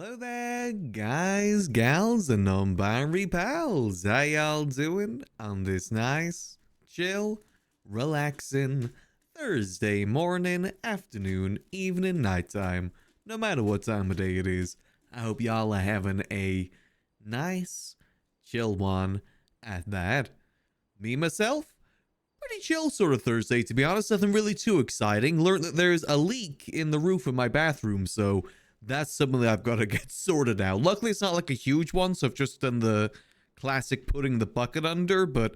Hello there, guys, gals, and non-binary pals. How y'all doing on this nice, chill, relaxing Thursday morning, afternoon, evening, nighttime, no matter what time of day it is? I hope y'all are having a nice, chill one at that. Me, myself, pretty chill sort of Thursday, to be honest. Nothing really too exciting. Learned that there's a leak in the roof of my bathroom, so that's something that I've got to get sorted out. Luckily, it's not like a huge one, so I've just done the classic putting the bucket under, but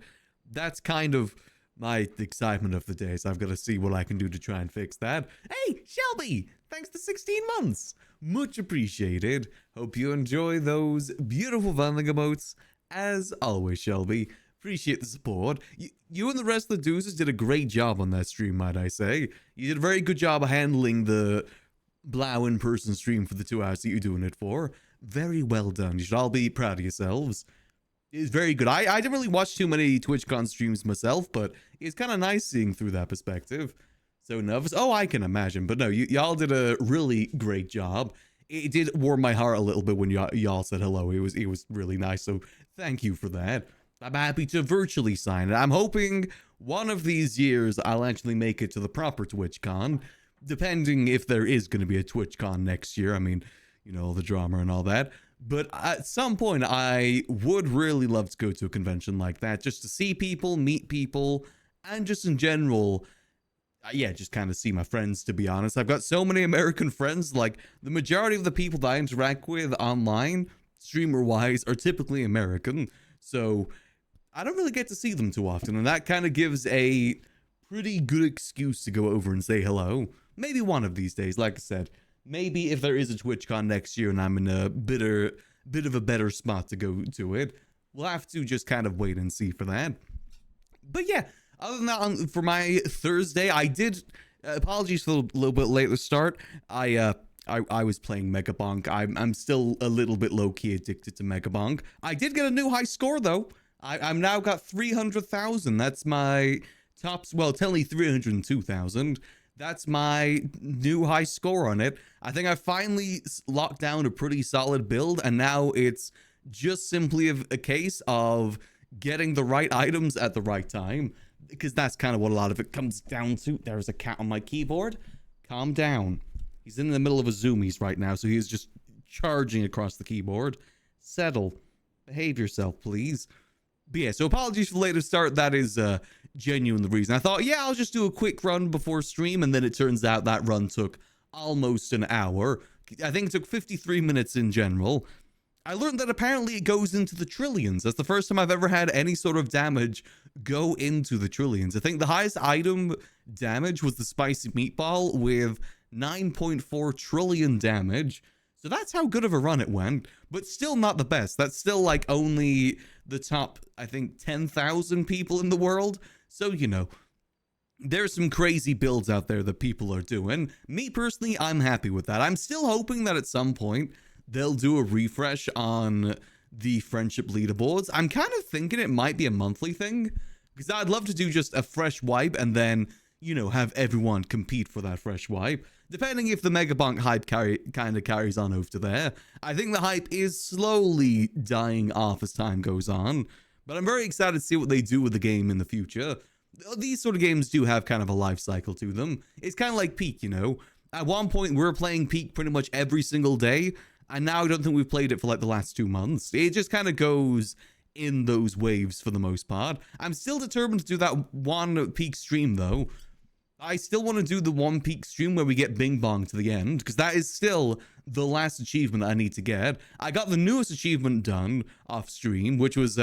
that's kind of my excitement of the day, so I've got to see what I can do to try and fix that. Hey, Shelby! Thanks to 16 months! Much appreciated. Hope you enjoy those beautiful vending emotes. As always, Shelby, appreciate the support. You and the rest of the deuces did a great job on that stream, might I say. You did a very good job of handling the Blau in-person stream for the 2 hours that you're doing it for. Very well done. You should all be proud of yourselves. It's very good. I didn't really watch too many TwitchCon streams myself, but it's kind of nice seeing through that perspective. So nervous. Oh, I can imagine. But no, y'all did a really great job. It did warm my heart a little bit when y'all said hello. It was really nice. So thank you for that. I'm happy to virtually sign it. I'm hoping one of these years I'll actually make it to the proper TwitchCon, depending if there is going to be a TwitchCon next year. I mean, you know, the drama and all that. But at some point, I would really love to go to a convention like that, just to see people, meet people, and just in general, yeah, just kind of see my friends, to be honest. I've got so many American friends. Like, the majority of the people that I interact with online, streamer-wise, are typically American. So I don't really get to see them too often, and that kind of gives a pretty good excuse to go over and say hello. Maybe one of these days, like I said. Maybe if there is a TwitchCon next year and I'm in a bit of a better spot to go to it, we'll have to just kind of wait and see for that. But yeah, other than that, for my Thursday, I did, apologies for a little bit late to start. I was playing Megabonk. I'm still a little bit low-key addicted to Megabonk. I did get a new high score, though. I'm now got 300,000. That's my tops. Well, tell me 302,000. That's my new high score on it. I think I finally locked down a pretty solid build, and now it's just simply a case of getting the right items at the right time, because that's kind of what a lot of it comes down to. There's a cat on my keyboard. Calm down. He's in the middle of a zoomies right now, so he's just charging across the keyboard. Settle. Behave yourself, please. But yeah, so apologies for the later start. That is genuine the reason. I thought, yeah, I'll just do a quick run before stream, and then it turns out that run took almost an hour. I think it took 53 minutes in general. I learned that apparently it goes into the trillions. That's the first time I've ever had any sort of damage go into the trillions. I think the highest item damage was the spicy meatball with 9.4 trillion damage. So that's how good of a run it went, but still not the best. That's still like only the top, I think, 10,000 people in the world. So, you know, there's some crazy builds out there that people are doing. Me personally, I'm happy with that. I'm still hoping that at some point they'll do a refresh on the friendship leaderboards. I'm kind of thinking it might be a monthly thing, because I'd love to do just a fresh wipe and then, you know, have everyone compete for that fresh wipe. Depending if the Megabonk hype kind of carries on over to there. I think the hype is slowly dying off as time goes on, but I'm very excited to see what they do with the game in the future. These sort of games do have kind of a life cycle to them. It's kind of like Peak, you know? At one point, we were playing Peak pretty much every single day, and now I don't think we've played it for like the last 2 months. It just kind of goes in those waves for the most part. I'm still determined to do that one Peak stream, though. I still want to do the one Peak stream where we get Bing Bong to the end, because that is still the last achievement I need to get. I got the newest achievement done off stream, which was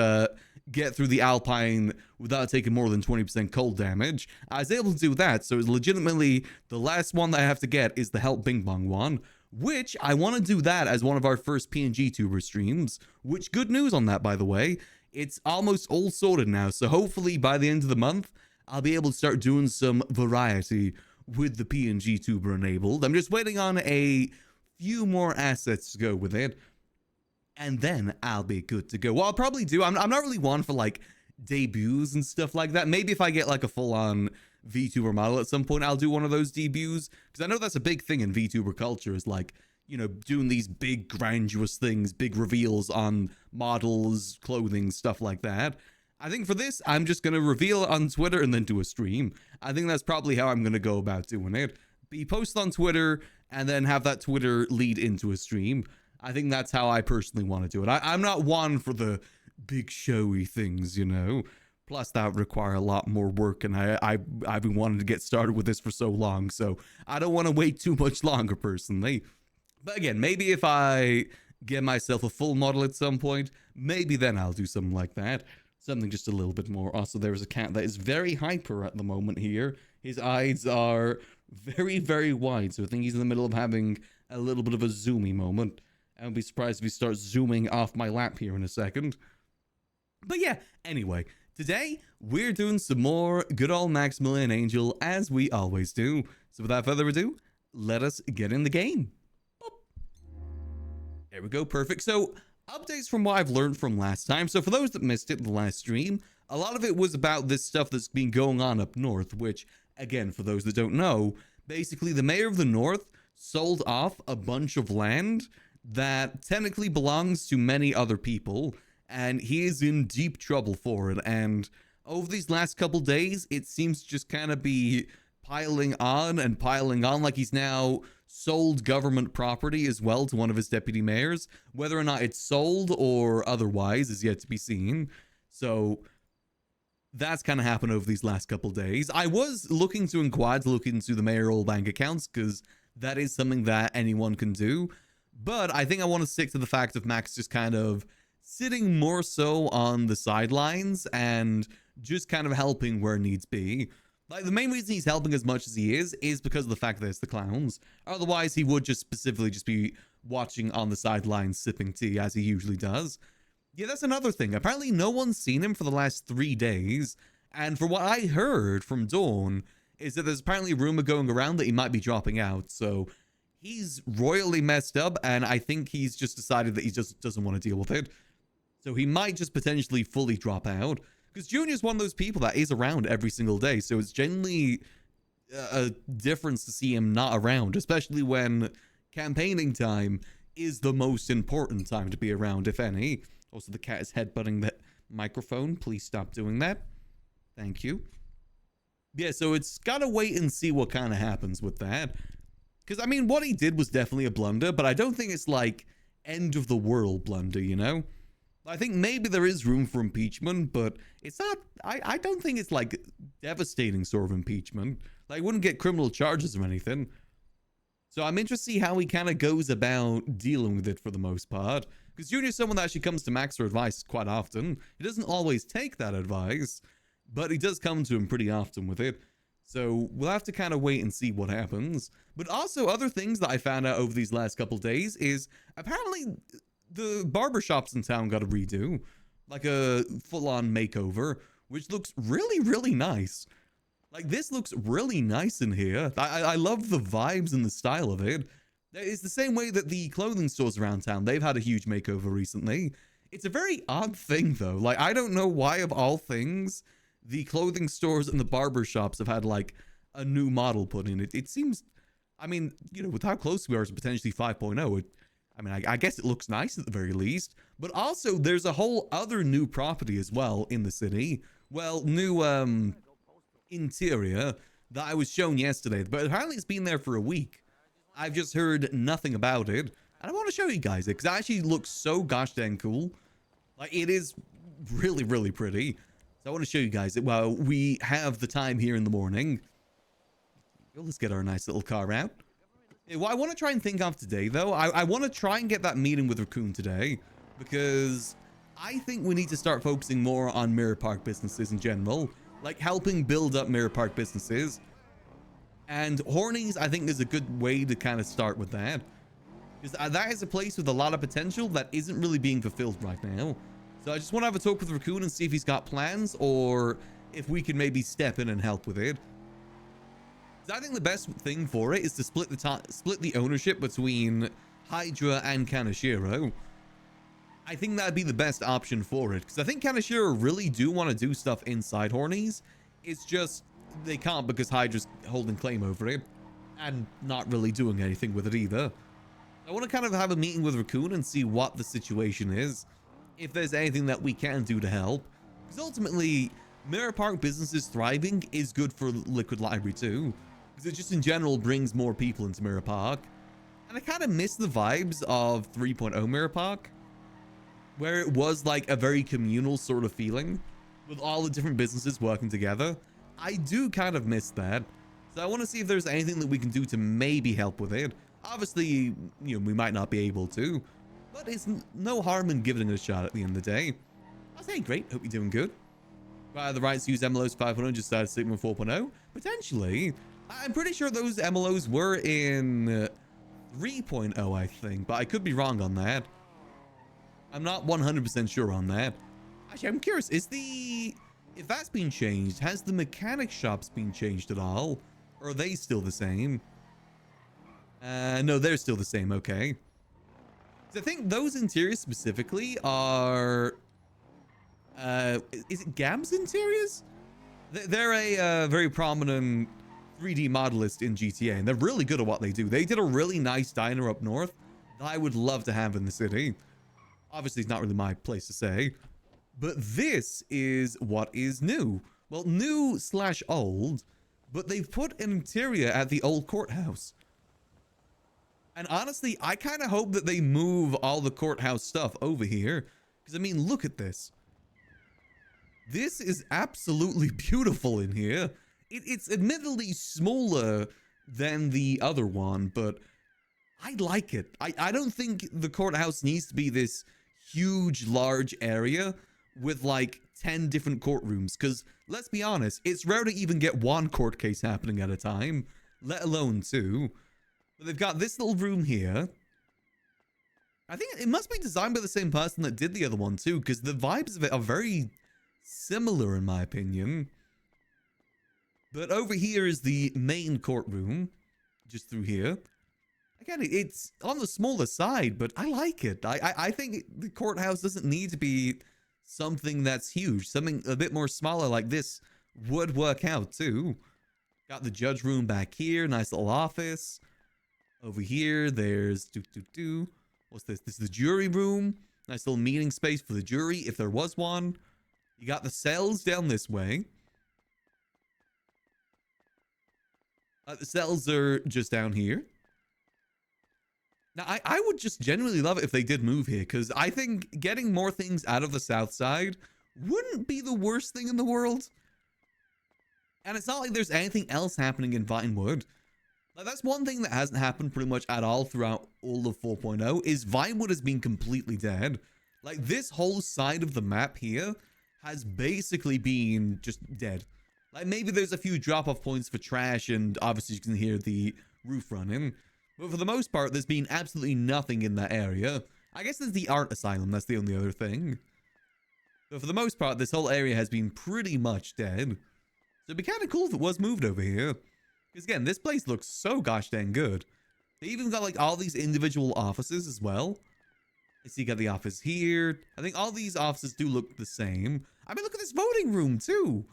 get through the Alpine without taking more than 20% cold damage. I was able to do that, so it's legitimately the last one that I have to get is the Help Bing Bong one, which I want to do that as one of our first PNG tuber streams, which good news on that, by the way. It's almost all sorted now, so hopefully by the end of the month, I'll be able to start doing some variety with the PNG tuber enabled. I'm just waiting on a few more assets to go with it, and then I'll be good to go. What I'll probably do, I'm not really one for like debuts and stuff like that. Maybe if I get like a full-on VTuber model at some point, I'll do one of those debuts, because I know that's a big thing in VTuber culture, is like, you know, doing these big grandiose things, big reveals on models, clothing, stuff like that. I think for this, I'm just going to reveal it on Twitter and then do a stream. I think that's probably how I'm going to go about doing it. Be post on Twitter and then have that Twitter lead into a stream. I think that's how I personally want to do it. I'm not one for the big showy things, you know. Plus, that would require a lot more work, and I've been wanting to get started with this for so long, so I don't want to wait too much longer, personally. But again, maybe if I get myself a full model at some point, maybe then I'll do something like that. Something just a little bit more. Also, there's a cat that is very hyper at the moment here. His eyes are very, very wide, so I think he's in the middle of having a little bit of a zoomy moment. I would be surprised if he starts zooming off my lap here in a second. But yeah, anyway, today we're doing some more good old Maximillian Angel, as we always do. So without further ado, let us get in the game. There we go, perfect. So, updates from what I've learned from last time. So for those that missed it, the last stream, a lot of it was about this stuff that's been going on up north, which, again, for those that don't know, basically the mayor of the north sold off a bunch of land that technically belongs to many other people, and he is in deep trouble for it. And over these last couple days, it seems to just kind of be piling on and piling on, like he's now sold government property as well to one of his deputy mayors. Whether or not it's sold or otherwise is yet to be seen. So that's kind of happened over these last couple days. I was looking to inquire to look into the mayoral bank accounts, because that is something that anyone can do. But I think I want to stick to the fact of Max just kind of sitting more so on the sidelines and just kind of helping where needs be. Like, the main reason he's helping as much as he is because of the fact that it's the clowns. Otherwise, he would just specifically just be watching on the sidelines, sipping tea, as he usually does. Yeah, that's another thing. Apparently, no one's seen him for the last 3 days. And from what I heard from Dawn, is that there's apparently a rumor going around that he might be dropping out. So he's royally messed up, and I think he's just decided that he just doesn't want to deal with it. So he might just potentially fully drop out. Because Junior's one of those people that is around every single day, so it's genuinely a difference to see him not around, especially when campaigning time is the most important time to be around, if any. Also, the cat is headbutting the microphone. Please stop doing that. Thank you. Yeah, so it's gotta wait and see what kind of happens with that. Because, I mean, what he did was definitely a blunder, but I don't think it's like end of the world blunder, you know? I think maybe there is room for impeachment, but it's not, I don't think it's like devastating sort of impeachment. Like, wouldn't get criminal charges or anything. So I'm interested to see how he kind of goes about dealing with it for the most part. Because Junior's someone that actually comes to Max for advice quite often. He doesn't always take that advice, but he does come to him pretty often with it. So we'll have to kind of wait and see what happens. But also, other things that I found out over these last couple days is apparently the barbershops in town got a redo, like a full-on makeover, which looks really, really nice. Like, this looks really nice in here. I love the vibes and the style of it. It's the same way that the clothing stores around town, they've had a huge makeover recently. It's a very odd thing, though. Like, I don't know why, of all things, the clothing stores and the barbershops have had, like, a new model put in. It seems, I mean, you know, with how close we are to potentially 5.0, I mean, I guess it looks nice at the very least. But also, there's a whole other new property as well in the city. Well, new interior that I was shown yesterday. But apparently it's been there for a week. I've just heard nothing about it. And I want to show you guys it, because it actually looks so gosh dang cool. Like, it is really, really pretty. So I want to show you guys it while we have the time here in the morning. Let's get our nice little car out. What I want to try and think of today, though, I want to try and get that meeting with Raccoon today, because I think we need to start focusing more on Mirror Park businesses in general, like helping build up Mirror Park businesses. And Hornies, I think, is a good way to kind of start with that, because that is a place with a lot of potential that isn't really being fulfilled right now. So I just want to have a talk with Raccoon and see if he's got plans, or if we can maybe step in and help with it. I think the best thing for it is to split the ownership between Hydra and Kanashiro. I think that'd be the best option for it, because I think Kanashiro really do want to do stuff inside Hornies. It's just they can't, because Hydra's holding claim over it and not really doing anything with it either. I want to kind of have a meeting with Raccoon and see what the situation is, if there's anything that we can do to help. Because ultimately, Mirror Park businesses thriving is good for Liquid Library too, because it just in general brings more people into Mirror Park. And I kind of miss the vibes of 3.0 Mirror Park, where it was like a very communal sort of feeling with all the different businesses working together. I do kind of miss that. So I want to see if there's anything that we can do to maybe help with it. Obviously, we might not be able to, but it's no harm in giving it a shot at the end of the day. I was saying, great, hope you're doing good. The rights to use MLOs 5.0 just started Sigma 4.0. Potentially. I'm pretty sure those MLOs were in 3.0, I think, but I could be wrong on that. I'm not 100% sure on that. Actually, I'm curious, if that's been changed, has the mechanic shops been changed at all? Or are they still the same? No, they're still the same, okay. So I think those interiors specifically are... is it Gab's interiors? They're a very prominent 3D modelist in GTA, and they're really good at what they do. They did a really nice diner up north that I would love to have in the city. Obviously, it's not really my place to say, but this is what is new. Well, new slash old, but they've put an interior at the old courthouse. And honestly, I kind of hope that they move all the courthouse stuff over here. Because, I mean, look at this. This is absolutely beautiful in here. It's admittedly smaller than the other one, but I like it. I don't think the courthouse needs to be this huge, large area with like 10 different courtrooms. Because, let's be honest, it's rare to even get one court case happening at a time, let alone two. But they've got this little room here. I think it must be designed by the same person that did the other one too, because the vibes of it are very similar in my opinion. But over here is the main courtroom, just through here. Again, it's on the smaller side, but I like it. I think the courthouse doesn't need to be something that's huge. Something a bit more smaller like this would work out too. Got the judge room back here, nice little office. Over here, there's what's this? This is the jury room. Nice little meeting space for the jury, if there was one. You got the cells down this way. The cells are just down here. Now, I would just genuinely love it if they did move here, because I think getting more things out of the south side wouldn't be the worst thing in the world. And it's not like there's anything else happening in Vinewood. Like, that's one thing that hasn't happened pretty much at all throughout all of 4.0 is Vinewood has been completely dead. Like, this whole side of the map here has basically been just dead. Like, maybe there's a few drop-off points for trash, and obviously you can hear the roof running. But for the most part, there's been absolutely nothing in that area. I guess there's the art asylum, that's the only other thing. But for the most part, this whole area has been pretty much dead. So it'd be kind of cool if it was moved over here. Because again, this place looks so gosh dang good. They even got like all these individual offices as well. So you got the office here. I think all these offices do look the same. I mean, look at this voting room too.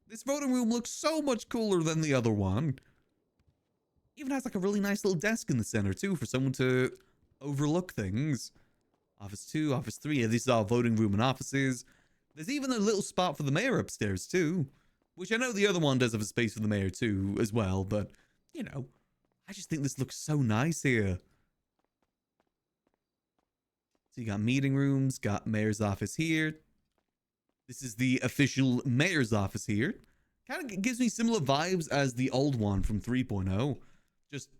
This voting room looks so much cooler than the other one. Even has like a really nice little desk in the center too for someone to overlook things. Office 2, Office 3. Yeah, these are all voting room and offices. There's even a little spot for the mayor upstairs too. Which I know the other one does have a space for the mayor too as well. But, you know, I just think this looks so nice here. So you got meeting rooms, got mayor's office here. This is the official mayor's office here. Kind of gives me similar vibes as the old one from 3.0. Just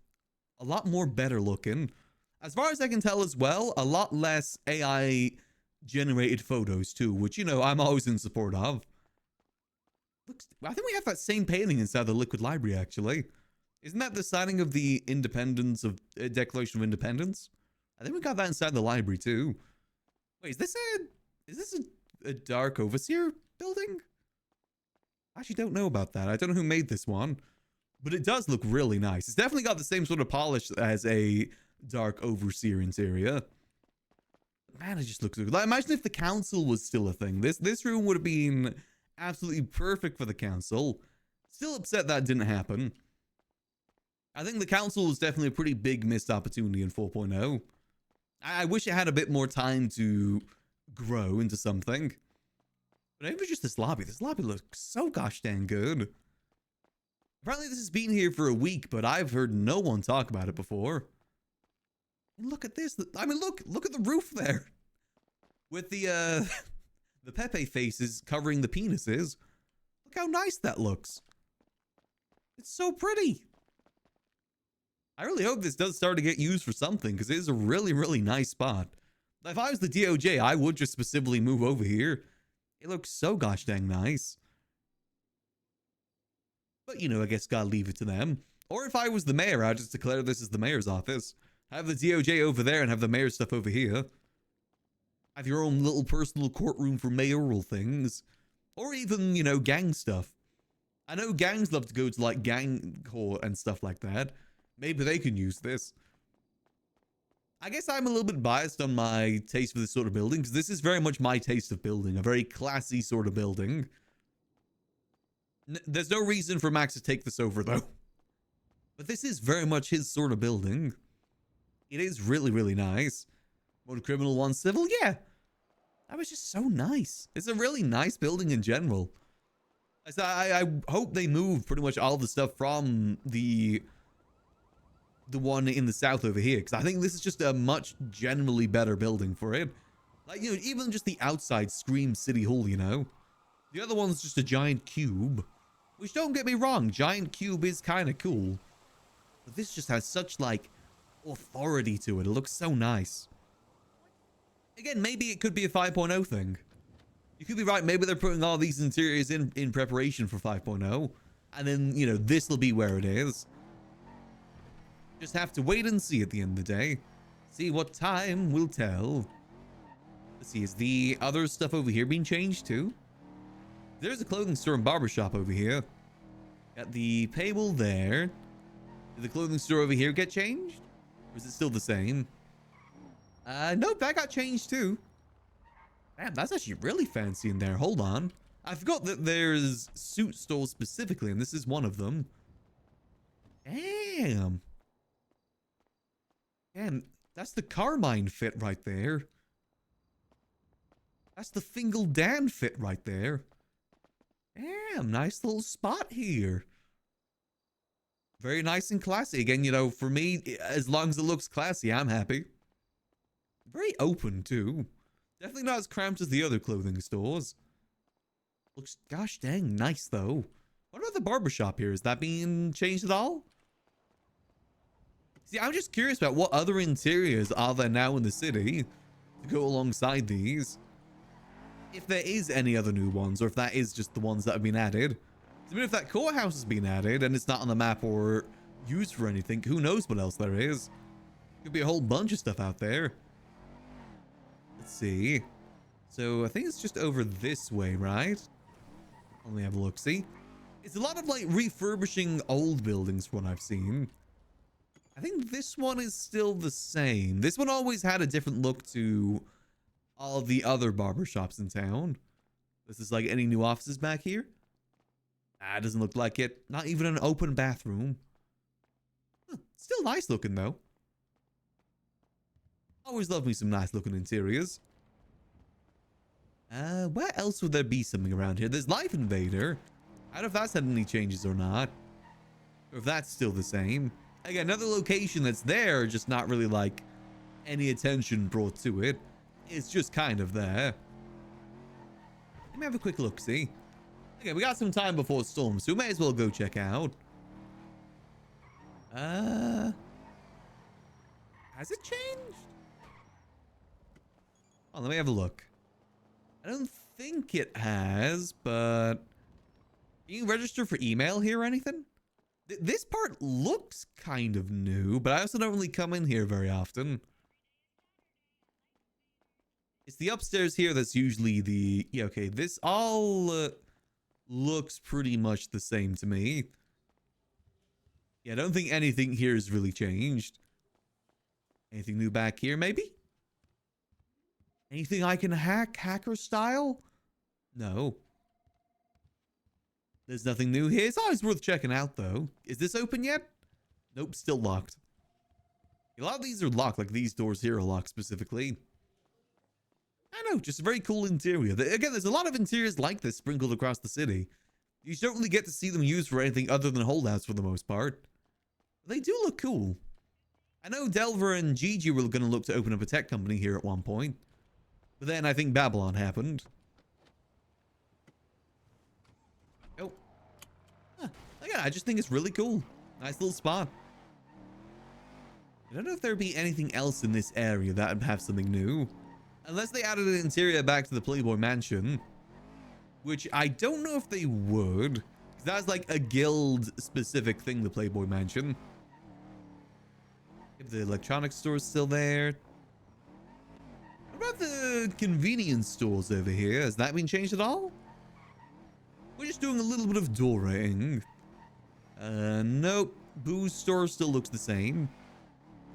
a lot more better looking. As far as I can tell as well, a lot less AI generated photos too, which, you know, I'm always in support of. Looks, I think we have that same painting inside the Liquid Library, actually. Isn't that the signing of the independence of Declaration of Independence? I think we got that inside the library too. Wait, is this a Dark Overseer building? I actually don't know about that. I don't know who made this one, but it does look really nice. It's definitely got the same sort of polish as a Dark Overseer interior. Man, it just looks good. Like, imagine if the council was still a thing. This room would have been absolutely perfect for the council. Still upset that didn't happen. I think the council was definitely a pretty big missed opportunity in 4.0. I wish it had a bit more time to grow into something. But even just this lobby looks so gosh dang good. Apparently this has been here for a week, but I've heard no one talk about it before. And look at this. I mean, look at the roof there. With the the Pepe faces covering the penises. Look how nice that looks. It's so pretty. I really hope this does start to get used for something, because it is a really, really nice spot. If I was the DOJ, I would just specifically move over here. It looks so gosh dang nice. But, you know, I guess gotta leave it to them. Or if I was the mayor, I'd just declare this as the mayor's office. Have the DOJ over there and have the mayor's stuff over here. Have your own little personal courtroom for mayoral things. Or even, you know, gang stuff. I know gangs love to go to, like, gang court and stuff like that. Maybe they can use this. I guess I'm a little bit biased on my taste for this sort of building, because this is very much my taste of building. A very classy sort of building. There's no reason for Max to take this over, though. But this is very much his sort of building. It is really, really nice. One criminal, one civil. Yeah. That was just so nice. It's a really nice building in general. I hope they move pretty much all the stuff from the one in the south over here, because I think this is just a much generally better building for it. Like, you know, even just the outside screams City Hall, you know. The other one's just a giant cube, which, don't get me wrong, giant cube is kind of cool. But this just has such, like, authority to it. It looks so nice. Again, maybe it could be a 5.0 thing. You could be right. Maybe they're putting all these interiors in preparation for 5.0. And then, you know, this will be where it is. Just have to wait and see at the end of the day. See what time will tell. Let's see, is the other stuff over here being changed too? There's a clothing store and barbershop over here. Got the paywall there. Did the clothing store over here get changed? Or is it still the same? Nope, that got changed too. Damn, that's actually really fancy in there. Hold on. I forgot that there's suit stores specifically, and this is one of them. Damn. Damn, that's the Carmine fit right there. That's the Fingal Dan fit right there. Damn, nice little spot here. Very nice and classy. Again, you know, for me, as long as it looks classy, I'm happy. Very open, too. Definitely not as cramped as the other clothing stores. Looks gosh dang nice, though. What about the barbershop here? Is that being changed at all? See, I'm just curious about what other interiors are there now in the city to go alongside these. If there is any other new ones, or if that is just the ones that have been added. I mean, if that courthouse has been added and it's not on the map or used for anything, who knows what else there is. Could be a whole bunch of stuff out there. Let's see. So I think it's just over this way, right? Let me have a look. See, it's a lot of like refurbishing old buildings from what I've seen. I think this one is still the same. This one always had a different look to all the other barbershops in town. This is like any new offices back here. Ah, doesn't look like it. Not even an open bathroom. Huh, still nice looking though. Always love me some nice looking interiors. Where else would there be something around here? There's Life Invader. I don't know if that's had any changes or not. Or if that's still the same. Again, another location that's there, just not really like any attention brought to it. It's just kind of there. Let me have a quick look, see? Okay, we got some time before storm, so we may as well go check out. Has it changed? Oh, let me have a look. I don't think it has, but can you register for email here or anything? This part looks kind of new, but I also don't really come in here very often. It's the upstairs here that's usually the... Yeah, okay, this all looks pretty much the same to me. Yeah, I don't think anything here has really changed. Anything new back here, maybe? Anything I can hack, hacker style? No. There's nothing new here. It's always worth checking out, though. Is this open yet? Nope, still locked. A lot of these are locked, like these doors here are locked specifically. I know, just a very cool interior. Again, there's a lot of interiors like this sprinkled across the city. You don't really get to see them used for anything other than holdouts for the most part. They do look cool. I know Delver and Gigi were going to look to open up a tech company here at one point. But then I think Babylon happened. Oh. Huh. Again, I just think it's really cool. Nice little spot. I don't know if there'd be anything else in this area that would have something new. Unless they added an interior back to the Playboy Mansion. Which I don't know if they would. Because that's like a guild-specific thing, the Playboy Mansion. If the electronics store is still there. What about the convenience stores over here? Has that been changed at all? We're just doing a little bit of door rating. Nope. Booze store still looks the same.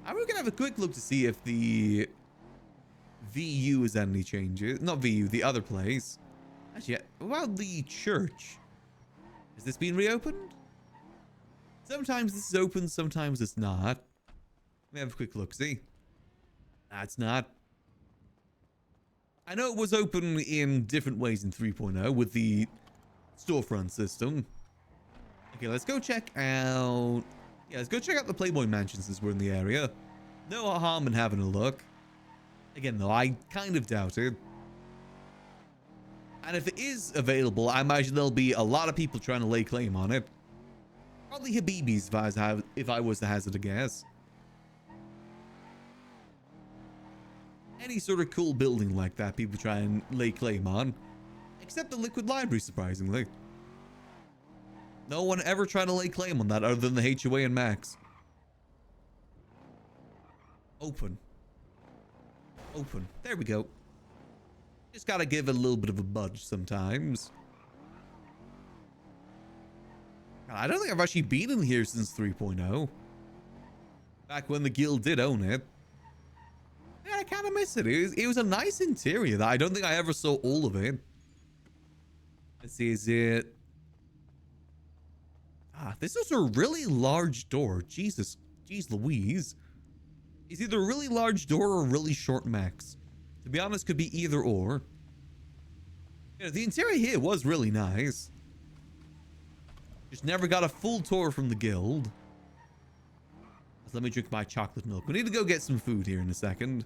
I'm going to have a quick look to see if the VU has had any changes. Not VU, the other place. Actually, what about the church? Has this been reopened? Sometimes this is open, sometimes it's not. Let me have a quick look, see? That's not. I know it was open in different ways in 3.0 with the storefront system. Okay, let's go check out... Yeah, let's go check out the Playboy Mansion since we're in the area. No harm in having a look. Again, though, I kind of doubt it. And if it is available, I imagine there'll be a lot of people trying to lay claim on it. Probably Habibis if I was to hazard a guess. Any sort of cool building like that, people try and lay claim on. Except the Liquid Library, surprisingly. No one ever tried to lay claim on that other than the HOA and Max. Open. Open. There we go. Just gotta give it a little bit of a budge sometimes. I don't think I've actually been in here since 3.0. Back when the guild did own it. Yeah, I kind of miss it. It was a nice interior that I don't think I ever saw all of it. Let's see, is it... Ah, this is a really large door. Jesus. Jeez Louise. It's either a really large door or a really short max. To be honest, could be either or. Yeah, the interior here was really nice. Just never got a full tour from the guild. Let me drink my chocolate milk. We need to go get some food here in a second.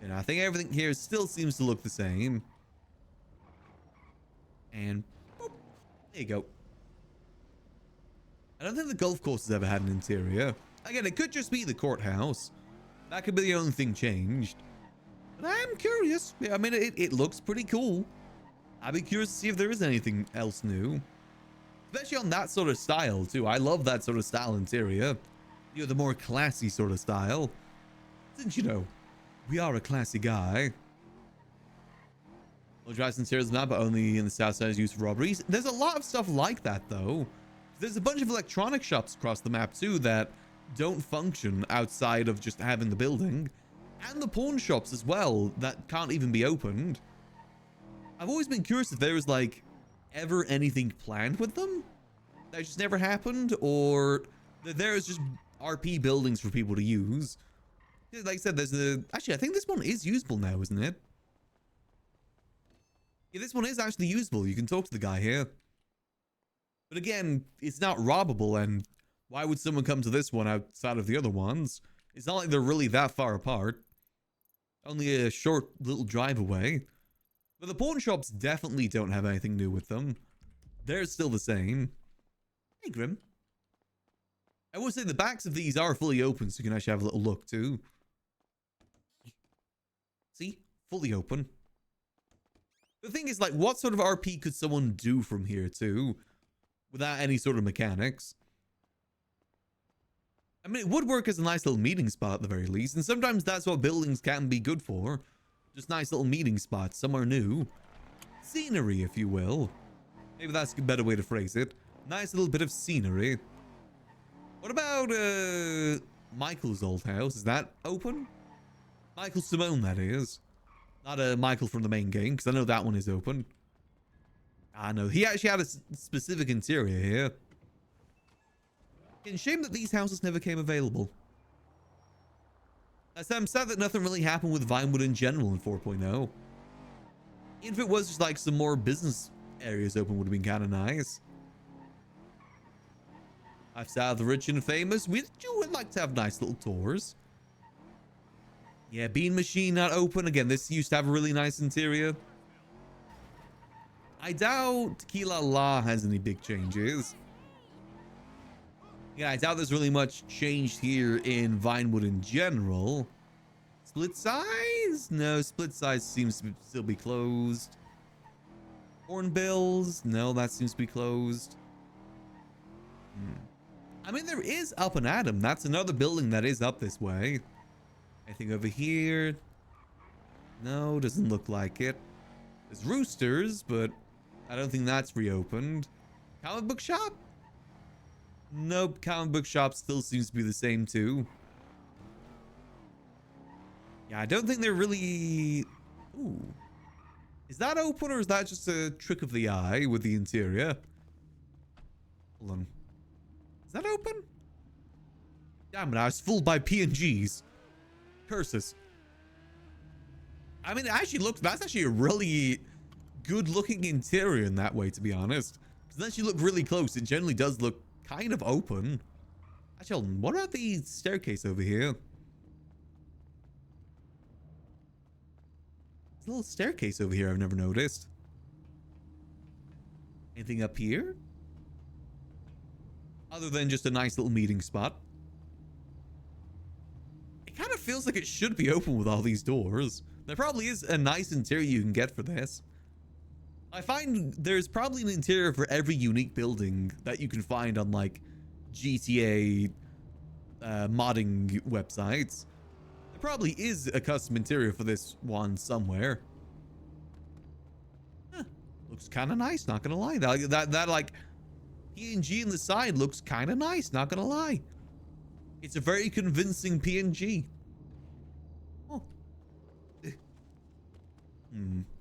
And I think everything here still seems to look the same. And boop, there you go. I don't think the golf course has ever had an interior. Again, it could just be the courthouse. That could be the only thing changed. But I'm curious. Yeah, I mean, it looks pretty cool. I'd be curious to see if there is anything else new. Especially on that sort of style, too. I love that sort of style interior. You know, the more classy sort of style. Since, you know, we are a classy guy. Well, drives interiors map, but only in the south side is used for robberies. There's a lot of stuff like that, though. There's a bunch of electronic shops across the map, too, that don't function outside of just having the building. And the pawn shops as well, that can't even be opened. I've always been curious if there was, like, ever anything planned with them that just never happened, or that there is just RP buildings for people to use. Like I said, there's a... Actually, I think this one is usable now, isn't it? Yeah, this one is actually usable. You can talk to the guy here. But again, it's not robbable, and why would someone come to this one outside of the other ones? It's not like they're really that far apart. Only a short little drive away. But the pawn shops definitely don't have anything new with them. They're still the same. Hey, Grim. I will say the backs of these are fully open, so you can actually have a little look too. See? Fully open. The thing is, like, what sort of RP could someone do from here too? Without any sort of mechanics? I mean, it would work as a nice little meeting spot at the very least, and sometimes that's what buildings can be good for. Just nice little meeting spots, somewhere new. Scenery, if you will. Maybe that's a better way to phrase it. Nice little bit of scenery. What about, Michael's old house? Is that open? Michael Simone, that is. Not Michael from the main game, because I know that one is open. I know. He actually had a specific interior here. It's a shame that these houses never came available. I'm sad that nothing really happened with Vinewood in general in 4.0. If it was just like some more business areas open, would have been kind of nice. Lifestyle of the rich and famous. We would like to have nice little tours. Yeah, Bean Machine not open. Again, this used to have a really nice interior. I doubt Tequila La has any big changes. Yeah, I doubt there's really much changed here in Vinewood in general. Split size? No, split size seems to still be closed. Hornbills? No, that seems to be closed. I mean, there is Up and Adam. That's another building that is up this way. Anything over here? No, doesn't look like it. There's Roosters, but I don't think that's reopened. Comic book shop? Nope, comic book shop still seems to be the same too. Yeah, I don't think they're really... Ooh. Is that open or is that just a trick of the eye with the interior? Hold on. Is that open? Damn it, I was fooled by PNGs. Curses. I mean, it actually looks... That's actually a really good looking interior in that way, to be honest. Because unless you look really close, it generally does look kind of open. Actually, what about the staircase over here? There's a little staircase over here I've never noticed. Anything up here? Other than just a nice little meeting spot. It kind of feels like it should be open with all these doors. There probably is a nice interior you can get for this. I find there's probably an interior for every unique building that you can find on like GTA modding websites. There probably is a custom interior for this one somewhere. Huh. Looks kind of nice, not gonna lie. That like PNG in the side looks kind of nice, not gonna lie. It's a very convincing PNG. Oh.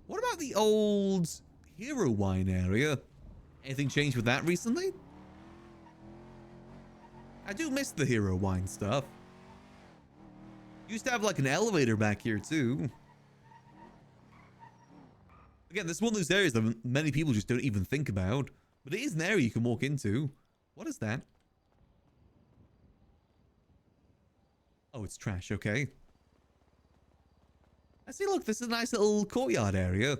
What about the old Hero Wine area? Anything changed with that recently? I do miss the Hero Wine stuff. Used to have like an elevator back here too. Again, this is one of those areas that many people just don't even think about. But it is an area you can walk into. What is that? Oh, it's trash. Okay. I see, look, this is a nice little courtyard area.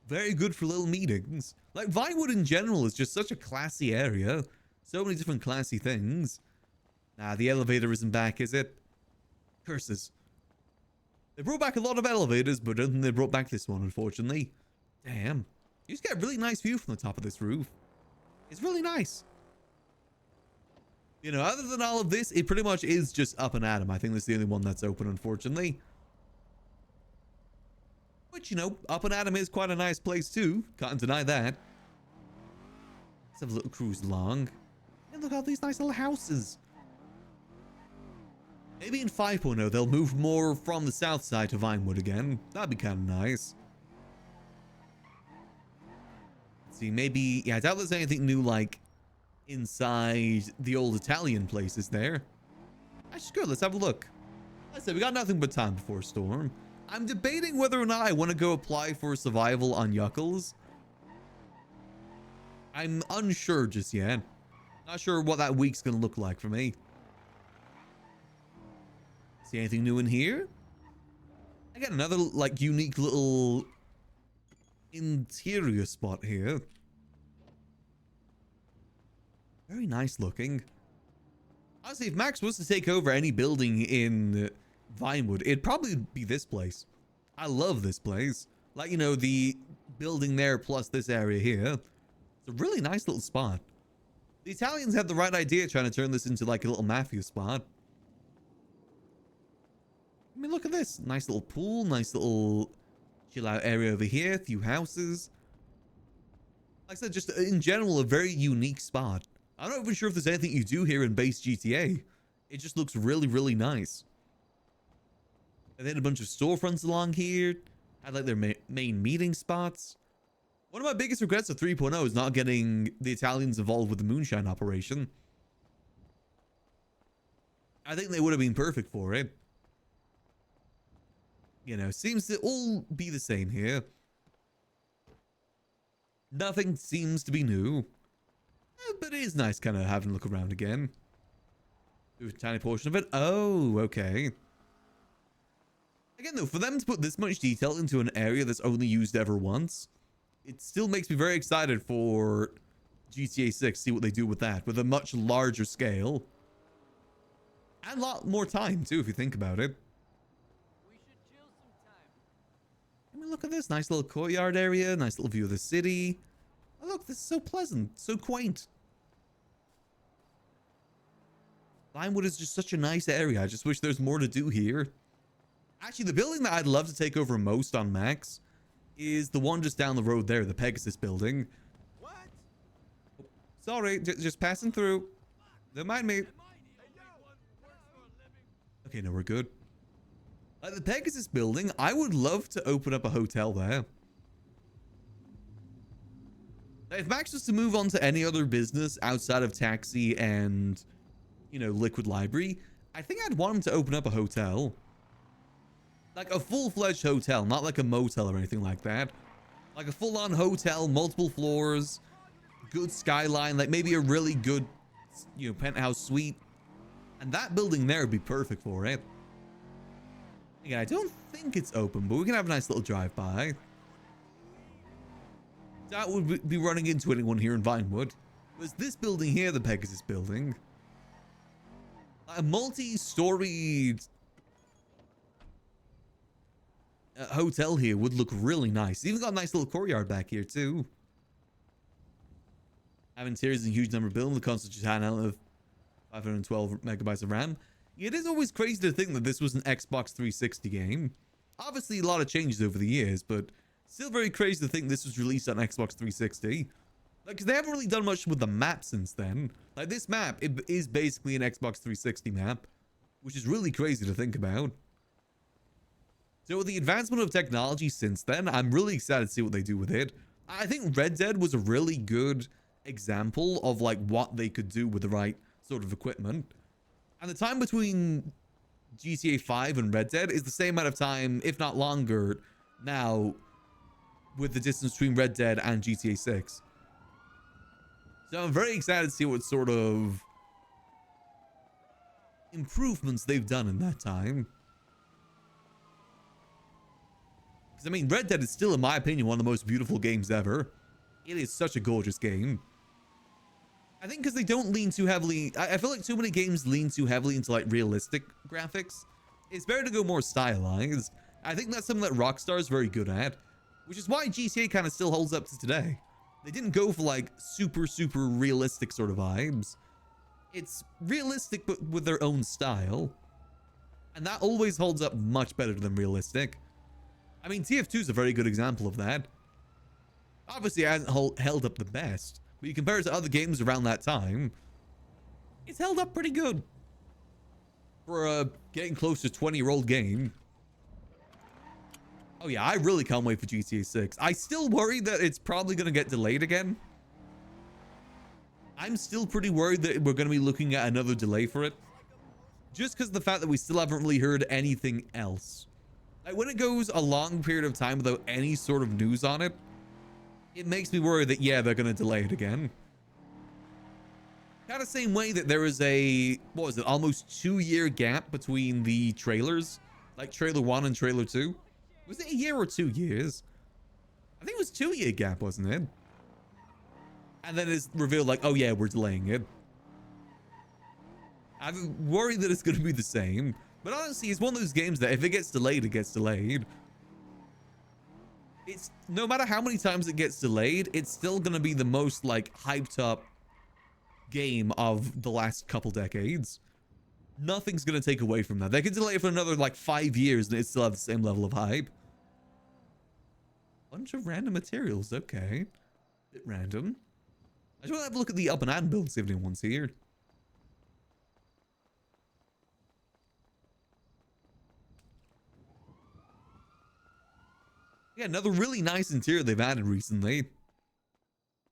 Very good for little meetings. Like, Vinewood in general is just such a classy area. So many different classy things. Nah, the elevator isn't back, is it? Curses. They brought back a lot of elevators, but I don't think they brought back this one, unfortunately. Damn. You just get a really nice view from the top of this roof. It's really nice. You know, other than all of this, it pretty much is just Up and Adam. I think that's the only one that's open, unfortunately. Which, you know, Up and Adam is quite a nice place too. Can't deny that. Let's have a little cruise along. And look at all these nice little houses. Maybe in 5.0 they'll move more from the south side to Vinewood again. That'd be kind of nice. Let's see, maybe... Yeah, I doubt there's anything new like inside the old Italian places there. That's good. Let's have a look. Like I said, we got nothing but time before a storm. I'm debating whether or not I want to go apply for survival on Yuckles. I'm unsure just yet. Not sure what that week's going to look like for me. See anything new in here? I got another like unique little interior spot here. Very nice looking. Honestly, if Max was to take over any building in Vinewood, it'd probably be this place. I love this place. Like, you know, the building there plus this area here. It's a really nice little spot. The Italians had the right idea trying to turn this into like a little mafia spot. I mean, look at this. Nice little pool, nice little chill out area over here, a few houses. Like I said, just in general, a very unique spot. I'm not even sure if there's anything you do here in base GTA. It just looks really, really nice. And then a bunch of storefronts along here. Had like their main meeting spots. One of my biggest regrets of 3.0 is not getting the Italians involved with the moonshine operation. I think they would have been perfect for it. You know, seems to all be the same here. Nothing seems to be new. But it is nice kind of having a look around again. Do a tiny portion of it. Oh, okay. Again, though, for them to put this much detail into an area that's only used ever once, it still makes me very excited for GTA 6. See what they do with that, with a much larger scale. And a lot more time, too, if you think about it. We should chill sometime. I mean, look at this. Nice little courtyard area. Nice little view of the city. Oh, look, this is so pleasant. So quaint. Vinewood is just such a nice area. I just wish there's more to do here. Actually, the building that I'd love to take over most on Max is the one just down the road there, the Pegasus building. What? Oh, sorry, just passing through. Don't mind me. Okay, no, we're good. The Pegasus building, I would love to open up a hotel there. If Max was to move on to any other business outside of taxi and, you know, Liquid Library, I think I'd want him to open up a hotel. Like a full-fledged hotel, not like a motel or anything like that. Like a full-on hotel, multiple floors, good skyline, like maybe a really good, you know, penthouse suite. And that building there would be perfect for it. Again, I don't think it's open, but we can have a nice little drive-by. That would be running into anyone here in Vinewood. Was this building here the Pegasus building? A multi-storied hotel here would look really nice. It's even got a nice little courtyard back here too. Having interiors and a huge number of buildings, the console just had out of 512 megabytes of RAM. It is always crazy to think that this was an Xbox 360 game. Obviously a lot of changes over the years, but still very crazy to think this was released on Xbox 360. Like, cause they haven't really done much with the map since then. Like this map, it is basically an Xbox 360 map, which is really crazy to think about. So with the advancement of technology since then, I'm really excited to see what they do with it. I think Red Dead was a really good example of like what they could do with the right sort of equipment. And the time between GTA 5 and Red Dead is the same amount of time, if not longer, now with the distance between Red Dead and GTA 6. So I'm very excited to see what sort of improvements they've done in that time. Because, I mean, Red Dead is still, in my opinion, one of the most beautiful games ever. It is such a gorgeous game. I think because they don't lean too heavily... I feel like too many games lean too heavily into, like, realistic graphics. It's better to go more stylized. I think that's something that Rockstar is very good at. Which is why GTA kind of still holds up to today. They didn't go for, like, super, super realistic sort of vibes. It's realistic, but with their own style. And that always holds up much better than realistic. I mean, TF2 is a very good example of that. Obviously, it hasn't held up the best. But you compare it to other games around that time, it's held up pretty good. For a getting close to 20-year-old game. Oh yeah, I really can't wait for GTA 6. I still worry that it's probably going to get delayed again. I'm still pretty worried that we're going to be looking at another delay for it. Just because of the fact that we still haven't really heard anything else. Like when it goes a long period of time without any sort of news on it, it makes me worry that, yeah, they're going to delay it again. Kind of same way that there was a, what was it, almost 2-year gap between the trailers. Like trailer 1 and trailer 2. Was it a year or 2 years? I think it was 2-year gap, wasn't it? And then it's revealed like, oh yeah, we're delaying it. I'm worried that it's going to be the same. But honestly, it's one of those games that if it gets delayed, it gets delayed. It's no matter how many times it gets delayed, it's still going to be the most like hyped up game of the last couple decades. Nothing's going to take away from that. They could delay it for another like 5 years and it still have the same level of hype. Bunch of random materials. Okay. Bit random. I just want to have a look at the up and ad build, see if anyone's here. Yeah, another really nice interior they've added recently.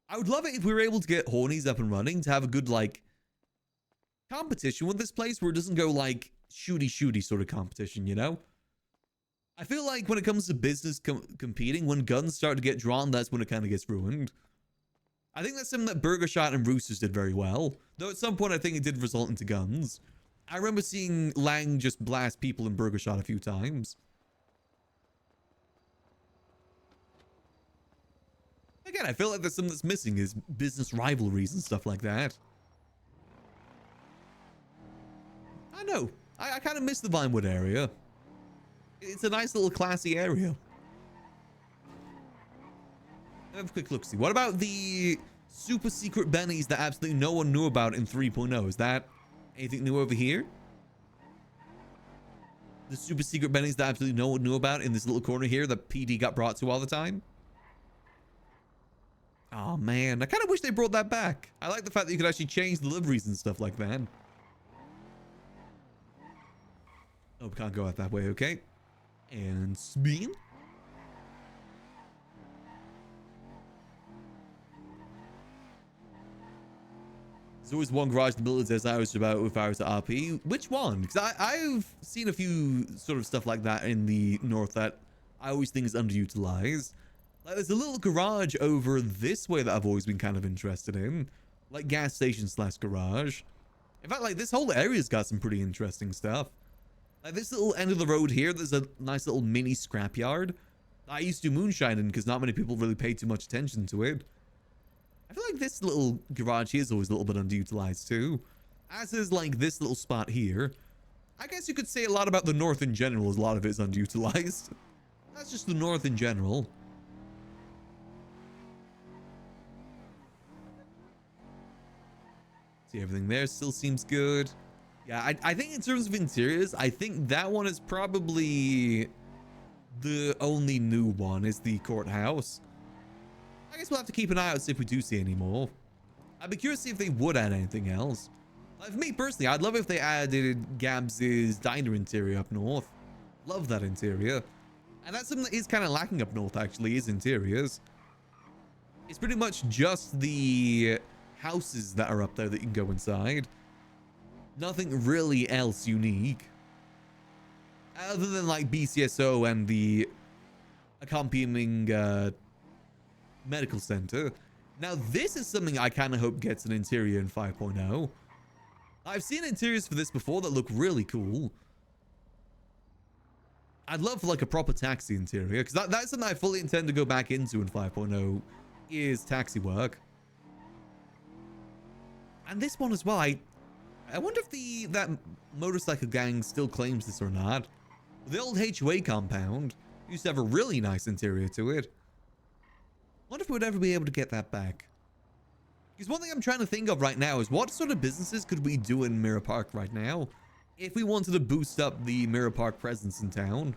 I would love it if we were able to get Hornies up and running to have a good, like, competition with this place where it doesn't go like shooty sort of competition, you know? I feel like when it comes to business competing, when guns start to get drawn, that's when it kind of gets ruined. I think that's something that Burger Shot and Roosters did very well. Though at some point, I think it did result into guns. I remember seeing Lang just blast people in Burger Shot a few times. Again, I feel like there's something that's missing is business rivalries and stuff like that. I know. I kind of miss the Vinewood area. It's a nice little classy area. Have a quick look-see. What about the super secret bennies that absolutely no one knew about in 3.0? Is that anything new over here? The super secret bennies that absolutely no one knew about in this little corner here that PD got brought to all the time? Oh man, I kind of wish they brought that back. I like the fact that you could actually change the liveries and stuff like that. Oh, we can't go out that way, okay. And spin. There's always one garage in the building that I was about if I was at RP. Which one? Because I've seen a few sort of stuff like that in the north that I always think is underutilized. Like there's a little garage over this way that I've always been kind of interested in. Like gas station / garage. In fact, like this whole area's got some pretty interesting stuff. Like this little end of the road here, there's a nice little mini scrapyard. I used to do moonshine in because not many people really paid too much attention to it. I feel like this little garage here is always a little bit underutilized too. As is like this little spot here. I guess you could say a lot about the north in general, as a lot of it is underutilized. That's just the north in general. See, everything there still seems good. Yeah, I think in terms of interiors, I think that one is probably the only new one is the courthouse. I guess we'll have to keep an eye out, see if we do see any more. I'd be curious to see if they would add anything else. Like for me personally, I'd love if they added Gabs's diner interior up north. Love that interior. And that's something that is kind of lacking up north, actually, is interiors. It's pretty much just the houses that are up there that you can go inside. Nothing really else unique. Other than like BCSO and the accompanying medical center. Now this is something I kind of hope gets an interior in 5.0. I've seen interiors for this before that look really cool. I'd love like a proper taxi interior because that's something I fully intend to go back into in 5.0 is taxi work. And this one as well, I wonder if that motorcycle gang still claims this or not. The old HOA compound used to have a really nice interior to it. Wonder if we'd ever be able to get that back. Because one thing I'm trying to think of right now is what sort of businesses could we do in Mirror Park right now if we wanted to boost up the Mirror Park presence in town.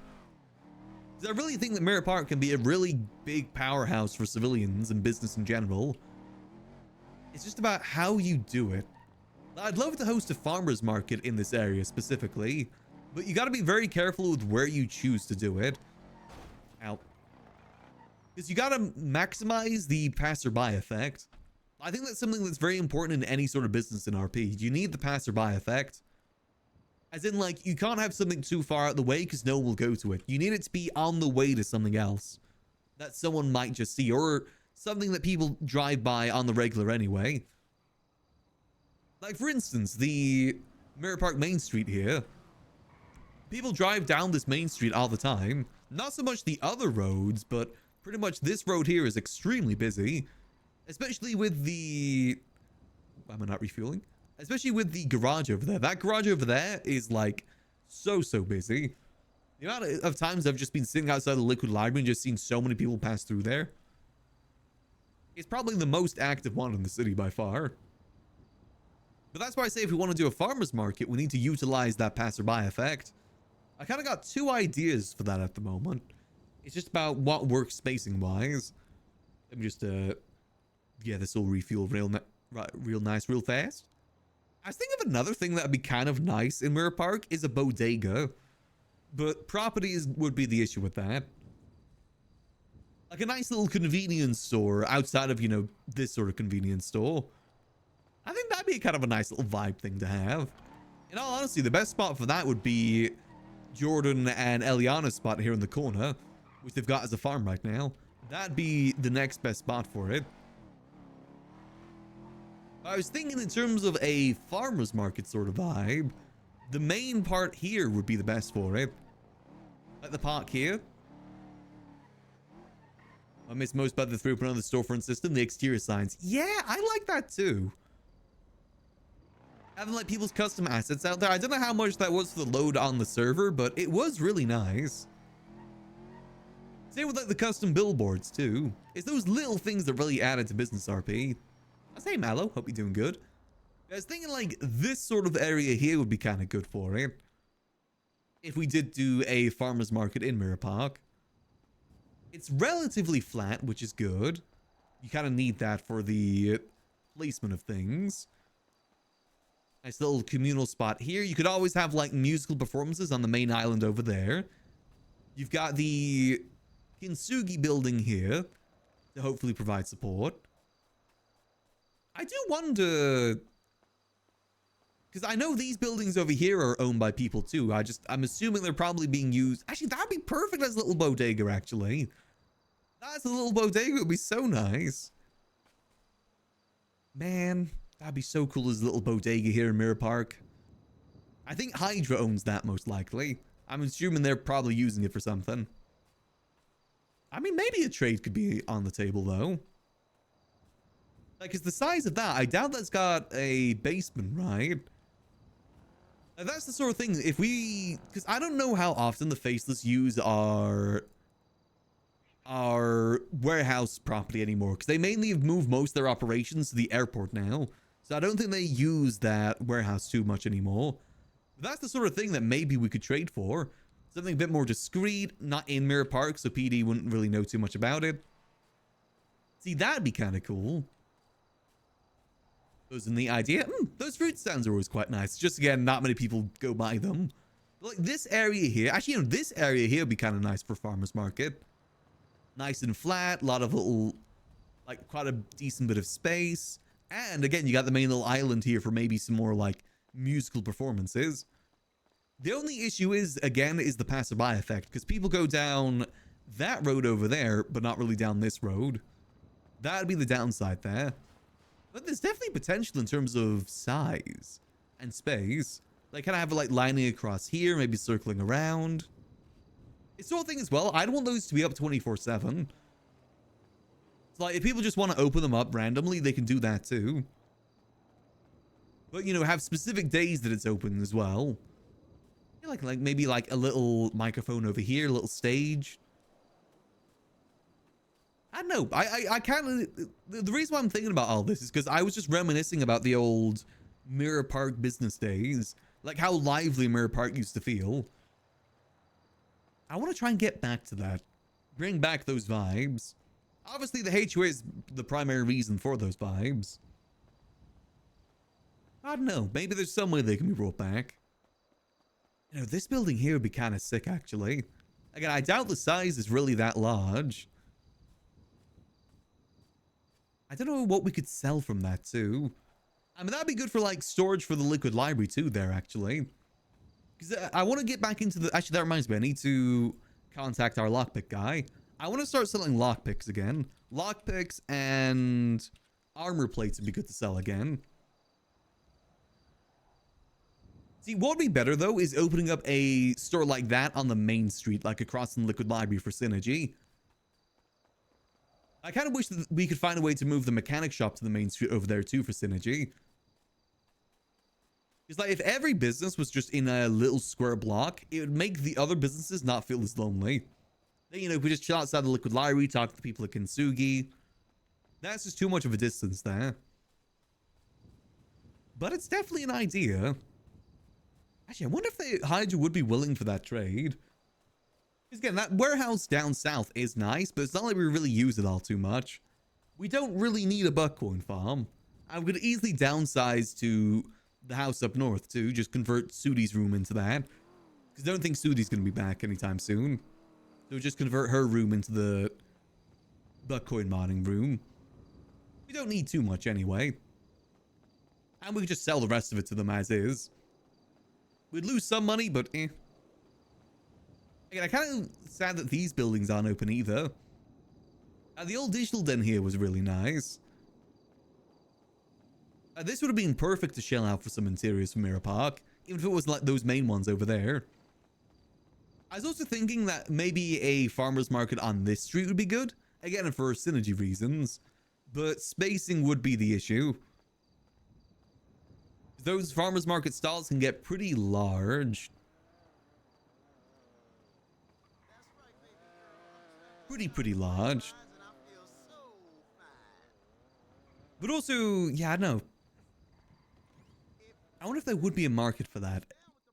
Because I really think that Mirror Park can be a really big powerhouse for civilians and business in general. It's just about how you do it. I'd love to host a farmer's market in this area specifically, but you got to be very careful with where you choose to do it. Ow. Because you got to maximize the passerby effect. I think that's something that's very important in any sort of business in RP. You need the passerby effect. As in, like, you can't have something too far out the way because no one will go to it. You need it to be on the way to something else that someone might just see, or something that people drive by on the regular anyway. Like, for instance, the Mirror Park Main Street here. People drive down this main street all the time. Not so much the other roads, but pretty much this road here is extremely busy. Especially with the... Why am I not refueling? Especially with the garage over there. That garage over there is like so busy. The amount of times I've just been sitting outside the Liquid Library and just seen so many people pass through there. It's probably the most active one in the city by far. But that's why I say if we want to do a farmer's market, we need to utilize that passerby effect. I kind of got two ideas for that at the moment. It's just about what works spacing wise. Let me just yeah, this will refuel real nice real fast. I was thinking of another thing that would be kind of nice in Mirror Park is a bodega. But properties would be the issue with that. Like a nice little convenience store outside of, you know, this sort of convenience store. I think that'd be kind of a nice little vibe thing to have. In all honesty, the best spot for that would be Jordan and Eliana's spot here in the corner, which they've got as a farm right now. That'd be the next best spot for it. I was thinking in terms of a farmer's market sort of vibe, the main part here would be the best for it. Like the park here. I miss most about the throughput on the storefront system, the exterior signs. Yeah, I like that too. Having like people's custom assets out there. I don't know how much that was for the load on the server, but it was really nice. Same with like the custom billboards too. It's those little things that really added to business RP. I say Mallow, hope you're doing good. I was thinking like this sort of area here would be kind of good for it. If we did do a farmer's market in Mirror Park. It's relatively flat, which is good. You kind of need that for the placement of things. Nice little communal spot here. You could always have like musical performances on the main island over there. You've got the Kintsugi building here to hopefully provide support. I do wonder, because I know these buildings over here are owned by people too. I'm assuming they're probably being used. Actually, that'd be perfect as a little bodega, actually. That's a little bodega. It would be so nice. Man, that'd be so cool as a little bodega here in Mirror Park. I think Hydra owns that most likely. I'm assuming they're probably using it for something. I mean, maybe a trade could be on the table though. Like, because the size of that, I doubt that's got a basement, right? And that's the sort of thing, if we... Because I don't know how often the Faceless use our warehouse property anymore. Because they mainly have moved most of their operations to the airport now. So I don't think they use that warehouse too much anymore. But that's the sort of thing that maybe we could trade for. Something a bit more discreet, not in Mirror Park, so PD wouldn't really know too much about it. See, that'd be kind of cool. Those in the idea. Those fruit stands are always quite nice. Just again, not many people go by them. But like this area here, actually, you know, this area here would be kind of nice for farmers market. Nice and flat, a lot of little, like quite a decent bit of space. And again, you got the main little island here for maybe some more like musical performances. The only issue is, again, is the passerby effect, because people go down that road over there, but not really down this road. That'd be the downside there. But there's definitely potential in terms of size and space. Like, kind of have it like lining across here, maybe circling around. It's the whole thing as well. I don't want those to be up 24/7. So like, if people just want to open them up randomly, they can do that too. But, you know, have specific days that it's open as well. Like maybe like a little microphone over here, a little stage. I don't know. I kind of... The reason why I'm thinking about all this is because I was just reminiscing about the old Mirror Park business days. Like how lively Mirror Park used to feel. I want to try and get back to that. Bring back those vibes. Obviously, the HOA is the primary reason for those vibes. I don't know. Maybe there's some way they can be brought back. You know, this building here would be kind of sick, actually. Again, I doubt the size is really that large. I don't know what we could sell from that, too. I mean, that'd be good for, like, storage for the liquid library, too, there, actually. Because I want to get back into the... Actually, that reminds me. I need to contact our lockpick guy. I want to start selling lockpicks again. Lockpicks and armor plates would be good to sell again. See, what would be better, though, is opening up a store like that on the main street, like across from the liquid library for synergy. I kind of wish that we could find a way to move the mechanic shop to the main street over there too for synergy. It's like if every business was just in a little square block, it would make the other businesses not feel as lonely. Then, you know, if we just chill outside the liquid library, talk to the people at Kintsugi. That's just too much of a distance there. But it's definitely an idea. Actually, I wonder if the Hydra would be willing for that trade. Because again, that warehouse down south is nice, but it's not like we really use it all too much. We don't really need a buckcoin farm. I could easily downsize to the house up north too. Just convert Sudi's room into that. Because I don't think Sudi's going to be back anytime soon. So just convert her room into the buckcoin modding room. We don't need too much anyway. And we could just sell the rest of it to them as is. We'd lose some money, but eh. Again, I kind of sad that these buildings aren't open either. The old digital den here was really nice. This would have been perfect to shell out for some interiors for Mirror Park, even if it was like those main ones over there. I was also thinking that maybe a farmer's market on this street would be good. Again, for synergy reasons. But spacing would be the issue. Those farmer's market stalls can get pretty large. Pretty large. But also, yeah, I know. I wonder if there would be a market for that.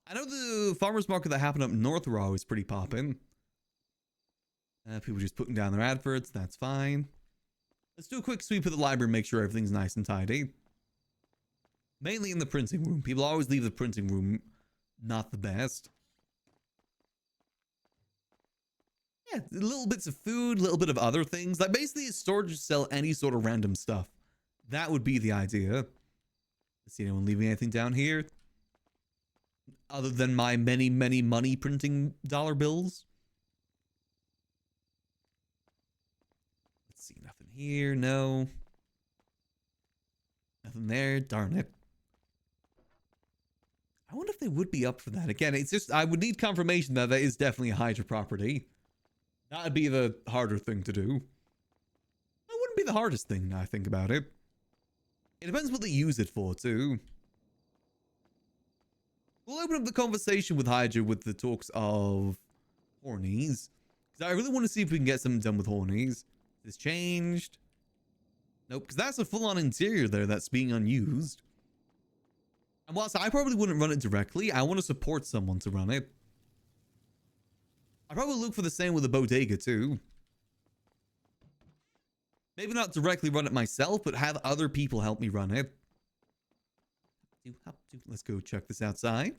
I know the farmer's market that happened up north were always pretty poppin'. People just putting down their adverts, that's fine. Let's do a quick sweep of the library and make sure everything's nice and tidy. Mainly in the printing room. People always leave the printing room not the best. Yeah, little bits of food, little bit of other things. Like basically a storage to sell any sort of random stuff. That would be the idea. Let's see, anyone leaving anything down here? Other than my many money printing dollar bills. Let's see, nothing here, no. Nothing there, darn it. I wonder if they would be up for that. Again, it's just, I would need confirmation that that is definitely a Hydra property. That would be the harder thing to do. That wouldn't be the hardest thing, now I think about it. It depends what they use it for, too. We'll open up the conversation with Hydra with the talks of Hornies. Because I really want to see if we can get something done with Hornies. This changed. Nope, because that's a full-on interior there that's being unused. And whilst I probably wouldn't run it directly, I want to support someone to run it. I'd probably look for the same with the bodega too. Maybe not directly run it myself, but have other people help me run it. Let's go check this outside.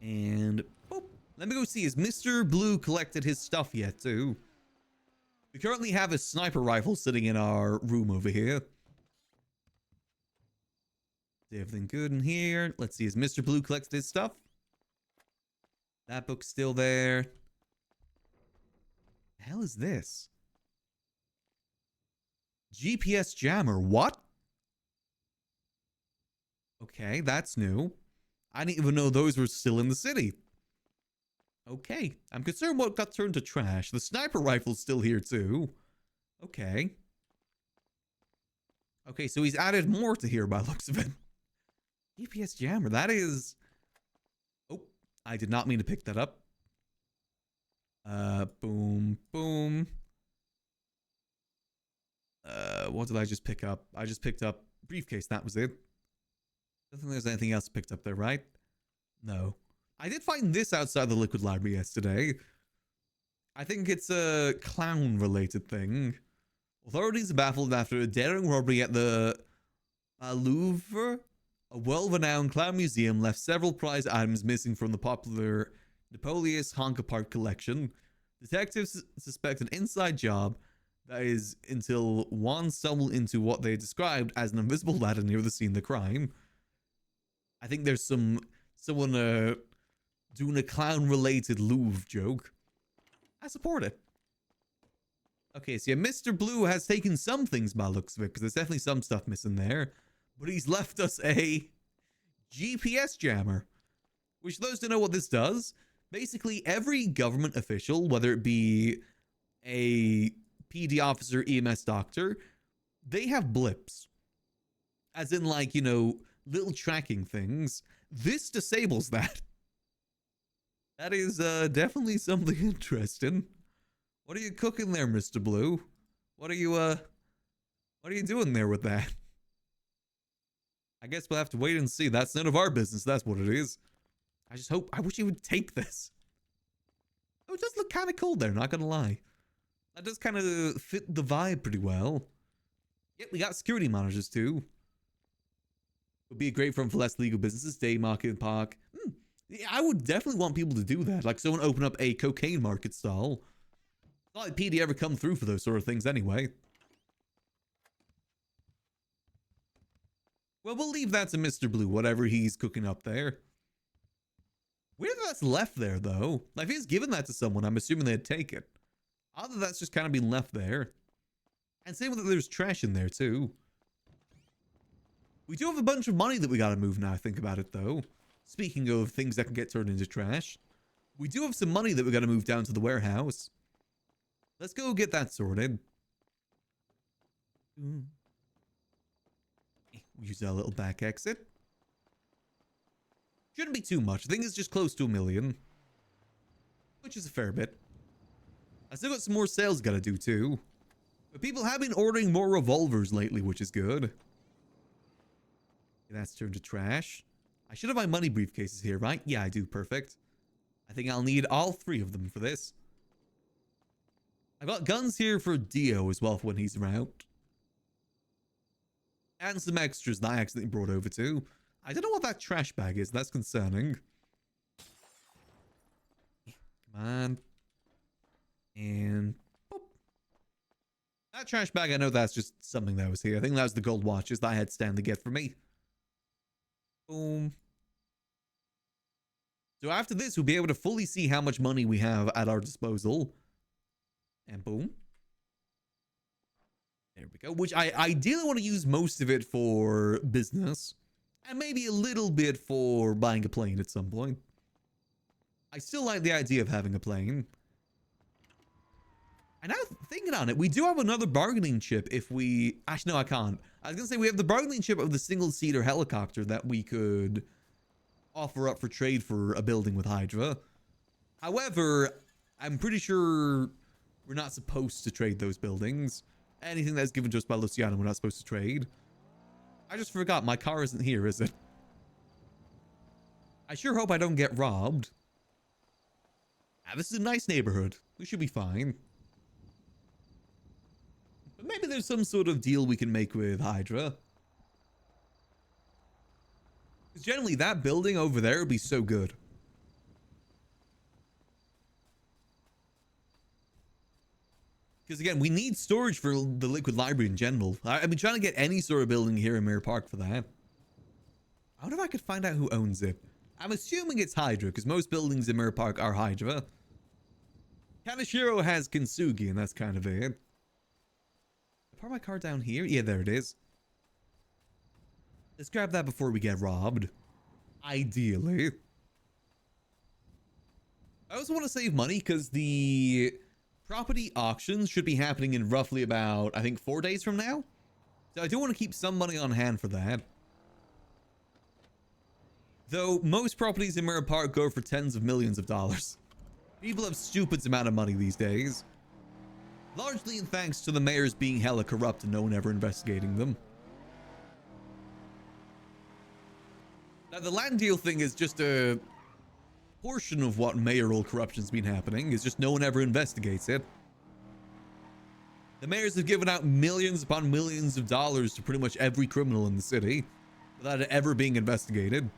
And boop, let me go see, has Mr. Blue collected his stuff yet too? We currently have a sniper rifle sitting in our room over here. Is everything good in here? Let's see, has Mr. Blue collected his stuff? That book's still there. The hell is this? GPS jammer. What? Okay, that's new. I didn't even know those were still in the city. Okay, I'm concerned what got turned to trash. The sniper rifle's still here too. Okay. Okay, so he's added more to here by looks of it. GPS jammer, that is... Oh, I did not mean to pick that up. Boom, boom. What did I just pick up? I just picked up briefcase, that was it. I don't think there's anything else picked up there, right? No. I did find this outside the Liquid Library yesterday. I think it's a clown-related thing. Authorities are baffled after a daring robbery at the Louvre. A well-renowned clown museum left several prized items missing from the popular Napoleon's Honka Park collection. Detectives suspect an inside job, that is, until one stumbled into what they described as an invisible ladder near the scene of the crime. I think there's someone doing a clown-related Louvre joke. I support it. Okay, so yeah, Mr. Blue has taken some things by looks of it, because there's definitely some stuff missing there. But he's left us a GPS jammer. Which, those who know what this does, basically every government official, whether it be a PD officer, EMS doctor, they have blips. As in, like, you know, little tracking things. This disables that. That is definitely something interesting. What are you cooking there, Mr. Blue? What are you doing there with that? I guess we'll have to wait and see. That's none of our business. That's what it is. I wish he would take this. Oh, it does look kind of cool there, not gonna lie. That does kind of fit the vibe pretty well. Yep, we got security monitors too. Would be a great front for less legal businesses. Day market park. Yeah, I would definitely want people to do that. Like someone open up a cocaine market stall. It's not like PD ever come through for those sort of things anyway. Well, we'll leave that to Mr. Blue, whatever he's cooking up there. Weird that that's left there, though. Like, if he's given that to someone, I'm assuming they'd take it. Other than that's just kind of been left there. And same with that there's trash in there, too. We do have a bunch of money that we gotta move now, I think about it, though. Speaking of things that can get turned into trash. We do have some money that we gotta move down to the warehouse. Let's go get that sorted. We'll use our little back exit. Shouldn't be too much. I think it's just close to 1 million. Which is a fair bit. I still got some more sales gotta do too. But people have been ordering more revolvers lately, which is good. That's turned to trash. I should have my money briefcases here, right? Yeah, I do. Perfect. I think I'll need all 3 of them for this. I've got guns here for Dio as well for when he's around. And some extras that I accidentally brought over too. I don't know what that trash bag is. That's concerning. Come on. And... boop. That trash bag, I know that's just something that was here. I think that was the gold watches that I had Stanley get for me. Boom. So after this, we'll be able to fully see how much money we have at our disposal. And boom. There we go. Which I ideally want to use most of it for business. And maybe a little bit for buying a plane at some point. I still like the idea of having a plane. And now thinking on it, we do have another bargaining chip if we... Actually, no, I can't. I was going to say we have the bargaining chip of the single-seater helicopter that we could offer up for trade for a building with Hydra. However, I'm pretty sure we're not supposed to trade those buildings. Anything that's given to us by Luciano, we're not supposed to trade. I just forgot, my car isn't here, is it? I sure hope I don't get robbed. Ah, this is a nice neighborhood. We should be fine. But maybe there's some sort of deal we can make with Hydra. Because generally, that building over there would be so good. Because again, we need storage for the Liquid Library in general. I've been trying to get any sort of building here in Mirror Park for that. I wonder if I could find out who owns it. I'm assuming it's Hydra, because most buildings in Mirror Park are Hydra. Kaneshiro has Kintsugi, and that's kind of it. Park my car down here? Yeah, there it is. Let's grab that before we get robbed. Ideally. I also want to save money, because the... property auctions should be happening in roughly about, I think, 4 days from now. So I do want to keep some money on hand for that. Though most properties in Mirror Park go for tens of millions of dollars. People have stupid amount of money these days. Largely in thanks to the mayors being hella corrupt and no one ever investigating them. Now the land deal thing is just a portion of what mayoral corruption's been happening. Is just no one ever investigates it. The mayors have given out millions upon millions of dollars to pretty much every criminal in the city without it ever being investigated.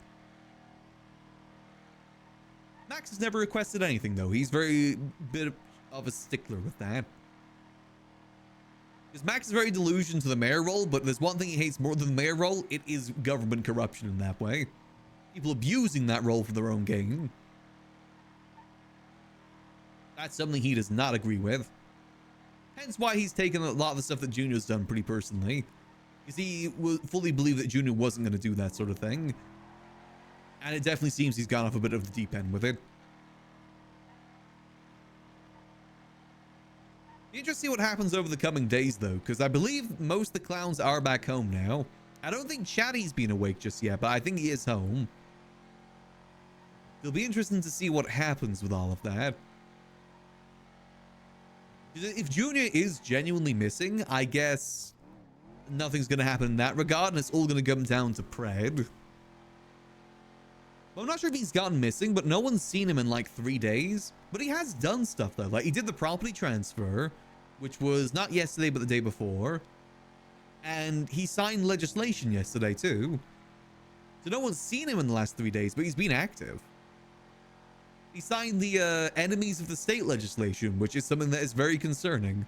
Max has never requested anything though. He's very bit of a stickler with that. Because Max is very delusional to the mayor role, but there's one thing he hates more than the mayor role. It is government corruption in that way. People abusing that role for their own gain. That's something he does not agree with. Hence why he's taken a lot of the stuff that Junior's done pretty personally. Because he will fully believe that Junior wasn't going to do that sort of thing. And it definitely seems he's gone off a bit of the deep end with it. Be interesting to see what happens over the coming days though, because I believe most of the clowns are back home now. I don't think Chatty's been awake just yet, but I think he is home. It'll be interesting to see what happens with all of that. If Junior is genuinely missing, I guess nothing's going to happen in that regard, and it's all going to come down to Pred. Well, I'm not sure if he's gotten missing, but no one's seen him in like 3 days. But he has done stuff though. Like he did the property transfer, which was not yesterday, but the day before. And he signed legislation yesterday too. So no one's seen him in the last 3 days, but he's been active. He signed the enemies of the state legislation, which is something that is very concerning.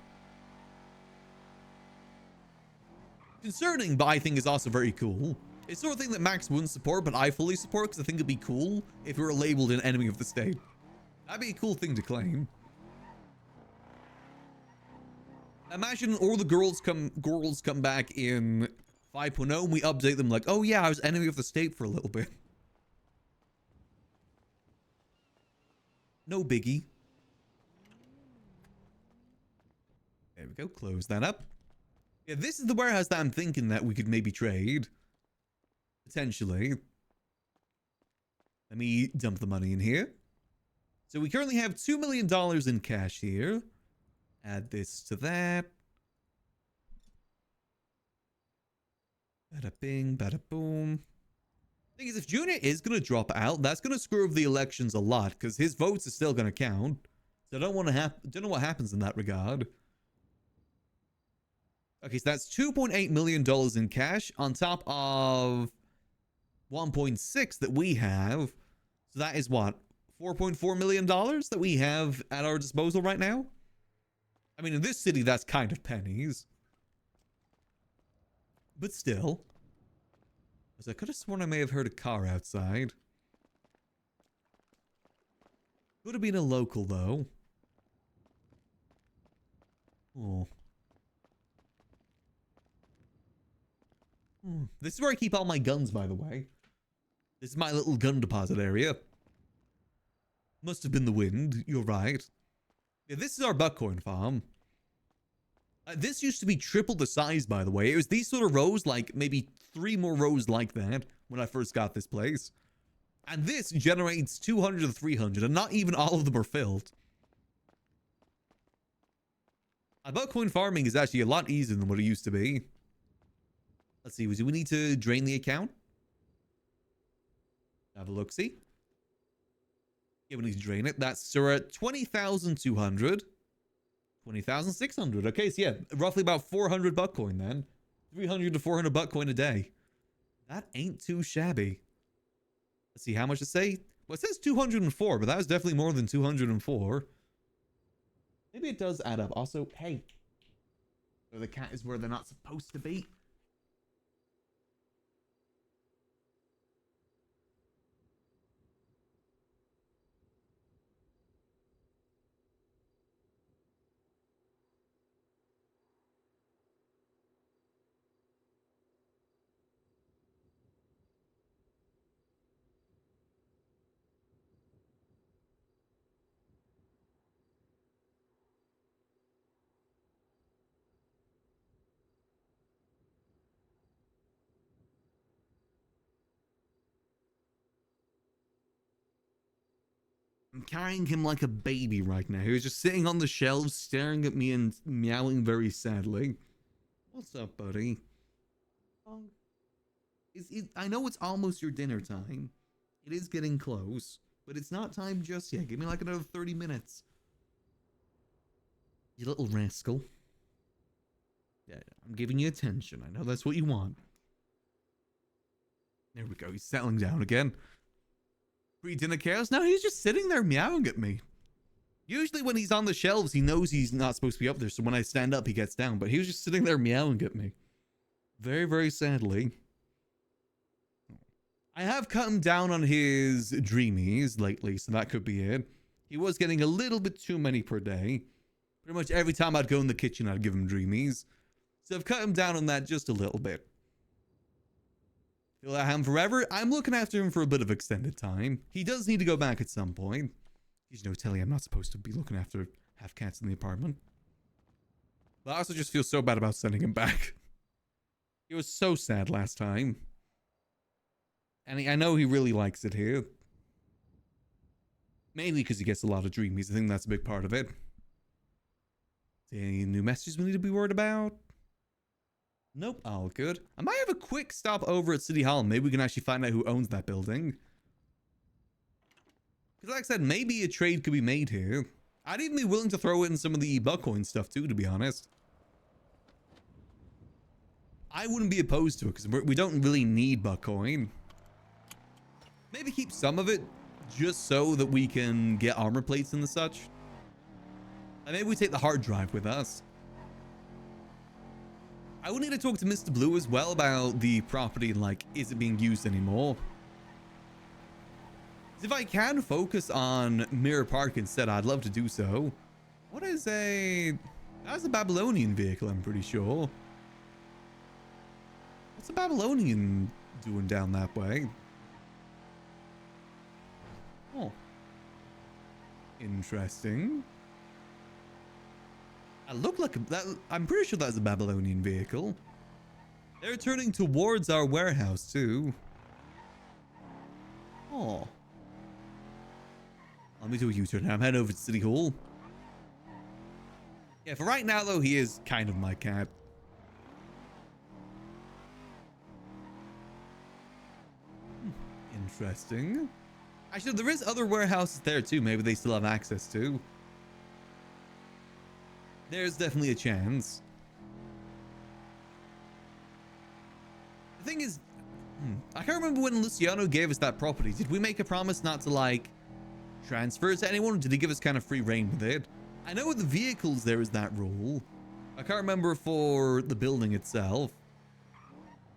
Concerning, but I think is also very cool. It's sort of thing that Max wouldn't support, but I fully support because I think it'd be cool if we were labeled an enemy of the state. That'd be a cool thing to claim. Imagine all the girls come back in 5.0 and we update them like, oh yeah, I was enemy of the state for a little bit. No biggie. There we go. Close that up. Yeah, this is the warehouse that I'm thinking that we could maybe trade. Potentially. Let me dump the money in here. So we currently have $2 million in cash here. Add this to that. Bada bing, bada boom. Thing is, if Junior is going to drop out, that's going to screw up the elections a lot because his votes are still going to count. So I don't know what happens in that regard. Okay, so that's $2.8 million in cash on top of 1.6 that we have. So that is what? $4.4 million that we have at our disposal right now? I mean, in this city, that's kind of pennies. But still. I could have sworn I may have heard a car outside. Could have been a local, though. Oh. This is where I keep all my guns, by the way. This is my little gun deposit area. Must have been the wind. You're right. Yeah, this is our buckcoin farm. This used to be triple the size, by the way. It was these sort of rows, like maybe 3 more rows like that when I first got this place. And this generates 200 to 300, and not even all of them are filled. Buckcoin farming is actually a lot easier than what it used to be. Let's see, do we need to drain the account? Have a look-see. Yeah, we need to drain it. That's, so we're at 20,200. 20,600. Okay, so yeah, roughly about 400 buckcoin then. 300 to 400 buckcoin a day. That ain't too shabby. Let's see, how much it say? Well, it says 204, but that was definitely more than 204. Maybe it does add up. Also, hey. So the cat is where they're not supposed to be. I'm carrying him like a baby right now. He's just sitting on the shelves, staring at me and meowing very sadly. What's up, buddy? I know it's almost your dinner time. It is getting close, but it's not time just yet. Give me like another 30 minutes. You little rascal. Yeah, I'm giving you attention. I know that's what you want. There we go. He's settling down again. Pre-dinner chaos? No, he's just sitting there meowing at me. Usually when he's on the shelves, he knows he's not supposed to be up there. So when I stand up, he gets down. But he was just sitting there meowing at me. Very, very sadly. I have cut him down on his dreamies lately, so that could be it. He was getting a little bit too many per day. Pretty much every time I'd go in the kitchen, I'd give him dreamies. So I've cut him down on that just a little bit. Will I have him forever? I'm looking after him for a bit of extended time. He does need to go back at some point. He's no telling I'm not supposed to be looking after half cats in the apartment. But I also just feel so bad about sending him back. He was so sad last time. And I know he really likes it here. Mainly because he gets a lot of dreamies. I think that's a big part of it. Any new messages we need to be worried about? Nope, all good. I might have a quick stop over at City Hall. Maybe we can actually find out who owns that building. Because like I said, maybe a trade could be made here. I'd even be willing to throw in some of the buckcoin stuff too, to be honest. I wouldn't be opposed to it because we don't really need buckcoin. Maybe keep some of it just so that we can get armor plates and the such. And maybe we take the hard drive with us. I would need to talk to Mr. Blue as well about the property and like, is it being used anymore? If I can focus on Mirror Park instead, I'd love to do so. What is that's a Babylonian vehicle, I'm pretty sure. What's a Babylonian doing down that way? Oh. Interesting. I look like I'm pretty sure that's a Babylonian vehicle. They're turning towards our warehouse too. Oh. Let me do a U-turn. I'm heading over to City Hall. Yeah, for right now though, he is kind of my cat. Interesting. Actually, there is other warehouses there too. Maybe they still have access to. There's definitely a chance. The thing is, I can't remember when Luciano gave us that property. Did we make a promise not to like transfer it to anyone? Or did he give us kind of free reign with it? I know with the vehicles there is that rule. I can't remember for the building itself.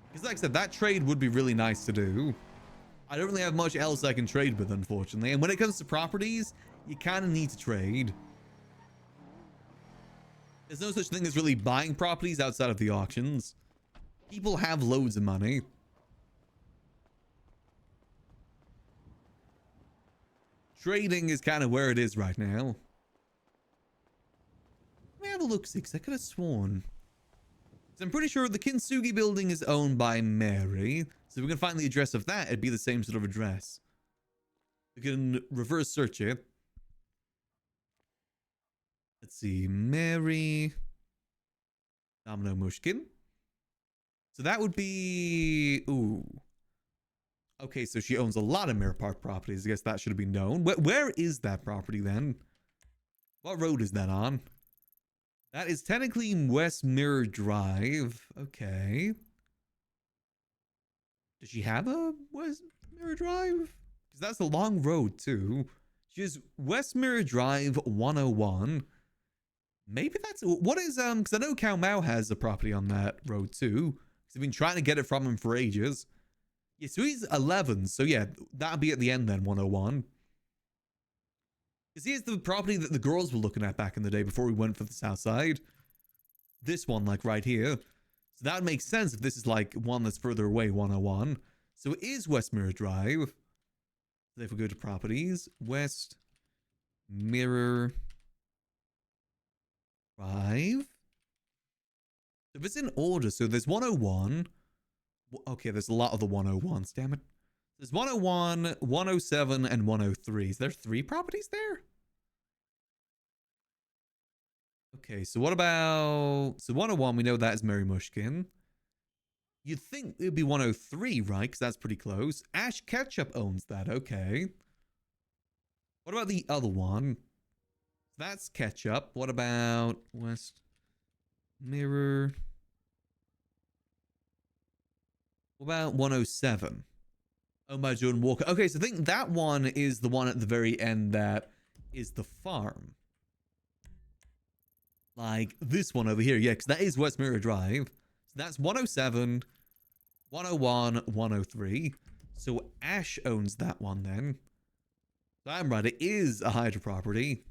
Because like I said, that trade would be really nice to do. I don't really have much else I can trade with, unfortunately. And when it comes to properties, you kind of need to trade. There's no such thing as really buying properties outside of the auctions. People have loads of money. Trading is kind of where it is right now. Let me have a look, because I could have sworn. So I'm pretty sure the Kintsugi building is owned by Mary. So if we can find the address of that, it'd be the same sort of address. We can reverse search it. Let's see. Mary Domino Mushkin. So that would be... Ooh. Okay, so she owns a lot of Mirror Park properties. I guess that should have been known. Where is that property then? What road is that on? That is technically West Mirror Drive. Okay. Does she have a West Mirror Drive? Because that's a long road too. She has West Mirror Drive 101. Maybe that's... What is... Because I know Cow Mao has a property on that road too. Because I've been trying to get it from him for ages. Yeah, so he's 11. So yeah, that'll be at the end then, 101. Because here's the property that the girls were looking at back in the day before we went for the south side. This one, like right here. So that makes sense if this is like one that's further away, 101. So it is West Mirror Drive. So if we go to properties, West Mirror Drive. If it's in order, so there's 101. Okay, there's a lot of the 101s, damn it. There's 101, 107, and 103. Is there 3 properties there? Okay, so what about... So 101, we know that is Mary Mushkin. You'd think it would be 103, right? Because that's pretty close. Ash Ketchup owns that, okay. What about the other one? That's Ketchup. What about West Mirror? What about 107? Owned by Jordan Walker. Okay, so I think that one is the one at the very end that is the farm. Like this one over here. Yeah, because that is West Mirror Drive. So that's 107, 101, 103. So Ash owns that one then. So I'm right. It is a Hydra property.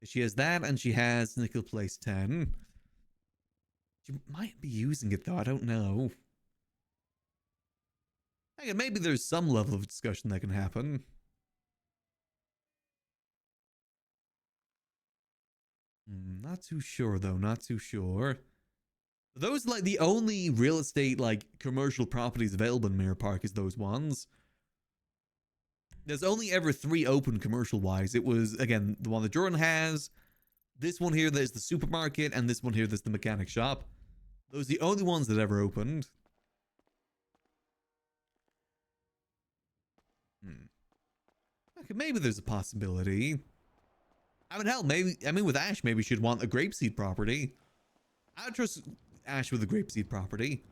She has that and she has Nickel Place 10. She might be using it though. I don't know. Hey, maybe there's some level of discussion that can happen. Not too sure though. Not too sure. Those like the only real estate like commercial properties available in Mirror Park is those ones. There's only ever 3 open commercial wise. It was again the one that Jordan has. This one here, there's the supermarket, and this one here, there's the mechanic shop. Those are the only ones that ever opened. Okay, maybe there's a possibility. I mean, hell, maybe, I mean, with Ash, maybe she'd want a grapeseed property. I would trust Ash with a grapeseed property.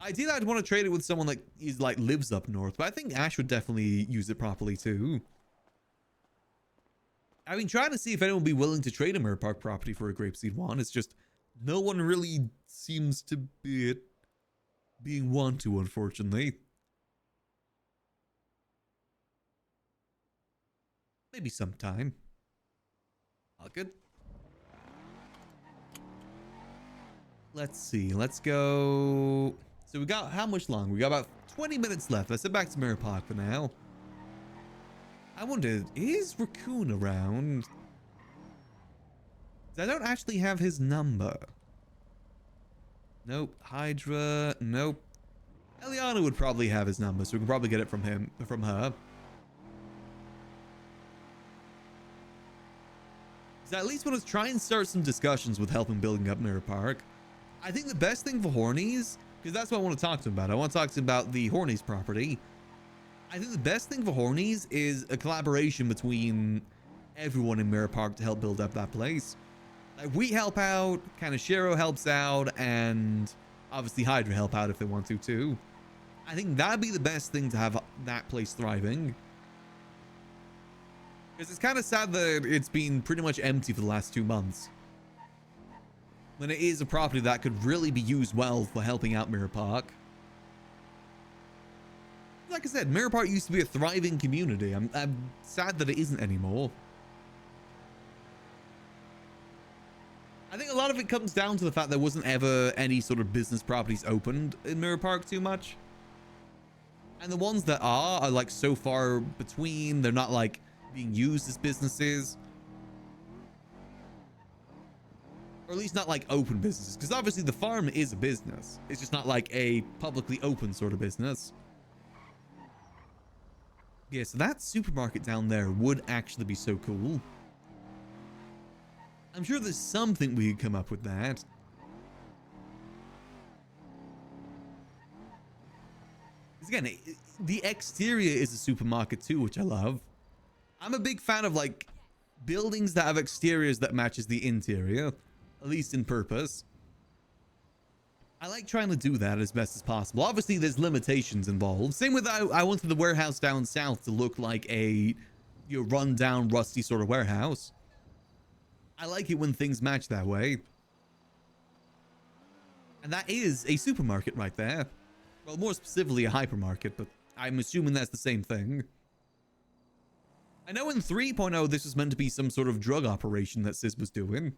Ideally, I'd want to trade it with someone that is like lives up north, but I think Ash would definitely use it properly too. I've been trying to see if anyone would be willing to trade a Mirror Park property for a grapeseed one. It's just no one really seems to be being want to, unfortunately. Maybe sometime. All good. Let's see. Let's go. So we got how much long? We got about 20 minutes left. Let's head back to Mirror Park for now. I wonder, is Raccoon around? I don't actually have his number. Nope. Hydra. Nope. Eliana would probably have his number, so we can probably get it from her. So at least want to try and start some discussions with helping building up Mirror Park. I think the best thing for Hornies, because that's what I want to talk to him about. I want to talk to him about the Hornies property. I think the best thing for Hornies is a collaboration between everyone in Mirror Park to help build up that place. Like, we help out, Kanashiro helps out, and obviously Hydra help out if they want to too. I think that'd be the best thing to have that place thriving. Because it's kind of sad that it's been pretty much empty for the last 2 months. When it is a property that could really be used well for helping out Mirror Park. Like I said, Mirror Park used to be a thriving community. I'm sad that it isn't anymore. I think a lot of it comes down to the fact there wasn't ever any sort of business properties opened in Mirror Park too much. And the ones that are like so far between. They're not like being used as businesses. Or at least not like open businesses. Because obviously the farm is a business. It's just not like a publicly open sort of business. Yeah, so that supermarket down there would actually be so cool. I'm sure there's something we could come up with that. Because again, the exterior is a supermarket too, which I love. I'm a big fan of like buildings that have exteriors that matches the interior, at least in purpose. I like trying to do that as best as possible. Obviously, there's limitations involved. Same with I wanted the warehouse down south to look like a run-down, rusty sort of warehouse. I like it when things match that way. And that is a supermarket right there. Well, more specifically a hypermarket, but I'm assuming that's the same thing. I know in 3.0 this was meant to be some sort of drug operation that Sis was doing.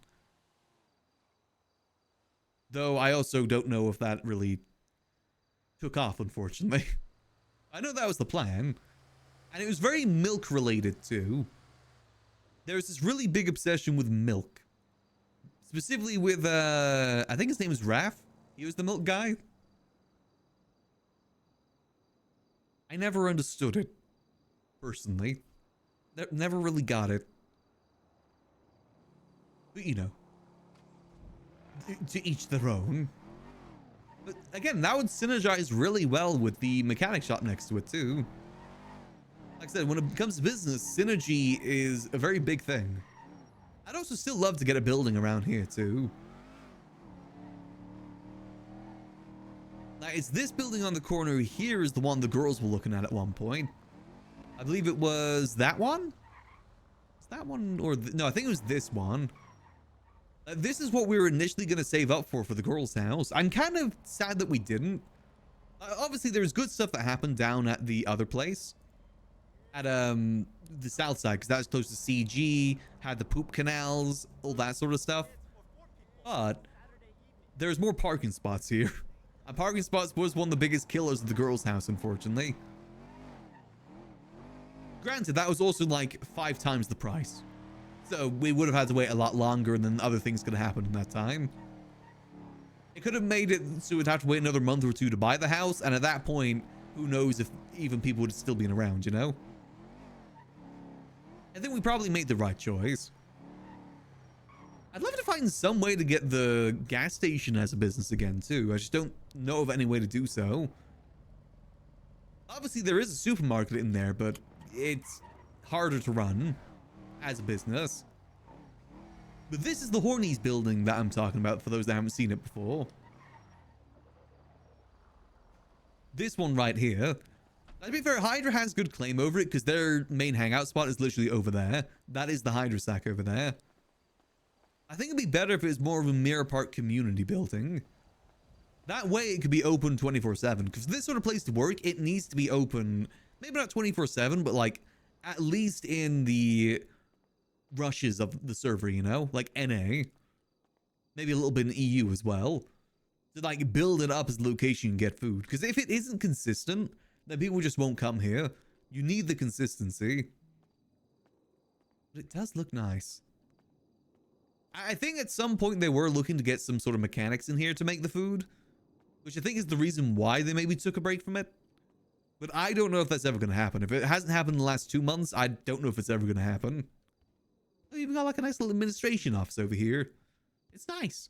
Though I also don't know if that really took off, unfortunately. I know that was the plan. And it was very milk related too. There's this really big obsession with milk. Specifically with, I think his name is Raph. He was the milk guy. I never understood it, personally. Never really got it. But you know, to each their own. But again, that would synergize really well with the mechanic shop next to it too. Like I said, when it comes to business, synergy is a very big thing. I'd also still love to get a building around here too. Now, it's this building on the corner here is the one the girls were looking at one point. I believe it was that one? Is that one or... no, I think it was this one. This is what we were initially going to save up for the girls' house. I'm kind of sad that we didn't. Obviously, there's good stuff that happened down at the other place. At the south side, because that was close to CG, had the poop canals, all that sort of stuff. But there's more parking spots here. And parking spots was one of the biggest killers of the girls' house, unfortunately. Granted, that was also like 5 times the price. So we would have had to wait a lot longer, and then other things could have happened in that time. It could have made it so we'd have to wait another month or 2 to buy the house, and at that point, who knows if even people would still be around, you know? I think we probably made the right choice. I'd love to find some way to get the gas station as a business again, too. I just don't know of any way to do so. Obviously, there is a supermarket in there, but it's harder to run as a business. But this is the Hornies building that I'm talking about for those that haven't seen it before. This one right here. To be fair, Hydra has good claim over it because their main hangout spot is literally over there. That is the Hydra sack over there. I think it'd be better if it was more of a Mirror Park community building. That way it could be open 24/7. Because for this sort of place to work, it needs to be open, maybe not 24/7, but like at least in the rushes of the server, you know? Like NA. Maybe a little bit in EU as well. To like build it up as the location and get food. Because if it isn't consistent, then people just won't come here. You need the consistency. But it does look nice. I think at some point they were looking to get some sort of mechanics in here to make the food. Which I think is the reason why they maybe took a break from it. But I don't know if that's ever going to happen. If it hasn't happened in the last 2 months, I don't know if it's ever going to happen. Oh, you've got like a nice little administration office over here. It's nice.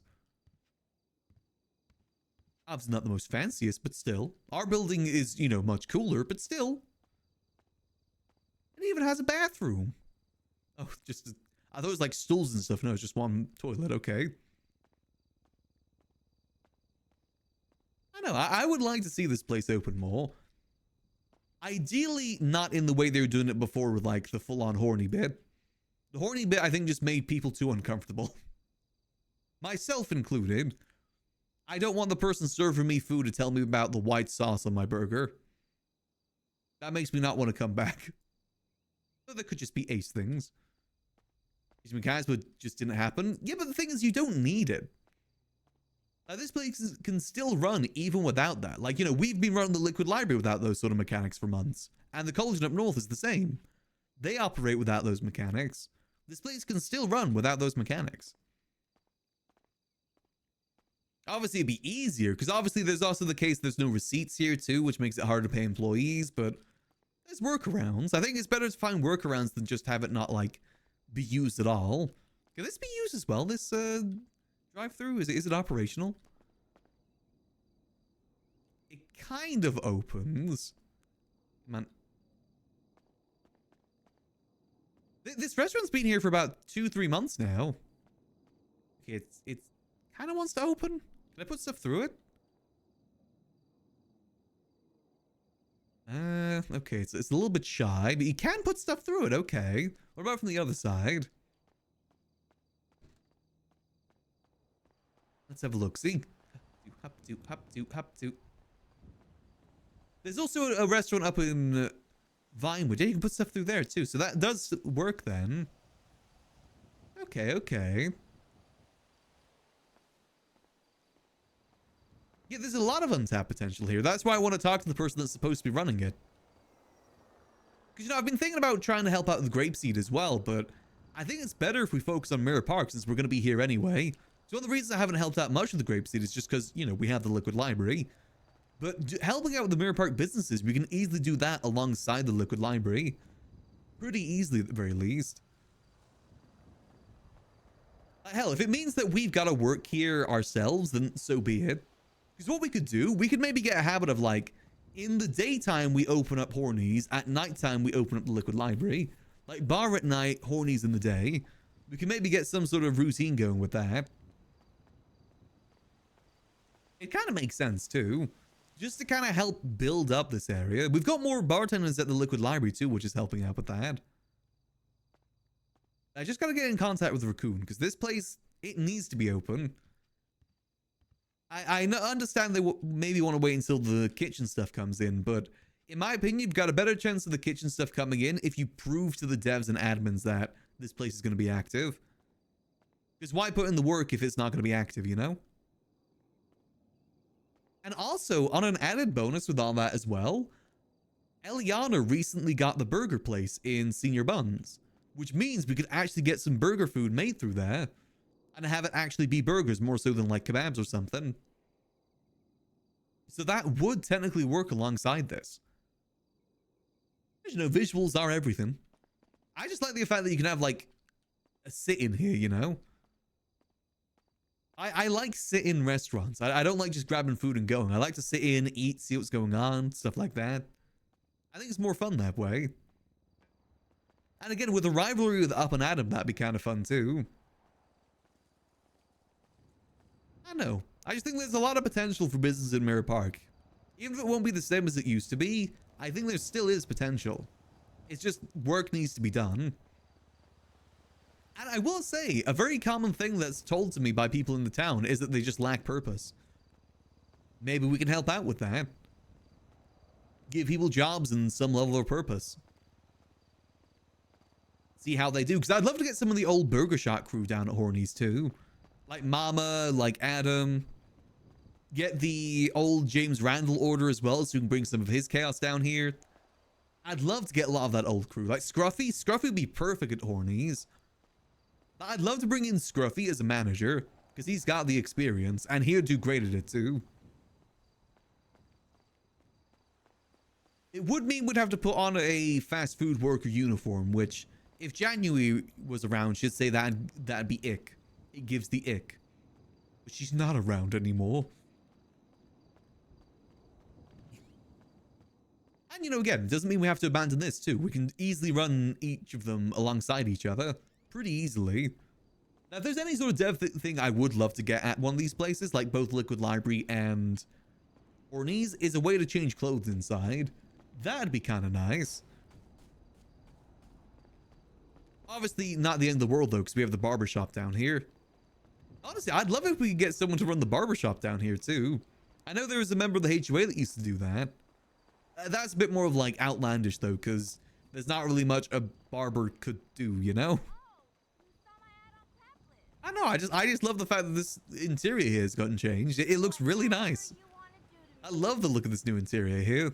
Obviously not the most fanciest, but still. Our building is, you know, much cooler, but still. It even has a bathroom. Oh, just... I thought it was like stools and stuff. No, it's just one toilet. Okay. I know. I would like to see this place open more. Ideally, not in the way they were doing it before with like the full-on horny bit. The horny bit, I think, just made people too uncomfortable. Myself included. I don't want the person serving me food to tell me about the white sauce on my burger. That makes me not want to come back. So there could just be ace things. These mechanics would just didn't happen. Yeah, but the thing is, you don't need it. This place can still run even without that. Like, you know, we've been running the Liquid Library without those sort of mechanics for months. And the college up north is the same. They operate without those mechanics. This place can still run without those mechanics. Obviously, it'd be easier, because obviously there's also the case there's no receipts here too, which makes it hard to pay employees, but there's workarounds. I think it's better to find workarounds than just have it not, like, be used at all. Can this be used as well, this drive-through? Is it operational? It kind of opens. Man. This restaurant's been here for about 2-3 months now. Okay, it's kind of wants to open. Can I put stuff through it? Okay, it's a little bit shy, but you can put stuff through it. Okay. What about from the other side? Let's have a look. See? Hop. There's also a restaurant up in Vinewood. Yeah, you can put stuff through there too. So that does work then. Okay. Yeah, there's a lot of untapped potential here. That's why I want to talk to the person that's supposed to be running it. Because, you know, I've been thinking about trying to help out with Grapeseed as well, but I think it's better if we focus on Mirror Park since we're going to be here anyway. So one of the reasons I haven't helped out much with the Grapeseed is just because, you know, we have the Liquid Library. But helping out with the Mirror Park businesses, we can easily do that alongside the Liquid Library. Pretty easily at the very least. Hell, if it means that we've got to work here ourselves, then so be it. Because what we could do, we could maybe get a habit of like, in the daytime we open up Hornies, at nighttime we open up the Liquid Library. Like bar at night, Hornies in the day. We can maybe get some sort of routine going with that. It kind of makes sense too. Just to kind of help build up this area. We've got more bartenders at the Liquid Library too, which is helping out with that. I just got to get in contact with Raccoon, because this place, it needs to be open. I understand they maybe want to wait until the kitchen stuff comes in, but in my opinion, you've got a better chance of the kitchen stuff coming in if you prove to the devs and admins that this place is going to be active. Because why put in the work if it's not going to be active, you know? And also, on an added bonus with all that as well, Eliana recently got the burger place in Senior Buns, which means we could actually get some burger food made through there and have it actually be burgers more so than like kebabs or something. So that would technically work alongside this. You know, visuals are everything. I just like the fact that you can have like a sit-in here, you know? I like sit-in restaurants. I don't like just grabbing food and going. I like to sit in, eat, see what's going on, stuff like that. I think it's more fun that way. And again, with a rivalry with Up and Adam, that'd be kind of fun too. I know. I just think there's a lot of potential for business in Mirror Park. Even if it won't be the same as it used to be, I think there still is potential. It's just work needs to be done. And I will say, a very common thing that's told to me by people in the town is that they just lack purpose. Maybe we can help out with that. Give people jobs and some level of purpose. See how they do. Because I'd love to get some of the old Burger Shot crew down at Horny's too. Like Mama, like Adam. Get the old James Randall order as well, so we can bring some of his chaos down here. I'd love to get a lot of that old crew. Like Scruffy. Scruffy would be perfect at Horny's. I'd love to bring in Scruffy as a manager, because he's got the experience, and he'll do great at it too. It would mean we'd have to put on a fast food worker uniform, which, if January was around, she'd say that'd be ick. It gives the ick. But she's not around anymore. And, you know, again, it doesn't mean we have to abandon this too. We can easily run each of them alongside each other. Pretty easily. Now, if there's any sort of dev thing I would love to get at one of these places, like both Liquid Library and Orneys, is a way to change clothes inside. That'd be kind of nice. Obviously, not the end of the world, though, because we have the barbershop down here. Honestly, I'd love it if we could get someone to run the barbershop down here, too. I know there was a member of the HOA that used to do that. That's a bit more of, like, outlandish, though, because there's not really much a barber could do, you know? I know, I just love the fact that this interior here has gotten changed. It looks really nice. I love the look of this new interior here.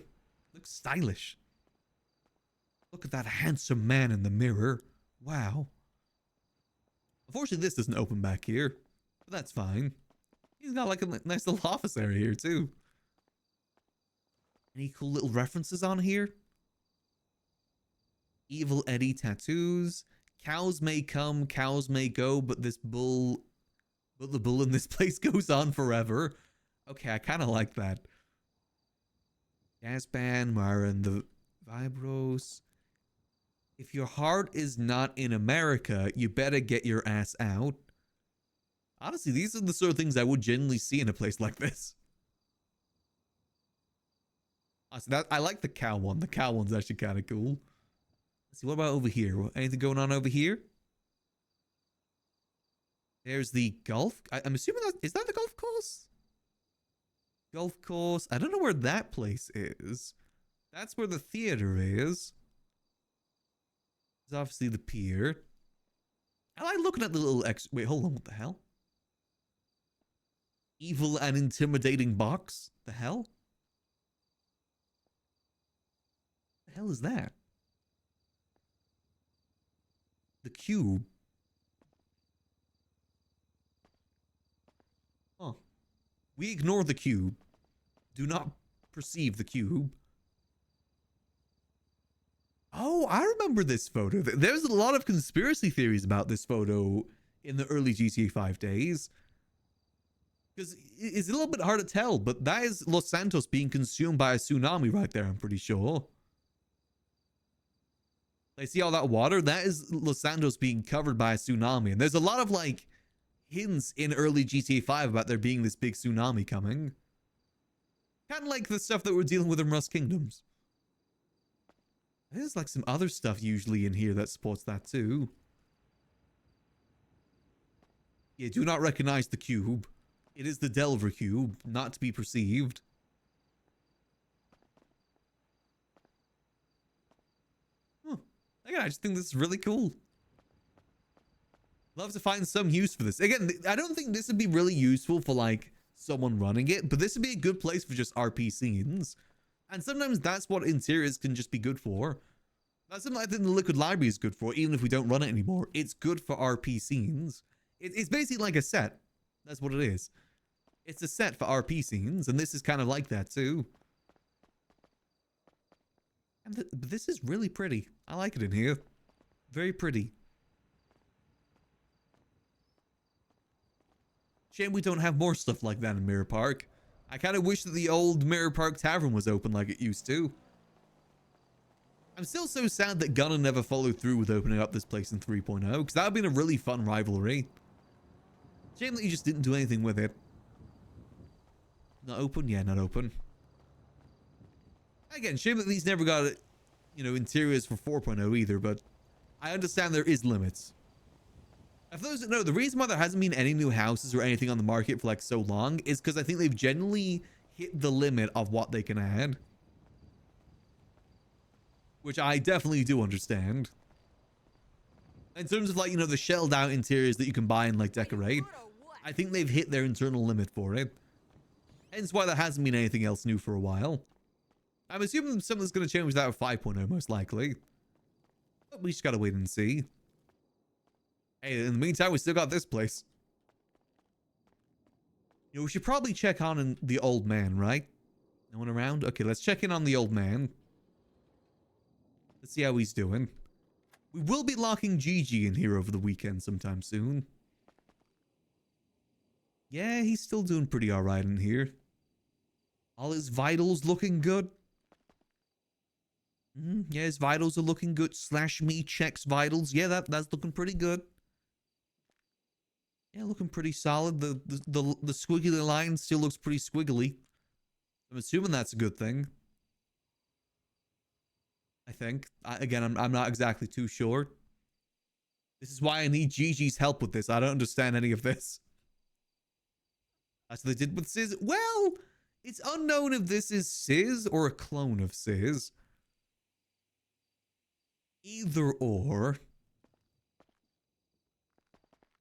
Looks stylish. Look at that handsome man in the mirror. Wow. Unfortunately, this doesn't open back here, but that's fine. He's got like a nice little office area here too. Any cool little references on here? Evil Eddie tattoos. Cows may come, cows may go, but the bull in this place goes on forever. Okay, I kind of like that. Gas band, Mara and the Vibros. If your heart is not in America, you better get your ass out. Honestly, these are the sort of things I would genuinely see in a place like this. Honestly, I like the cow one. The cow one's actually kind of cool. Let's see, what about over here? Anything going on over here? There's the golf. I'm assuming is that the golf course? Golf course. I don't know where that place is. That's where the theater is. There's obviously the pier. I like looking at the little wait, hold on. What the hell? Evil and intimidating box. The hell? The hell is that? The cube. Huh. We ignore the cube. Do not perceive the cube. Oh, I remember this photo. There's a lot of conspiracy theories about this photo in the early GTA 5 days. Because it's a little bit hard to tell, but that is Los Santos being consumed by a tsunami right there, I'm pretty sure. Like, see all that water? That is Los Santos being covered by a tsunami. And there's a lot of, like, hints in early GTA 5 about there being this big tsunami coming. Kind of like the stuff that we're dealing with in Rust Kingdoms. There's, like, some other stuff usually in here that supports that, too. Yeah, do not recognize the cube. It is the Delver cube, not to be perceived. Huh. Again, I just think this is really cool. Love to find some use for this. Again, I don't think this would be really useful for, like, someone running it, but this would be a good place for just RP scenes. And sometimes that's what interiors can just be good for. That's something I think the Liquid Library is good for, even if we don't run it anymore. It's good for RP scenes. It's basically like a set. That's what it is. It's a set for RP scenes, and this is kind of like that too. And but this is really pretty. I like it in here. Very pretty. Shame we don't have more stuff like that in Mirror Park. I kind of wish that the old Mirror Park Tavern was open like it used to. I'm still so sad that Gunner never followed through with opening up this place in 3.0, because that would have been a really fun rivalry. Shame that you just didn't do anything with it. Not open? Yeah, not open. Again, shame that these never got, you know, interiors for 4.0 either, but I understand there is limits. For those that know, the reason why there hasn't been any new houses or anything on the market for like so long is because I think they've generally hit the limit of what they can add. Which I definitely do understand. In terms of like, you know, the shelled out interiors that you can buy and like decorate, I think they've hit their internal limit for it. Hence why there hasn't been anything else new for a while. I'm assuming something's going to change with that with 5.0 most likely. But we just got to wait and see. Hey, in the meantime, we still got this place. You know, we should probably check on the old man, right? No one around? Okay, let's check in on the old man. Let's see how he's doing. We will be locking Gigi in here over the weekend sometime soon. Yeah, he's still doing pretty alright in here. All his vitals looking good. Yeah, his vitals are looking good. Slash me checks vitals. Yeah, that's looking pretty good. Yeah, looking pretty solid. The squiggly line still looks pretty squiggly. I'm assuming that's a good thing. I think. Again, I'm not exactly too sure. This is why I need Gigi's help with this. I don't understand any of this. That's what they did with Sis. Well, it's unknown if this is Sis or a clone of Sis. Either or.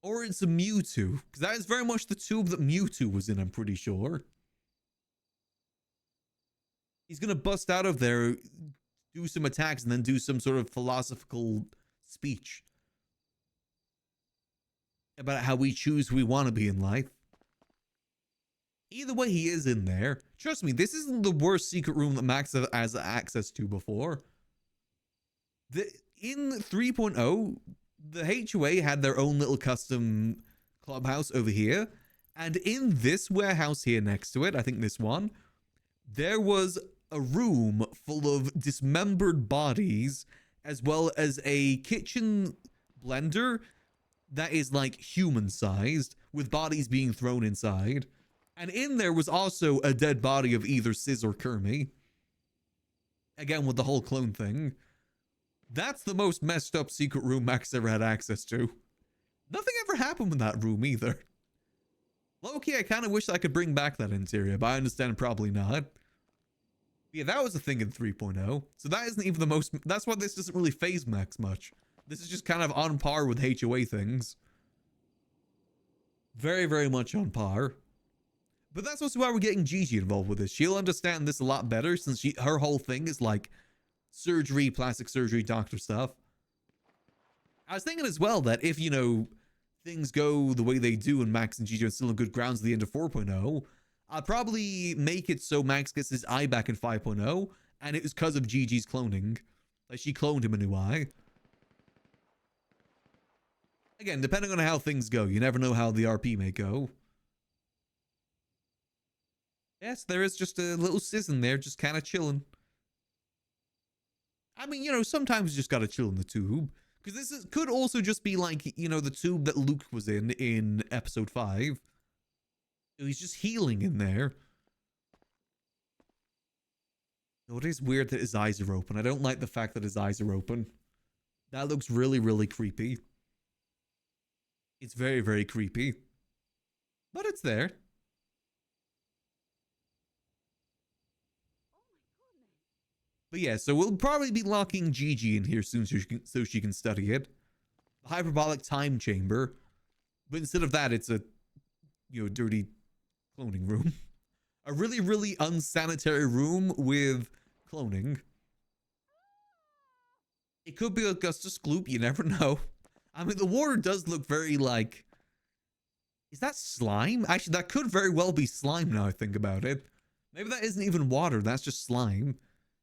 Or it's a Mewtwo. Because that is very much the tube that Mewtwo was in, I'm pretty sure. He's going to bust out of there, do some attacks, and then do some sort of philosophical speech about how we choose who we want to be in life. Either way, he is in there. Trust me, this isn't the worst secret room that Max has access to before. In 3.0, the HOA had their own little custom clubhouse over here. And in this warehouse here next to it, I think this one, there was a room full of dismembered bodies, as well as a kitchen blender that is like human-sized, with bodies being thrown inside. And in there was also a dead body of either Sis or Kermie. Again, with the whole clone thing. That's the most messed up secret room Max ever had access to. Nothing ever happened in that room either. Low-key, I kind of wish I could bring back that interior, but I understand probably not. Yeah, that was a thing in 3.0. So that isn't even the most... That's why this doesn't really phase Max much. This is just kind of on par with HOA things. Very, very much on par. But that's also why we're getting Gigi involved with this. She'll understand this a lot better since her whole thing is like surgery, plastic surgery, doctor stuff. I was thinking as well that if, you know, things go the way they do and Max and Gigi are still on good grounds at the end of 4.0, I'll probably make it so Max gets his eye back in 5.0, and it was because of Gigi's cloning. Like, she cloned him a new eye. Again, depending on how things go, you never know how the RP may go. Yes, there is just a little Sis in there, just kind of chilling. I mean, you know, sometimes you just gotta chill in the tube. Because this could also just be like, you know, the tube that Luke was in episode 5. He's just healing in there. Oh, it is weird that his eyes are open. I don't like the fact that his eyes are open. That looks really, really creepy. It's very, very creepy. But it's there. But yeah, so we'll probably be locking Gigi in here soon so she can study it. The hyperbolic time chamber. But instead of that, it's a, you know, dirty cloning room. A really, really unsanitary room with cloning. It could be Augustus Gloop, you never know. I mean, the water does look very like... Is that slime? Actually, that could very well be slime now I think about it. Maybe that isn't even water, that's just slime.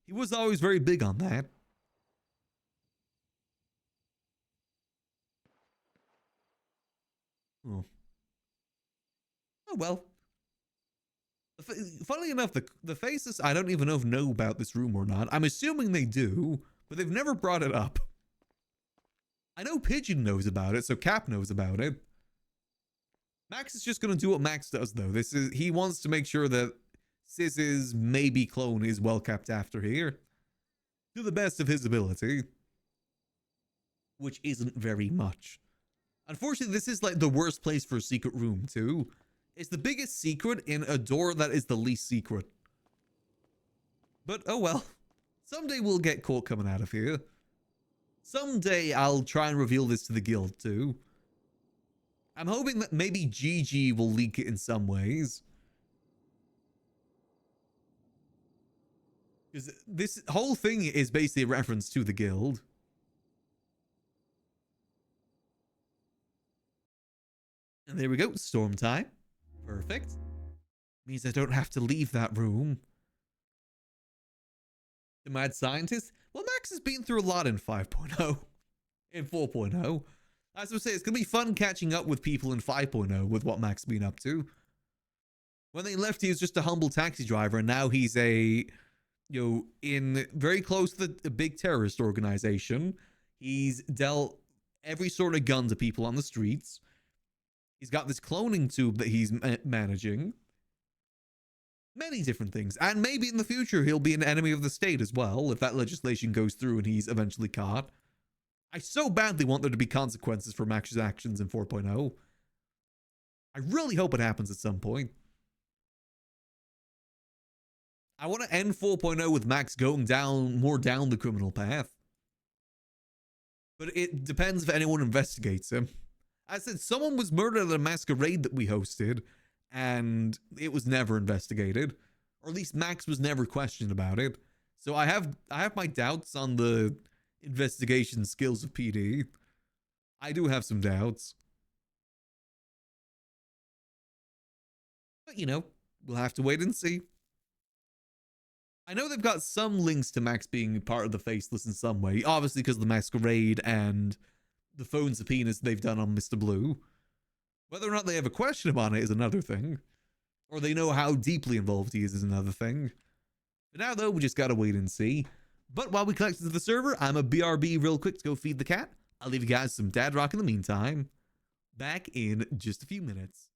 He was always very big on that. Oh. Oh well. Funnily enough, the faces, I don't even know about this room or not. I'm assuming they do, but they've never brought it up. I know Pigeon knows about it, so Cap knows about it. Max is just going to do what Max does, though. He wants to make sure that Sis's maybe clone is well kept after here. To the best of his ability. Which isn't very much. Unfortunately, this is like the worst place for a secret room too. It's the biggest secret in a door that is the least secret. But oh well. Someday we'll get caught coming out of here. Someday I'll try and reveal this to the guild too. I'm hoping that maybe GG will leak it in some ways. Because this whole thing is basically a reference to the guild. And there we go, storm time. Perfect. Means I don't have to leave that room. The mad scientist? Well, Max has been through a lot in 5.0. In 4.0. As I say, it's going to be fun catching up with people in 5.0 with what Max has been up to. When they left, he was just a humble taxi driver, and now he's in very close to the big terrorist organization. He's dealt every sort of gun to people on the streets. He's got this cloning tube that he's managing. Many different things. And maybe in the future, he'll be an enemy of the state as well, if that legislation goes through and he's eventually caught. I so badly want there to be consequences for Max's actions in 4.0. I really hope it happens at some point. I want to end 4.0 with Max going more down the criminal path. But it depends if anyone investigates him. As I said, someone was murdered at a masquerade that we hosted, and it was never investigated. Or at least Max was never questioned about it. So I have my doubts on the investigation skills of PD. I do have some doubts. But, we'll have to wait and see. I know they've got some links to Max being part of the Faceless in some way. Obviously because of the masquerade and the phone subpoenas they've done on Mr. Blue. Whether or not they have a question on it is another thing. Or they know how deeply involved he is another thing. But now, though, we just gotta wait and see. But while we collect to the server, I'm a BRB real quick to go feed the cat. I'll leave you guys some dad rock in the meantime. Back in just a few minutes.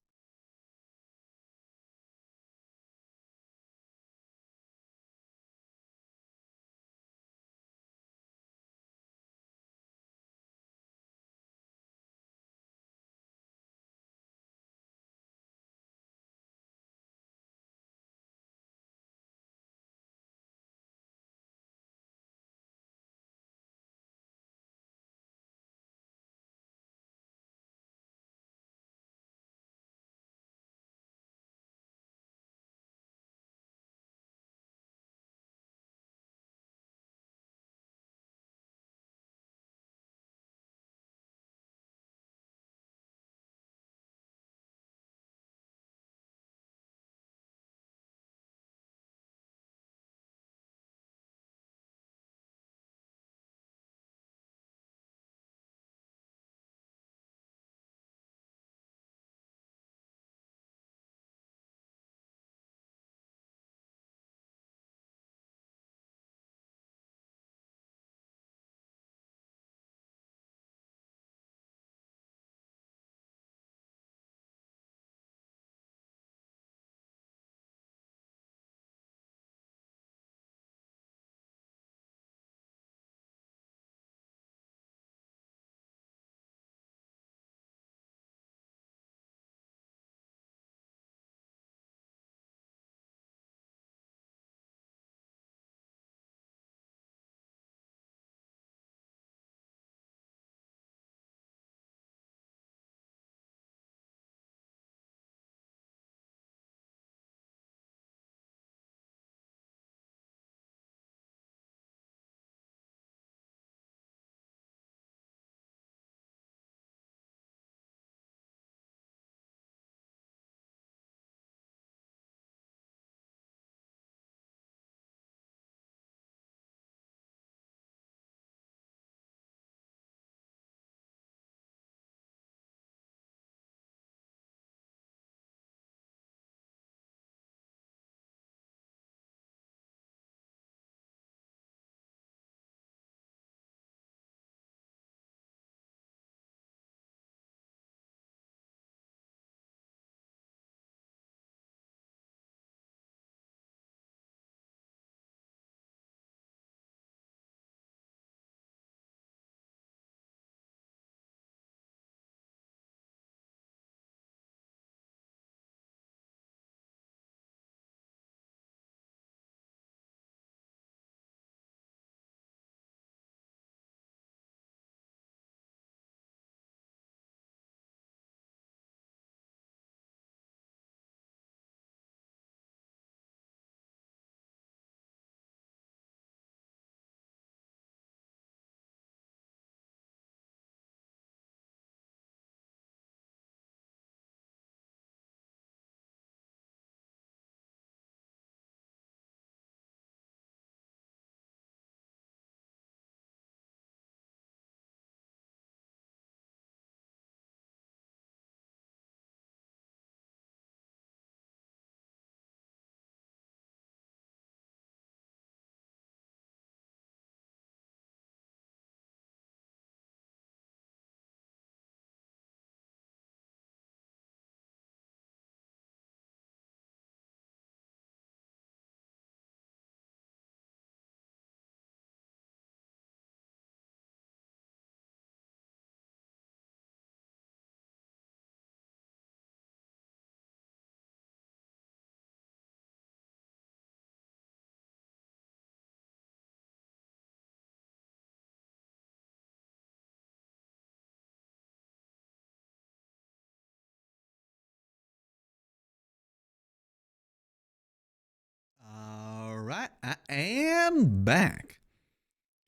I am back.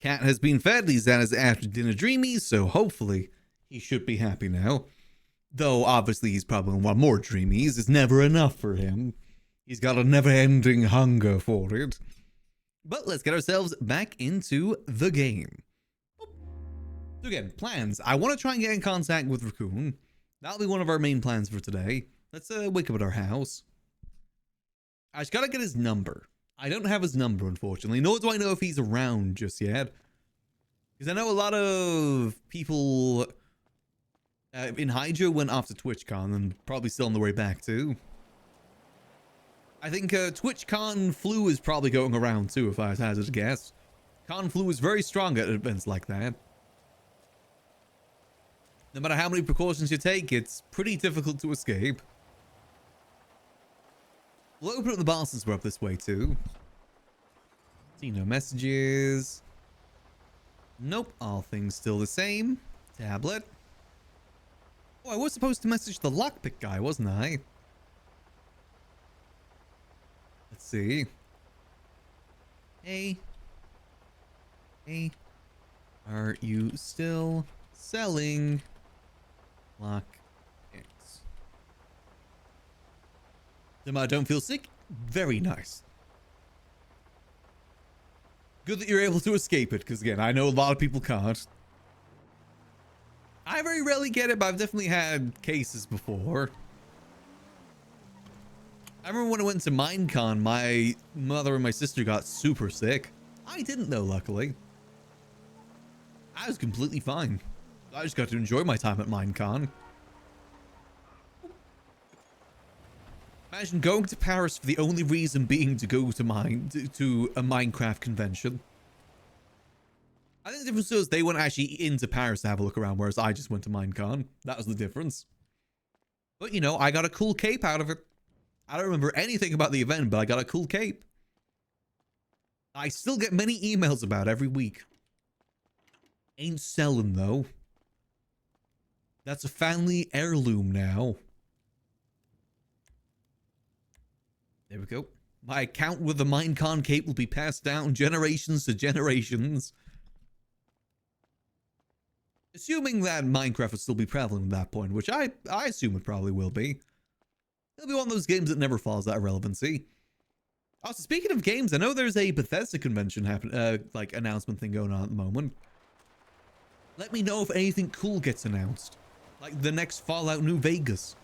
Cat has been fed. He's had his after dinner dreamies, so hopefully he should be happy now. Though obviously he's probably gonna want more dreamies. It's never enough for him. He's got a never-ending hunger for it. But let's get ourselves back into the game. So again, plans. I want to try and get in contact with Raccoon. That'll be one of our main plans for today. Let's wake up at our house. I just gotta get his number. I don't have his number, unfortunately, nor do I know if he's around just yet. Because I know a lot of people in Hydra went off to TwitchCon and probably still on the way back too. I think TwitchCon flu is probably going around too, if I had to guess. Con flu is very strong at events like that. No matter how many precautions you take, it's pretty difficult to escape. We'll open up the bar since we're up this way too. See no messages. Nope, all things still the same. Tablet. Oh, I was supposed to message the lockpick guy, wasn't I? Let's see. Hey. Hey. Are you still selling lockpicks? I don't feel sick. Very nice. Good that you're able to escape it, because again, I know a lot of people can't. I very rarely get it, but I've definitely had cases before. I remember when I went to Minecon, my mother and my sister got super sick. I didn't though, luckily. I was completely fine. I just got to enjoy my time at Minecon. Imagine going to Paris for the only reason being to go to a Minecraft convention. I think the difference was they went actually into Paris to have a look around, whereas I just went to Minecon. That was the difference. But you know, I got a cool cape out of it. I don't remember anything about the event, but I got a cool cape. I still get many emails about it every week. Ain't selling though. That's a family heirloom now. There we go. My account with the Minecon cape will be passed down generations to generations. Assuming that Minecraft will still be prevalent at that point, which I assume it probably will be. It'll be one of those games that never falls out of relevancy. Also, speaking of games, I know there's a Bethesda convention like announcement thing going on at the moment. Let me know if anything cool gets announced. Like the next Fallout New Vegas.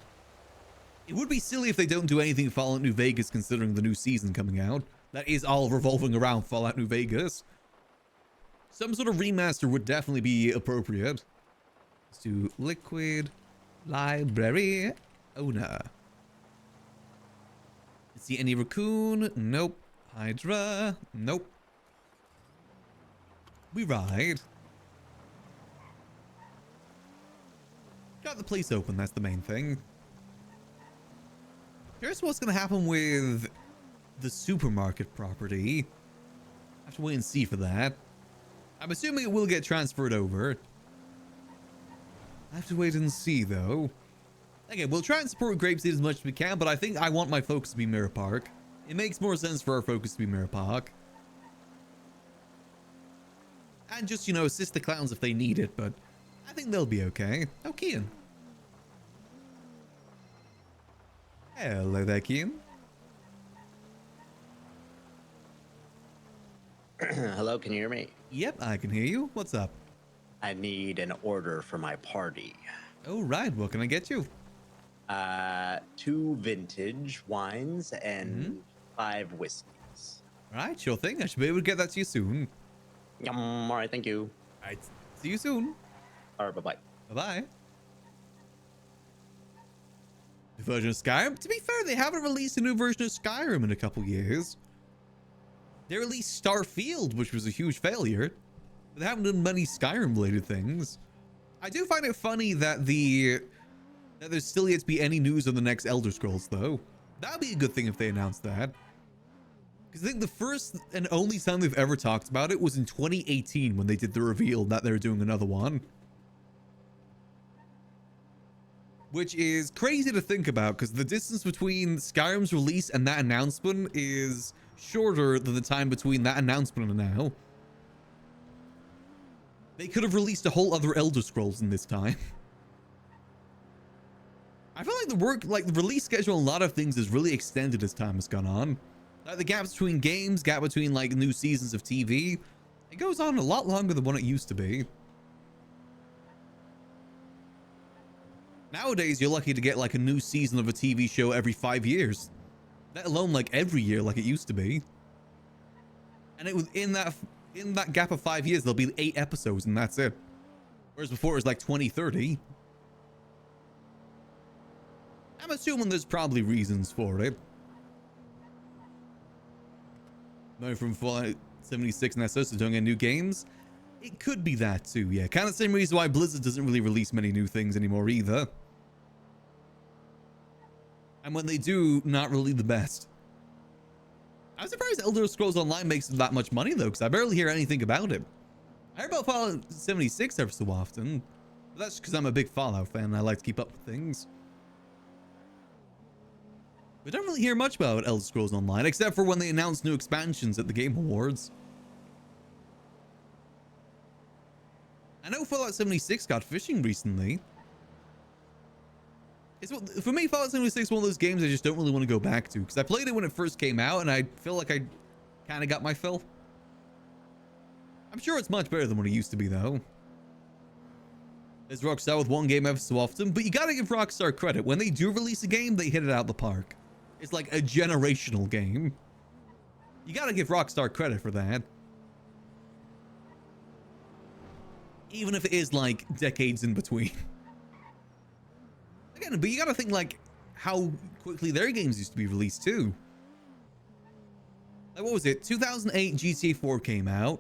It would be silly if they don't do anything Fallout New Vegas considering the new season coming out. That is all revolving around Fallout New Vegas. Some sort of remaster would definitely be appropriate. Let's do Liquid Library Owner. Let's see any Raccoon. Nope. Hydra. Nope. We ride. Got the place open, that's the main thing. Here's what's going to happen with the supermarket property. I have to wait and see for that. I'm assuming it will get transferred over. I have to wait and see, though. Okay, we'll try and support Grapeseed as much as we can, but I think I want my focus to be Mirror Park. It makes more sense for our focus to be Mirror Park. And just, you know, assist the clowns if they need it, but I think they'll be okay. Oh, Kian. Hello there, Kian. Hello, can you hear me? Yep, I can hear you. What's up? I need an order for my party. Oh, right. What can I get you? 2 vintage wines and 5 whiskeys. All right, sure thing. I should be able to get that to you soon. All right, thank you. All right, see you soon. All right, bye-bye. Bye-bye. The version of Skyrim? To be fair, they haven't released a new version of Skyrim in a couple years. They released Starfield, which was a huge failure. But they haven't done many Skyrim-related things. I do find it funny that there's still yet to be any news on the next Elder Scrolls, though. That would be a good thing if they announced that. Because I think the first and only time they've ever talked about it was in 2018 when they did the reveal that they were doing another one. Which is crazy to think about because the distance between Skyrim's release and that announcement is shorter than the time between that announcement and now. They could have released a whole other Elder Scrolls in this time. I feel like the release schedule, a lot of things is really extended as time has gone on. Like the gaps between games, gap between like new seasons of TV, it goes on a lot longer than what it used to be. Nowadays, you're lucky to get like a new season of a TV show every 5 years, let alone like every year like it used to be. And it was in that gap of 5 years, there'll be 8 episodes and that's it. Whereas before it was like 20, 30. I'm assuming there's probably reasons for it. No, from Fallout 76 and SS to doing new games. It could be that too, yeah. Kind of the same reason why Blizzard doesn't really release many new things anymore either. And when they do, not really the best. I'm surprised Elder Scrolls Online makes that much money though, because I barely hear anything about it. I hear about Fallout 76 every so often, but that's because I'm a big Fallout fan and I like to keep up with things. We don't really hear much about Elder Scrolls Online, except for when they announce new expansions at the Game Awards. I know Fallout 76 got fishing recently. For me, Fallout 76 is one of those games I just don't really want to go back to, because I played it when it first came out, and I feel like I kind of got my fill. I'm sure it's much better than what it used to be, though. There's Rockstar with one game every so often, but you gotta give Rockstar credit. When they do release a game, they hit it out the park. It's like a generational game. You gotta give Rockstar credit for that. Even if it is like decades in between. Again, but you gotta think like how quickly their games used to be released too. Like what was it? 2008 GTA 4 came out.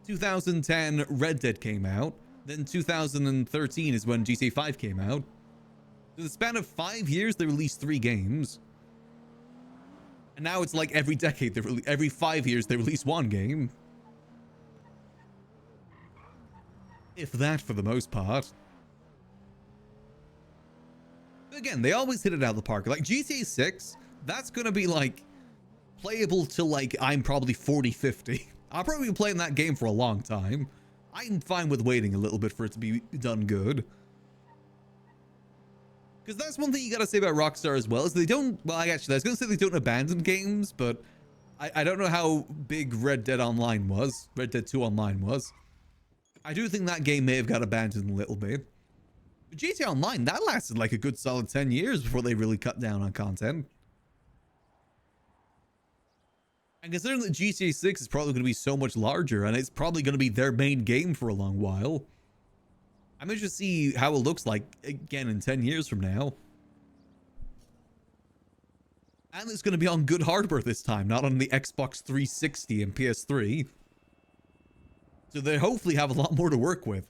2010 Red Dead came out. Then 2013 is when GTA 5 came out. In the span of 5 years, they released 3 games. And now it's like every decade, every 5 years, they release 1 game. If that, for the most part. But again, they always hit it out of the park. Like GTA 6, that's going to be like playable till like I'm probably 40, 50. I'll probably be playing that game for a long time. I'm fine with waiting a little bit for it to be done good. Because that's one thing you gotta say about Rockstar as well, is they don't, well, I was gonna say they don't abandon games, but I don't know how big Red Dead 2 Online was. I do think that game may have got abandoned a little bit. But GTA Online, that lasted like a good solid 10 years before they really cut down on content. And considering that GTA 6 is probably going to be so much larger, and it's probably going to be their main game for a long while, I'm interested to see how it looks like, again, in 10 years from now. And it's going to be on good hardware this time, not on the Xbox 360 and PS3. So they hopefully have a lot more to work with.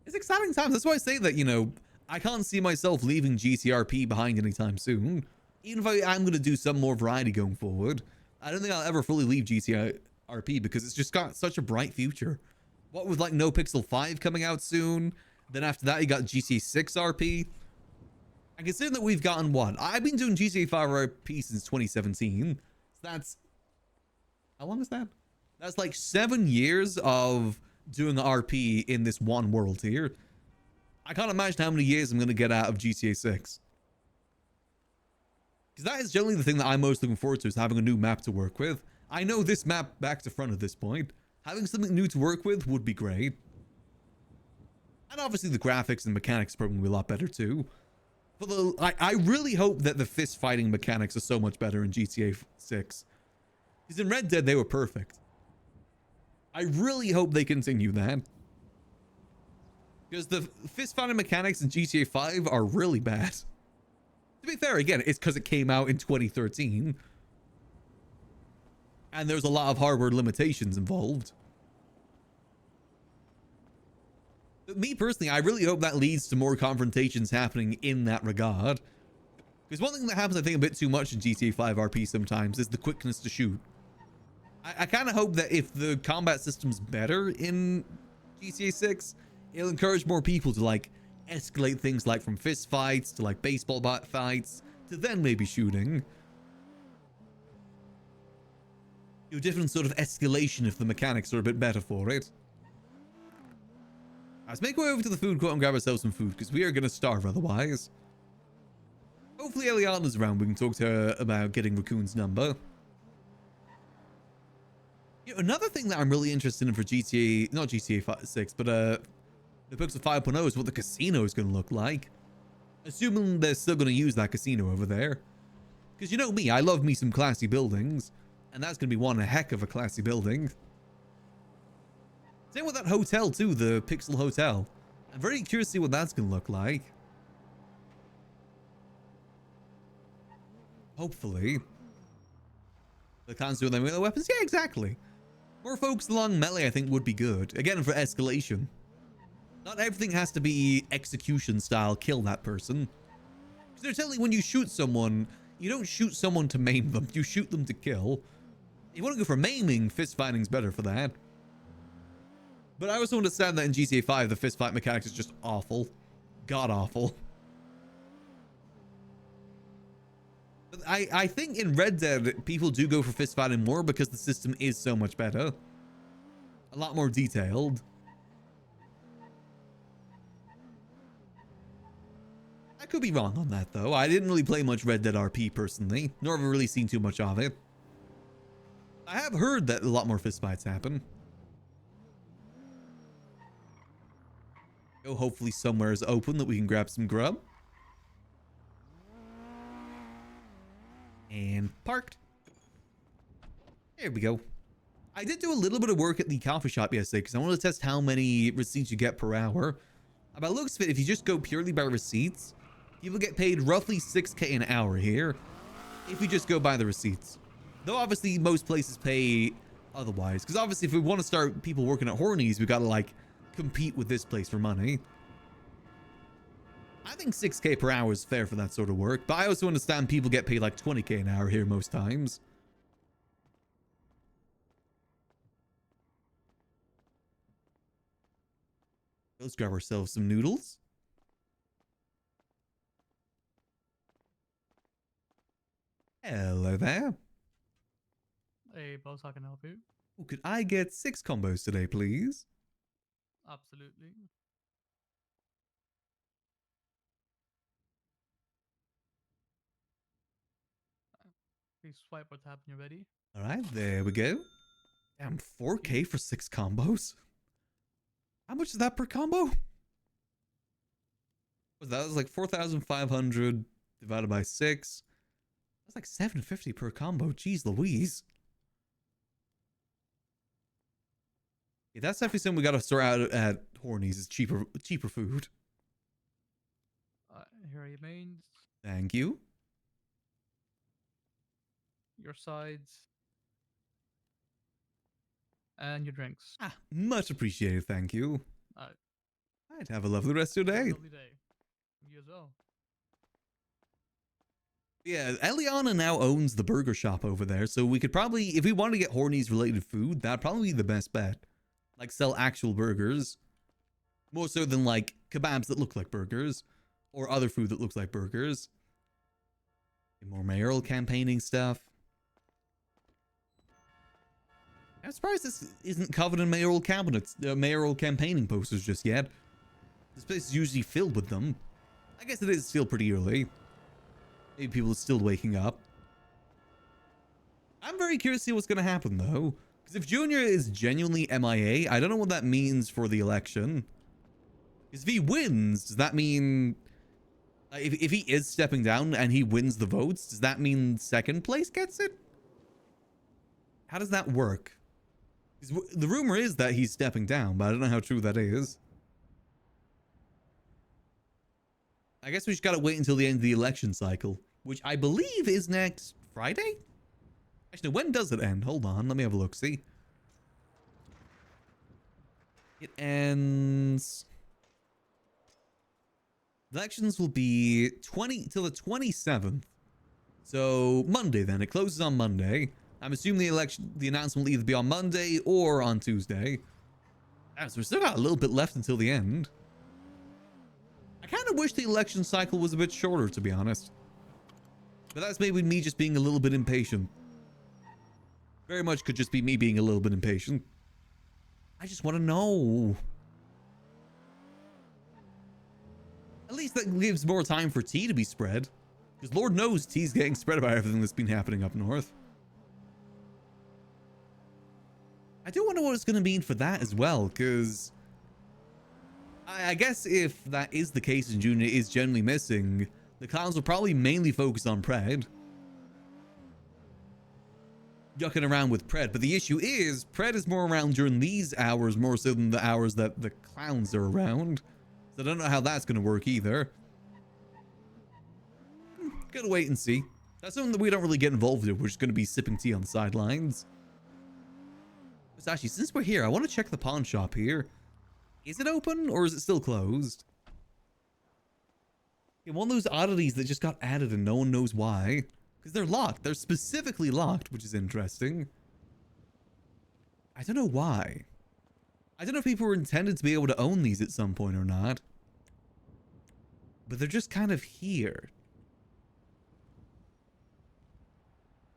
It's exciting times. That's why I say that, you know, I can't see myself leaving GTRP behind anytime soon. Even if I'm going to do some more variety going forward, I don't think I'll ever fully leave GTRP because it's just got such a bright future. What with like NoPixel 5 coming out soon, then after that you got GTA 6 RP. And considering that we've gotten what? I've been doing GTA 5 RP since 2017. So that's... How long is that? That's like 7 years of doing RP in this one world here. I can't imagine how many years I'm going to get out of GTA 6. Because that is generally the thing that I'm most looking forward to, is having a new map to work with. I know this map back to front at this point. Having something new to work with would be great. And obviously the graphics and mechanics are probably going to be a lot better too. But I really hope that the fist fighting mechanics are so much better in GTA 6. Because in Red Dead, they were perfect. I really hope they continue that. Because the fist fighting mechanics in GTA 5 are really bad. To be fair, again, it's because it came out in 2013. And there's a lot of hardware limitations involved. But me personally, I really hope that leads to more confrontations happening in that regard. Because one thing that happens, I think, a bit too much in GTA 5 RP sometimes is the quickness to shoot. I kind of hope that if the combat system's better in GTA 6, it'll encourage more people to, like, escalate things like from fist fights to like baseball bat fights to then maybe shooting. do a different sort of escalation if the mechanics are a bit better for it. Let's make our way over to the food court and grab ourselves some food, because we are going to starve otherwise. Hopefully Eliana's around. We can talk to her about getting Raccoon's number. You know, another thing that I'm really interested in for GTA, not GTA 6, but NoPixel 5.0 is what the casino is going to look like. Assuming they're still going to use that casino over there. Because you know me, I love me some classy buildings. And that's going to be one heck of a classy building. Same with that hotel too, the Pixel Hotel. I'm very curious to see what that's going to look like. Hopefully. The clans doing them with their weapons? Yeah, exactly. More folks along melee I think would be good. Again, for escalation. Not everything has to be execution style, kill that person. Because they're telling you when you shoot someone, you don't shoot someone to maim them, you shoot them to kill. If you want to go for maiming, fist fighting's better for that. But I also understand that in GTA 5, the fist fight mechanics is just awful. God awful. But I think in Red Dead, people do go for fist fighting more because the system is so much better. A lot more detailed. I could be wrong on that though. I didn't really play much Red Dead RP personally, nor have I really seen too much of it. I have heard that a lot more fistfights happen. Oh, hopefully somewhere is open that we can grab some grub. And parked. There we go. I did do a little bit of work at the coffee shop yesterday because I wanted to test how many receipts you get per hour. By the looks of it, if you just go purely by receipts, people get paid roughly 6K an hour here. If you just go by the receipts. Though obviously most places pay otherwise. Because obviously if we want to start people working at Hornies, we got to like compete with this place for money. I think 6K per hour is fair for that sort of work. But I also understand people get paid like 20K an hour here most times. Let's grab ourselves some noodles. Hello there. Hey, boss, how can I help you? Oh, could I get 6 combos today, please? Absolutely. Please swipe or tap when you're ready. All right, there we go. Damn, 4K for 6 combos. How much is that per combo? That was like 4,500 divided by 6. That's like 750 per combo. Jeez Louise. Yeah, that's definitely something we got to sort out at Hornies. Is cheaper food. Here are your mains, Thank you. your sides, and your drinks. Ah, much appreciated. Thank you. Alright. All right, have a lovely rest of your Have a day. lovely day. You as well. Yeah, Eliana now owns the burger shop over there, so we could probably, if we want to get Hornies related food, that'd probably be the best bet. Like sell actual burgers. More so than like kebabs that look like burgers. Or other food that looks like burgers. More mayoral campaigning stuff. I'm surprised this isn't covered in mayoral cabinets, mayoral campaigning posters just yet. This place is usually filled with them. I guess it is still pretty early. Maybe people are still waking up. I'm very curious to see what's going to happen though. Because if Junior is genuinely MIA, I don't know what that means for the election. Because if he wins, does that mean... If he is stepping down and he wins the votes, does that mean second place gets it? How does that work? The rumor is that he's stepping down, but I don't know how true that is. I guess we just gotta wait until the end of the election cycle, which I believe is next Friday? Actually, when does it end? Hold on, let me have a look, see. It ends... Elections will be 20 till the 27th. So Monday then. It closes on Monday. I'm assuming the announcement will either be on Monday or on Tuesday. So we've still got a little bit left until the end. I kind of wish the election cycle was a bit shorter, to be honest. But that's maybe me just being a little bit impatient. Very much could just be me being a little bit impatient. I just want to know. At least that gives more time for tea to be spread. Because Lord knows tea's getting spread about everything that's been happening up north. I do wonder what it's going to mean for that as well, because I guess if that is the case and Junior is generally missing, the clowns will probably mainly focus on Pred. Yucking around with Pred, but the issue is Pred is more around during these hours more so than the hours that the clowns are around. So I don't know how that's going to work either. Gotta wait and see. That's something that we don't really get involved in. We're just going to be sipping tea on the sidelines. But actually, since we're here, I want to check the pawn shop here. Is it open or is it still closed? Yeah, one of those oddities that just got added and no one knows why. Because they're locked. They're specifically locked, which is interesting. I don't know why. I don't know if people were intended to be able to own these at some point or not. But they're just kind of here.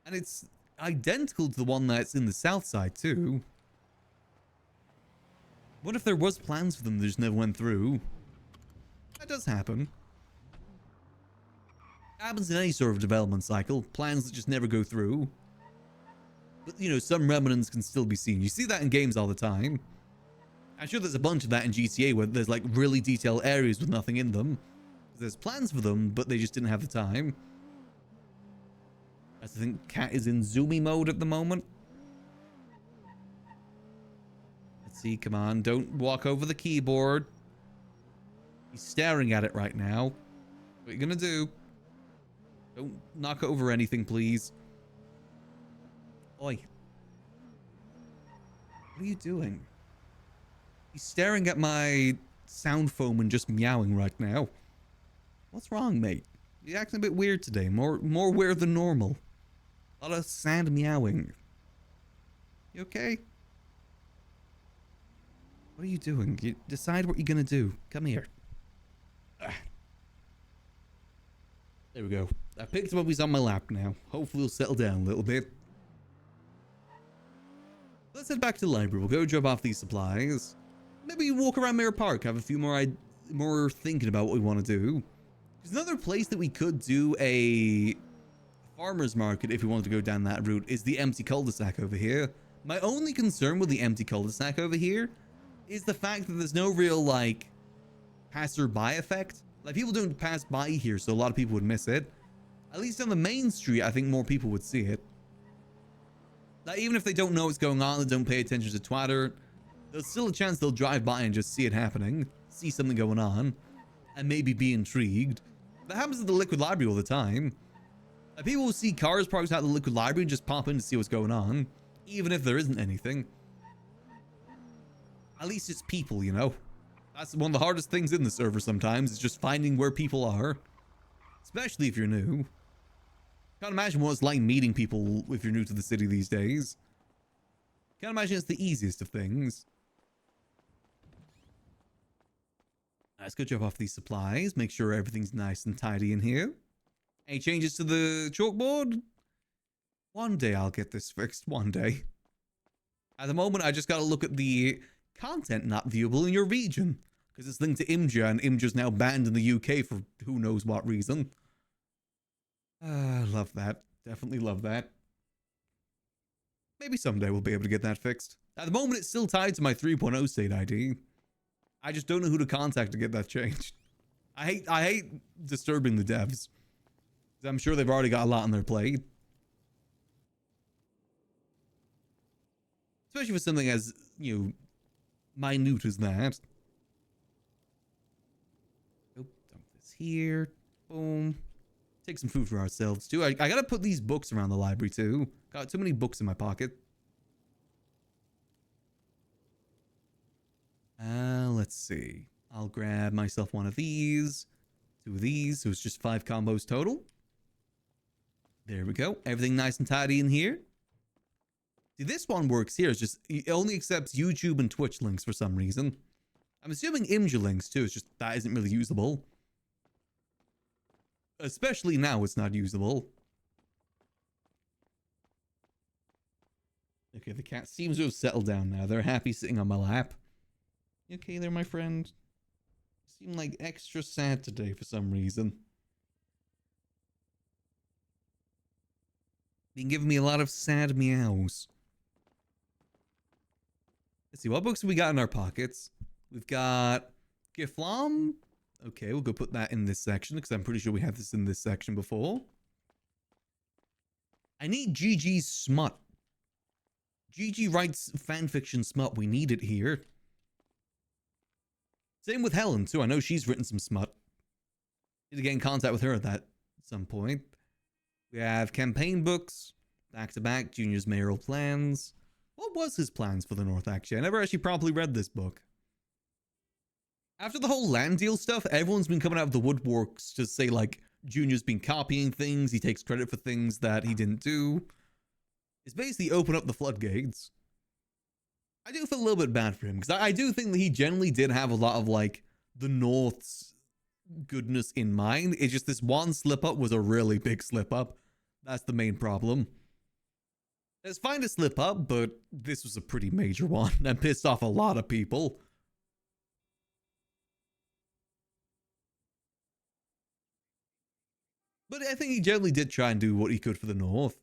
And it's identical to the one that's in the south side too. What if there was plans for them that just never went through? That does happen. Happens in any sort of development cycle. Plans that just never go through. But, you know, some remnants can still be seen. You see that in games all the time. I'm sure there's a bunch of that in GTA where there's like really detailed areas with nothing in them. There's plans for them, but they just didn't have the time. I think Cat is in zoomy mode at the moment. Let's see, come on, don't walk over the keyboard. He's staring at it right now. What are you gonna do? Don't knock over anything, please. Oi. What are you doing? He's staring at my sound foam and just meowing right now. What's wrong, mate? You're acting a bit weird today. More weird than normal. A lot of sand meowing. You okay? What are you doing? You decide what you're gonna do. Come here. There we go. I picked him up. He's on my lap now. Hopefully he'll settle down a little bit. Let's head back to the library. We'll go drop off these supplies. Maybe walk around Mirror Park. Have a few more thinking about what we want to do. There's another place that we could do a farmer's market if we wanted to go down that route is the empty cul-de-sac over here. My only concern with the empty cul-de-sac over here is the fact that there's no real, like, passerby effect. Like, people don't pass by here, so a lot of people would miss it. At least on the main street, I think more people would see it. Like, even if they don't know what's going on, they don't pay attention to Twitter, there's still a chance they'll drive by and just see it happening, see something going on, and maybe be intrigued. That happens at the Liquid Library all the time. Like, people will see cars parked out the Liquid Library and just pop in to see what's going on, even if there isn't anything. At least it's people, you know? That's one of the hardest things in the server sometimes, is just finding where people are. Especially if you're new. Can't imagine what it's like meeting people if you're new to the city these days. Can't imagine it's the easiest of things. Let's go drop off these supplies. Make sure everything's nice and tidy in here. Any changes to the chalkboard? One day I'll get this fixed. One day. At the moment, I just gotta look at the content not viewable in your region. Because it's linked to Imgur, and Imgur's now banned in the UK for who knows what reason. Love that. Definitely love that. Maybe someday we'll be able to get that fixed. At the moment, it's still tied to my 3.0 state ID. I just don't know who to contact to get that changed. I hate disturbing the devs. I'm sure they've already got a lot on their plate. Especially for something as, you know, minute as that. Oh, dump this here. Boom. Take some food for ourselves too. I gotta put these books around the library too. Got too many books in my pocket. Let's see. I'll grab myself one of these. Two of these. So it's just 5 combos total. There we go. Everything nice and tidy in here. See, this one works here. It's just, it only accepts YouTube and Twitch links for some reason. I'm assuming Imgur links too. It's just that isn't really usable. Especially now it's not usable. Okay, the cat seems to have settled down now. They're happy sitting on my lap. You okay there, my friend? You seem like extra sad today for some reason. Been giving me a lot of sad meows. Let's see, what books have we got in our pockets? We've got Giflam. Okay, we'll go put that in this section because I'm pretty sure we had this in this section before. I need Gigi's smut. Gigi writes fanfiction smut. We need it here. Same with Helen, too. I know she's written some smut. Need to get in contact with her at some point. We have campaign books. Back-to-back, Junior's mayoral plans. What was his plans for the North, actually? I never actually properly read this book. After the whole land deal stuff, everyone's been coming out of the woodworks to say, like, Junior's been copying things. He takes credit for things that he didn't do. It's basically open up the floodgates. I do feel a little bit bad for him, because I do think that he generally did have a lot of, like, the North's goodness in mind. It's just this one slip-up was a really big slip-up. That's the main problem. It's fine to slip up, but this was a pretty major one and pissed off a lot of people. But I think he generally did try and do what he could for the North.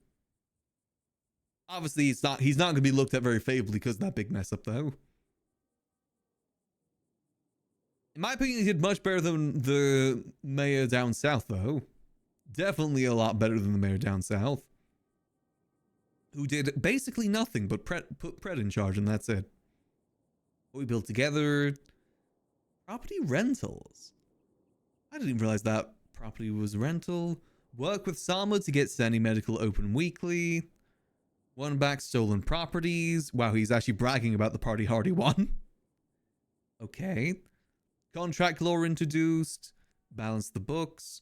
Obviously, he's not going to be looked at very favorably because of that big mess up, though. In my opinion, he did much better than the mayor down south, though. Definitely a lot better than the mayor down south. Who did basically nothing but put Pred in charge, and that's it. What we built together. Property rentals. I didn't even realize that property was rental. Work with Sama to get Sandy Medical open weekly. Won back stolen properties. Wow, he's actually bragging about the party hardy one. Okay. Contract law introduced. Balance the books.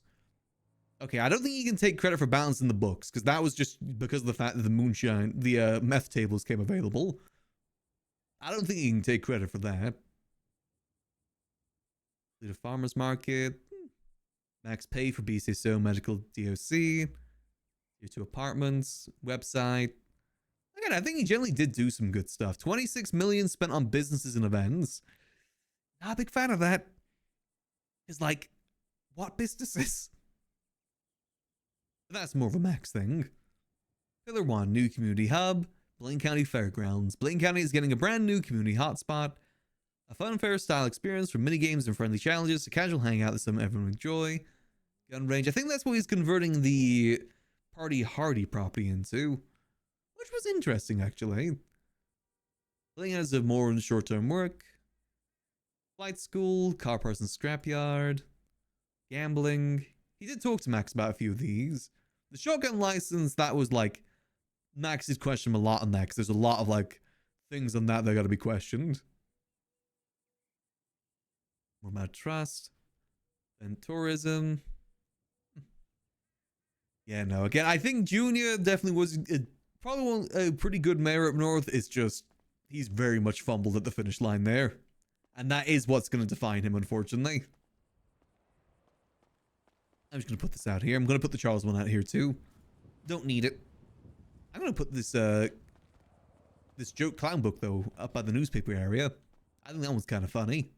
Okay, I don't think you can take credit for balancing the books, because that was just because of the fact that the meth tables came available. I don't think you can take credit for that. Lead a farmer's market. Max pay for BCSO medical DOC. Tier 2 apartments. Website. Again, I think he generally did do some good stuff. 26 million spent on businesses and events. Not a big fan of that. It's like, what businesses? But that's more of a Max thing. Pillar 1, new community hub. Blaine County Fairgrounds. Blaine County is getting a brand new community hotspot. A fun fair style experience for minigames and friendly challenges. A casual hangout that some everyone will enjoy. Gun range. I think that's what he's converting the Party Hardy property into. Which was interesting, actually. Blaine has a more short-term work. Flight school. Car parts and scrapyard. Gambling. He did talk to Max about a few of these. The shotgun license, that was like, Max did question him a lot on that, because there's a lot of like things on that got to be questioned. More about trust. And tourism. Yeah, no, again, I think Junior definitely was probably a pretty good mayor up north. It's just, he's very much fumbled at the finish line there. And that is what's going to define him, unfortunately. I'm just going to put this out here. I'm going to put the Charles one out here, too. Don't need it. I'm going to put this, this joke clown book, though, up by the newspaper area. I think that one's kind of funny.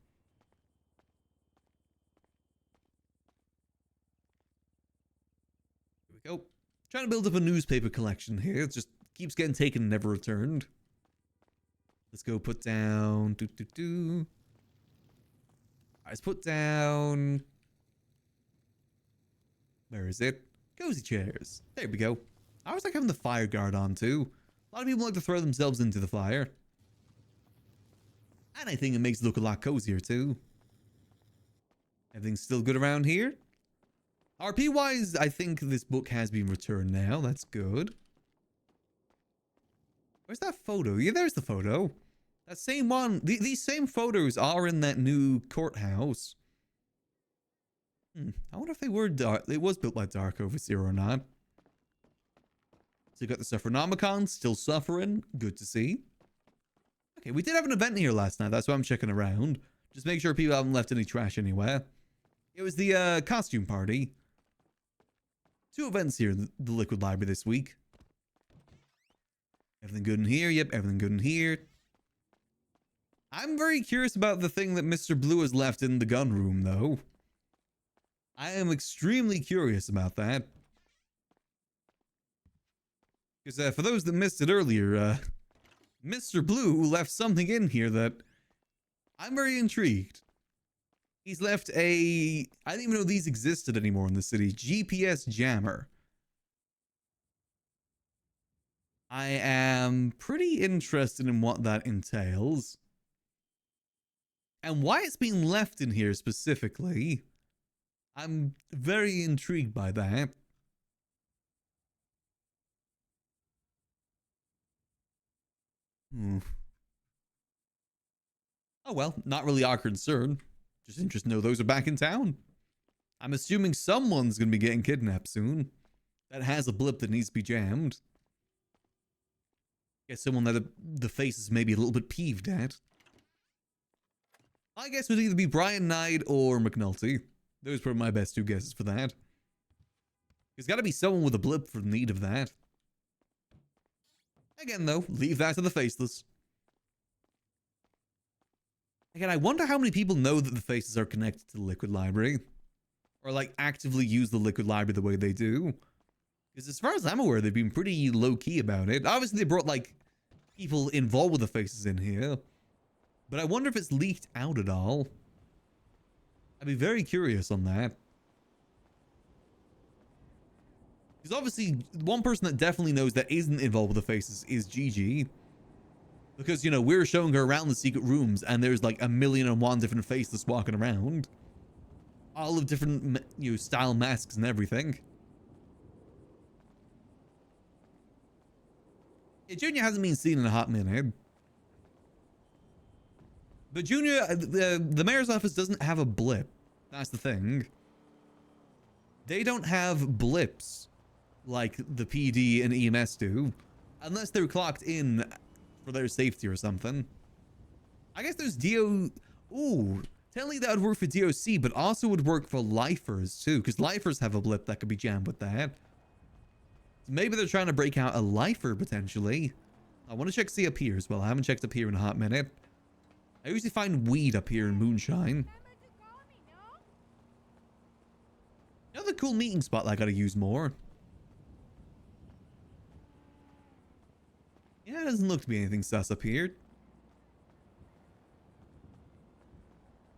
Here we go. Trying to build up a newspaper collection here. It just keeps getting taken and never returned. Let's go put down... Alright, let's put down... Where is it? Cozy chairs. There we go. I always like having the fire guard on too. A lot of people like to throw themselves into the fire. And I think it makes it look a lot cozier too. Everything's still good around here. RP wise, I think this book has been returned now. That's good. Where's that photo? Yeah, there's the photo. That same one. These same photos are in that new courthouse. I wonder if they were dark. It was built by Dark Overseer or not. So you got the Suffernomicon still suffering. Good to see. Okay, we did have an event here last night. That's why I'm checking around. Just make sure people haven't left any trash anywhere. It was the costume party. 2 events here in the Liquid Library this week. Everything good in here? Yep, everything good in here. I'm very curious about the thing that Mr. Blue has left in the gun room, though. I am extremely curious about that. Because for those that missed it earlier, Mr. Blue left something in here that I'm very intrigued. He's left a... I didn't even know these existed anymore in the city. GPS jammer. I am pretty interested in what that entails. And why it's being left in here specifically. I'm very intrigued by that. Oh well, not really our concern. Just interested to know those are back in town. I'm assuming someone's gonna be getting kidnapped soon. That has a blip that needs to be jammed. Guess someone that the face is maybe a little bit peeved at. I guess it would either be Brian Knight or McNulty. Those were my best two guesses for that. There's gotta be someone with a blip for the need of that. Again though, leave that to the faceless. Again, I wonder how many people know that the faces are connected to the Liquid Library. Or like actively use the Liquid Library the way they do. Because as far as I'm aware, they've been pretty low-key about it. Obviously, they brought like people involved with the faces in here. But I wonder if it's leaked out at all. I'd be very curious on that. Because obviously, one person that definitely knows that isn't involved with the faces is Gigi. Because, you know, we're showing her around the secret rooms and there's like 1,000,001 different faces walking around. All of different, you know, style masks and everything. Yeah, Junior hasn't been seen in a hot minute. But Junior, the mayor's office doesn't have a blip. That's the thing. They don't have blips like the PD and EMS do. Unless they're clocked in for their safety or something. I guess there's DO... Ooh, technically that would work for DOC, but also would work for lifers too. Because lifers have a blip that could be jammed with that. So maybe they're trying to break out a lifer potentially. I want to check see up here as well. I haven't checked up here in a hot minute. I usually find weed up here in Moonshine. Another cool meeting spot that I gotta use more. Yeah, it doesn't look to be anything sus up here.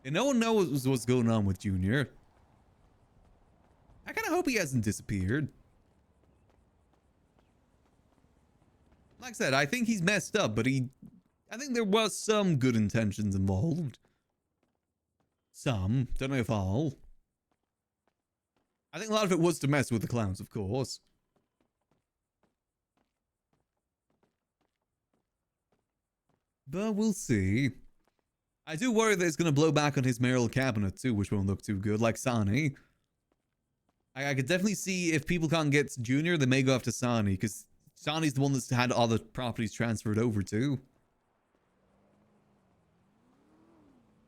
And no one knows what's going on with Junior. I kind of hope he hasn't disappeared. Like I said, I think he's messed up, but I think there was some good intentions involved. Some. Don't know if all. I think a lot of it was to mess with the clowns, of course. But we'll see. I do worry that it's going to blow back on his mayoral cabinet too, which won't look too good, like Sani. I could definitely see if people can't get Junior, they may go after Sani, because Sani's the one that's had all the properties transferred over to.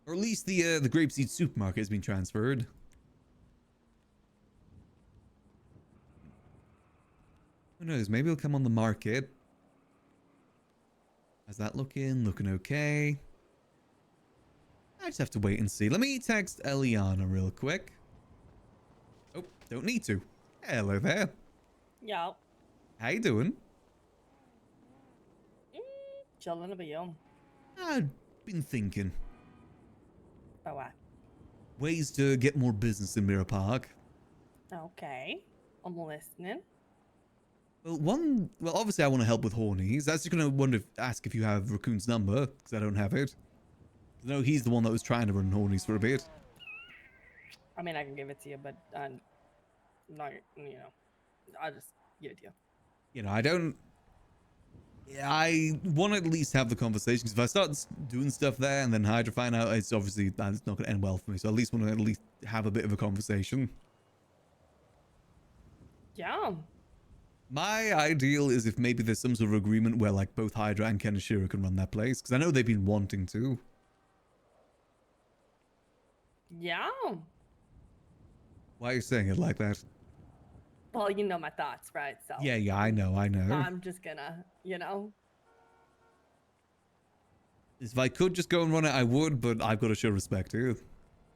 Or at least the Grapeseed Supermarket has been transferred. Who knows, maybe it'll come on the market. How's that looking? Looking okay. I just have to wait and see. Let me text Eliana real quick. Oh, don't need to. Hello there. Yeah. How you doing? Chilling a bit, young. I've been thinking. About what? Ways to get more business in Mirror Park. Okay. I'm listening. Well, obviously I want to help with Hornies. I was just going to ask if you have Raccoon's number, because I don't have it. I know he's the one that was trying to run Hornies for a bit. I mean, I can give it to you, but I'm not, you know, I'll just give it to you. You know, I want to at least have the conversation, because if I start doing stuff there and then Hydra find out, it's obviously that's not going to end well for me. So at least want to at least have a bit of a conversation. Yeah. My ideal is if maybe there's some sort of agreement where like both Hydra and Kenishiro can run that place, because I know they've been wanting to. Yeah. Why are you saying it like that? Well, you know my thoughts, right? So Yeah, I know. I'm just gonna, you know, If I could just go and run it, I would, but I've got to show respect here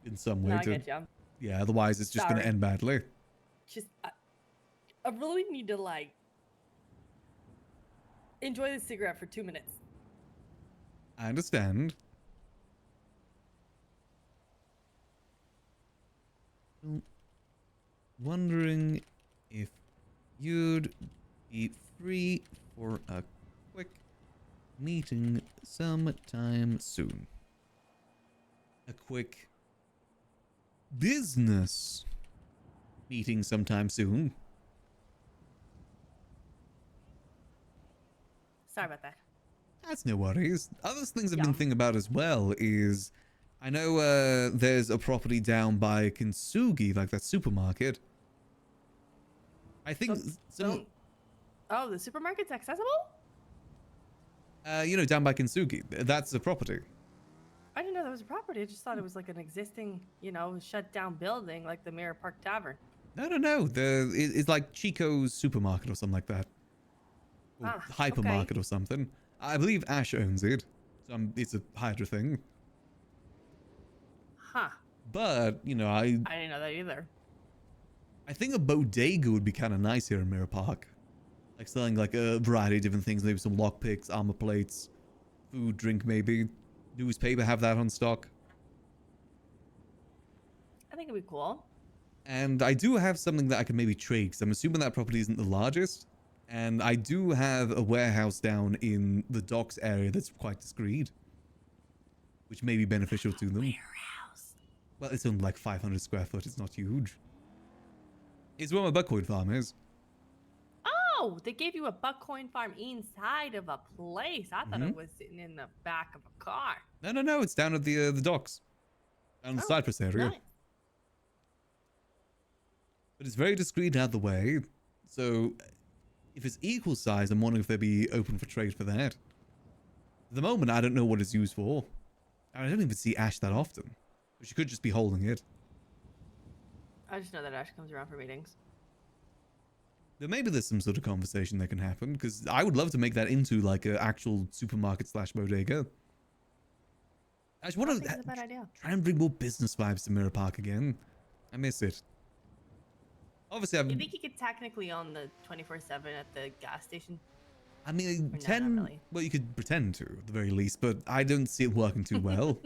in some way. No, I get you. Yeah, otherwise it's just going to Sorry. end badly. Just, I really need to like enjoy the cigarette for 2 minutes. I understand. Well, wondering if you'd be free for a quick meeting sometime soon. A quick business meeting sometime soon. Sorry about that. That's no worries. Other things I've Yeah. been thinking about as well is, I know there's a property down by Kintsugi, like that supermarket. I think some, Oh, the supermarket's accessible? you know, down by Kintsugi, that's a property. I didn't know that was a property. I just thought it was like an existing, shut down building like the Mirror Park Tavern. No. It's like Chico's supermarket or something like that. Or hypermarket or something. I believe Ash owns it. So it's a Hydra thing. Huh. But, you know, I didn't know that either. I think a bodega would be kind of nice here in Mirror Park. Like selling like a variety of different things, maybe some lockpicks, armor plates, food, drink maybe. Newspaper, have that on stock. I think it'd be cool. And I do have something that I can maybe trade, because I'm assuming that property isn't the largest. And I do have a warehouse down in the docks area that's quite discreet, which may be beneficial to them. Warehouse. Well, it's only like 500 square foot. It's not huge. It's where my buckwheat farm is. Oh, they gave you a buckcoin farm inside of a place. I thought it was sitting in the back of a car. No. It's down at the docks, down in the Cypress area. Nice. But it's very discreet out of the way. So if it's equal size, I'm wondering if they'd be open for trade for that. At the moment, I don't know what it's used for. I don't even see Ash that often. But she could just be holding it. I just know that Ash comes around for meetings. But maybe there's some sort of conversation that can happen, because I would love to make that into like an actual supermarket / bodega. I just want That's to a bad idea. try and bring more business vibes to Mirror Park again. I miss it. Obviously, You think you could technically own the 24/7 at the gas station? I mean, Or no, not 10. really. Well, you could pretend to, at the very least, but I don't see it working too well.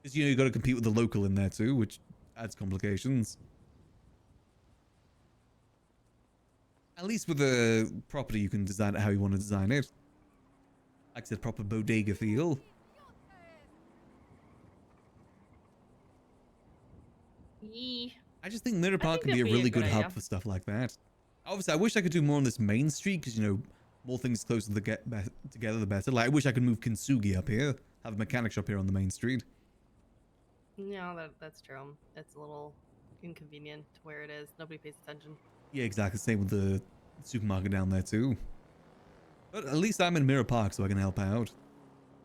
Because, you know, you got to compete with the local in there too, which adds complications. At least with a property, you can design it how you want to design it. Like I said, proper bodega feel. Yee. I just think Mirror Park think can be a that'd be a really good good hub idea. for stuff like that. Obviously, I wish I could do more on this main street, because, you know, more things closer to together, the better. Like, I wish I could move Kintsugi up here, have a mechanic shop here on the main street. No, that's true. It's a little inconvenient where it is. Nobody pays attention. Yeah, exactly. Same with the supermarket down there too. But at least I'm in Mirror Park, so I can help out.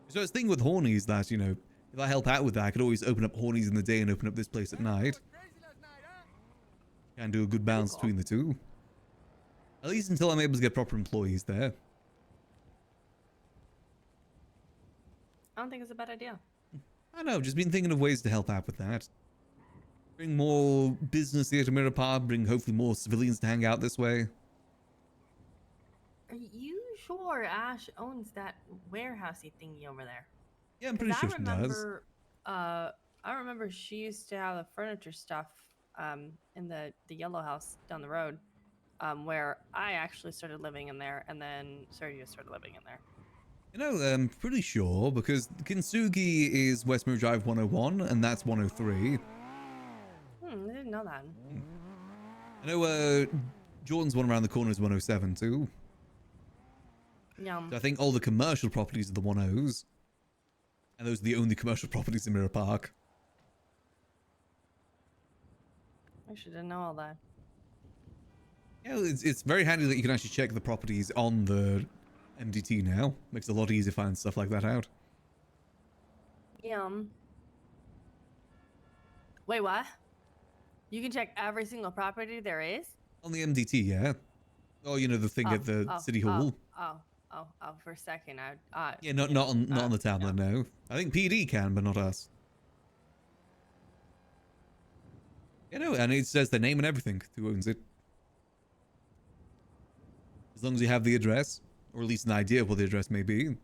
So it's the thing with Hornies that, you know, if I help out with that, I could always open up Hornies in the day and open up this place at night. Can do a good balance cool. between the two. At least until I'm able to get proper employees there. I don't think it's a bad idea. I don't know, just been thinking of ways to help out with that. Bring more business here to Mirror Park, bring hopefully more civilians to hang out this way. Are you sure Ash owns that warehousey thingy over there? Yeah, I'm pretty 'Cause sure she does. I remember she used to have the furniture stuff in the yellow house down the road, where I actually started living in there, and then Sergio started living in there. You know, I'm pretty sure, because Kintsugi is West Mirror Drive 101, and that's 103. I didn't know that. I know Jordan's one around the corner is 107 too. Yeah. So I think all the commercial properties are the 10s. And those are the only commercial properties in Mirror Park. I should didn't know all that. Yeah, it's very handy that you can actually check the properties on the MDT now. Makes it a lot easier to find stuff like that out. Yeah. Wait, what? You can check every single property there is? On the MDT, yeah. Oh, you know, the thing at the City Hall. Oh, for a second, Yeah, not on the tablet. No, I think PD can, but not us. You know, and it says the name and everything. Who owns it? As long as you have the address, or at least an idea of what the address may be.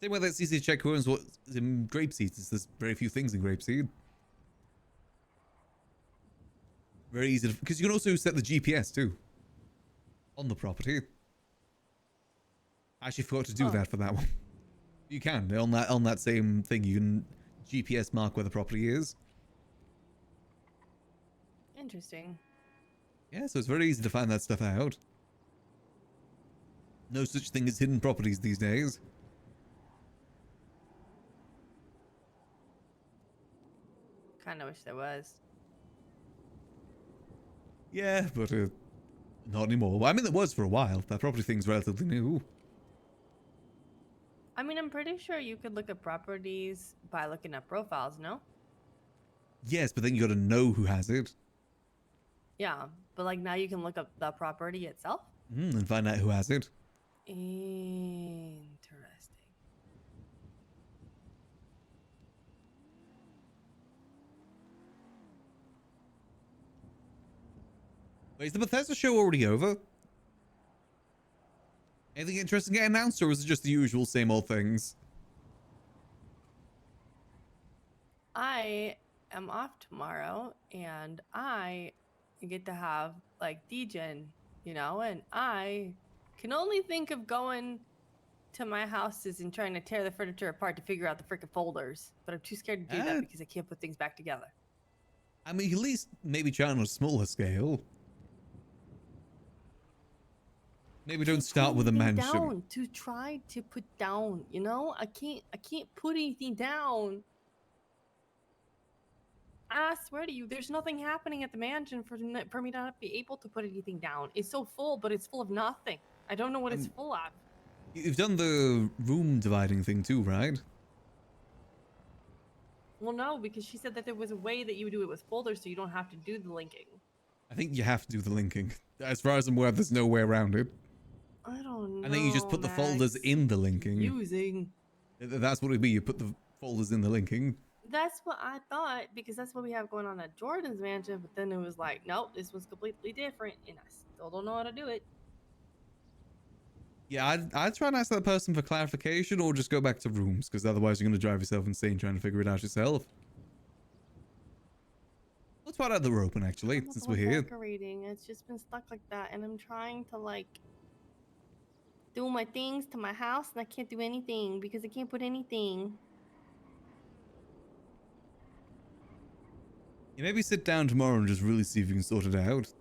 Same way that's easy to check who owns what's in grapeseed. There's very few things in grapeseed. Very easy to, because you can also set the GPS too on the property. I actually forgot to do that for that one. You can on that same thing. You can GPS mark where the property is. Interesting. Yeah, so it's very easy to find that stuff out. No such thing as hidden properties these days. Kind of wish there was. Yeah, but not anymore. Well, I mean, there was for a while. That property thing's relatively new. I mean, I'm pretty sure you could look at properties by looking at profiles, no? Yes, but then you got to know who has it. Yeah, but like now you can look up the property itself. And find out who has it. Interesting. Wait, is the Bethesda show already over? Anything interesting get announced, or is it just the usual same old things? I am off tomorrow, and I get to have like DGen, you know, and I can only think of going to my houses and trying to tear the furniture apart to figure out the freaking folders. But I'm too scared to do that because I can't put things back together. I mean, at least maybe try on a smaller scale. Maybe don't start with a mansion. Down to try to put down, you know? I can't put anything down. I swear to you, there's nothing happening at the mansion for me to not be able to put anything down. It's so full, but it's full of nothing. I don't know what it's full of. You've done the room dividing thing too, right? Well, no, because she said that there was a way that you would do it with folders so you don't have to do the linking. I think you have to do the linking. As far as I'm aware, there's no way around it. I don't know. I think you just put the folders in the linking. Using. That's what it'd be. You put the folders in the linking. That's what I thought, because that's what we have going on at Jordan's mansion. But then it was like, nope, this one's completely different, and I still don't know how to do it. Yeah, I'd try and ask that person for clarification, or just go back to rooms, because otherwise you're going to drive yourself insane trying to figure it out yourself. Let's find out that we're open, actually, since we're here. Decorating. It's just been stuck like that, and I'm trying to like do my things to my house, and I can't do anything because I can't put anything. Yeah, maybe sit down tomorrow and just really see if you can sort it out.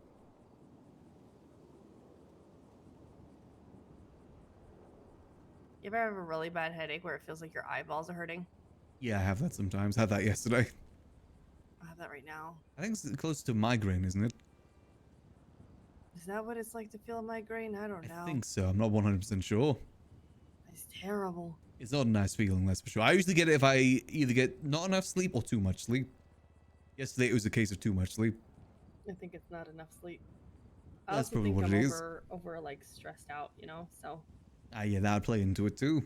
You ever have a really bad headache where it feels like your eyeballs are hurting? Yeah, I have that sometimes. Had that yesterday. I have that right now. I think it's close to migraine, isn't it? Is that what it's like to feel a migraine? I don't know. I think so. I'm not 100% sure. It's terrible. It's not a nice feeling, that's for sure. I usually get it if I either get not enough sleep or too much sleep. Yesterday it was a case of too much sleep. I think it's not enough sleep. That's probably what it is. Over like stressed out, you know. So. Ah, yeah, that would play into it too.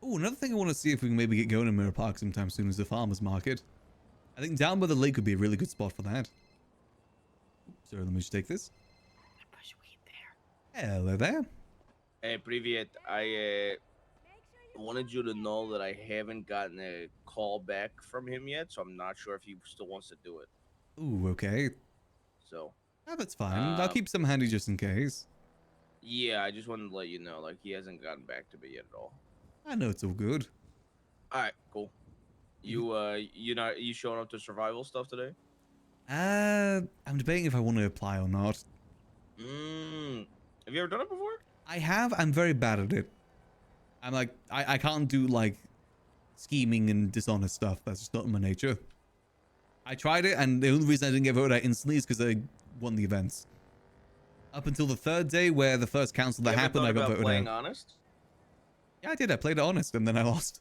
Oh, another thing I want to see if we can maybe get going in Mirror Park sometime soon is the farmer's market. I think down by the lake would be a really good spot for that. Oops, sorry, let me just take this. Push weed there. Hello there. Hey, Privyet. I wanted you to know that I haven't gotten a call back from him yet, so I'm not sure if he still wants to do it. Ooh, okay. So. Ah, that's fine. I'll keep some handy just in case. Yeah, I just wanted to let you know, like, he hasn't gotten back to me yet at all. I know it's all good. All right, cool. You showing up to survival stuff today? I'm debating if I want to apply or not. Have you ever done it before? I have. I'm very bad at it. I'm like, I can't do like scheming and dishonest stuff. That's just not in my nature. I tried it, and the only reason I didn't get voted out instantly is because I won the events. Up until the third day, where the first council that happened, I got voted playing out. honest? Yeah, I did. I played it honest, and then I lost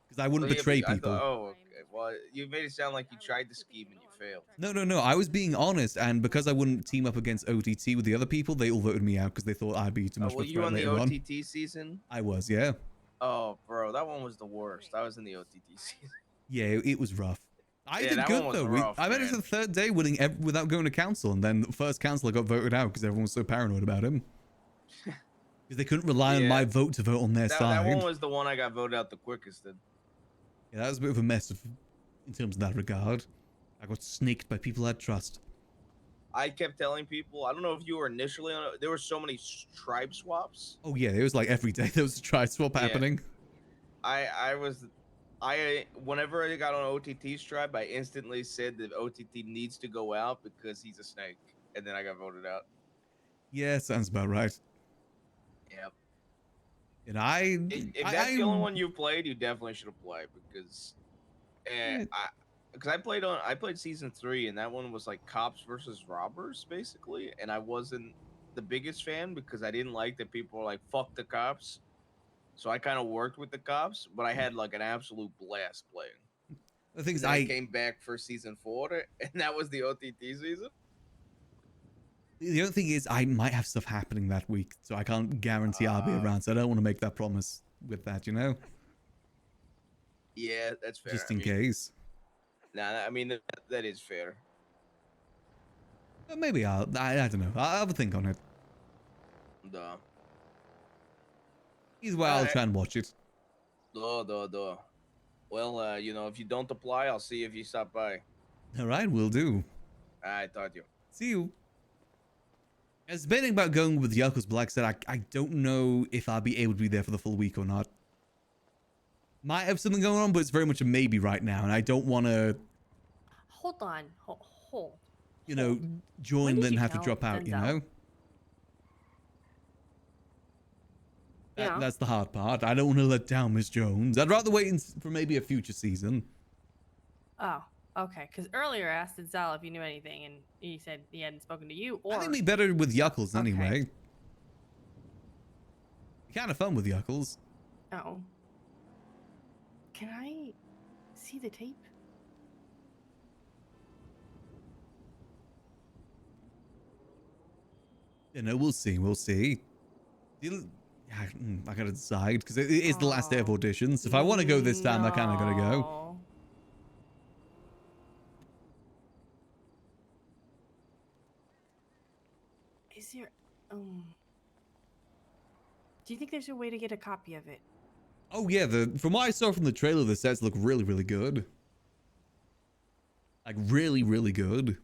because I wouldn't betray people. Oh, okay. Well, you made it sound like you tried to scheme and you failed. No. I was being honest, and because I wouldn't team up against OTT with the other people, they all voted me out because they thought I'd be too much of Were a you threat on the later on. OTT season? I was, yeah. Oh, bro, that one was the worst. I was in the OTT season. Yeah, it was rough. I Yeah, did that good one was though. rough, I made it to man. the third day winning without going to council, and then the first council I got voted out because everyone was so paranoid about him. Because they couldn't rely on Yeah. my vote to vote on their That side. one was the one I got voted out the quickest in. Yeah, that was a bit of a mess in terms of that regard. I got snaked by people I trust. I kept telling people, I don't know if you were initially on it, there were so many tribe swaps. Oh yeah, it was like every day there was a tri swap Yeah. happening. Whenever I got on OTT's tribe, I instantly said that OTT needs to go out because he's a snake, and then I got voted out. Yeah, sounds about right. Yep. And If that's the only one you played, you definitely should have played because, Yeah. I played season 3, and that one was like cops versus robbers basically, and I wasn't the biggest fan because I didn't like that people were like fuck the cops. So I kind of worked with the cops, but I had like an absolute blast playing. The thing is, Then I came back for season 4, and that was the OTT season. The only thing is, I might have stuff happening that week, so I can't guarantee I'll be around. So I don't want to make that promise with that, you know. Yeah, that's fair. Just in case. Nah, I mean that is fair. But maybe I don't know. I'll have a think on it. Duh. Either way, I'll Alright. try and watch it. Duh. Well, if you don't apply, I'll see if you stop by. All right, will do. I thought you. See you. I was debating about going with Yuckles, but like I said, I don't know if I'll be able to be there for the full week or not. Might have something going on, but it's very much a maybe right now, and I don't want to, Hold on. Hold. you know, join When did then you have to tell drop out, you Denzel? know? Yeah. That's the hard part. I don't want to let down Miss Jones. I'd rather wait for maybe a future season. Oh, okay. Because earlier I asked Zal if he knew anything, and he said he hadn't spoken to you. Or I think it'd be better with Yuckles Okay. anyway. Kind of fun with Yuckles. oh, can I see the tape? You know, we'll see. We'll see. I gotta decide because it is the last day of Oh, auditions. If I want to go this time, I kind of gotta go. No. Is there? Do you think there's a way to get a copy of it? Oh yeah, from what I saw from the trailer, the sets look really, really good. Like really, really good.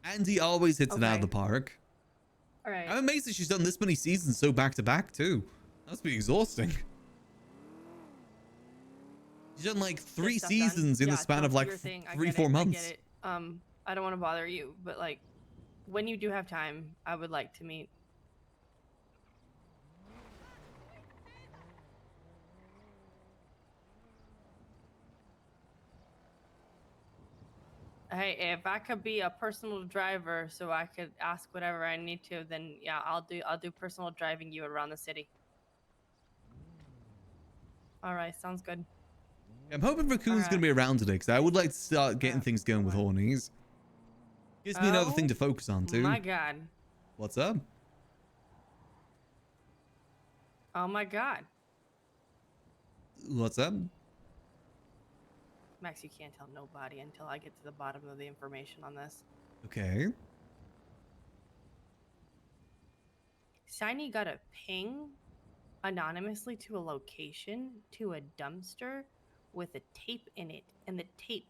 Andy always hits it out of the park. All right. I'm amazed that she's done this many seasons so back to back too. That must be exhausting. She's done like 3 stuff done. seasons in the Yeah, span no, of like your thing, I 3, get 4 it, months. I get it. I don't want to bother you, but like, when you do have time, I would like to meet. Hey, if I could be a personal driver, so I could ask whatever I need to, then yeah, I'll do personal driving you around the city. All right, sounds good. I'm hoping Raccoon's gonna be around today because I would like to start getting things going with Hornies. Gives me another thing to focus on too. My God. What's up? Oh my God. What's up? Max, you can't tell nobody until I get to the bottom of the information on this. Okay. Shiny got a ping anonymously to a location to a dumpster with a tape in it, and the tape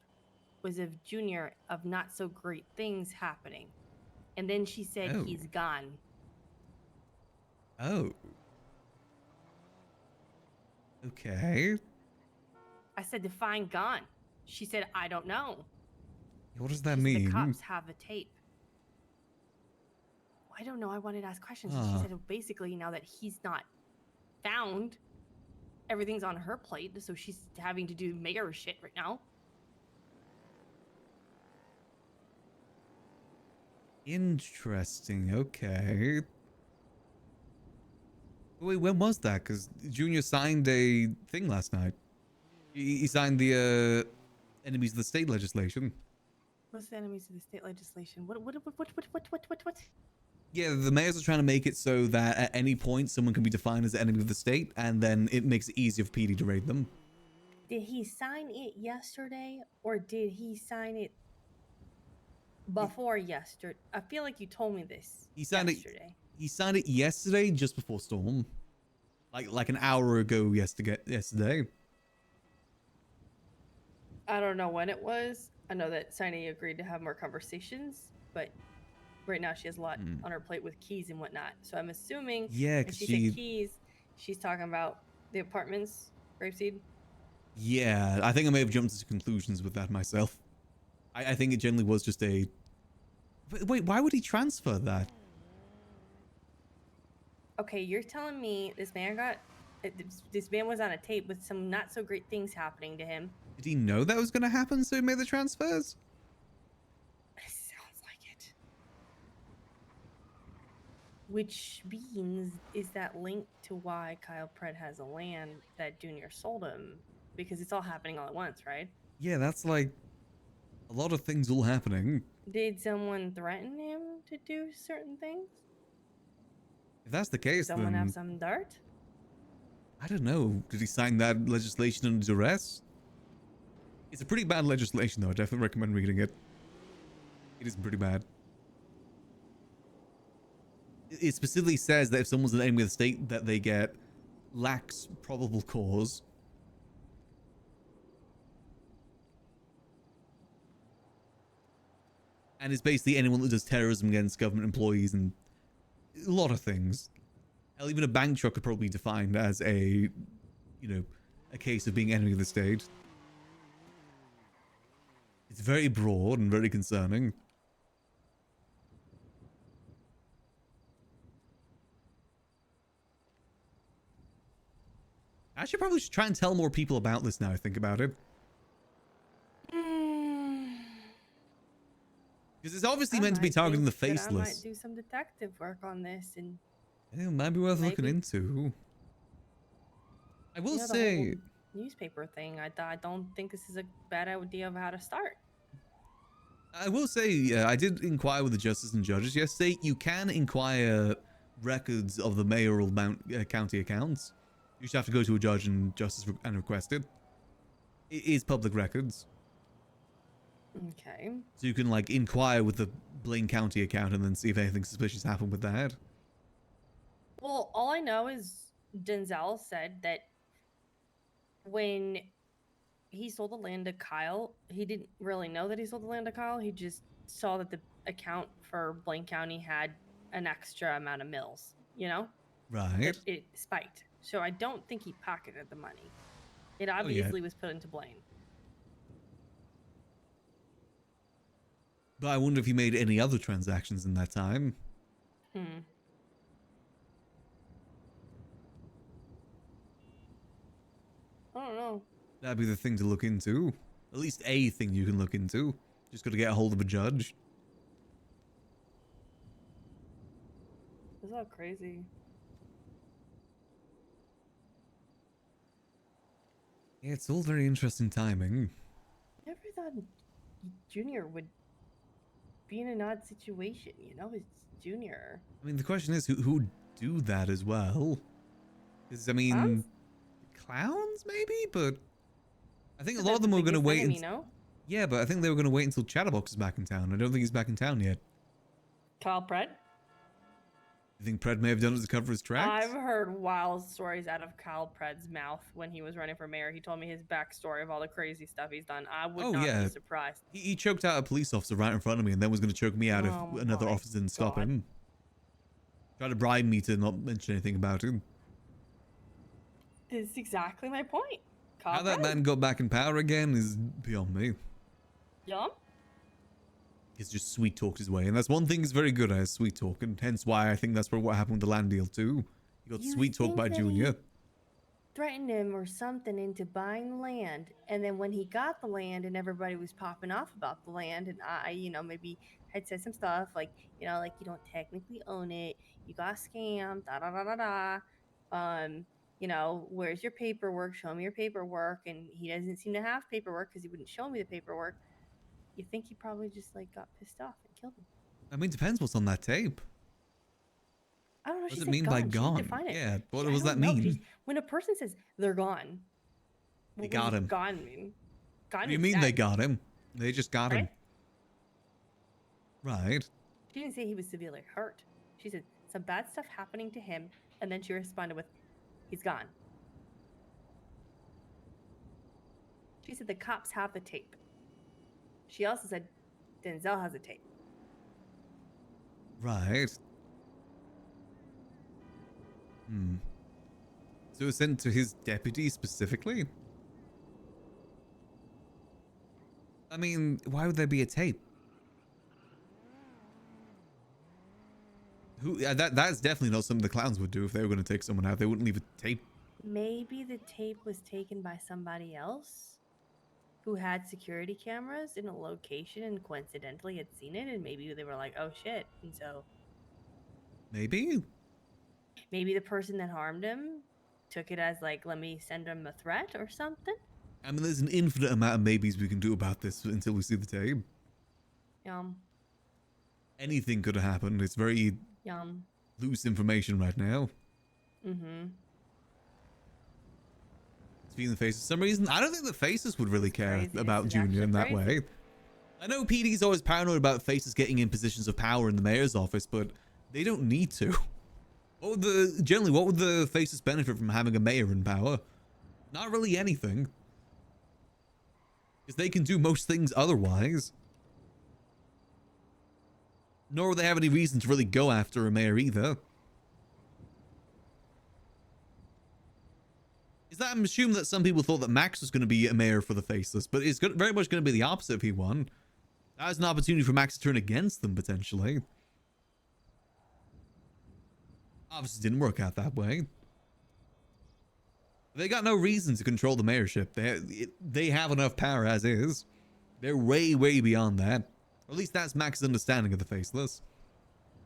was of Junior of not so great things happening. And then she said Oh. he's gone. Oh. Okay. I said, define gone. She said, I don't know. What does that She said, mean? the cops have the tape. I don't know. I wanted to ask questions. And she said, basically, now that he's not found, everything's on her plate. So she's having to do mayor shit right now. Interesting. Okay. Wait, when was that? Because Junior signed a thing last night. He signed the enemies of the state legislation. What's the enemies of the state legislation? What? Yeah, the mayors are trying to make it so that at any point someone can be defined as the enemy of the state, and then it makes it easier for PD to raid them. Did he sign it yesterday, or did he sign it before yesterday? I feel like you told me this He signed yesterday. He signed it yesterday, just before Storm, like an hour ago yesterday. I don't know when it was. I know that Siny agreed to have more conversations, but right now she has a lot on her plate with keys and whatnot. So I'm assuming Yeah, when because she said keys, she's talking about the apartments, Grapeseed. Yeah, I think I may have jumped to conclusions with that myself. I think it generally was just a... Wait, why would he transfer that? Okay, you're telling me this man this man was on a tape with some not so great things happening to him. Did he know that was going to happen, so he made the transfers? Sounds like it. Which means, is that linked to why Kyle Pred has a land that Junior sold him? Because it's all happening all at once, right? Yeah, that's like a lot of things all happening. Did someone threaten him to do certain things? If that's the case, Someone then... have some dirt? I don't know. Did he sign that legislation under duress? It's a pretty bad legislation, though. I definitely recommend reading it. It is pretty bad. It specifically says that if someone's an enemy of the state, that they get lacks probable cause. And it's basically anyone that does terrorism against government employees and a lot of things. Hell, even a bank truck could probably be defined as a, you know, a case of being enemy of the state. It's very broad and very concerning. I should probably try and tell more people about this now I think about it. Because it's obviously meant to be targeting the faceless. I might do some detective work on this and... Yeah, it might be worth looking into. I will say... newspaper thing, I don't think this is a bad idea of how to start. I will say, I did inquire with the justices and judges yesterday. You can inquire records of the mayoral county accounts. You just have to go to a judge and justice and request it. It is public records. Okay. So you can like inquire with the Blaine County account and then see if anything suspicious happened with that. Well, all I know is Denzel said that when he sold the land to Kyle, he didn't really know that he sold the land to Kyle. He just saw that the account for Blaine County had an extra amount of mills, you know? Right. It spiked. So I don't think he pocketed the money. It obviously was put into Blaine. But I wonder if he made any other transactions in that time. I don't know. That'd be the thing to look into. At least a thing you can look into. Just got to get a hold of a judge. This is all crazy. Yeah, it's all very interesting timing. Never thought Junior would be in an odd situation, you know? It's Junior. I mean, the question is, who would do that as well? Because, I mean, clowns maybe? But I think a lot of them were going to wait. Yeah, but I think they were going to wait until Chatterbox is back in town. I don't think he's back in town yet. Kyle Pred? You think Pred may have done it to cover his tracks? I've heard wild stories out of Kyle Pred's mouth when he was running for mayor. He told me his backstory of all the crazy stuff he's done. I would not be surprised. He choked out a police officer right in front of me and then was going to choke me out if another officer didn't stop him. Tried to bribe me to not mention anything about him. This is exactly my point. How that man got back in power again is beyond me. Yeah? He's just sweet talked his way, and that's one thing he's very good at, is sweet talk, and hence why I think that's what happened with the land deal too. He got sweet talked by Junior. Threatened him or something into buying the land, and then when he got the land and everybody was popping off about the land, and I, you know, maybe had said some stuff like, you know, like you don't technically own it, you got scammed, da da da da da. you know, where's your paperwork? Show me your paperwork. And he doesn't seem to have paperwork because he wouldn't show me the paperwork. You think he probably just like got pissed off and killed him? I mean, depends what's on that tape. I don't know. What She does it said mean gone. by She didn't gone? define it. Yeah, what I does that don't know. mean? When a person says they're gone, They what got does him. Gone mean? Gone What do you means mean they dead, got him? They just got him. right? Right. She didn't say he was severely hurt. She said some bad stuff happening to him, and then she responded with, "He's gone." She said the cops have the tape. She also said Denzel has a tape. Right. Hmm. So it was sent to his deputy specifically? I mean, why would there be a tape? That's definitely not something the clowns would do if they were going to take someone out. They wouldn't leave a tape. Maybe the tape was taken by somebody else who had security cameras in a location and coincidentally had seen it, and maybe they were like, "Oh shit!" And so Maybe. maybe the person that harmed him took it as like, "Let me send him a threat" or something. I mean, there's an infinite amount of maybes we can do about this until we see the tape. Yum, Anything could have happened. It's very yum. loose information right now. Mm-hmm. Seeing the faces. For some reason, I don't think the faces would really care Crazy. about This is Junior in that actually way. I know PD's always paranoid about faces getting in positions of power in the mayor's office, but they don't need to. What would the faces benefit from having a mayor in power? Not really anything. Because they can do most things otherwise. Nor would they have any reason to really go after a mayor either. Is that, I'm assuming that some people thought that Max was going to be a mayor for the Faceless, but it's very much going to be the opposite if he won. That was an opportunity for Max to turn against them, potentially. Obviously didn't work out that way. They got no reason to control the mayorship. They have enough power as is. They're way, way beyond that. Or at least that's Max's understanding of the Faceless.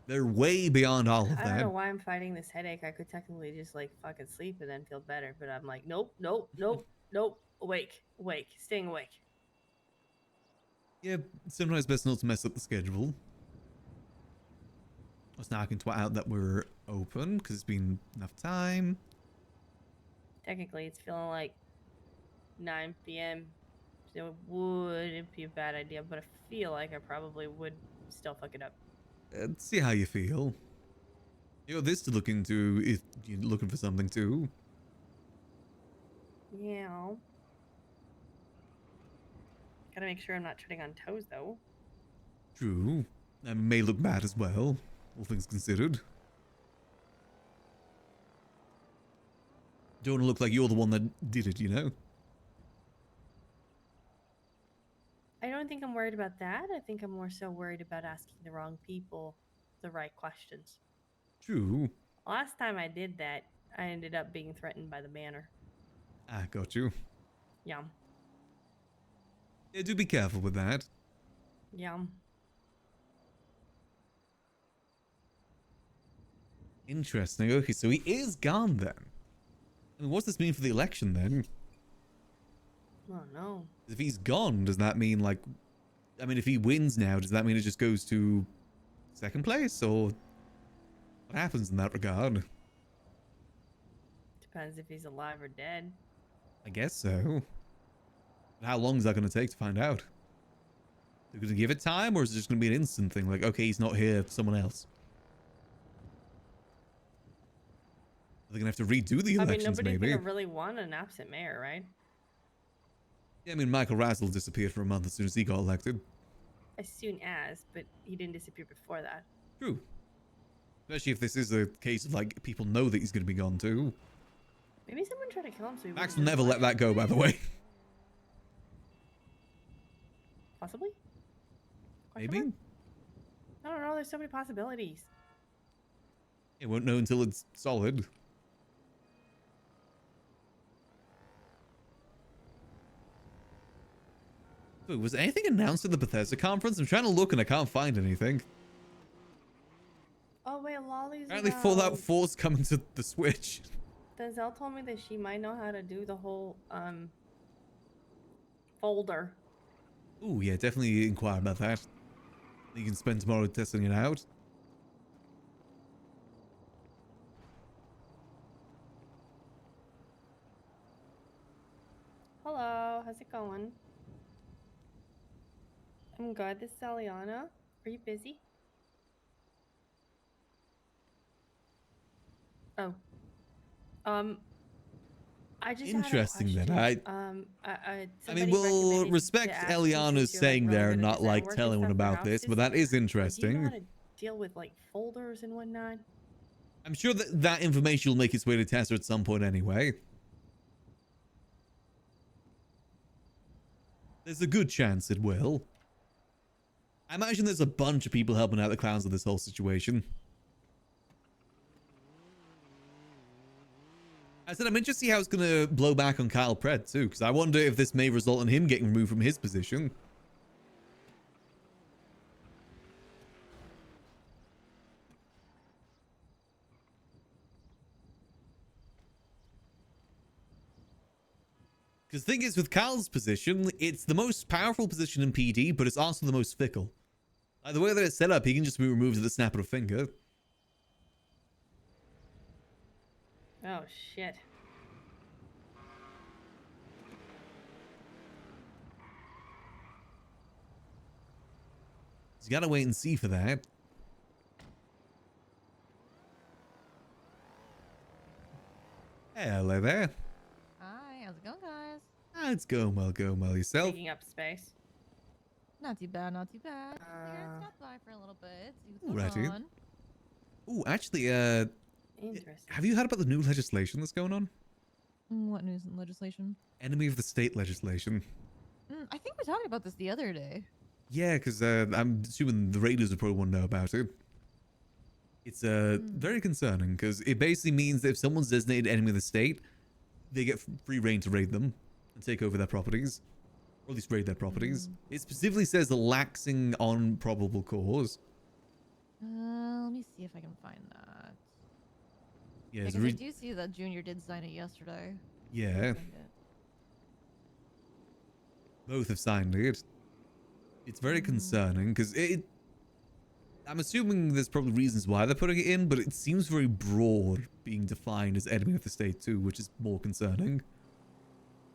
They're way beyond all of I don't that. know why I'm fighting this headache. I could technically just like fucking sleep and then feel better, but I'm like, nope, nope, nope, nope. Awake, awake, staying awake. Yeah, sometimes best not to mess up the schedule. Let's now I can twat out that we're open because it's been enough time. Technically, it's feeling like 9 p.m. So it wouldn't be a bad idea, but I feel like I probably would still fuck it up. See how you feel. You got this to look into if you're looking for something too. Yeah. Gotta make sure I'm not treading on toes, though. True. That may look bad as well, all things considered. Don't want to look like you're the one that did it, you know? I don't think I'm worried about that. I think I'm more so worried about asking the wrong people the right questions. True. Last time I did that, I ended up being threatened by the manor. Ah, got you. Yum. Yeah, do be careful with that. Yum. Interesting. Okay, so he is gone then. I mean, what's this mean for the election then? Oh no. If he's gone, does that mean like... I mean, if he wins now, does that mean it just goes to second place? Or what happens in that regard? Depends if he's alive or dead. I guess so. But how long is that going to take to find out? They're going to give it time, or is it just going to be an instant thing? Like, okay, he's not here, someone else. Are they going to have to redo the I mean, elections, nobody's maybe? gonna really want an absent mayor, right? Yeah, I mean, Michael Razzle disappeared for a month as soon as he got elected. As soon as, but he didn't disappear before that. True. Especially if this is a case of, like, people know that he's going to be gone too. Maybe someone tried to kill him so he Max wouldn't will win never let that go, by the way. Possibly? Question Maybe? mark? I don't know. There's so many possibilities. You won't know until it's solid. Wait, was anything announced at the Bethesda conference? I'm trying to look and I can't find anything. Oh wait, Lolly's Apparently around. Fallout 4's coming to the Switch. Denzel told me that she might know how to do the whole folder. Ooh, yeah, definitely inquire about that. You can spend tomorrow testing it out. Hello, how's it going? I'm good. This is Aliana. Are you busy? Oh. I just had a Interesting then. question. I Somebody mean, we'll recommended respect to ask you Eliana's since you're like saying really there good and at not design like work tell and anyone stuff for about this, but houses. that is Do you know how interesting. to deal with like folders and whatnot? I'm sure that that information will make its way to Tessa at some point anyway. There's a good chance it will. I imagine there's a bunch of people helping out the clowns with this whole situation. I said I'm interested to see how it's going to blow back on Kyle Pred too, because I wonder if this may result in him getting removed from his position. Because the thing is, with Kyle's position, it's the most powerful position in PD, but it's also the most fickle. Like, the way that it's set up, he can just be removed at the snap of a finger. Oh shit. So you gotta wait and see for that. Hello there. Hi, how's it going, guys? Ah, it's going well yourself. Taking up space. Not too bad, not too bad. Here, stop by for a little bit, see what's Alrighty. going on. Oh, actually, Interesting. have you heard about the new legislation that's going on? What news and legislation? Enemy of the state legislation. I think we talked about this the other day. Yeah, because I'm assuming the Raiders would probably want to know about it. It's very concerning because it basically means that if someone's designated enemy of the state, they get free reign to raid them and take over their properties, or at least raid their properties. It specifically says the laxing on probable cause. Let me see if I can find that. Yeah, it's Because I do see that Junior did sign it yesterday. yeah, Signed it. both have signed it. It's very concerning because I'm assuming there's probably reasons why they're putting it in, but it seems very broad being defined as enemy of the state too, which is more concerning.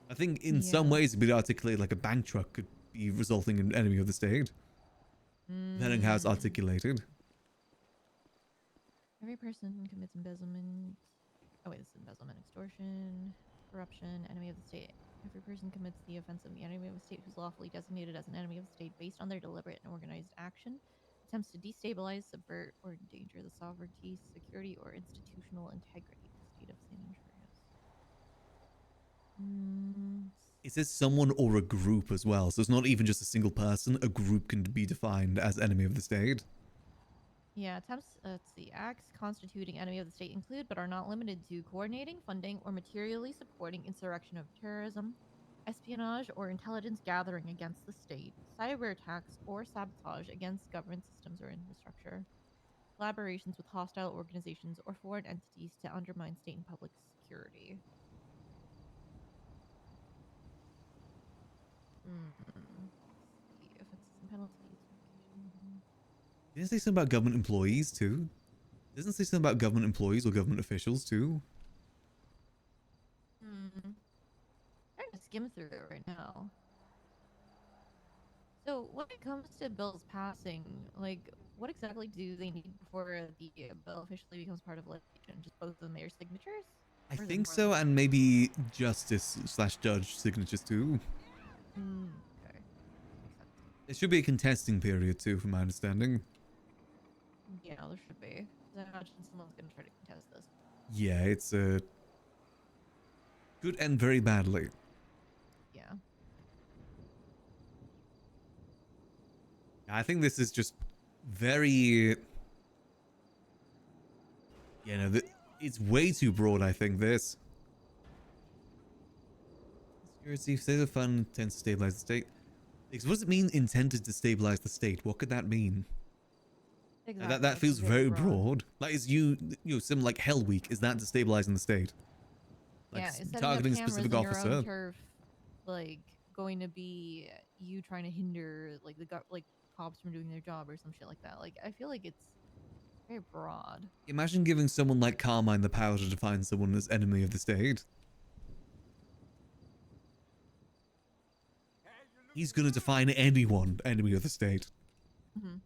I think in some Yeah. ways it'd be articulated like a bank truck could be resulting in enemy of the state, depending how it's articulated. Every person commits embezzlement. Oh wait, this is embezzlement, extortion, corruption, enemy of the state. Every person commits the offense of the enemy of the state who's lawfully designated as an enemy of the state based on their deliberate and organized action, attempts to destabilize, subvert, or endanger the sovereignty, security, or institutional integrity of the state of San Andreas. It says someone or a group as well, so it's not even just a single person. A group can be defined as enemy of the state. Yeah, attempts, let's see, acts constituting enemy of the state include, but are not limited to, coordinating, funding, or materially supporting insurrection of terrorism, espionage or intelligence gathering against the state, cyber attacks or sabotage against government systems or infrastructure, collaborations with hostile organizations or foreign entities to undermine state and public security. See if it's some penalties. Didn't it say something about government employees too? Doesn't it say something about government employees or government officials too? I'm trying to skim through it right now. So when it comes to bills passing, like, what exactly do they need before the bill officially becomes part of legislation? Just both of the mayor's signatures? I Or is it think more so, than and maybe justice/judge signatures too. that? Okay. Makes sense. There should be a contesting period too, from my understanding. Yeah, there should be. 'Cause I imagine someone's gonna try to contest this. Yeah, it's could end very badly. Yeah. I think this is just very, it's way too broad. I think this. Security, state of fund intends to stabilize the state. Because what does it mean intended to stabilize the state? What could that mean? Exactly. That it's feels very broad. Like, is something like Hell Week, is that destabilizing the state? Yeah, s- is setting up targeting a cameras specific on your officer. own turf like going to be you trying to hinder like like cops from doing their job or some shit like that? Like I feel like it's very broad. Imagine giving someone like Carmine the power to define someone as enemy of the state. He's gonna define anyone enemy of the state. Hmm.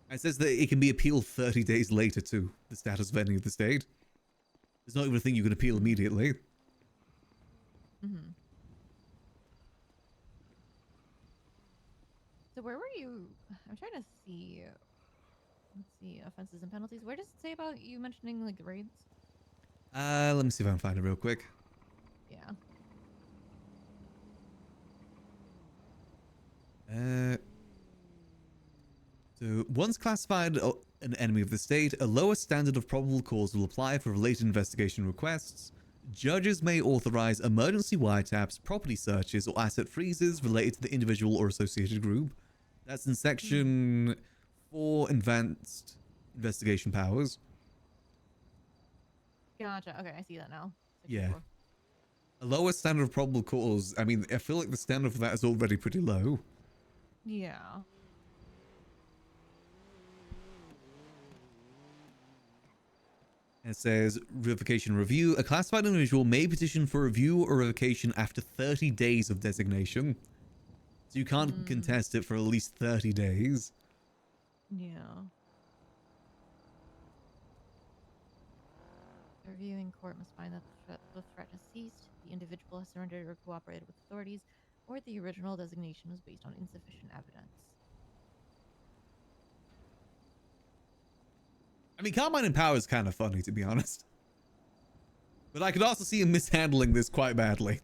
It says that it can be appealed 30 days later to the status of enemy of the state. There's not even a thing you can appeal immediately. Hmm. So where were you? I'm trying to see. Let's see, offenses and penalties. Where does it say about you mentioning like raids? Let me see if I can find it real quick. Yeah. So once classified an enemy of the state, a lower standard of probable cause will apply for related investigation requests. Judges may authorize emergency wiretaps, property searches, or asset freezes related to the individual or associated group. That's in section 4, advanced investigation powers. Gotcha. Okay, I see that now. Section Yeah. 4. A lower standard of probable cause. I mean, I feel like the standard for that is already pretty low. Yeah. It says revocation review. A classified individual may petition for review or revocation after 30 days of designation. So you can't contest it for at least 30 days. Yeah. The reviewing court must find that the threat has ceased, the individual has surrendered or cooperated with authorities, or the original designation was based on insufficient evidence. I mean, Carmine in Power is kind of funny, to be honest. But I could also see him mishandling this quite badly.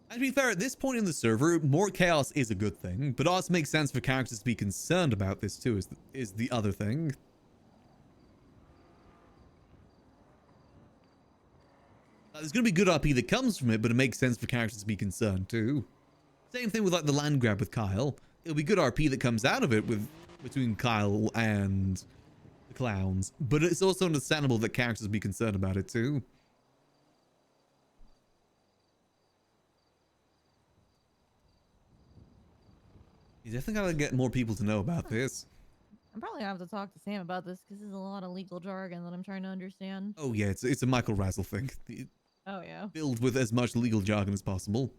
And to be fair, at this point in the server, more chaos is a good thing, but also makes sense for characters to be concerned about this too, is the other thing. There's going to be good RP that comes from it, but it makes sense for characters to be concerned too. Same thing with like the land grab with Kyle. It'll be good RP that comes out of it with between Kyle and the clowns, but it's also understandable that characters will be concerned about it too. You definitely gotta get more people to know about this. I'm probably gonna have to talk to Sam about this because there's a lot of legal jargon that I'm trying to understand. Oh yeah, it's a Michael Razzle thing. Oh yeah. Filled with as much legal jargon as possible.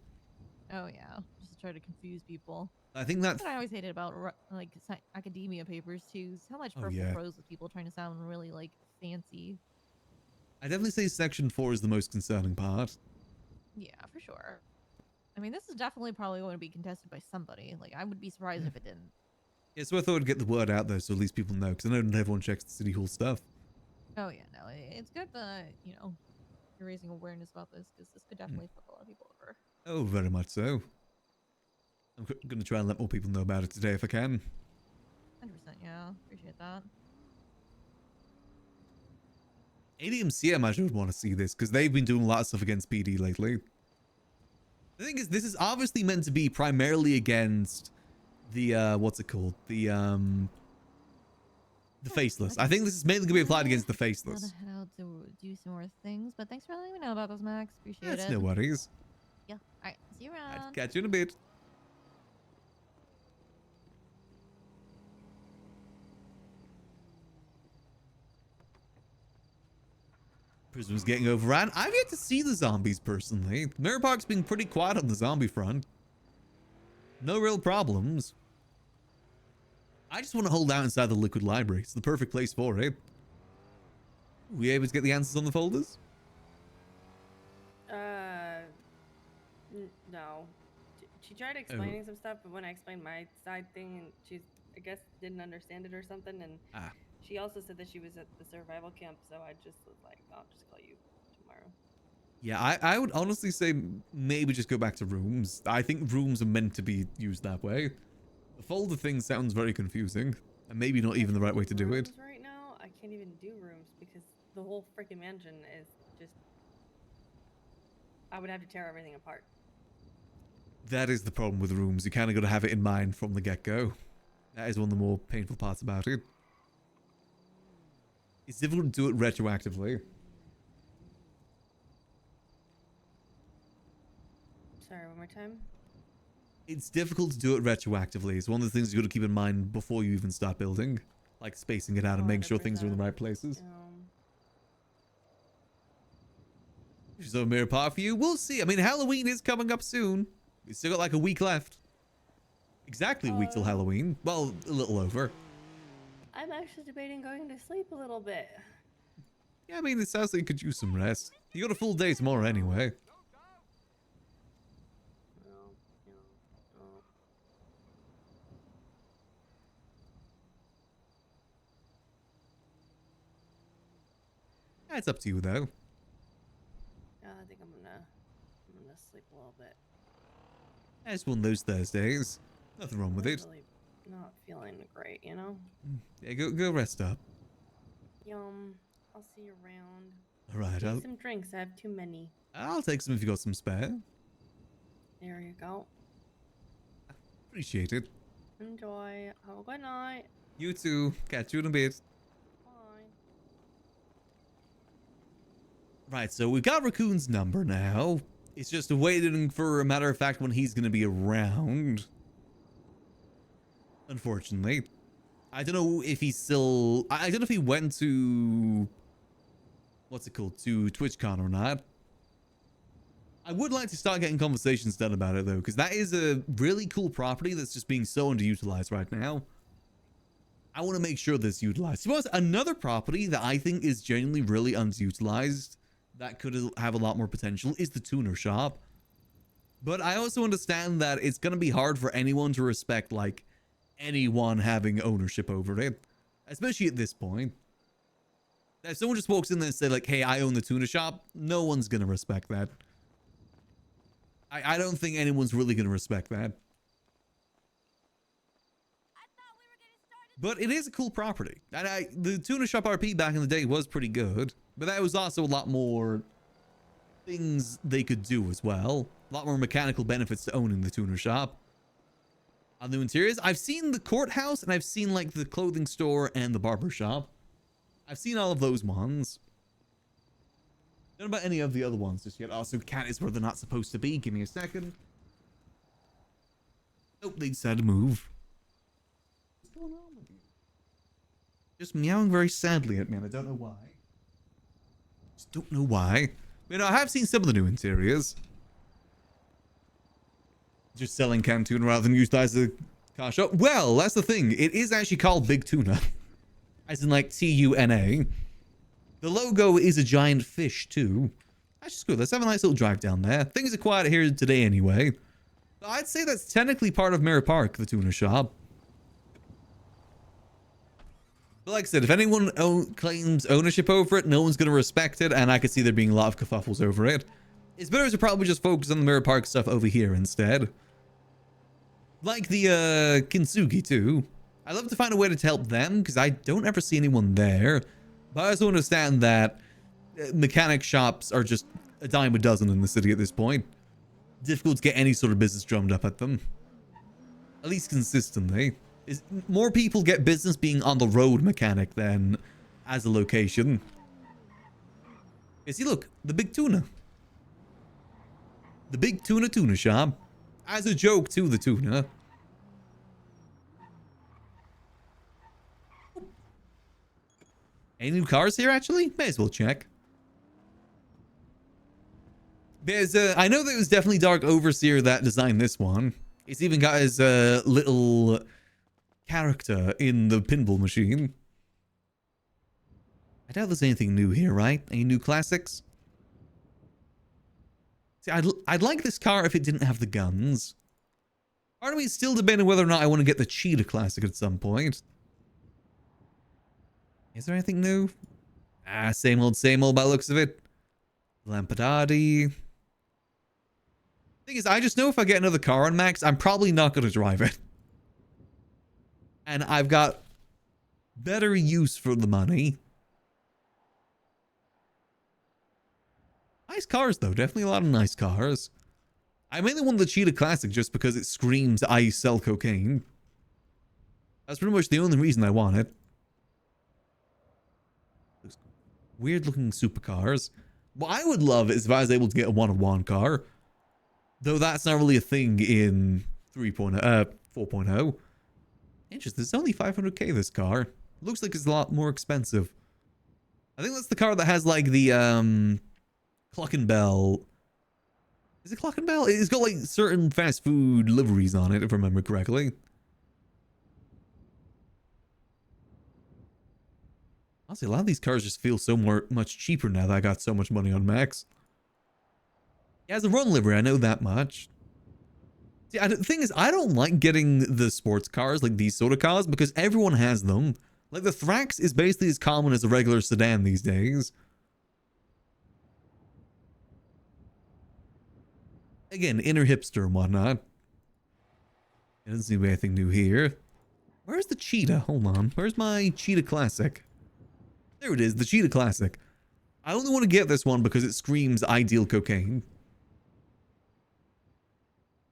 Oh yeah. Just to try to confuse people. I think that That's what I always hated about like academia papers too. Is how much Oh, purple yeah. prose with people trying to sound really like fancy. I definitely say section 4 is the most concerning part. Yeah, for sure. I mean, this is definitely probably going to be contested by somebody. Like, I would be surprised if it didn't. Yeah, so I thought I'd get the word out there so at least people know, because I know not everyone checks the City Hall stuff. Oh yeah, no, it's good that you're raising awareness about this because this could definitely fuck a lot of people over. Oh, very much so. I'm going to try and let more people know about it today if I can. 100%, yeah, appreciate that. ADMC, I imagine, would want to see this, because they've been doing a lot of stuff against PD lately. The thing is, this is obviously meant to be primarily against the, what's it called? The faceless. I think this is mainly going to be applied against the faceless. Gotta head out to do some more things, but thanks for letting me know about those, Max. Appreciate That's it. no worries. Yeah, alright, see you I'll around. catch you in a bit. Prisoners getting overrun. I've yet to see the zombies personally. Mirror Park's been pretty quiet on the zombie front. No real problems. I just want to hold out inside the liquid library. It's the perfect place for it. Were you able to get the answers on the folders? No. She tried explaining some stuff, but when I explained my side thing, and she's, I guess, didn't understand it or something, and she also said that she was at the survival camp, so I just was like, I'll just call you tomorrow. Yeah, I would honestly say maybe just go back to rooms. I think rooms are meant to be used that way. The folder thing sounds very confusing, and maybe not even the right way to do it. Rooms right now, I can't even do rooms because the whole freaking mansion is just. I would have to tear everything apart. That is the problem with rooms. You kind of got to have it in mind from the get-go. That is one of the more painful parts about it. It's difficult to do it retroactively. Sorry, one more time. It's difficult to do it retroactively. It's one of the things you got to keep in mind before you even start building. Like spacing it out and making sure things are in the right places. So mirror part for you. We'll see. I mean, Halloween is coming up soon. We still got like a week left. Exactly a week till Halloween. Well, a little over. I'm actually debating going to sleep a little bit. Yeah, I mean, it sounds like you could use some rest. You got a full day tomorrow anyway. It's up to you though. Yeah, I think I'm gonna sleep a little bit. It's one of those Thursdays. Nothing wrong with I'm it. really not feeling great, you know? Yeah, go rest up. Yum. I'll see you around. Alright, Take some drinks. I have too many. I'll take some if you got some spare. There you go. Appreciate it. Enjoy. Have a good night. You too. Catch you in a bit. Bye. Right, so we've got Raccoon's number now. It's just waiting for a matter of fact when he's going to be around. Unfortunately. I don't know if he's still... I don't know if he went to... What's it called? To TwitchCon or not. I would like to start getting conversations done about it though, because that is a really cool property that's just being so underutilized right now. I want to make sure that's utilized. To be honest, another property that I think is genuinely really underutilized that could have a lot more potential is the tuner shop. But I also understand that it's going to be hard for anyone to respect, like, anyone having ownership over it. Especially at this point. If someone just walks in there and say, like, hey, I own the tuner shop, no one's going to respect that. I don't think anyone's really going to respect that. But it is a cool property. And the tuner shop RP back in the day was pretty good. But that was also a lot more things they could do as well. A lot more mechanical benefits to owning the tuner shop. On the interiors, I've seen the courthouse and I've seen like the clothing store and the barber shop. I've seen all of those ones. Don't know about any of the other ones just yet. Also, cat is where they're not supposed to be. Give me a second. Nope, they decided to move. What's going on with you? Just meowing very sadly at me, and I don't know why. Just don't know why. You know, I have seen some of the new interiors. Just selling canned tuna rather than used as a car shop. Well, that's the thing. It is actually called Big Tuna. As in like T-U-N-A. The logo is a giant fish too. That's just good. Let's have a nice little drive down there. Things are quiet here today anyway. But I'd say that's technically part of Mirror Park, the tuna shop. But like I said, if anyone claims ownership over it, no one's going to respect it, and I could see there being a lot of kerfuffles over it. It's better to probably just focus on the Mirror Park stuff over here instead. Like the Kintsugi too. I'd love to find a way to help them, because I don't ever see anyone there. But I also understand that mechanic shops are just a dime a dozen in the city at this point. Difficult to get any sort of business drummed up at them. At least consistently. More people get business being on the road mechanic than as a location. You see, look, the Big Tuna. The Big Tuna shop. As a joke to the tuna. Any new cars here, actually? May as well check. There's I know that it was definitely Dark Overseer that designed this one. It's even got his little character in the pinball machine. I doubt there's anything new here, right? Any new classics? See, I'd like this car if it didn't have the guns. Part of me is still debating whether or not I want to get the Cheetah Classic at some point. Is there anything new? Ah, same old by the looks of it. Lampadati. Thing is, I just know if I get another car on Max, I'm probably not going to drive it. And I've got better use for the money. Nice cars, though. Definitely a lot of nice cars. I mainly want the Cheetah Classic just because it screams, I sell cocaine. That's pretty much the only reason I want it. Weird looking supercars. What I would love is if I was able to get a one-of-one car. Though that's not really a thing in 4.0. Interesting. It's only 500k this car. Looks like it's a lot more expensive. I think that's the car that has like the clock and bell. Is it clock and bell? It's got like certain fast food liveries on it, if I remember correctly. Honestly, a lot of these cars just feel so much cheaper now that I got so much money on Max. He has a run livery, I know that much. See, the thing is, I don't like getting the sports cars, like these sort of cars, because everyone has them. Like, the Thrax is basically as common as a regular sedan these days. Again, inner hipster and whatnot. There doesn't seem to be anything new here. Where's the Cheetah? Hold on. Where's my Cheetah Classic? There it is, the Cheetah Classic. I only want to get this one because it screams ideal cocaine.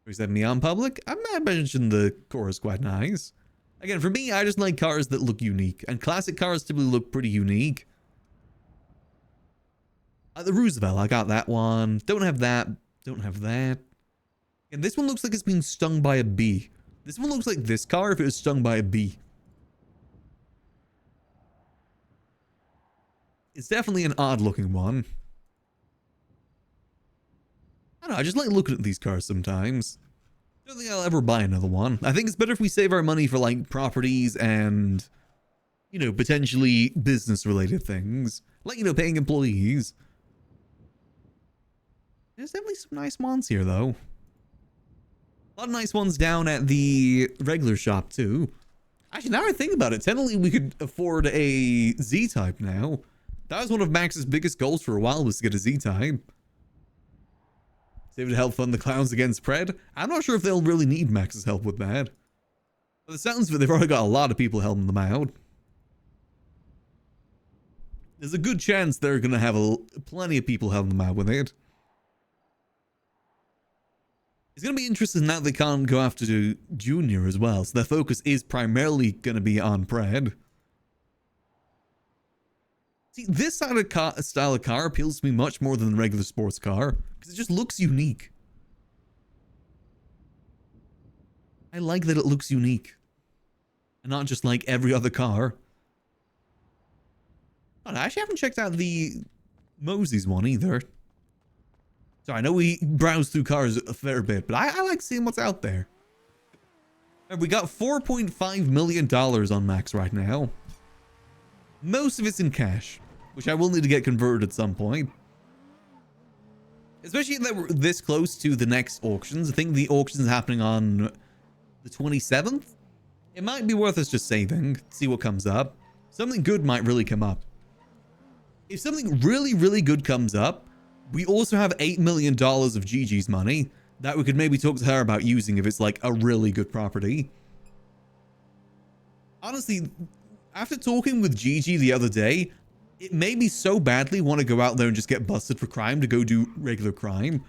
Is that me on public? I mentioned the core is quite nice. Again, for me, I just like cars that look unique. And classic cars typically look pretty unique. The Roosevelt, I got that one. Don't have that. Don't have that. And this one looks like it's being stung by a bee. This one looks like this car if it was stung by a bee. It's definitely an odd looking one. I don't know, I just like looking at these cars sometimes. Don't think I'll ever buy another one. I think it's better if we save our money for like properties and, you know, potentially business related things. Like, you know, paying employees. There's definitely some nice ones here though. A lot of nice ones down at the regular shop too. Actually, now I think about it, technically we could afford a Z-Type now. That was one of Max's biggest goals for a while, was to get a Z-Type. Save to help fund the clowns against Pred. I'm not sure if they'll really need Max's help with that. But the sounds of it, they've already got a lot of people helping them out. There's a good chance they're going to have plenty of people helping them out with it. It's going to be interesting now they can't go after Junior as well. So their focus is primarily going to be on Pred. See, this style of car appeals to me much more than the regular sports car. Because it just looks unique. I like that it looks unique. And not just like every other car. Oh, I actually haven't checked out the Mosey's one either. So I know we browse through cars a fair bit, but I like seeing what's out there. And we got $4.5 million on Max right now. Most of it's in cash, which I will need to get converted at some point. Especially that we're this close to the next auctions. I think the auction's happening on the 27th. It might be worth us just saving, see what comes up. Something good might really come up. If something really, really good comes up, we also have $8 million of Gigi's money that we could maybe talk to her about using if it's like a really good property. Honestly, after talking with Gigi the other day, it made me so badly want to go out there and just get busted for crime to go do regular crime.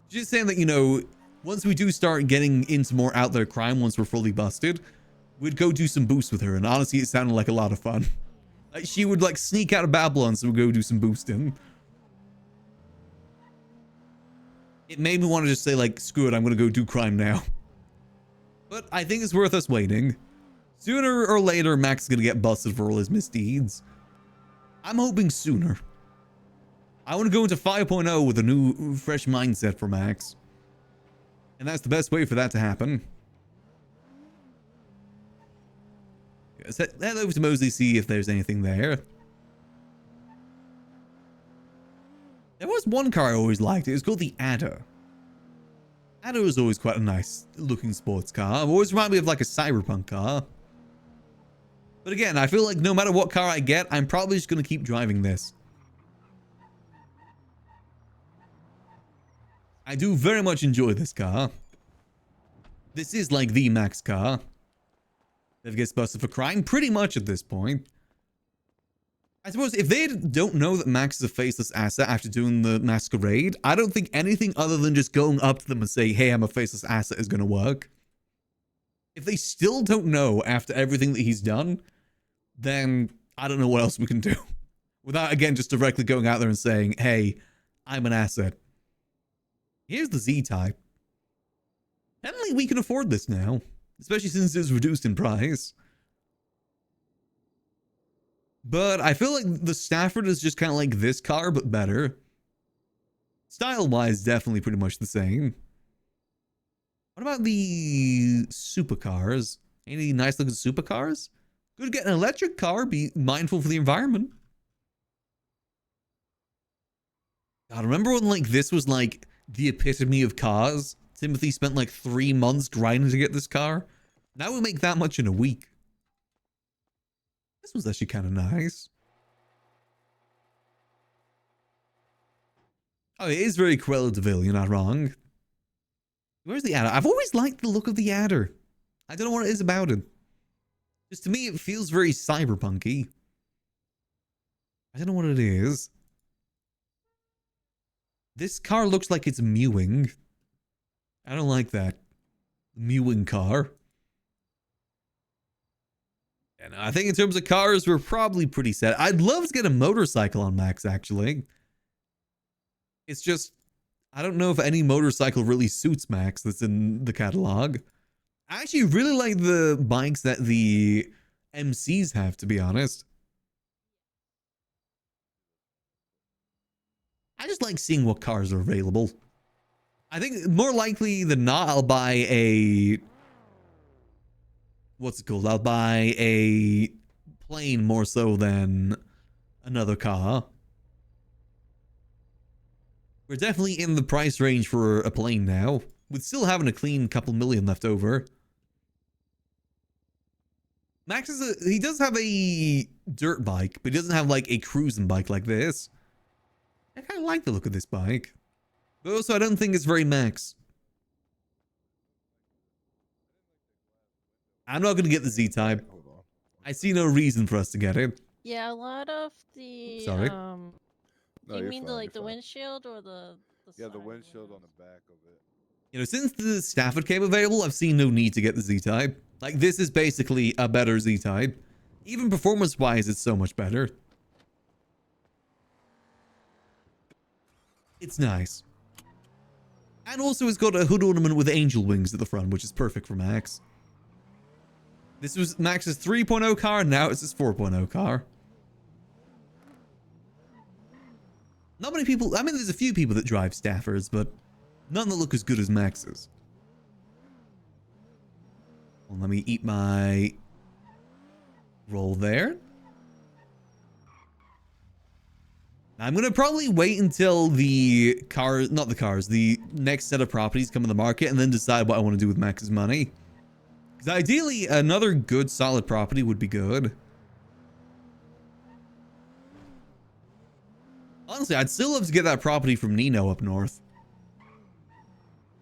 Just saying that, you know, once we do start getting into more out there crime, once we're fully busted, we'd go do some boosts with her. And honestly, it sounded like a lot of fun. Like, she would like sneak out of Babylon, so we'd go do some boosting. It made me want to just say like, screw it, I'm going to go do crime now. But I think it's worth us waiting. Sooner or later, Max is going to get busted for all his misdeeds. I'm hoping sooner. I want to go into 5.0 with a new, fresh mindset for Max. And that's the best way for that to happen. Yes, head over to Mosley, see if there's anything there. There was one car I always liked. It was called the Adder. Adder was always quite a nice looking sports car. It always reminded me of like a cyberpunk car. But again, I feel like no matter what car I get, I'm probably just going to keep driving this. I do very much enjoy this car. This is like the Max car. Never gets busted for crime pretty much at this point. I suppose if they don't know that Max is a faceless asset after doing the masquerade, I don't think anything other than just going up to them and say, hey, I'm a faceless asset is going to work. If they still don't know after everything that he's done, then I don't know what else we can do. Without, again, just directly going out there and saying, hey, I'm an asset. Here's the Z-Type. Apparently we can afford this now, especially since it's reduced in price. But I feel like the Stafford is just kind of like this car, but better. Style-wise, definitely pretty much the same. What about the supercars? Any nice looking supercars? Good to get an electric car, be mindful for the environment. God, remember when like this was like the epitome of cars? Timothy spent like 3 months grinding to get this car. Now we make that much in a week. This was actually kind of nice. Oh, it is very Cruella de Vil, you're not wrong. Where's the adder? I've always liked the look of the adder. I don't know what it is about it. Just to me, it feels very cyberpunky. I don't know what it is. This car looks like it's mewing. I don't like that. Mewing car. And I think in terms of cars, we're probably pretty set. I'd love to get a motorcycle on Max, actually. It's just, I don't know if any motorcycle really suits Max that's in the catalog. I actually really like the bikes that the MCs have, to be honest. I just like seeing what cars are available. I think more likely than not, I'll buy a... What's it called? I'll buy a plane more so than another car. We're definitely in the price range for a plane now, with still having a clean couple million left over. Max he does have a dirt bike, but he doesn't have like a cruising bike like this. I kind of like the look of this bike. But also, I don't think it's very Max. I'm not going to get the Z-Type. I see no reason for us to get it. Yeah, a lot of the Sorry. No, do you you're mean fine, the like you're the fine. windshield or the Yeah, the side windshield on window? the back of it. You know, since the Stafford came available, I've seen no need to get the Z-Type. Like, this is basically a better Z-Type. Even performance-wise, it's so much better. It's nice. And also, it's got a hood ornament with angel wings at the front, which is perfect for Max. This was Max's 3.0 car, and now it's his 4.0 car. Not many people... I mean, there's a few people that drive Staffords, but none that look as good as Max's. Well, let me eat my roll there. I'm going to probably wait until the cars... Not the cars. The next set of properties come in the market and then decide what I want to do with Max's money. Because ideally, another good, solid property would be good. Honestly, I'd still love to get that property from Nino up north.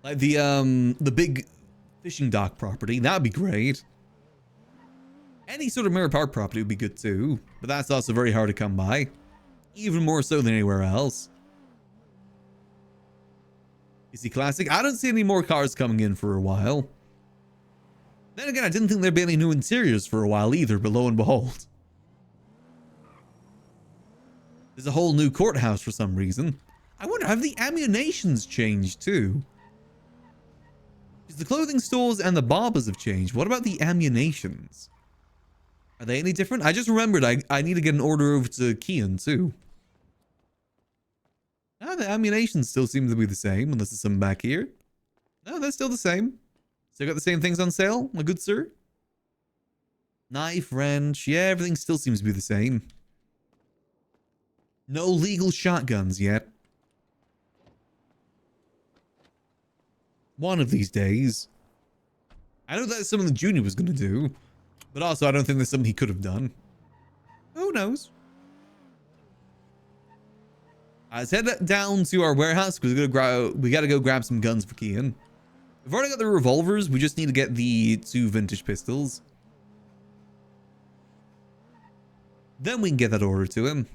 Like the big fishing dock property. That'd be great. Any sort of Mirror Park property would be good too. But that's also very hard to come by. Even more so than anywhere else. Is he classic? I don't see any more cars coming in for a while. Then again, I didn't think there'd be any new interiors for a while either, but lo and behold. There's a whole new courthouse for some reason. I wonder, have the ammunitions changed too? Because the clothing stores and the barbers have changed. What about the ammunitions? Are they any different? I just remembered I need to get an order over to Kian too. Ah, the ammunitions still seem to be the same, unless there's some back here. No, they're still the same. Still got the same things on sale, my good sir? Knife, wrench, yeah, everything still seems to be the same. No legal shotguns yet. One of these days. I know that's something the Junior was going to do. But also, I don't think that's something he could have done. Who knows? Let's head down to our warehouse because we got to go grab some guns for Kian. We've already got the revolvers. We just need to get the 2 vintage pistols. Then we can get that order to him.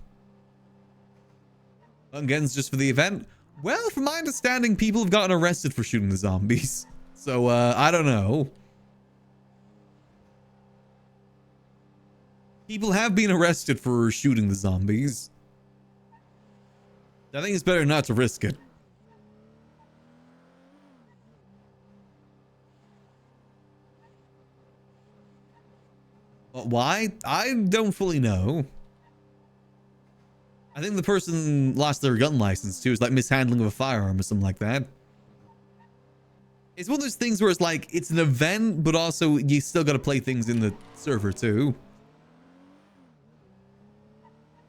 Guns just for the event. Well, from my understanding, people have gotten arrested for shooting the zombies. So, I don't know. People have been arrested for shooting the zombies. I think it's better not to risk it. But why? I don't fully know. I think the person lost their gun license too. It's like mishandling of a firearm or something like that. It's one of those things where it's like, it's an event, but also you still got to play things in the server too.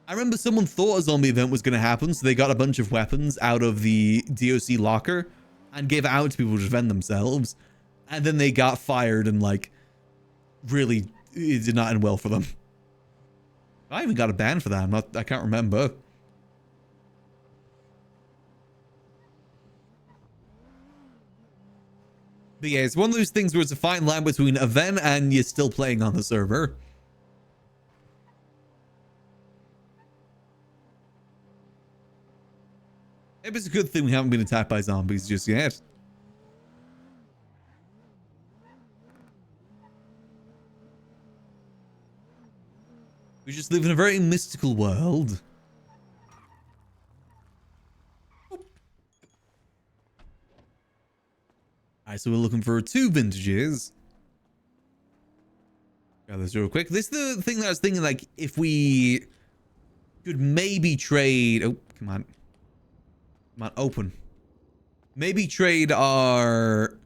I remember someone thought a zombie event was going to happen, so they got a bunch of weapons out of the DOC locker and gave it out to people to defend themselves. And then they got fired and like, really, it did not end well for them. I even got a ban for that. I can't remember. But yeah, it's one of those things where it's a fine line between event and you're still playing on the server. Maybe it's a good thing we haven't been attacked by zombies just yet. We just live in a very mystical world. Alright, so we're looking for 2 vintages. Got this real quick. This is the thing that I was thinking, like, if we could maybe trade... Oh, come on. Come on, open. Maybe trade our...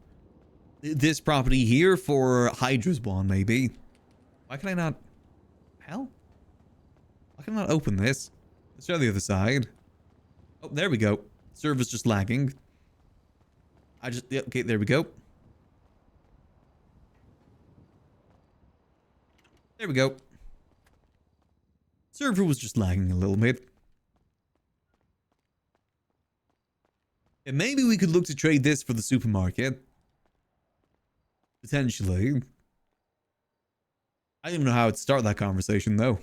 this property here for Hydra's one, maybe. Why can I not... Hell? Why can I not open this? Let's try the other side. Oh, there we go. Server's just lagging. Yeah, okay, there we go. There we go. Server was just lagging a little bit. And maybe we could look to trade this for the supermarket. Potentially. I don't even know how to start that conversation, though.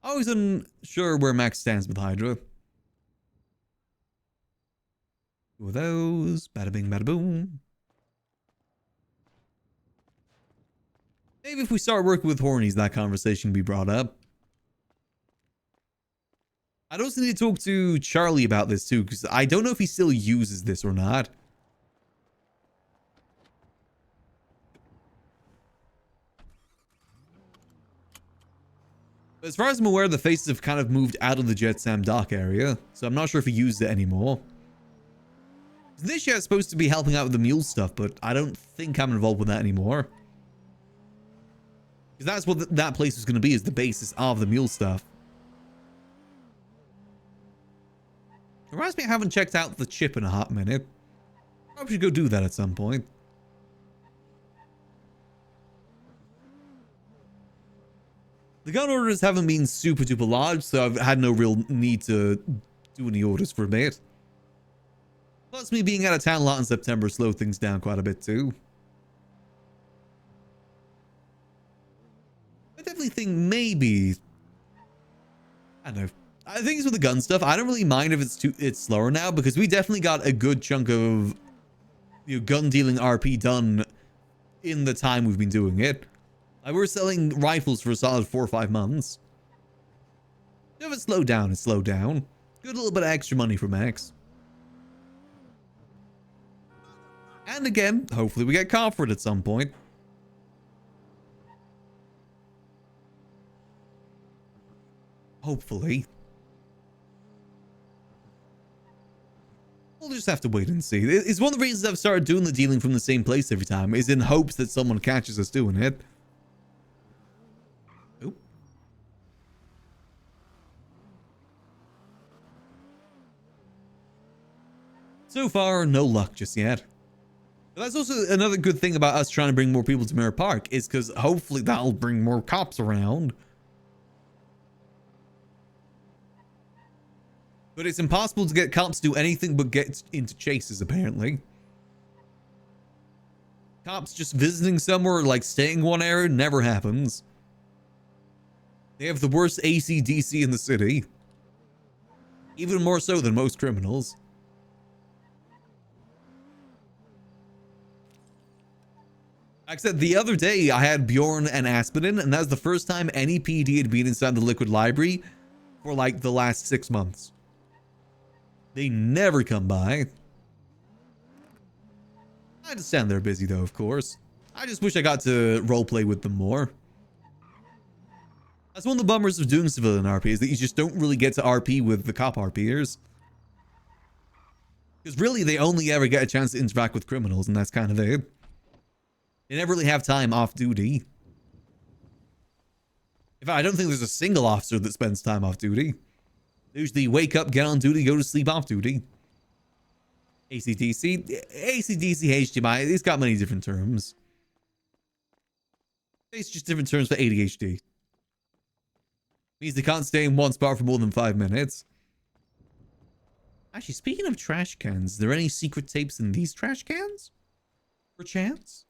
Always unsure where Max stands with Hydra. Two of those. Bada bing, bada boom. Maybe if we start working with Hornies, that conversation can be brought up. I'd also need to talk to Charlie about this too, because I don't know if he still uses this or not. But as far as I'm aware, the faces have kind of moved out of the Jetsam dock area, so I'm not sure if he uses it anymore. This year is supposed to be helping out with the mule stuff, but I don't think I'm involved with that anymore. Because that's what that place was going to be, is the basis of the mule stuff. It reminds me I haven't checked out the chip in a hot minute. Probably should go do that at some point. The gun orders haven't been super duper large, so I've had no real need to do any orders for a bit. Plus, me being out of town a lot in September slowed things down quite a bit too. I definitely think maybe... I don't know. I think it's with the gun stuff. I don't really mind if it's slower now, because we definitely got a good chunk of gun dealing RP done in the time we've been doing it. Like, we're selling rifles for a solid 4 or 5 months. If it slowed down, it slowed down. Good little bit of extra money for Max. And again, hopefully we get Comfort at some point. Hopefully. We'll just have to wait and see. It's one of the reasons I've started doing the dealing from the same place every time, is in hopes that someone catches us doing it. Oop. So far, no luck just yet. But that's also another good thing about us trying to bring more people to Mirror Park, is because hopefully that'll bring more cops around. But it's impossible to get cops to do anything but get into chases, apparently. Cops just visiting somewhere, like staying one area, never happens. They have the worst AC/DC in the city. Even more so than most criminals. Except the other day, I had Bjorn and Aspidin, and that was the first time any PD had been inside the Liquid Library for like the last 6 months. They never come by. I understand they're busy though, of course. I just wish I got to roleplay with them more. That's one of the bummers of doing civilian RP, is that you just don't really get to RP with the cop RPers. Because really, they only ever get a chance to interact with criminals, and that's kind of it. They never really have time off duty. In fact, I don't think there's a single officer that spends time off duty. They usually wake up, get on duty, go to sleep off duty. ACDC, HDMI, it's got many different terms. It's just different terms for ADHD. Means they can't stay in one spot for more than 5 minutes. Actually, speaking of trash cans, is there any secret tapes in these trash cans? Perchance?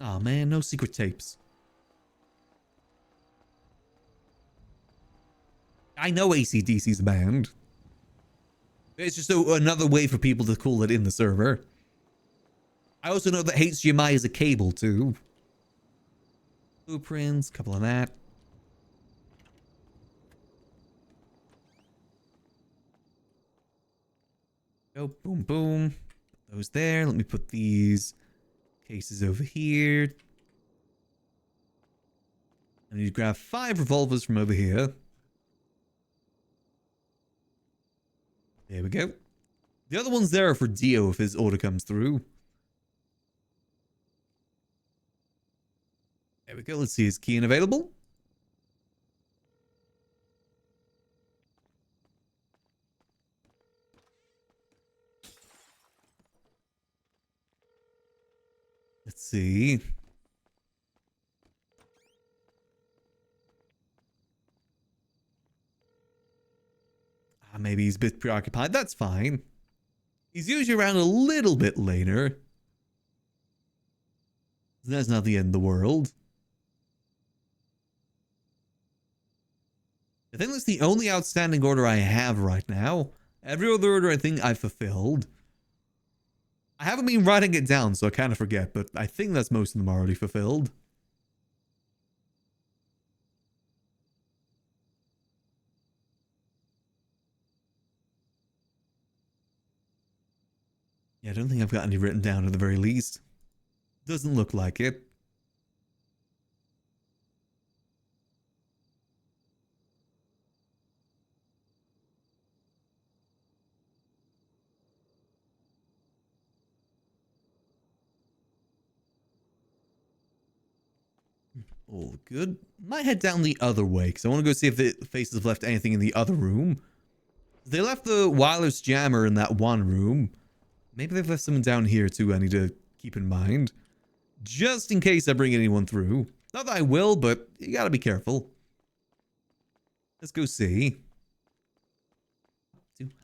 Oh man, no secret tapes. I know AC/DC's a band. It's just another way for people to call it in the server. I also know that HDMI is a cable too. Blueprints, couple of that. Go, boom, boom. Put those there. Let me put these cases over here. I need to grab 5 revolvers from over here. There we go. The other ones there are for Dio if his order comes through. There we go. Let's see. Is key available? Let's see. Maybe he's a bit preoccupied. That's fine. He's usually around a little bit later. That's not the end of the world. I think that's the only outstanding order I have right now. Every other order I think I've fulfilled. I haven't been writing it down, so I kind of forget, but I think that's most of them already fulfilled. Yeah, I don't think I've got any written down at the very least. Doesn't look like it. All good. Might head down the other way, because I want to go see if the faces have left anything in the other room. They left the wireless jammer in that one room. Maybe they've left someone down here too I need to keep in mind. Just in case I bring anyone through. Not that I will, but you gotta be careful. Let's go see.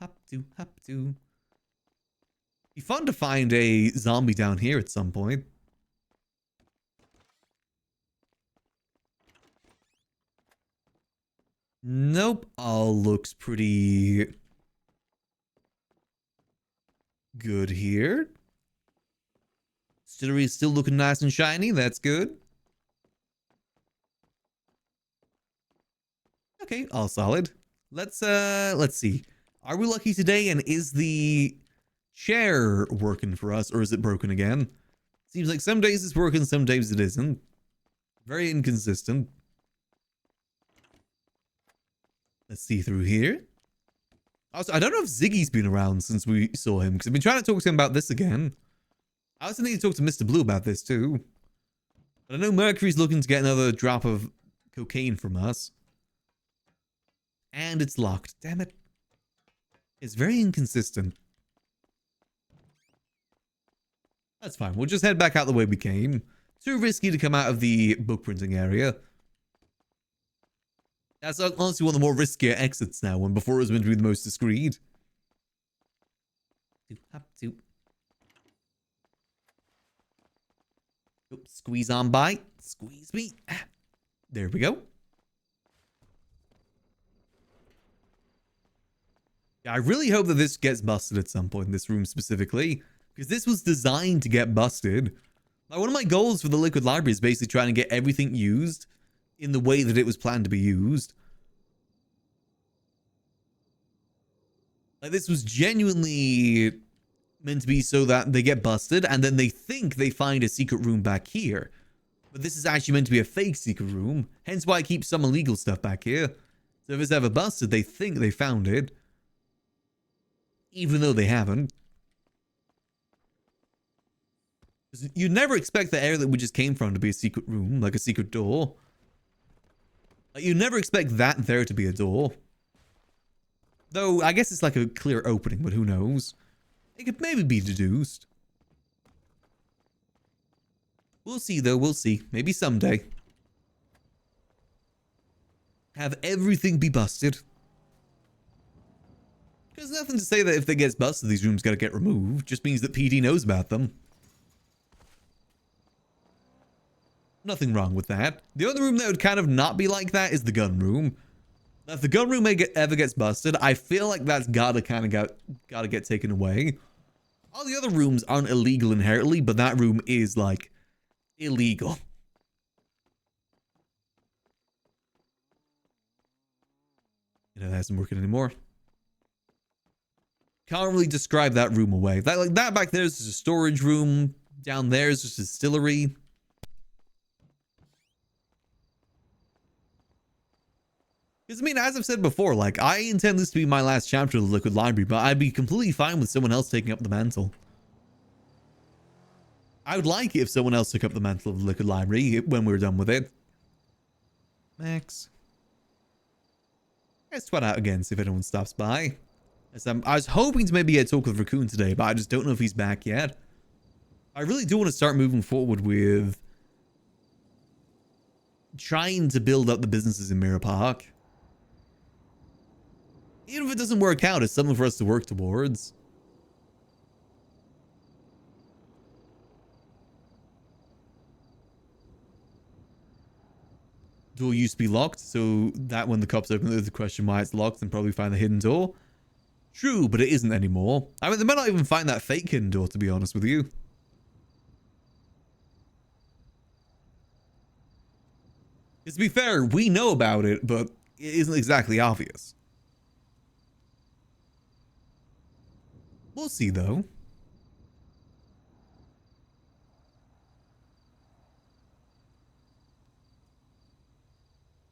Hop to, hop to. Be fun to find a zombie down here at some point. Nope. All looks pretty good here. Distillery is still looking nice and shiny. That's good. Okay, all solid. Let's see. Are we lucky today, and is the chair working for us, or is it broken again? Seems like some days it's working, some days it isn't. Very inconsistent. Let's see through here. Also, I don't know if Ziggy's been around since we saw him, because I've been trying to talk to him about this again. I also need to talk to Mr. Blue about this too. But I know Mercury's looking to get another drop of cocaine from us. And it's locked. Damn it. It's very inconsistent. That's fine. We'll just head back out the way we came. Too risky to come out of the book printing area. That's honestly one of the more riskier exits now, when before it was meant to be the most discreet. Hop to. Oops, squeeze on by. Squeeze me. Ah, there we go. Yeah, I really hope that this gets busted at some point, this room specifically. Because this was designed to get busted. Like, one of my goals for the Liquid Library is basically trying to get everything used in the way that it was planned to be used. Like, this was genuinely meant to be so that they get busted and then they think they find a secret room back here. But this is actually meant to be a fake secret room. Hence why I keep some illegal stuff back here. So if it's ever busted, they think they found it. Even though they haven't. You'd never expect the area that we just came from to be a secret room, like a secret door. Like, you'd never expect that there to be a door. Though, I guess it's like a clear opening, but who knows? It could maybe be deduced. We'll see, though. We'll see. Maybe someday. Have everything be busted. There's nothing to say that if they get busted, these rooms gotta get removed. Just means that PD knows about them. Nothing wrong with that. The only room that would kind of not be like that is the gun room. Now, if the gun room ever gets busted, I feel like that's gotta get taken away. All the other rooms aren't illegal inherently, but that room is like illegal. You know, that isn't working anymore. Can't really describe that room away. That back there is just a storage room. Down there is just a distillery. Because, I mean, as I've said before, like, I intend this to be my last chapter of the Liquid Library, but I'd be completely fine with someone else taking up the mantle. I would like it if someone else took up the mantle of the Liquid Library when we're done with it. Max. Let's twat out again, see if anyone stops by. I was hoping to maybe get a talk with Raccoon today, but I just don't know if he's back yet. I really do want to start moving forward with trying to build up the businesses in Mirror Park. Even if it doesn't work out, it's something for us to work towards. Door used to be locked, so that when the cops open it, the question why it's locked and probably find the hidden door. True, but it isn't anymore. I mean, they might not even find that fake hidden door, to be honest with you. Because to be fair, we know about it, but it isn't exactly obvious. We'll see, though.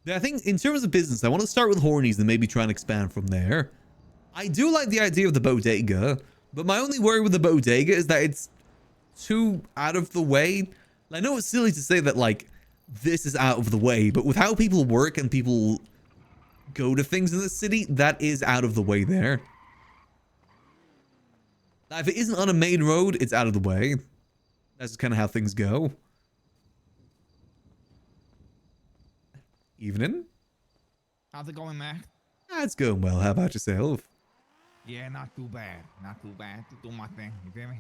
I think in terms of business, I want to start with Hornies and maybe try and expand from there. I do like the idea of the bodega, but my only worry with the bodega is that it's too out of the way. I know it's silly to say that, like, this is out of the way, but with how people work and people go to things in the city, that is out of the way there. Now, if it isn't on a main road, it's out of the way. That's just kind of how things go. Evening. How's it going, Mac? It's going well. How about yourself? Yeah, not too bad. Not too bad. Just doing my thing. You feel me?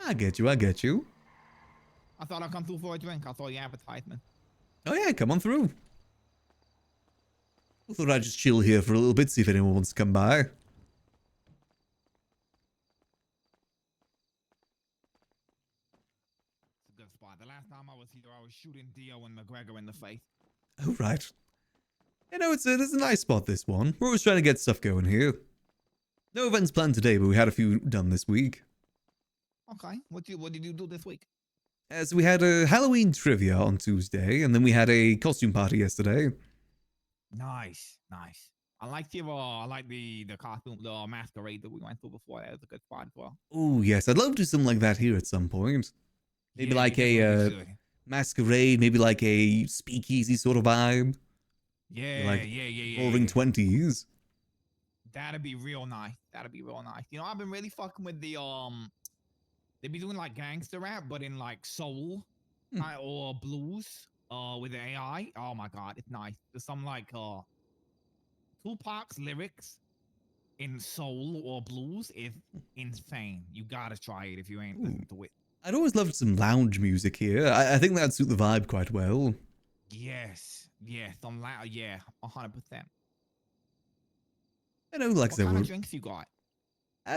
I get you. I get you. I thought I'd come through for a drink. I saw the advertisement. Oh, yeah. Come on through. I thought I'd just chill here for a little bit, see if anyone wants to come by. It's a good spot. The last time I was here, I was shooting Dio and McGregor in the face. Oh, right. You know, it's a nice spot, this one. We're always trying to get stuff going here. No events planned today, but we had a few done this week. Okay. What did you do this week? So we had a Halloween trivia on Tuesday, and then we had a costume party yesterday. Nice. Nice. I like the costume, the masquerade that we went through before. That was a good spot as well. Oh, yes. I'd love to do something like that here at some point. Maybe Yeah, like you a definitely should. masquerade, maybe like a speakeasy sort of vibe. Yeah, Like yeah. Roaring 20s. That'd be real nice. That'd be real nice. You know, I've been really fucking with the they be doing like gangster rap, but in like soul or blues with the AI. Oh my god, it's nice. There's some like Tupac's lyrics in soul or blues is insane. You gotta try it if you ain't listened to it. I'd always loved some lounge music here. I think that'd suit the vibe quite well. Yes, some loud, 100%. You know, like I What said, kind of drinks you got?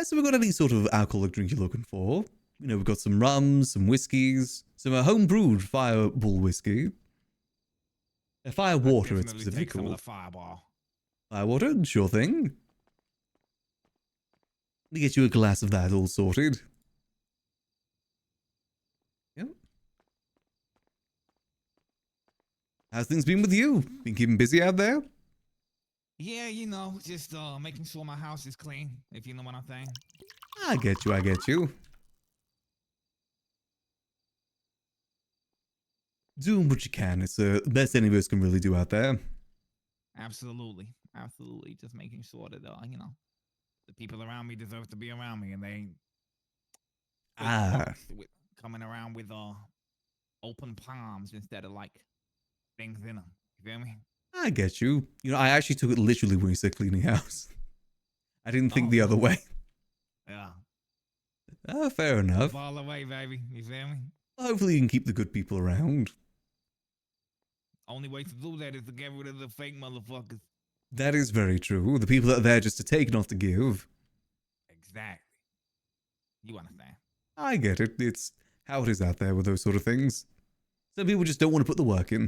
so we got any sort of alcoholic drink you're looking for? You know, we've got some rums, some whiskeys, some home-brewed fireball whiskey. Fire I'd water, it's definitely specifically take some of called. the fireball. Fire water, sure thing. Let me get you a glass of that all sorted. Yep. How's things been with you? Been keeping busy out there? Yeah, you know, just making sure my house is clean, if you know what I'm saying. I get you, I get you. Doing what you can. It's the best any of us can really do out there. Absolutely. Absolutely. Just making sure that, you know, the people around me deserve to be around me and they ain't fake punks with, coming around with open palms instead of like things in them. You feel me? I get you. You know, I actually took it literally when you said cleaning house. I didn't think Oh, the other no. way. Yeah. Fair enough. All the way, baby. You feel me? Hopefully you can keep the good people around. Only way to do that is to get rid of the fake motherfuckers. That is very true. The people that are there just to take, not to give. Exactly. You understand? I get it. It's how it is out there with those sort of things. Some people just don't want to put the work in.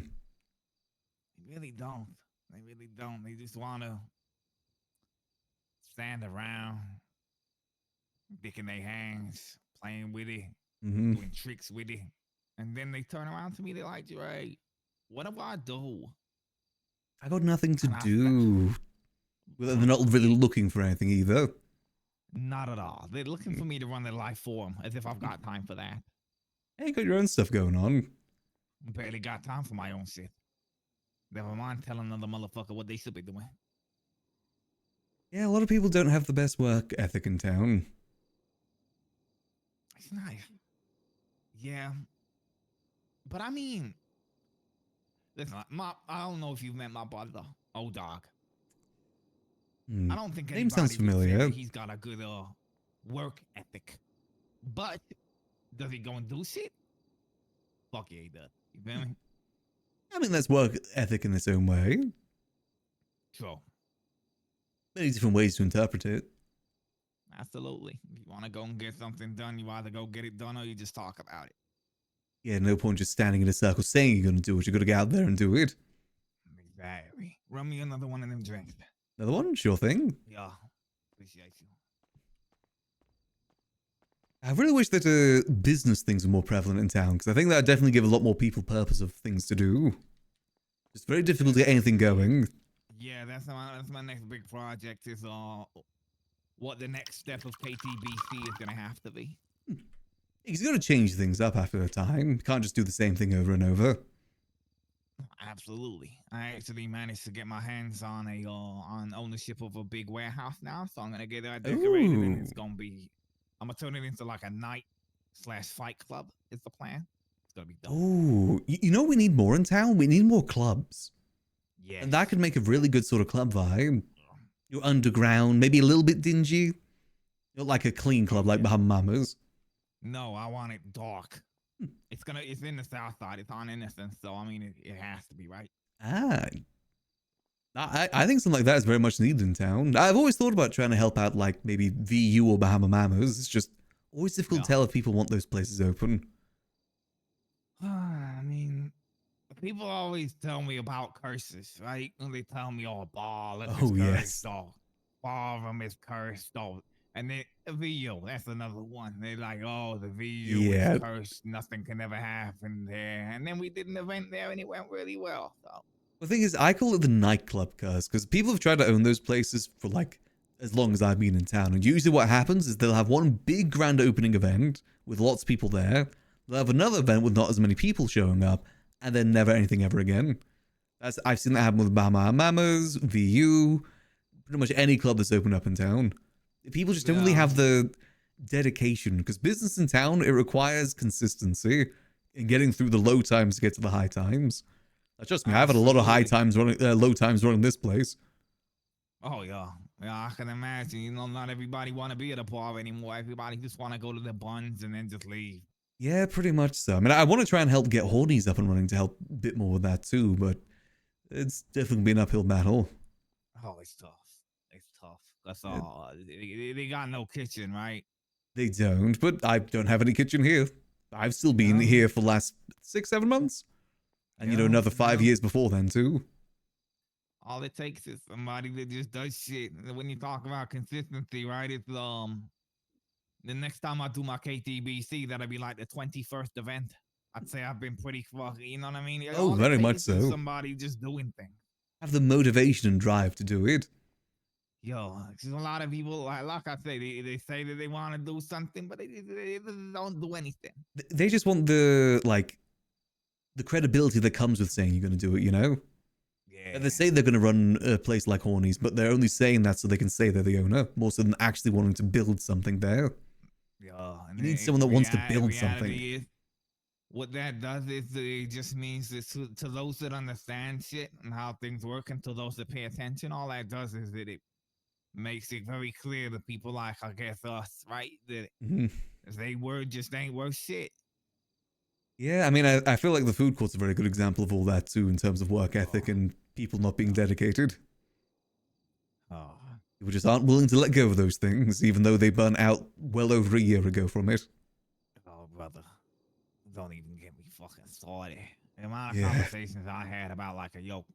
They really don't. They really don't. They just want to stand around, dicking their hands, playing with it, Mm-hmm. doing tricks with it. And then they turn around to me, they're like, Dre, what do I do? I got nothing to And I do. Well, they're not really looking for anything either. Not at all. They're looking for me to run their life for them, as if I've got time for that. Hey, you got your own stuff going on. Barely got time for my own shit. Never mind telling another motherfucker what they should be doing. Yeah, a lot of people don't have the best work ethic in town. It's nice. Yeah. But I mean, listen, I don't know if you've met my brother, old dog. I don't think Name sounds anybody would say familiar. that he's got a good work ethic. But does he go and do shit? Fuck yeah, he does. You feel me? I mean, that's work ethic in its own way. True. Many different ways to interpret it. Absolutely. If you want to go and get something done, you either go get it done or you just talk about it. Yeah, no point just standing in a circle saying you're going to do it. You've got to get out there and do it. Exactly. Run me another one of them drinks. Another one? Sure thing. Yeah. Appreciate you. I really wish that business things were more prevalent in town, because I think that would definitely give a lot more people purpose of things to do. It's very difficult to get anything going. Yeah, that's my next big project is what the next step of KTBC is gonna have to be. He's got to change things up after a time. You can't just do the same thing over and over. Absolutely. I actually managed to get my hands on on ownership of a big warehouse now, so I'm gonna get that decorated and it's gonna be I'm gonna turn it into like a night/fight club is the plan. It's gonna be dope. Oh, you know what we need more in town? We need more clubs. Yeah. And that could make a really good sort of club vibe. You're underground, maybe a little bit dingy. Not like a clean club like Bahama's. No, I want it dark. It's in the south side. It's on Innocence, so I mean it has to be, right? I think something like that is very much needed in town. I've always thought about trying to help out like maybe VU or Bahama Mamas. It's just always difficult to tell if people want those places open. I mean, people always tell me about curses, right? And they tell me, oh, ball is Oh, cursed, yes. oh, ballroom is cursed, oh. And then VU, that's another one. They're like, oh, the VU Yeah. is cursed. Nothing can ever happen there. And then we did an event there and it went really well. So The thing is, I call it the nightclub curse because people have tried to own those places for like as long as I've been in town. And usually what happens is they'll have one big grand opening event with lots of people there. They'll have another event with not as many people showing up, and then never anything ever again. I've seen that happen with Bahama Mamas, VU, pretty much any club that's opened up in town. People just don't really have the dedication because business in town, it requires consistency in getting through the low times to get to the high times. Trust me, I've had a lot of low times running this place. oh yeah. Yeah, I can imagine. You know, not everybody want to be at a bar anymore. Everybody just want to go to the buns and then just leave. Yeah, pretty much so. I mean, I want to try and help get Hornies up and running to help a bit more with that too, but it's definitely been an uphill battle. Oh, it's tough. It's tough. That's all. They got no kitchen, right? They don't, but I don't have any kitchen here. I've still been Yeah. here for the last 6-7 months. And you know, Yeah, another 5 yeah. years before then too. All it takes is somebody that just does shit. And when you talk about consistency, right? It's the next time I do my KTBC, that'll be like the 21st event. I'd say I've been pretty fucking, you know what I mean? Oh, All it very much takes is so. somebody just doing things. Have the motivation and drive to do it. Yo, there's a lot of people, like I say, they say that they want to do something, but they don't do anything. They just want the credibility that comes with saying you're going to do it, you know? Yeah. They say they're going to run a place like Hornies, but they're only saying that so they can say they're the owner, more so than actually wanting to build something there. Yo, and You need someone that wants to build reality something. Is, what that does is it just means that to those that understand shit and how things work, and to those that pay attention, all that does is that it makes it very clear to people like, I guess, us, right? That they were just ain't worth shit. Yeah, I mean, I feel like the food court's a very good example of all that too, in terms of work ethic and people not being dedicated. Oh. People just aren't willing to let go of those things, even though they burnt out well over a year ago from it. Oh, brother. Don't even get me fucking started. The amount of Yeah. conversations I had about like a yoke.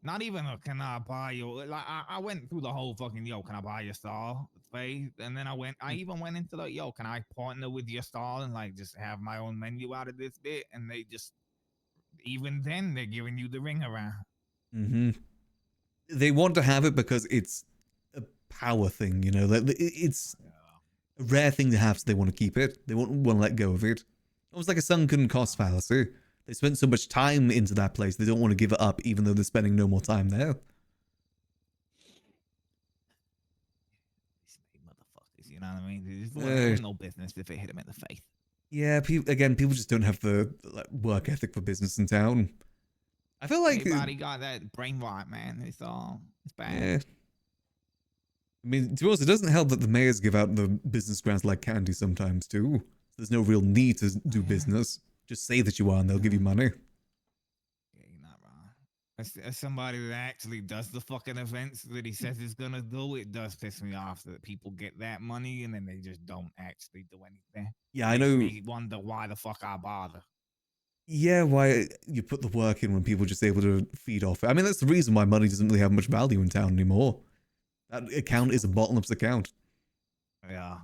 Not even a can I buy your, like I went through the whole fucking yo, can I buy your stall phase? And then I even went into the yo, can I partner with your stall and like just have my own menu out of this bit? And they just, even then they're giving you the ring around. They want to have it because it's a power thing, you know. It's a rare thing to have, so they want to keep it. They won't want to let go of it. Almost like a sunken cost fallacy. They spent so much time into that place, they don't want to give it up, even though they're spending no more time there. Motherfuckers, you know what I mean? They just wouldn't no business if it hit them in the face. Yeah, people just don't have the work ethic for business in town. I feel like everybody got that brain rot, man. It's bad. Yeah. I mean, to be honest, it doesn't help that the mayors give out the business grants like candy sometimes too. There's no real need to do business. Just say that you are and they'll give you money. Yeah, you're not wrong. As somebody that actually does the fucking events that he says he's gonna do, it does piss me off that people get that money and then they just don't actually do anything. Yeah, I know. Makes me wonder why the fuck I bother. Yeah, why you put the work in when people are just able to feed off it. I mean, that's the reason why money doesn't really have much value in town anymore. That account is a bottomless account. Yeah.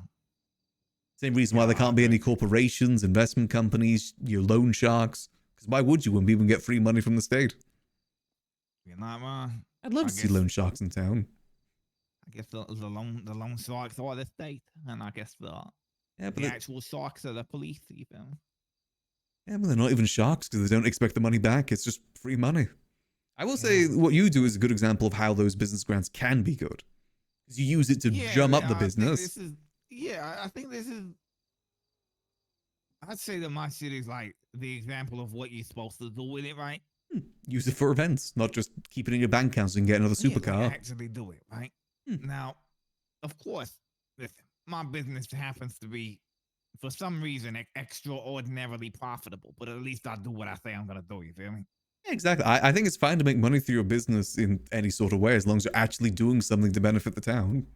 Same reason why there can't be any corporations, investment companies, your loan sharks. Because why would you when people get free money from the state? You're not wrong. I'd love to see loan sharks in town. I guess the loan sharks are the state, and I guess the actual sharks are the police. You feel me? Yeah, but they're not even sharks because they don't expect the money back. It's just free money. I will say what you do is a good example of how those business grants can be good. Because you use it to drum up the business. I think this is. I'd say that my shit is like the example of what you're supposed to do with it, right? Use it for events, not just keep it in your bank account so you can get another supercar. Like actually do it, right? Now, of course, listen, my business happens to be, for some reason, extraordinarily profitable, but at least I do what I say I'm going to do, you feel me? Yeah, exactly. I think it's fine to make money through your business in any sort of way, as long as you're actually doing something to benefit the town.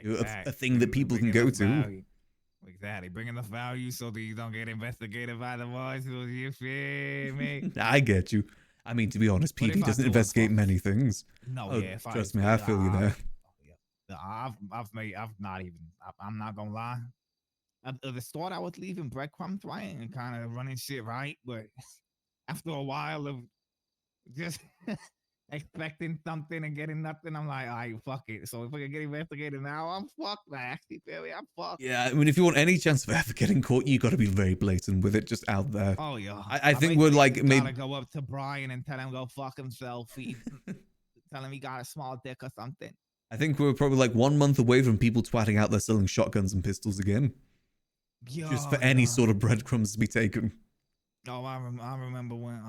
Exactly. A thing that people can go to. Value. Exactly. Bring enough value so that you don't get investigated by the boys. You feel me? I get you. I mean, to be honest, PD doesn't investigate many things. No, yeah. Trust me, I feel you there. I'm not gonna lie. At the start, I was leaving breadcrumbs, right, and kind of running shit right, but after a while of just expecting something and getting nothing, I'm like, all right, fuck it. So if I can get investigated now, I'm fucked, man. Actually, baby, I'm fucked. Yeah, I mean, if you want any chance of ever getting caught, you got to be very blatant with it, just out there. Oh yeah, I think we're like maybe gotta go up to Brian and tell him go fuck himself. Tell him he got a small dick or something. I think we're probably like 1 month away from people twatting out there selling shotguns and pistols again. Just for any sort of breadcrumbs to be taken. Oh, I remember when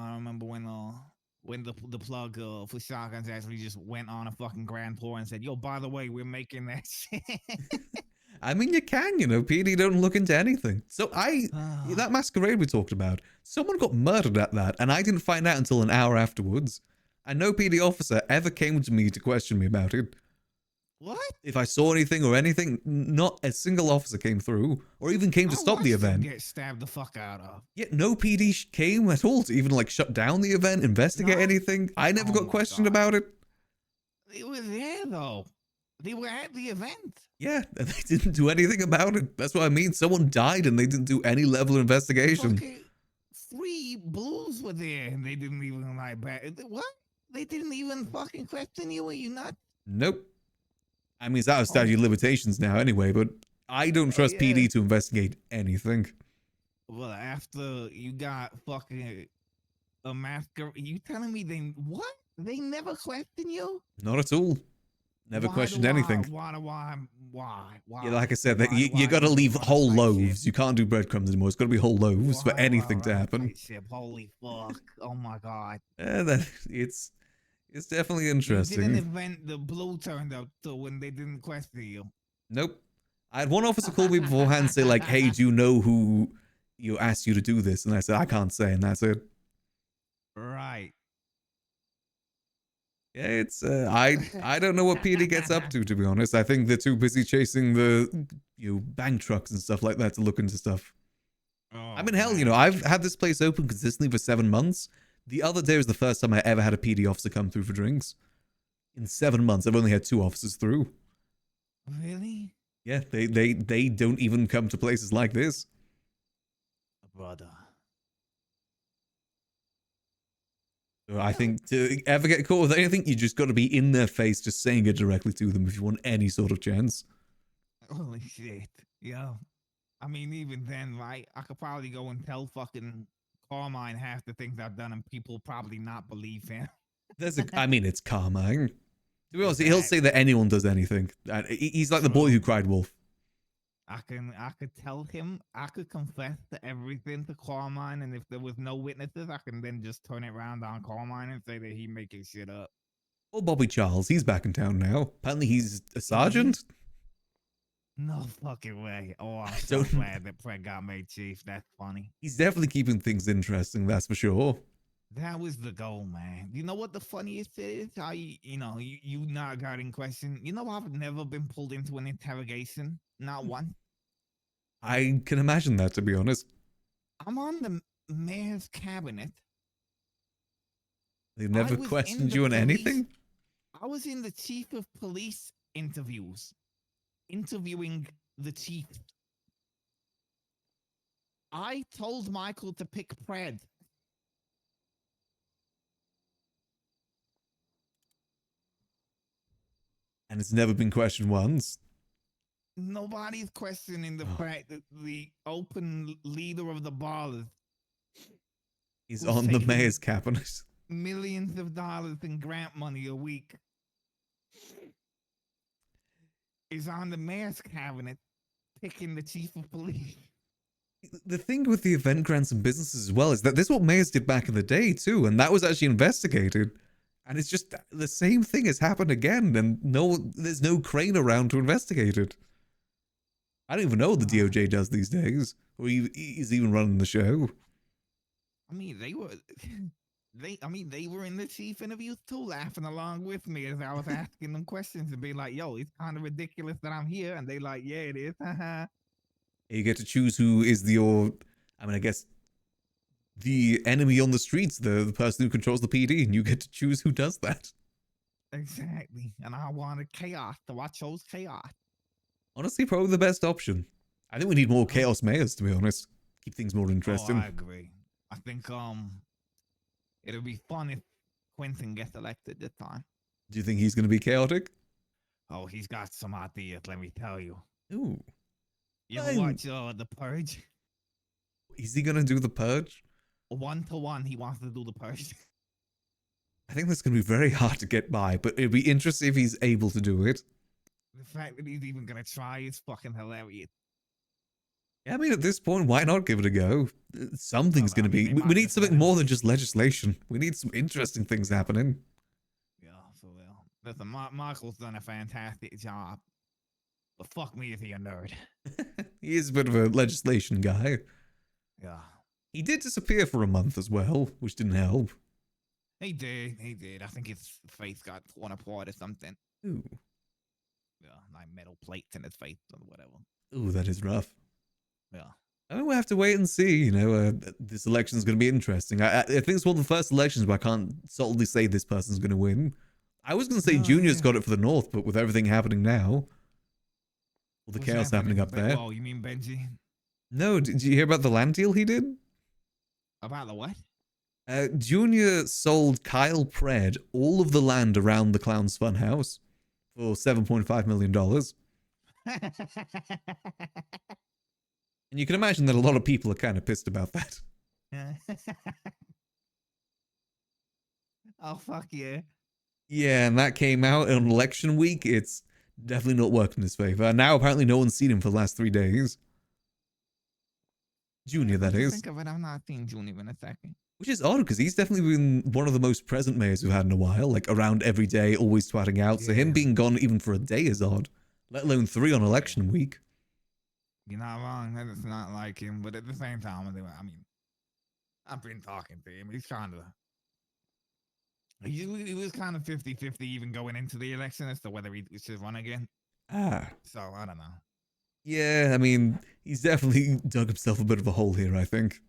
the plug for shotguns actually just went on a fucking grand tour and said, "Yo, by the way, we're making that shit." I mean, you can, you know, PD don't look into anything. So that masquerade we talked about, someone got murdered at that, and I didn't find out until an hour afterwards. And no PD officer ever came to me to question me about it. What? If I saw anything or anything, not a single officer came through or even came to I stop the watched him event. get stabbed the fuck out of. Yet no PD came at all to even like shut down the event, investigate None? anything. I never Oh got my questioned God. about it. They were there though. They were at the event. Yeah, and they didn't do anything about it. That's what I mean. Someone died and they didn't do any level of investigation. Fucking 3 blues were there and they didn't even like back. What? They didn't even fucking question you. Were you not? Nope. I mean, it's out of statute of limitations now anyway, but I don't trust yeah. PD to investigate anything. Well, after you got fucking a massacre, you telling me they what? They never questioned you? Not at all. Never Why questioned do I- anything. Why? Yeah, like I said, that Why you do I got to even leave wanna whole fight loaves. shit? You can't do breadcrumbs anymore. It's got to be whole loaves for Why do I anything to wanna happen. fight shit? Holy fuck! Oh my god! It's definitely You didn't interesting. invent the blue turned up to when they didn't question you. Nope. I had one officer call me beforehand and say like, "Hey, do you know who asked you to do this?" And I said, "I can't say," and that's it. Right. Yeah, it's I don't know what PD gets up to be honest. I think they're too busy chasing the bank trucks and stuff like that to look into stuff. Oh, I mean, hell, man. I've had this place open consistently for 7 months. The other day was the first time I ever had a PD officer come through for drinks. In 7 months, I've only had 2 officers through. Really? Yeah, they don't even come to places like this. Brother. So I think to ever get caught with anything, you just got to be in their face, just saying it directly to them if you want any sort of chance. Holy shit. Yeah. I mean, even then, right? I could probably go and tell fucking Carmine half the things I've done and people probably not believe him. I mean, it's Carmine. To be honest, he'll say that anyone does anything. He's like the boy who cried wolf. I could tell him, I could confess to everything to Carmine, and if there was no witnesses, I can then just turn it around on Carmine and say that he making shit up. Oh, Bobby Charles, he's back in town now. Apparently he's a sergeant. No fucking way. Oh, I'm so glad that Fred got made chief. That's funny. He's definitely keeping things interesting, that's for sure. That was the goal, man. You know what the funniest is? How you not got in question. You know, I've never been pulled into an interrogation. Not one. I can imagine that, to be honest. I'm on the mayor's cabinet. They've never was in questioned the you on police- anything? I was in the chief of police interviews, interviewing the chief. I told Michael to pick Pred. And it's never been questioned once. Nobody's questioning the Oh. fact that the open leader of the ballers He's Who's on the taking- mayor's cabinet. millions of dollars in grant money a week is on the mayor's cabinet picking the chief of police. The thing with the event grants and businesses as well is that this is what mayors did back in the day too, and that was actually investigated. And it's just the same thing has happened again, and there's no crane around to investigate it. I don't even know what the DOJ does these days, or he's even running the show. I mean, they were in the chief interviews too, laughing along with me as I was asking them questions and being like, yo, it's kind of ridiculous that I'm here. And they like, yeah, it is. You get to choose who is I guess the enemy on the streets, the person who controls the PD, and you get to choose who does that. Exactly. And I wanted chaos, so I chose chaos. Honestly, probably the best option. I think we need more chaos mayors, to be honest. Keep things more interesting. Oh, I agree. I think it'll be fun if Quentin gets elected this time. Do you think he's going to be chaotic? Oh, he's got some ideas, let me tell you. Ooh. You ever watch The Purge? Is he going to do the purge? 1-to-1, he wants to do The Purge. I think that's going to be very hard to get by, but it'd be interesting if he's able to do it. The fact that he's even going to try is fucking hilarious. Yeah, I mean, at this point, why not give it a go? Something's going to be... We need something more than just legislation. We need some interesting things happening. Yeah, for real. Listen, Michael's done a fantastic job. But fuck me if he's a nerd. He is a bit of a legislation guy. Yeah. He did disappear for a month as well, which didn't help. He did. I think his face got torn apart or something. Ooh. like metal plates in his face or whatever. Ooh, that is rough. Yeah. I mean, we'll have to wait and see. You know, this election is going to be interesting. I think it's one of the first elections where I can't solidly say this person's going to win. I was going to say No, Junior's yeah. got it for the North, but with everything happening now, all the What's chaos happening up there. Oh, you mean Benji? No, did you hear about the land deal he did? About the what? Junior sold Kyle Pred all of the land around the Clown's Funhouse for $7.5 million. And you can imagine that a lot of people are kind of pissed about that. Oh, fuck yeah. Yeah, and that came out on election week. It's definitely not worked in his favor. Now, apparently, no one's seen him for the last 3 days. Junior, that is. Think of it, I'm not seeing Junior in a second. Which is odd, because he's definitely been one of the most present mayors we've had in a while. Like, around every day, always twatting out. So him Yeah. being gone even for a day is odd. Let alone 3 on election week. You're not wrong. That is not like him, but at the same time, I mean, I've been talking to him. He's kind of. He was kind of 50-50 even going into the election as to whether he should run again. Ah. So, I don't know. Yeah, I mean, he's definitely dug himself a bit of a hole here, I think.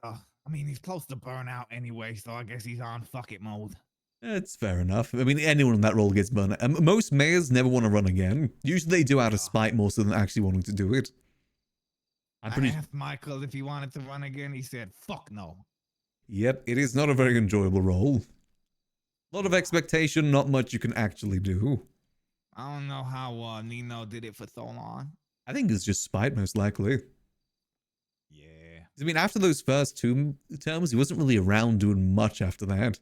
I mean, he's close to burnout anyway, so I guess he's on fuck it mode. It's fair enough. I mean, anyone in that role gets burned. Most mayors never want to run again. Usually they do out of spite more so than actually wanting to do it. I asked Michael if he wanted to run again. He said, fuck no. Yep, it is not a very enjoyable role. A lot of expectation, not much you can actually do. I don't know how Nino did it for so long. I think it's just spite, most likely. Yeah. I mean, after those first 2 terms, he wasn't really around doing much after that.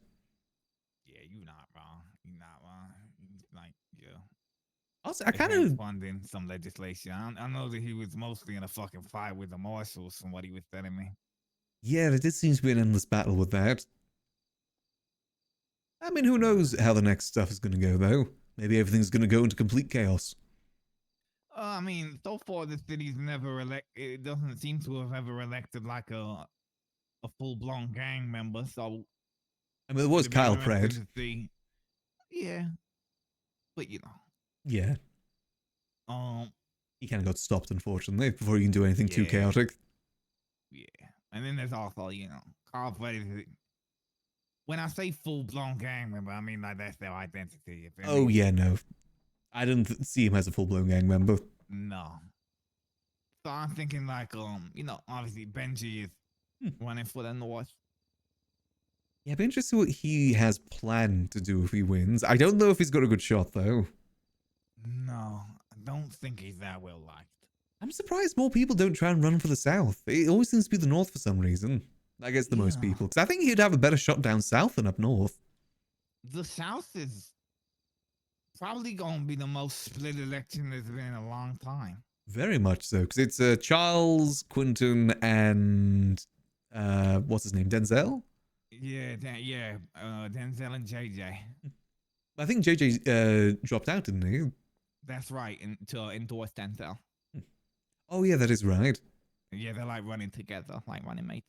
Yeah, you're not wrong. You're not wrong. Like, yeah. Also, I kind of funding some legislation. I know that he was mostly in a fucking fight with the marshals from what he was telling me. Yeah, there did seem to be an endless battle with that. I mean, who knows how the next stuff is going to go, though. Maybe everything's going to go into complete chaos. I mean, so far the city's never it doesn't seem to have ever elected like a full-blown gang member, so... I mean, there was Kyle Pred. Yeah. But, you know. Yeah. He kind of got stopped, unfortunately, before he can do anything too chaotic. Yeah. And then there's also, you know, Kyle Pred. When I say full-blown gang member, I mean like that's their identity. Oh, yeah, no. I didn't see him as a full-blown gang member. No. So I'm thinking like, you know, obviously Benji is running for the North. Yeah, be interested what he has planned to do if he wins. I don't know if he's got a good shot, though. No, I don't think he's that well liked. I'm surprised more people don't try and run for the South. It always seems to be the North for some reason. I guess the most people. Because I think he'd have a better shot down South than up North. The South is probably going to be the most split election there's been in a long time. Very much so. Because it's Charles, Quinton, and... what's his name? Denzel? Yeah, Denzel and JJ. I think JJ dropped out, didn't he? That's right, to endorse Denzel. Oh, yeah, that is right. Yeah, they're like running together, like running mates.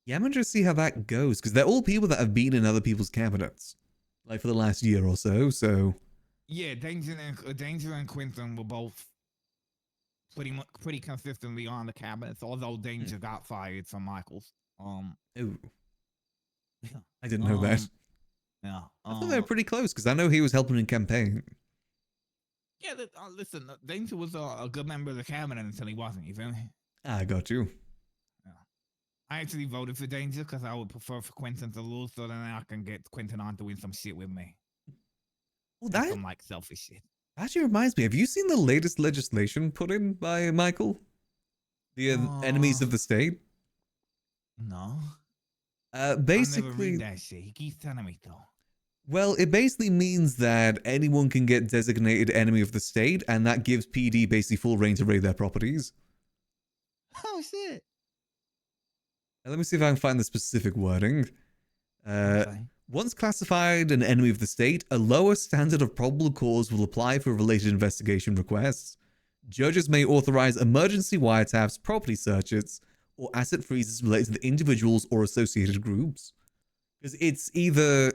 Yeah, I'm interested to see how that goes, because they're all people that have been in other people's cabinets, like for the last year or so, so... Yeah, Danger and Quinton were both pretty consistently on the cabinets, although Danger got fired from Michael's. Oh. I didn't know that. Yeah. I thought they were pretty close, because I know he was helping in campaign. Yeah, listen, Danger was a good member of the cabinet until he wasn't, you feel me? I got you. Yeah. I actually voted for Danger because I would prefer for Quinton to lose, so then I can get Quinton on doing some shit with me. Well, that some like selfish shit. Actually reminds me, have you seen the latest legislation put in by Michael? The enemies of the state? No. Basically, I never read that shit. He keeps telling me though. Well, it basically means that anyone can get designated enemy of the state, and that gives PD basically full reign to raid their properties. Oh shit. Let me see if I can find the specific wording. Once classified an enemy of the state, a lower standard of probable cause will apply for related investigation requests. Judges may authorize emergency wiretaps, property searches, or asset freezes related to the individuals or associated groups. Because it's either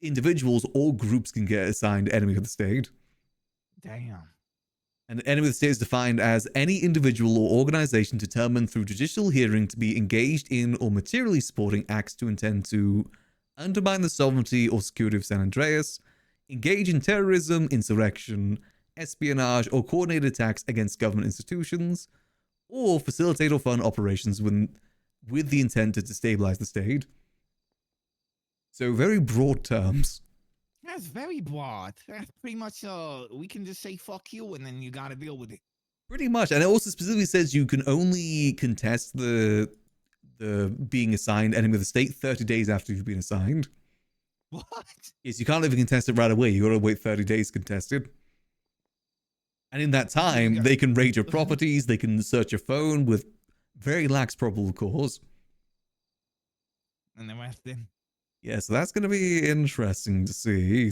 individuals or groups can get assigned enemy of the state. Damn. An enemy of the state is defined as any individual or organization determined through judicial hearing to be engaged in or materially supporting acts to intend to undermine the sovereignty or security of San Andreas, engage in terrorism, insurrection, espionage, or coordinated attacks against government institutions, or facilitate or fund operations with the intent to destabilize the state. So very broad terms. That's very broad. That's pretty much we can just say fuck you and then you gotta deal with it. Pretty much. And it also specifically says you can only contest the being assigned enemy of the state 30 days after you've been assigned. What? Yes, you can't even contest it right away. You gotta wait 30 days to contest it. And in that time, they can raid your properties, they can search your phone with very lax probable cause. And the rest then. Yeah, so that's going to be interesting to see.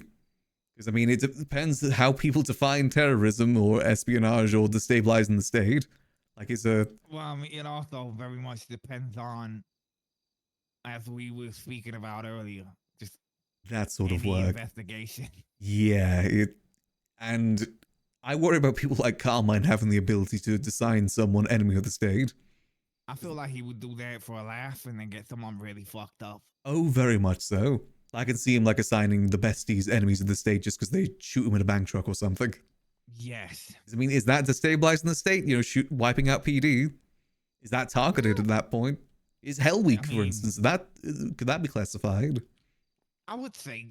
Because, I mean, it depends how people define terrorism or espionage or destabilizing the state. Like, it's a... Well, I mean, it also very much depends on, as we were speaking about earlier, just that sort of any work. investigation. Yeah, and I worry about people like Carmine having the ability to assign someone enemy of the state. I feel like he would do that for a laugh and then get someone really fucked up. Oh, very much so. I can see him like assigning the besties enemies of the state just because they shoot him in a bank truck or something. Yes. I mean, is that destabilizing the state? You know, wiping out PD? Is that targeted at that point? Is Hell Week, for instance, could that be classified? I would say,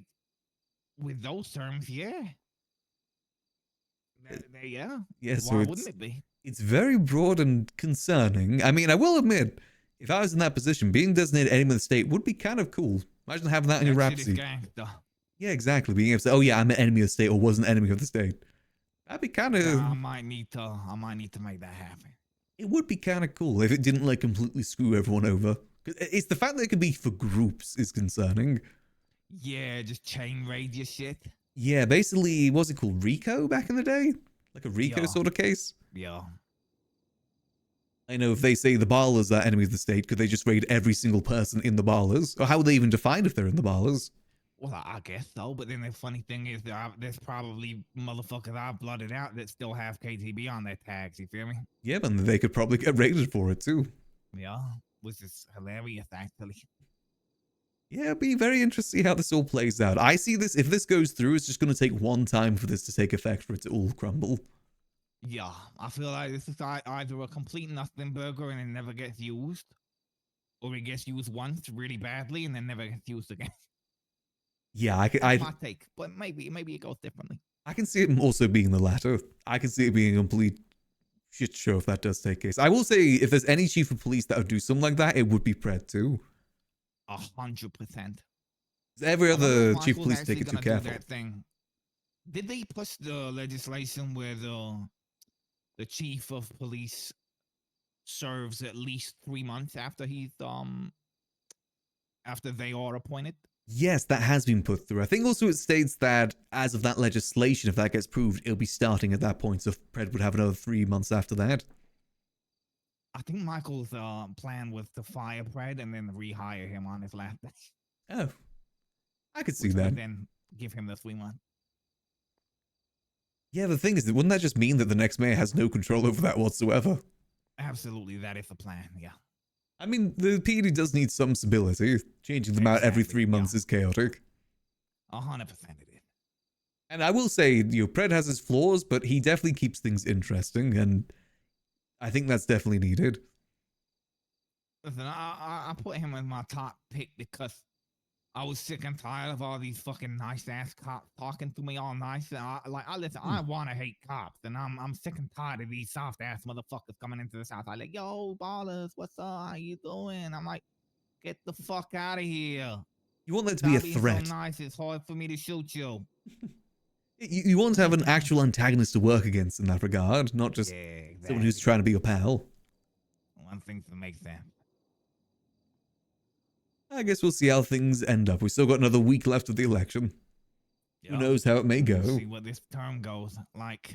with those terms, yeah. Yeah. Yeah, so Why it's, wouldn't it be? It's very broad and concerning. I mean, I will admit, if I was in that position, being designated enemy of the state would be kind of cool. Imagine having that on your rap sheet. Yeah, exactly. Being able to say, oh yeah, I'm an enemy of the state or was an enemy of the state. That'd be kind of... I might need to make that happen. It would be kind of cool if it didn't like completely screw everyone over. It's the fact that it could be for groups is concerning. Yeah, just chain raid your shit. Yeah, basically, what's it called? RICO back in the day? Like a RICO sort of case? Yeah. I know if they say the Ballers are enemies of the state, could they just raid every single person in the Ballers? Or how would they even define if they're in the Ballers? Well, I guess so. But then the funny thing is that there's probably motherfuckers I've blotted out that still have KTB on their tags. You feel me? Yeah, but they could probably get raided for it too. Yeah, which is hilarious, actually. Yeah, it'd be very interesting to see how this all plays out. I see this, if this goes through, it's just going to take one time for this to take effect for it to all crumble. Yeah, I feel like this is either a complete nothing burger and it never gets used, or it gets used once really badly and then never gets used again. Yeah, That's my take, but maybe it goes differently. I can see it also being the latter. I can see it being a complete shit show if that does take place. I will say, if there's any chief of police that would do something like that, it would be Pred too. 100%. Every other chief of police take it too careful. Did they push the legislation where the chief of police serves at least 3 months after after they are appointed? Yes, that has been put through. I think also it states that as of that legislation, if that gets proved, it'll be starting at that point. So Pred would have another 3 months after that. I think Michael's plan was to fire Pred and then rehire him on his last day. Oh, I could see that. Then give him the 3 months. Yeah, the thing is, wouldn't that just mean that the next mayor has no control over that whatsoever? Absolutely, that is the plan, yeah. I mean, the PD does need some stability. Changing them out every 3 months is chaotic. 100% it is. And I will say, Pred has his flaws, but he definitely keeps things interesting, and I think that's definitely needed. Listen, I put him as my top pick because I was sick and tired of all these fucking nice ass cops talking to me all nice. And I want to hate cops, and I'm sick and tired of these soft ass motherfuckers coming into this house. I like, yo, Ballers, what's up? How you doing? I'm like, get the fuck out of here. You want that to be a threat. So nice, it's hard for me to shoot you. You want to have an actual antagonist to work against in that regard, not just someone who's trying to be your pal. One thing to make sense. I guess we'll see how things end up. We've still got another week left of the election. Yep. Who knows how it may go. We'll see what this term goes like,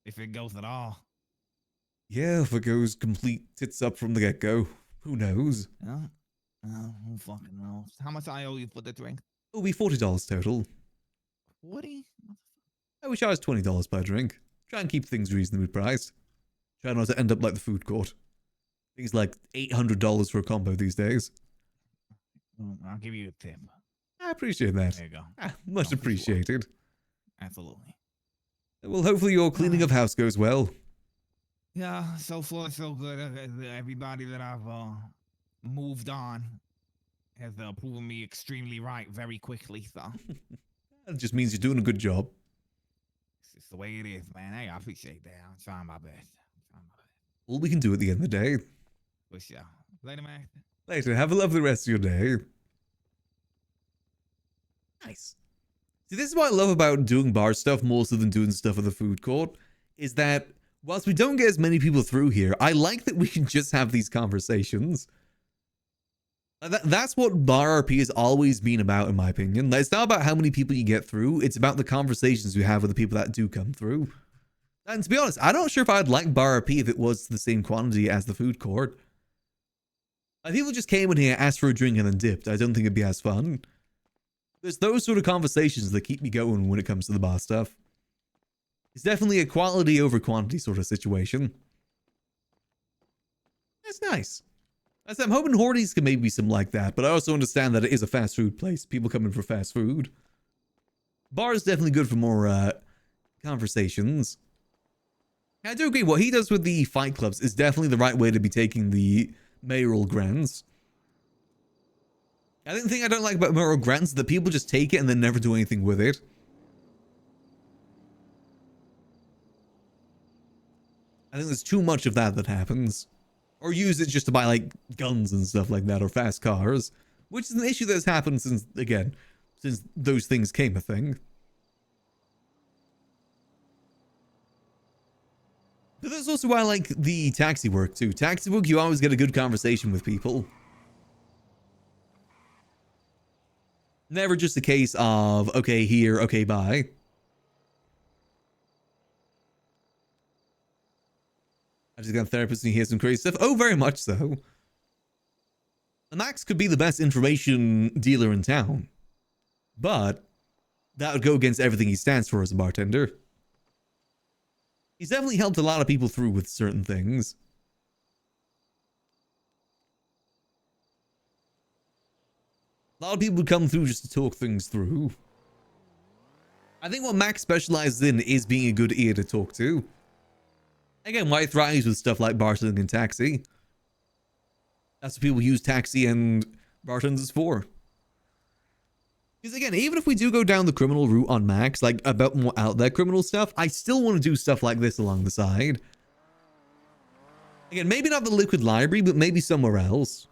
if it goes at all. Yeah, if it goes complete tits up from the get-go. Who knows? Yeah. Who fucking knows? How much I owe you for the drink? It'll be $40 total. 40? I would charge $20 per drink. Try and keep things reasonably priced. Try not to end up like the food court. Things like $800 for a combo these days. I'll give you a tip. I appreciate that. There you go. Much Oh, for sure. appreciated. Absolutely. Well, hopefully your cleaning of house goes well. Yeah, so far so good. Everybody that I've moved on has proven me extremely right very quickly. So That just means you're doing a good job. it's just the way it is, man. Hey, I appreciate that. I'm trying my best. All we can do at the end of the day. For sure. Later, man. Later, have a lovely rest of your day. Nice. See, this is what I love about doing bar stuff more so than doing stuff at the food court, is that whilst we don't get as many people through here, I like that we can just have these conversations. That's what bar RP has always been about, in my opinion. It's not about how many people you get through, it's about the conversations you have with the people that do come through. And to be honest, I'm not sure if I'd like bar RP if it was the same quantity as the food court. If people just came in here, asked for a drink, and then dipped, I don't think it'd be as fun. There's those sort of conversations that keep me going when it comes to the bar stuff. It's definitely a quality over quantity sort of situation. That's nice. I'm hoping Horty's can maybe be some like that, but I also understand that it is a fast food place. People come in for fast food. Bar is definitely good for more conversations. I do agree. What he does with the fight clubs is definitely the right way to be taking the mayoral grants. I think the thing I don't like about mayoral grants is that people just take it and then never do anything with it. I think there's too much of that happens. Or use it just to buy, like, guns and stuff like that, or fast cars. Which is an issue that's happened since, again, since those things came a thing. But that's also why I like the taxi work, too. Taxi work, you always get a good conversation with people. Never just a case of, okay, here, okay, bye. I just got a therapist and he hears some crazy stuff. Oh, very much so. And Max could be the best information dealer in town. But that would go against everything he stands for as a bartender. He's definitely helped a lot of people through with certain things. A lot of people would come through just to talk things through. I think what Max specializes in is being a good ear to talk to. Again, why he thrives with stuff like bartending and taxi. That's what people use taxi and bartenders for. Because again, even if we do go down the criminal route on Max, like about more out there criminal stuff, I still want to do stuff like this along the side. Again, maybe not the Liquid Library, but maybe somewhere else.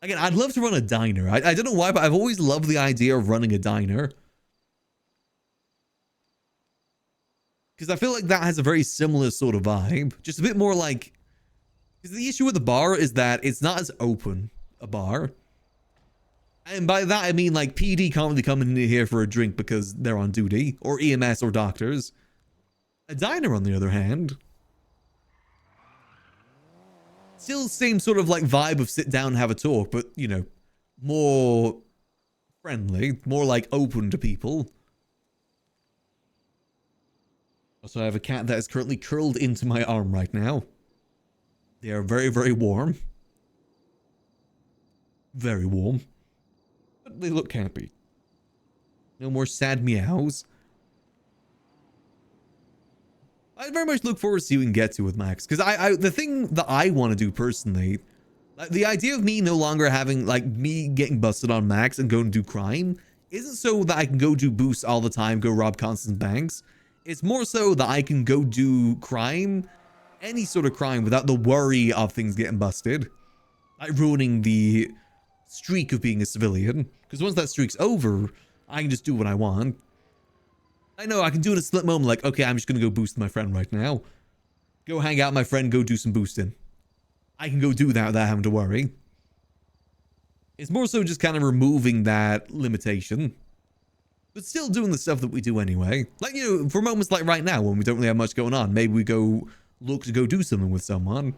Again, I'd love to run a diner. I don't know why, but I've always loved the idea of running a diner. Because I feel like that has a very similar sort of vibe. Just a bit more like... Because the issue with the bar is that it's not as open, a bar. And by that, I mean, like, PD can't really come in here for a drink because they're on duty. Or EMS or doctors. A diner, on the other hand... Still same sort of, like, vibe of sit down and have a talk, but, you know, more friendly. More, like, open to people. Also, I have a cat that is currently curled into my arm right now. They are very, very warm. Very warm. But they look happy. No more sad meows. I very much look forward to see what we can get to with Max. Because the thing that I want to do personally, like, the idea of me no longer having, like, me getting busted on Max and going to do crime isn't so that I can go do boosts all the time, go rob constant banks. It's more so that I can go do crime, any sort of crime, without the worry of things getting busted. Like ruining the streak of being a civilian. Because once that streak's over, I can just do what I want. I know, I can do it in a split moment, like, okay, I'm just going to go boost my friend right now. Go hang out with my friend, go do some boosting. I can go do that without having to worry. It's more so just kind of removing that limitation. But still doing the stuff that we do anyway. Like, you know, for moments like right now when we don't really have much going on, maybe we go look to go do something with someone.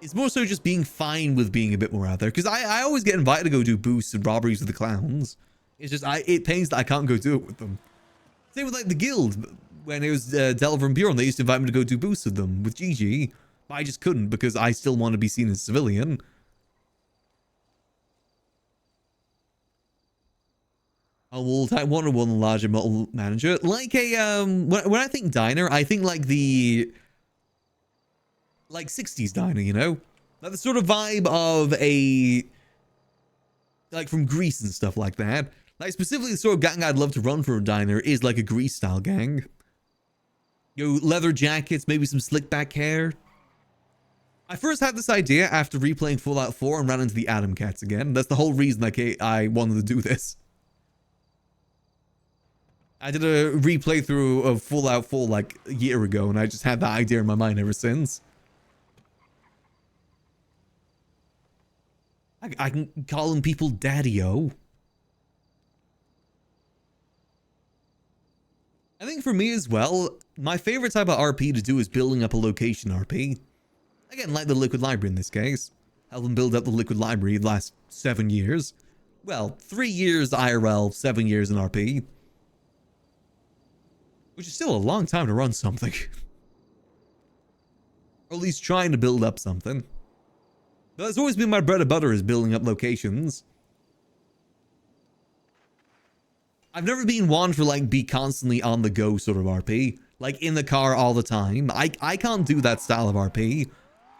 It's more so just being fine with being a bit more out there. Because I always get invited to go do boosts and robberies with the clowns. It's just, it pains that I can't go do it with them. Same with like the guild. When it was Delver and Bjorn, they used to invite me to go do boosts with them, with Gigi. But I just couldn't because I still want to be seen as a civilian. A wall type 1 or one larger model manager. Like a, when I think diner, I think like the, like 60s diner, you know? Like the sort of vibe of a, like from Greece and stuff like that. Like specifically the sort of gang I'd love to run for a diner is like a Greece style gang. You know, leather jackets, maybe some slick back hair. I first had this idea after replaying Fallout 4 and ran into the Atom Cats again. That's the whole reason I wanted to do this. I did a replay through of Fallout 4 like a year ago, and I just had that idea in my mind ever since. I can call them people Daddy-O. I think for me as well, my favorite type of RP to do is building up a location RP. Again, like the Liquid Library in this case. Help them build up the Liquid Library the last 7 years. Well, 3 years IRL, 7 years in RP. Which is still a long time to run something. Or at least trying to build up something. But that's always been my bread and butter, is building up locations. I've never been one for like be constantly on the go sort of RP. Like in the car all the time. I can't do that style of RP.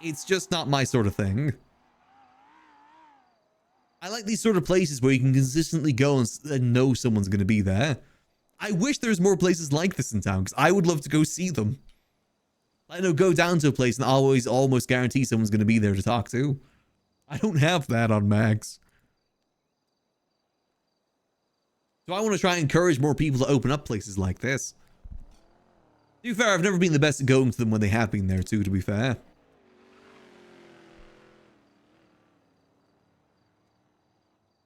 It's just not my sort of thing. I like these sort of places where you can consistently go and know someone's going to be there. I wish there's more places like this in town, because I would love to go see them. I know, go down to a place and always almost guarantee someone's going to be there to talk to. I don't have that on Max. So I want to try and encourage more people to open up places like this. To be fair, I've never been the best at going to them when they have been there too, to be fair.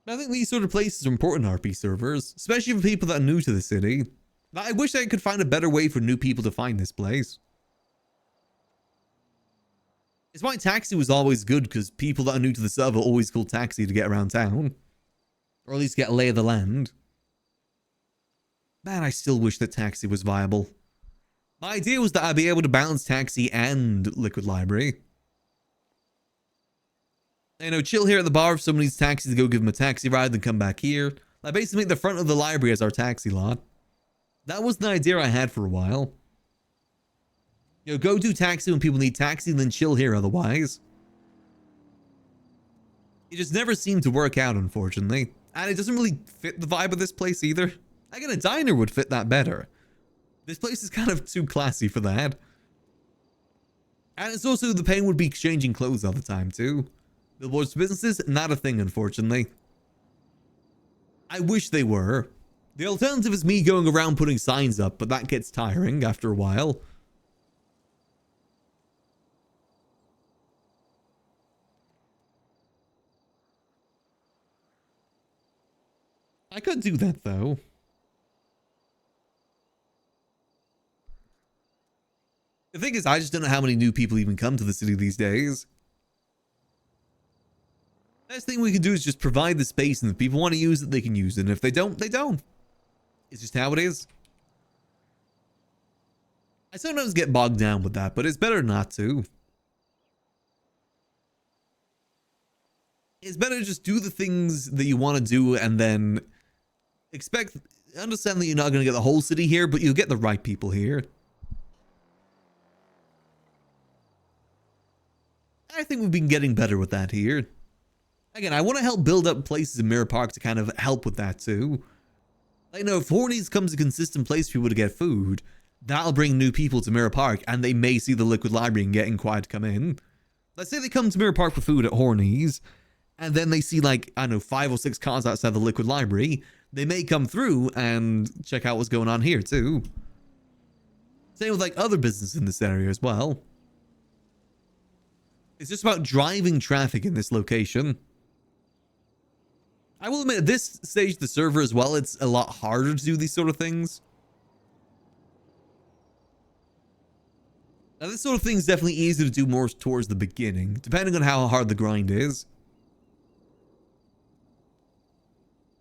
I think these sort of places are important RP servers, especially for people that are new to the city. I wish I could find a better way for new people to find this place. It's why Taxi was always good, because people that are new to the server always call Taxi to get around town. Or at least get a lay of the land. Man, I still wish that Taxi was viable. My idea was that I'd be able to balance Taxi and Liquid Library. You know, chill here at the bar if someone needs taxi to go give them a taxi ride, then come back here. Like basically make the front of the library as our taxi lot. That was the idea I had for a while. You know, go do taxi when people need taxi, then chill here otherwise. It just never seemed to work out, unfortunately. And it doesn't really fit the vibe of this place either. Again, a diner would fit that better. This place is kind of too classy for that. And it's also the pain would be exchanging clothes all the time too. Billboards to businesses, not a thing, unfortunately. I wish they were. The alternative is me going around putting signs up, but that gets tiring after a while. I could do that, though. The thing is, I just don't know how many new people even come to the city these days. Best thing we can do is just provide the space, and if people want to use it, they can use it. And if they don't, they don't. It's just how it is. I sometimes get bogged down with that, but it's better not to. It's better to just do the things that you want to do and then understand that you're not going to get the whole city here, but you'll get the right people here. I think we've been getting better with that here. Again, I want to help build up places in Mirror Park to kind of help with that too. Like, you know, if Hornies becomes a consistent place for people to get food, that'll bring new people to Mirror Park, and they may see the Liquid Library and get inquired to come in. Let's say they come to Mirror Park for food at Hornies, and then they see like, I don't know, 5 or 6 cars outside the Liquid Library. They may come through and check out what's going on here too. Same with like other businesses in this area as well. It's just about driving traffic in this location. I will admit, at this stage of the server as well, it's a lot harder to do these sort of things. Now, this sort of thing is definitely easier to do more towards the beginning, depending on how hard the grind is.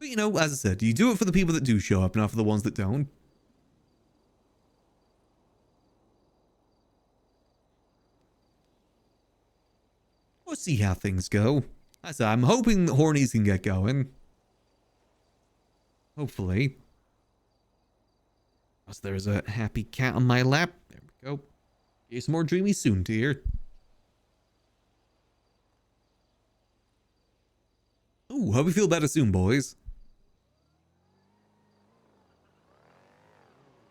But you know, as I said, you do it for the people that do show up, not for the ones that don't. We'll see how things go. As I said, I'm hoping the Hornies can get going. Hopefully. Plus, there's a happy cat on my lap. There we go. Get some more dreamy soon, dear. Ooh, hope you feel better soon, boys.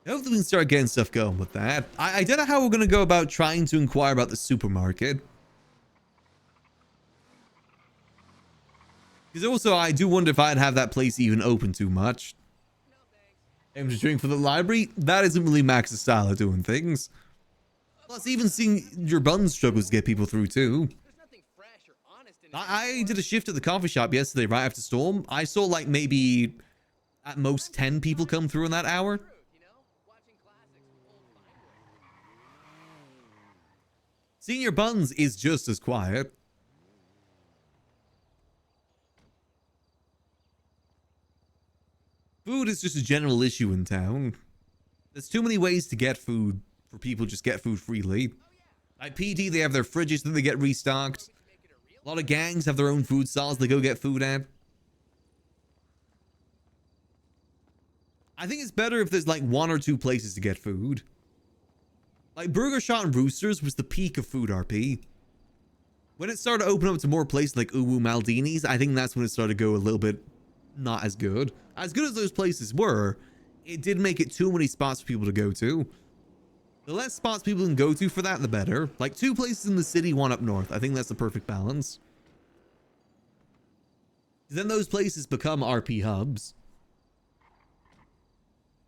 Hopefully we can start getting stuff going with that. I don't know how we're going to go about trying to inquire about the supermarket. Because also, I do wonder if I'd have that place even open too much. Aim to drink for the library? That isn't really Max's style of doing things. Plus, even seeing your buns struggles to get people through too. I did a shift at the coffee shop yesterday right after Storm. I saw like maybe at most 10 people come through in that hour. Seeing your buns is just as quiet. Food is just a general issue in town. There's too many ways to get food for people to just get food freely. At PD, they have their fridges that they get restocked. A lot of gangs have their own food stalls they go get food at. I think it's better if there's like 1 or 2 places to get food. Like Burger Shot and Roosters was the peak of food RP. When it started to open up to more places like Uwu Maldini's, I think that's when it started to go a little bit not as good. As good as those places were, it did make it too many spots for people to go to. The less spots people can go to for that, the better. Like 2 places in the city, 1 up north. I think that's the perfect balance. Then those places become RP hubs.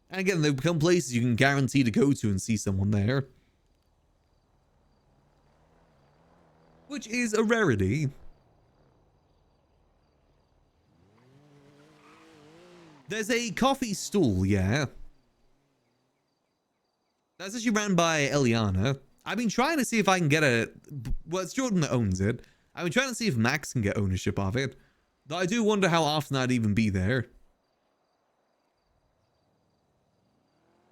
And again, they become places you can guarantee to go to and see someone there. Which is a rarity. There's a coffee stool, yeah. That's actually ran by Eliana. I've been trying to see if I can get a... Well, it's Jordan that owns it. I've been trying to see if Max can get ownership of it. Though I do wonder how often I'd even be there.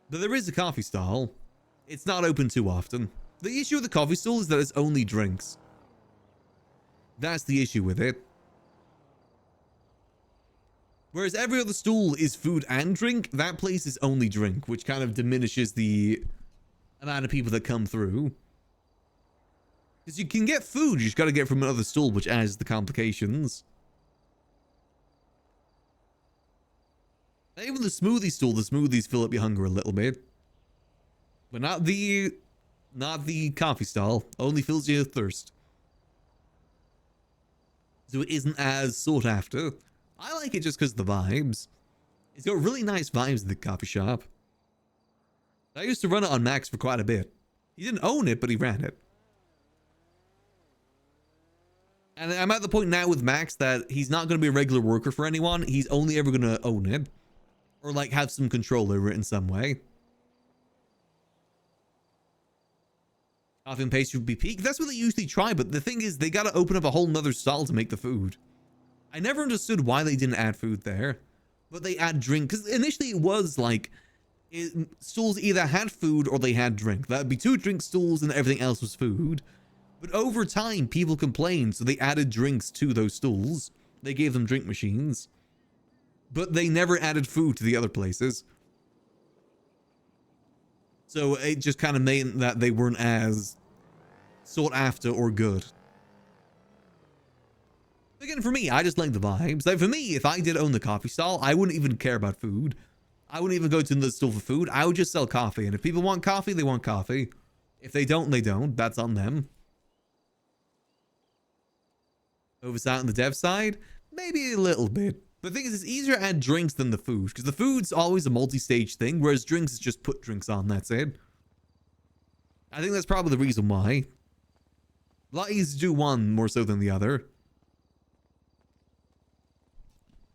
But there is a coffee stall. It's not open too often. The issue with the coffee stall is that it's only drinks. That's the issue with it. Whereas every other stool is food and drink, that place is only drink, which kind of diminishes the amount of people that come through. Because you can get food, you just got to get from another stool, which adds the complications. Even the smoothie stool, the smoothies fill up your hunger a little bit. But not the coffee stall. Only fills your thirst. So it isn't as sought after. I like it just because of the vibes. It's got really nice vibes in the coffee shop. I used to run it on Max for quite a bit. He didn't own it, but he ran it. And I'm at the point now with Max that he's not going to be a regular worker for anyone. He's only ever going to own it. Or like have some control over it in some way. Coffee and pastry would be peak. That's what they usually try, but the thing is they got to open up a whole nother stall to make the food. I never understood why they didn't add food there. But they add drink. Because initially it was like... stools either had food or they had drink. That'd be 2 drink stools and everything else was food. But over time, people complained, so they added drinks to those stools. They gave them drink machines. But they never added food to the other places. So it just kind of made that they weren't as sought after or good. Again, for me, I just like the vibes. Like for me, if I did own the coffee stall, I wouldn't even care about food. I wouldn't even go to the store for food. I would just sell coffee. And if people want coffee, they want coffee. If they don't, they don't. That's on them. Oversight on the dev side? Maybe a little bit. But the thing is, it's easier to add drinks than the food. Because the food's always a multi-stage thing. Whereas drinks is just put drinks on. That's it. I think that's probably the reason why. A lot easier to do one more so than the other.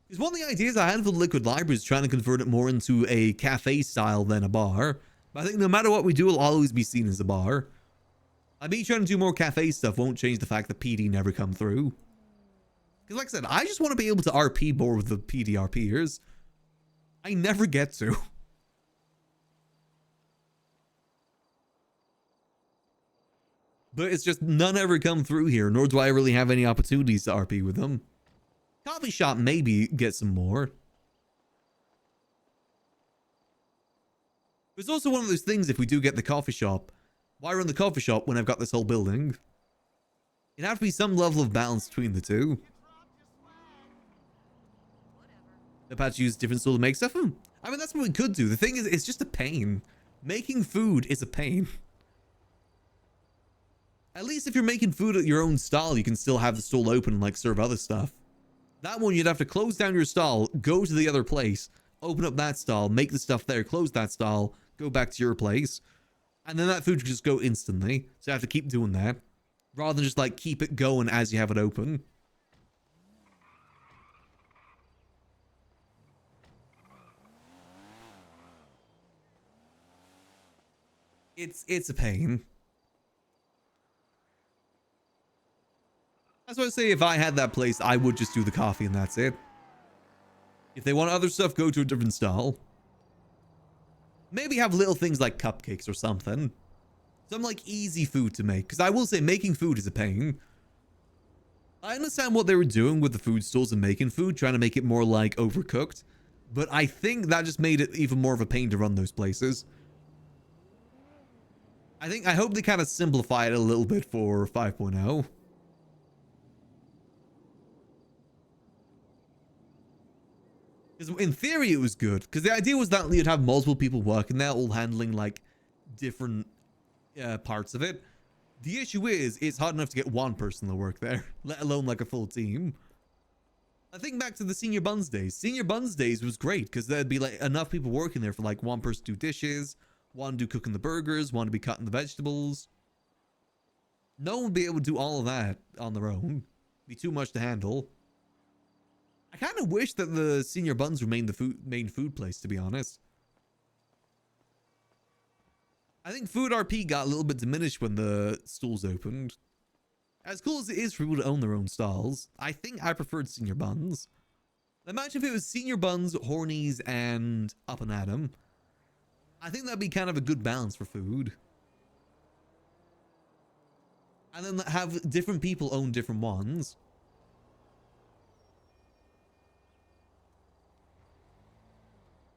Because one of the ideas I had for the Liquid Library is trying to convert it more into a cafe style than a bar. But I think no matter what we do, it'll always be seen as a bar. Me trying to do more cafe stuff won't change the fact that PD never come through. Because like I said, I just want to be able to RP more with the PDRPers. I never get to. But it's just none ever come through here, nor do I really have any opportunities to RP with them. Coffee shop maybe get some more. It's also one of those things, if we do get the coffee shop, why run the coffee shop when I've got this whole building? It'd have to be some level of balance between the two. The patch use different tool to make stuff. I mean, that's what we could do. The thing is, it's just a pain. Making food is a pain. At least if you're making food at your own stall, you can still have the stall open and like serve other stuff. That one, you'd have to close down your stall, go to the other place, open up that stall, make the stuff there, close that stall, go back to your place. And then that food could just go instantly. So you have to keep doing that. Rather than just like keep it going as you have it open. It's a pain. That's why I say if I had that place, I would just do the coffee and that's it. If they want other stuff, go to a different stall. Maybe have little things like cupcakes or something. Some like easy food to make. Because I will say making food is a pain. I understand what they were doing with the food stalls and making food, trying to make it more like overcooked. But I think that just made it even more of a pain to run those places. I hope they kind of simplify it a little bit for 5.0. Because in theory it was good. Because the idea was that you'd have multiple people working there, all handling like different parts of it. The issue is, it's hard enough to get one person to work there, let alone like a full team. I think back to the Senior Buns days. Senior Buns days was great because there'd be like enough people working there for like one person to do dishes, one to do cooking the burgers, one to be cutting the vegetables. No one would be able to do all of that on their own. Be too much to handle. I kind of wish that the Senior Buns remained the main food place, to be honest. I think food RP got a little bit diminished when the stalls opened. As cool as it is for people to own their own stalls, I think I preferred Senior Buns. Imagine if it was Senior Buns, Hornies, and Up and Atom. I think that'd be kind of a good balance for food. And then have different people own different ones.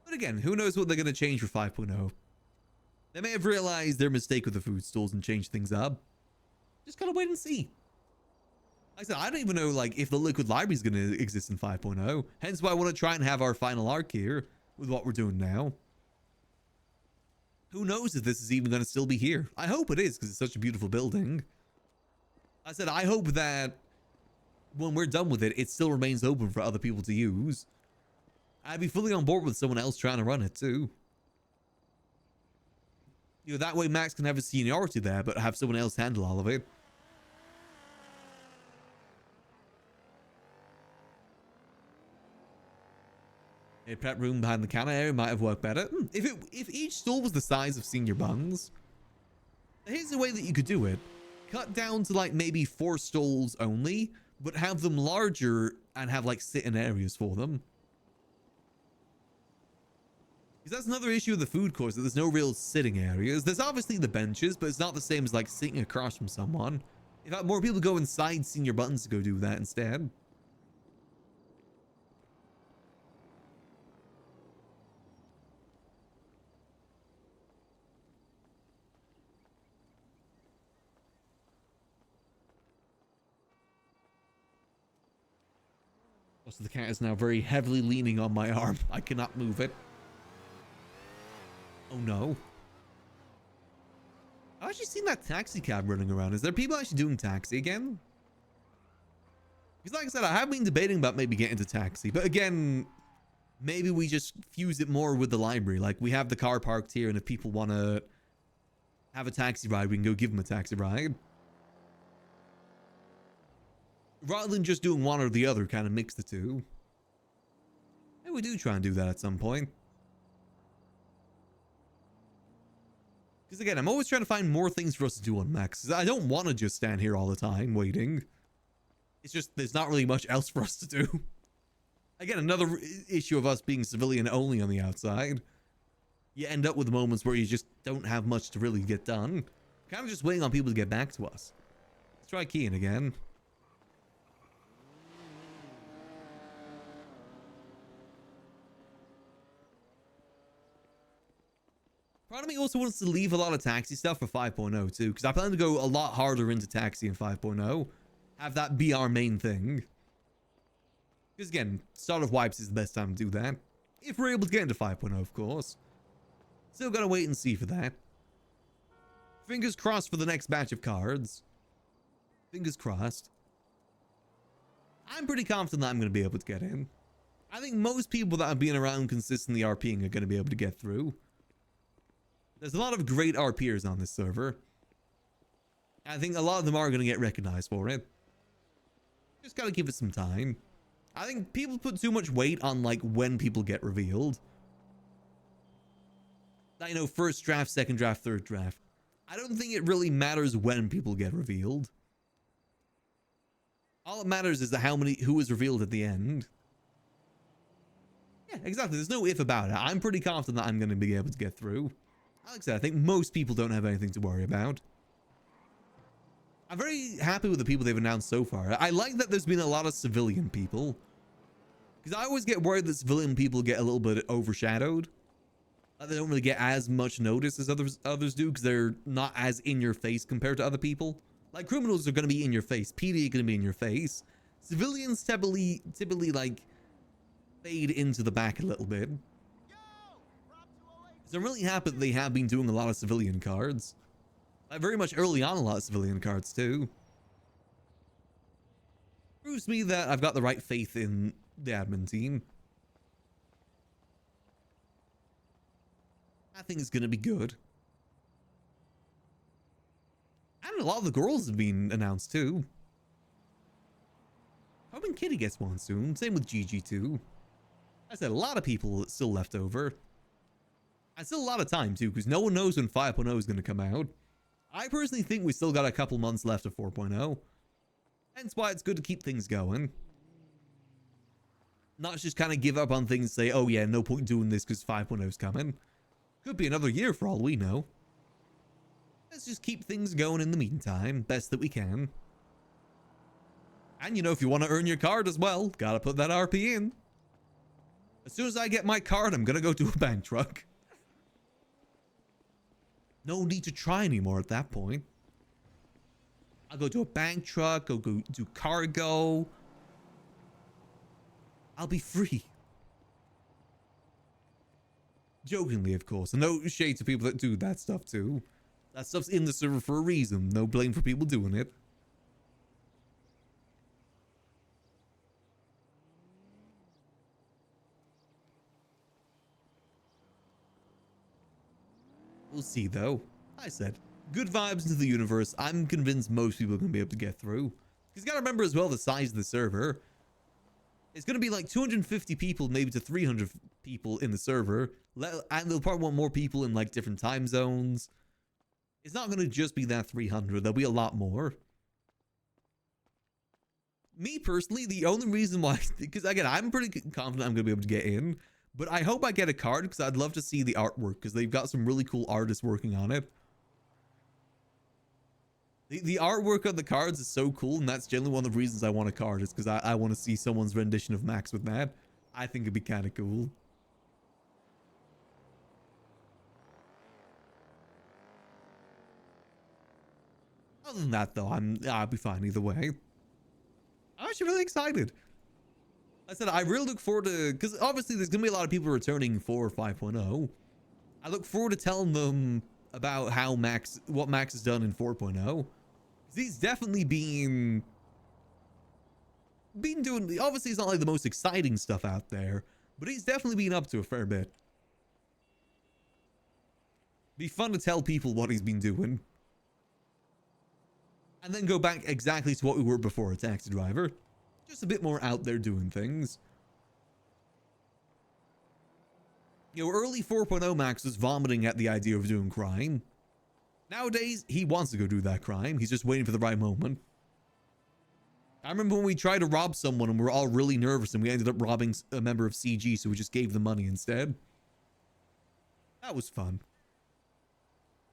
But again, who knows what they're going to change for 5.0. They may have realized their mistake with the food stalls and changed things up. Just gotta wait and see. Like I said, I don't even know like if the liquid library is going to exist in 5.0. Hence why I want to try and have our final arc here with what we're doing now. Who knows if this is even going to still be here. I hope it is because it's such a beautiful building. I said I hope that when we're done with it, it still remains open for other people to use. I'd be fully on board with someone else trying to run it too. You know, that way Max can have his seniority there, but have someone else handle all of it. A prep room behind the counter area might have worked better. If each stall was the size of Senior Buns, here's the way that you could do it. Cut down to like maybe 4 stalls only, but have them larger and have like sitting areas for them. Because that's another issue of the food court, that there's no real sitting areas. There's obviously the benches, but it's not the same as like sitting across from someone. In fact, more people go inside Senior Buttons to go do that instead. Also, the cat is now very heavily leaning on my arm. I cannot move it. Oh no. I've actually seen that taxi cab running around. Is there people actually doing taxi again? Because like I said, I have been debating about maybe getting to taxi. But again, maybe we just fuse it more with the library. Like we have the car parked here, and if people want to have a taxi ride, we can go give them a taxi ride. Rather than just doing one or the other, kind of mix the two. Maybe we do try and do that at some point. Because again, I'm always trying to find more things for us to do on Max. I don't want to just stand here all the time waiting. It's just there's not really much else for us to do. Again, another issue of us being civilian only on the outside. You end up with moments where you just don't have much to really get done. Kind of just waiting on people to get back to us. Let's try keying again. Part of me also wants to leave a lot of taxi stuff for 5.0 too, because I plan to go a lot harder into taxi in 5.0. Have that be our main thing. Because again, start of wipes is the best time to do that. If we're able to get into 5.0, of course. Still gotta wait and see for that. Fingers crossed for the next batch of cards. Fingers crossed. I'm pretty confident that I'm gonna be able to get in. I think most people that have been around consistently RPing are gonna be able to get through. There's a lot of great RPers on this server. I think a lot of them are going to get recognized for it. Just gotta give it some time. I think people put too much weight on like when people get revealed. Like, you know, first draft, second draft, third draft. I don't think it really matters when people get revealed. All that matters is who is revealed at the end. Yeah, exactly. There's no if about it. I'm pretty confident that I'm going to be able to get through. Like I said, I think most people don't have anything to worry about. I'm very happy with the people they've announced so far. I like that there's been a lot of civilian people. Because I always get worried that civilian people get a little bit overshadowed. They don't really get as much notice as others do because they're not as in your face compared to other people. Like criminals are going to be in your face. PD are going to be in your face. Civilians typically like fade into the back a little bit. So I'm really happy that they have been doing a lot of civilian cards. Like very much early on a lot of civilian cards too. Proves me that I've got the right faith in the admin team. I think it's going to be good. And a lot of the girls have been announced too. Hoping Kitty gets one soon. Same with GG too. I said a lot of people still left over. And still a lot of time too, because no one knows when 5.0 is going to come out. I personally think we still got a couple months left of 4.0. Hence why it's good to keep things going. Not just kind of give up on things and say, oh yeah, no point doing this because 5.0 is coming. Could be another year for all we know. Let's just keep things going in the meantime, best that we can. And you know, if you want to earn your card as well, gotta put that RP in. As soon as I get my card, I'm gonna go to a bank truck. No need to try anymore at that point. I'll go to a bank truck, I'll go do cargo. I'll be free. Jokingly, of course. And no shade to people that do that stuff too. That stuff's in the server for a reason. No blame for people doing it. We'll see though. I said, good vibes into the universe. I'm convinced most people are going to be able to get through. Because you got to remember as well the size of the server. It's going to be like 250 people, maybe to 300 people in the server. And they'll probably want more people in like different time zones. It's not going to just be that 300. There'll be a lot more. Me personally, the only reason why, because again, I'm pretty confident I'm going to be able to get in. But I hope I get a card because I'd love to see the artwork because they've got some really cool artists working on it. The artwork of the cards is so cool, and that's generally one of the reasons I want a card is because I want to see someone's rendition of Max with that. I think it'd be kind of cool. Other than that, though, I'll be fine either way. I'm actually really excited. I said I really look forward to, because obviously there's gonna be a lot of people returning for 5.0. I look forward to telling them about how what Max has done in 4.0. He's definitely been doing, obviously it's not like the most exciting stuff out there, but he's definitely been up to a fair bit. Be fun to tell people what he's been doing. And then go back exactly to what we were before a taxi driver. Just a bit more out there doing things. You know, early 4.0 Max was vomiting at the idea of doing crime. Nowadays, he wants to go do that crime. He's just waiting for the right moment. I remember when we tried to rob someone and we were all really nervous and we ended up robbing a member of CG, so we just gave them money instead. That was fun.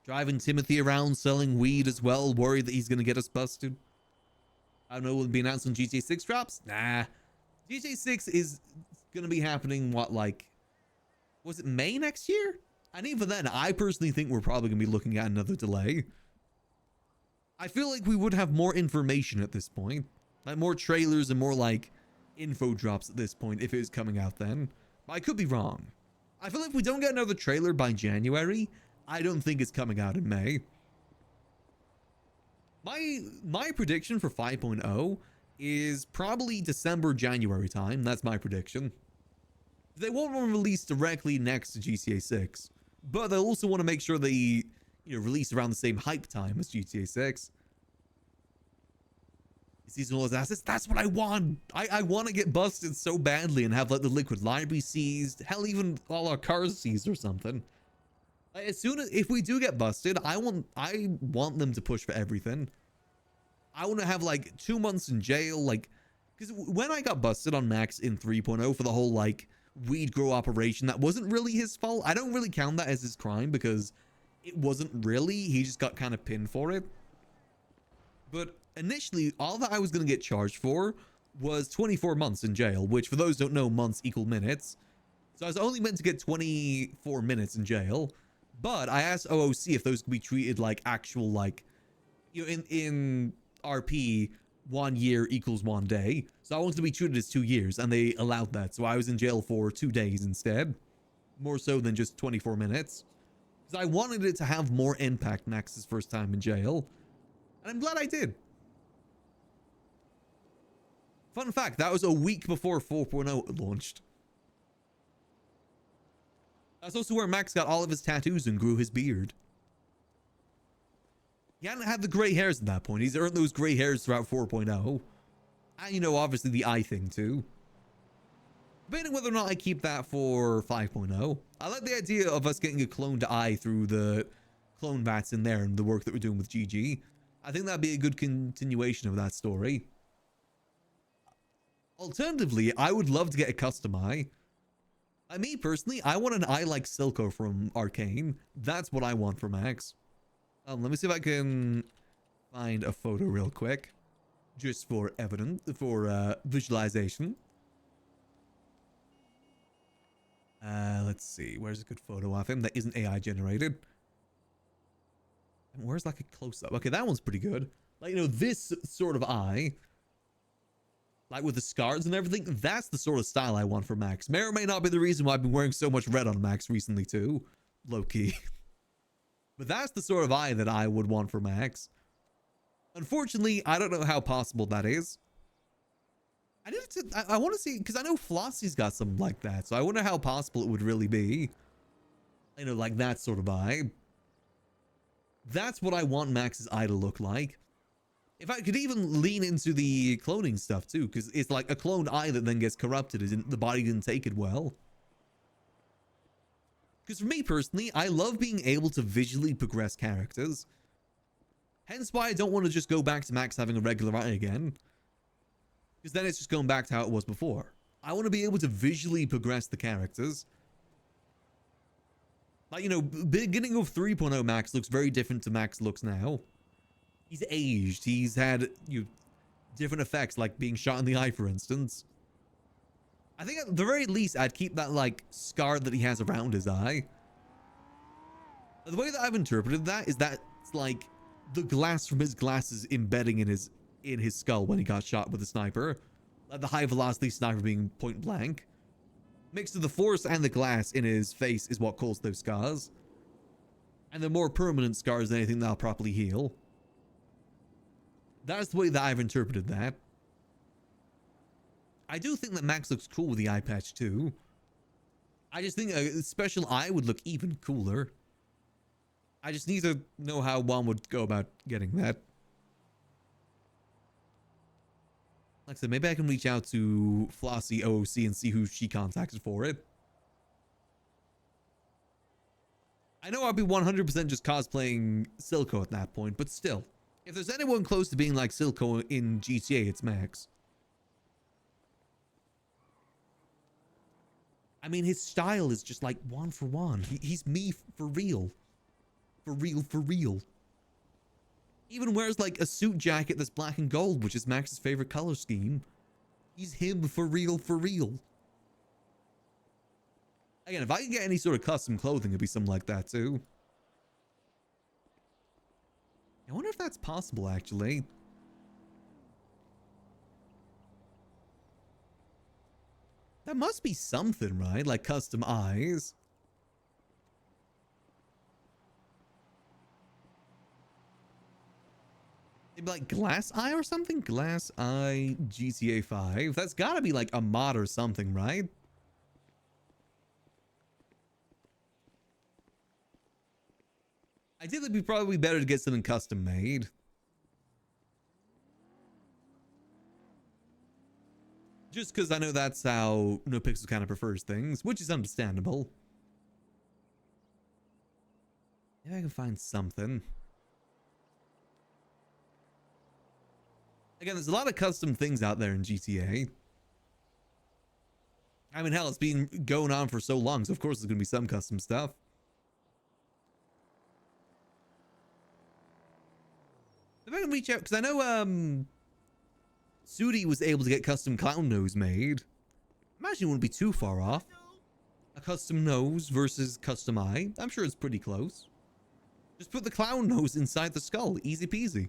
Driving Timothy around selling weed as well, worried that he's going to get us busted. I don't know, will it be announced when GTA 6 drops? Nah. GTA 6 is going to be happening, what, like, was it May next year? And even then, I personally think we're probably going to be looking at another delay. I feel like we would have more information at this point. Like more trailers and more like info drops at this point if it is coming out then. But I could be wrong. I feel like if we don't get another trailer by January, I don't think it's coming out in May. My prediction for 5.0 is probably December, January time. That's my prediction. They won't release directly next to GTA 6, but they'll also want to make sure they, release around the same hype time as GTA 6. Seasonal assets, that's what I want. I want to get busted so badly and have like the liquid library seized, hell, even all our cars seized or something. As soon as, if we do get busted, I want them to push for everything. I want to have like 2 months in jail, like, because when I got busted on Max in 3.0 for the whole like weed grow operation, that wasn't really his fault. I don't really count that as his crime because it wasn't really, he just got kind of pinned for it. But initially, all that I was going to get charged for was 24 months in jail, which for those who don't know, months equal minutes. So I was only meant to get 24 minutes in jail, but I asked OOC if those could be treated like actual, like, in RP, 1 year equals 1 day. So I wanted to be treated as 2 years, and they allowed that. So I was in jail for 2 days instead, more so than just 24 minutes. Because I wanted it to have more impact Max's first time in jail, and I'm glad I did. Fun fact, that was a week before 4.0 launched. That's also where Max got all of his tattoos and grew his beard. He hadn't had the gray hairs at that point. He's earned those gray hairs throughout 4.0. And, obviously the eye thing too. Debating whether or not I keep that for 5.0. I like the idea of us getting a cloned eye through the clone bats in there and the work that we're doing with GG. I think that'd be a good continuation of that story. Alternatively, I would love to get a custom eye. Me personally, I want an eye like Silco from Arcane. That's what I want for Max. Let me see if I can find a photo real quick, just for visualization. Let's see. Where's a good photo of him that isn't AI generated? And where's like a close-up? Okay, that one's pretty good. Like, this sort of eye, like with the scars and everything, that's the sort of style I want for Max. May or may not be the reason why I've been wearing so much red on Max recently too, low-key. But that's the sort of eye that I would want for Max. Unfortunately, I don't know how possible that is. I want to see, because I know Flossie's got something like that, so I wonder how possible it would really be. Like that sort of eye. That's what I want Max's eye to look like. If I could even lean into the cloning stuff too, because it's like a cloned eye that then gets corrupted, the body didn't take it well. Because for me personally, I love being able to visually progress characters. Hence why I don't want to just go back to Max having a regular eye again. Because then it's just going back to how it was before. I want to be able to visually progress the characters. Like, beginning of 3.0 Max looks very different to Max looks now. He's aged. He's had different effects, like being shot in the eye, for instance. I think at the very least, I'd keep that, like, scar that he has around his eye. The way that I've interpreted that is that it's like the glass from his glasses embedding in his skull when he got shot with a sniper. Like the high velocity sniper being point blank. Mixed with the force and the glass in his face is what caused those scars. And the more permanent scars than anything that'll properly heal. That's the way that I've interpreted that. I do think that Max looks cool with the eye patch too. I just think a special eye would look even cooler. I just need to know how one would go about getting that. Like I said, maybe I can reach out to Flossie OOC and see who she contacted for it. I know I'd be 100% just cosplaying Silco at that point, but still. If there's anyone close to being like Silco in GTA, it's Max. I mean, his style is just like one for one. He's me for real. For real, for real. Even wears like a suit jacket that's black and gold, which is Max's favorite color scheme. He's him for real, for real. Again, if I could get any sort of custom clothing, it'd be something like that too. I wonder if that's possible, actually. That must be something, right? Like custom eyes. Maybe like glass eye or something? Glass eye GTA 5. That's gotta be like a mod or something, right? I think it'd be probably better to get something custom made. Just because I know that's how NoPixel kind of prefers things, which is understandable. Maybe I can find something. Again, there's a lot of custom things out there in GTA. I mean, hell, it's been going on for so long, so of course there's going to be some custom stuff. If I can reach out, because I know Sudi was able to get custom clown nose made. Imagine it wouldn't be too far off. A custom nose versus custom eye. I'm sure it's pretty close. Just put the clown nose inside the skull. Easy peasy.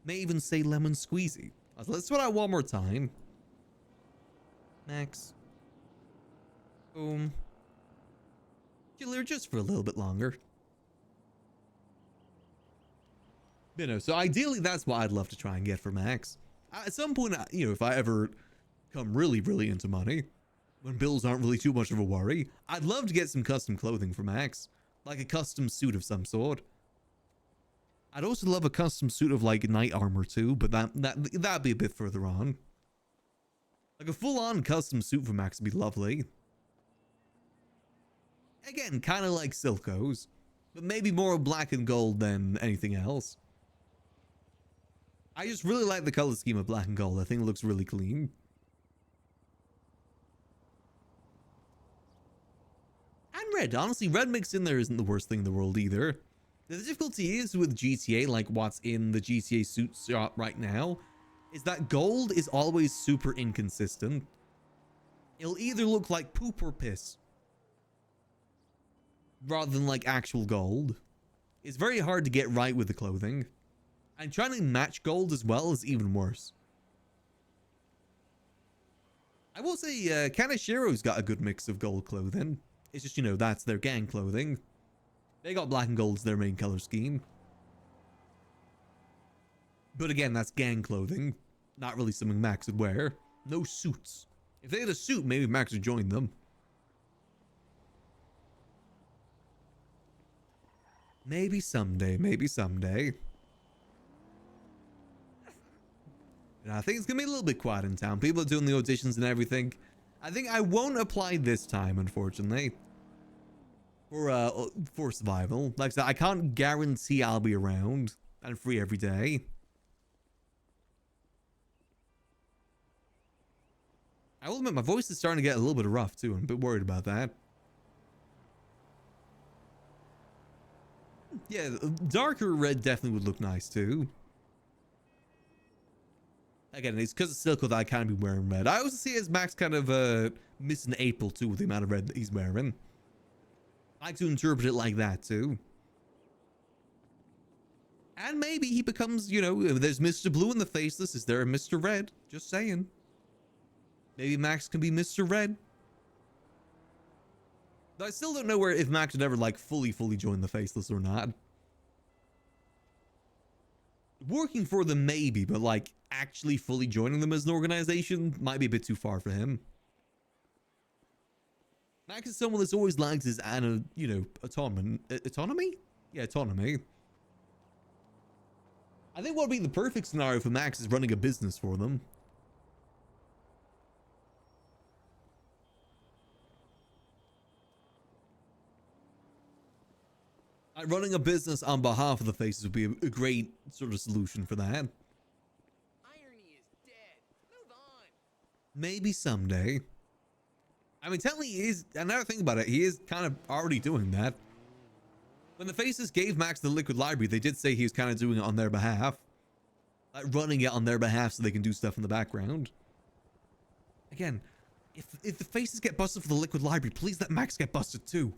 May even say lemon squeezy. Let's try that one more time. Max. Boom. Killer just for a little bit longer. You know, so ideally that's what I'd love to try and get for Max. At some point, you know, if I ever come really, really into money, when bills aren't really too much of a worry, I'd love to get some custom clothing for Max. Like a custom suit of some sort. I'd also love a custom suit of like knight armor too, but that'd be a bit further on. Like a full-on custom suit for Max would be lovely. Again, kind of like Silco's, but maybe more black and gold than anything else. I just really like the color scheme of black and gold. I think it looks really clean. And red. Honestly, red mixed in there isn't the worst thing in the world either. The difficulty is with GTA, like what's in the GTA suit shop right now, is that gold is always super inconsistent. It'll either look like poop or piss, rather than like actual gold. It's very hard to get right with the clothing. And trying to match gold as well is even worse. I will say, Kanashiro's got a good mix of gold clothing. It's just, you know, that's their gang clothing. They got black and gold as their main color scheme. But again, that's gang clothing. Not really something Max would wear. No suits. If they had a suit, maybe Max would join them. Maybe someday, maybe someday. And I think it's gonna be a little bit quiet in town. People are doing the auditions and everything. I think I won't apply this time, unfortunately. For survival. Like I said, I can't guarantee I'll be around and free every day. I will admit my voice is starting to get a little bit rough too. I'm a bit worried about that. Yeah, darker red definitely would look nice too. Again, it's because of Silco that I can't be wearing red. I also see as Max kind of missing April too with the amount of red that he's wearing. I like to interpret it like that too. And maybe he becomes, you know, if there's Mr. Blue in the Faceless, is there a Mr. Red? Just saying. Maybe Max can be Mr. Red. But I still don't know where if Max would ever like fully join the Faceless or not. Working for them maybe, but like actually fully joining them as an organization might be a bit too far for him. Max is someone that's always liked his, you know, autonomy? Yeah, autonomy. I think what would be the perfect scenario for Max is running a business for them. Like, running a business on behalf of the faces would be a great sort of solution for that. Irony is dead. Move on. Maybe someday. I mean, technically, he is, another thing about it, he is kind of already doing that. When the faces gave Max the liquid library, they did say he was kind of doing it on their behalf. Like, running it on their behalf so they can do stuff in the background. Again, if the faces get busted for the liquid library, please let Max get busted too.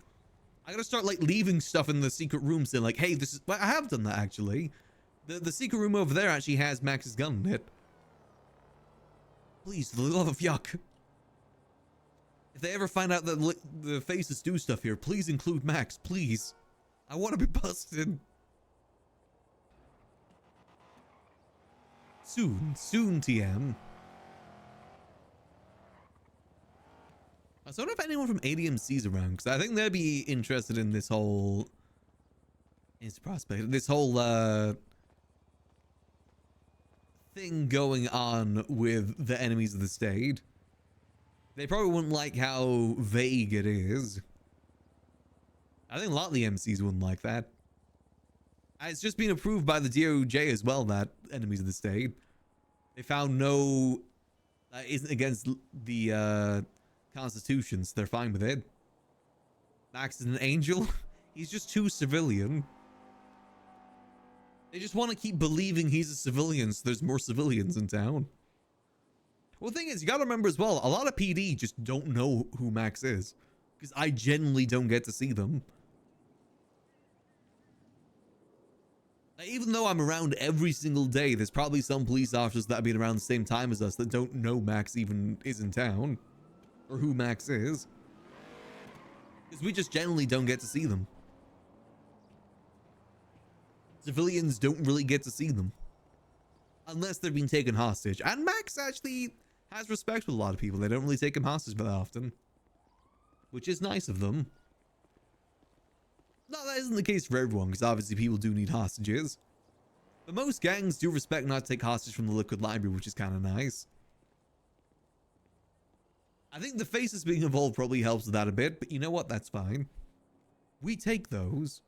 I gotta start, like, leaving stuff in the secret room saying, like, hey, this is... Well, I have done that, actually. The secret room over there actually has Max's gun in it. Please, for the love of yuck. If they ever find out that the faces do stuff here, please include Max, please. I want to be busted. Soon, TM. I don't know if anyone from ADMC's around, because I think they'd be interested in this whole... this whole, thing going on with the enemies of the state. They probably wouldn't like how vague it is. I think a lot of the MCs wouldn't like that. It's just been approved by the DOJ as well, that enemies of the state. They found no... that isn't against the Constitution, so they're fine with it. Max is an angel. He's just too civilian. They just want to keep believing he's a civilian, so there's more civilians in town. Well, the thing is, you gotta remember as well, a lot of PD just don't know who Max is. Because I genuinely don't get to see them. Even though I'm around every single day, there's probably some police officers that have been around the same time as us that don't know Max even is in town. Or who Max is. Because we just generally don't get to see them. Civilians don't really get to see them. Unless they're being taken hostage. And Max actually has respect with a lot of people. They don't really take him hostage very often. Which is nice of them. No, that isn't the case for everyone, because obviously people do need hostages. But most gangs do respect not to take hostage from the liquid library, which is kind of nice. I think the faces being involved probably helps with that a bit, but you know what? That's fine. We take those.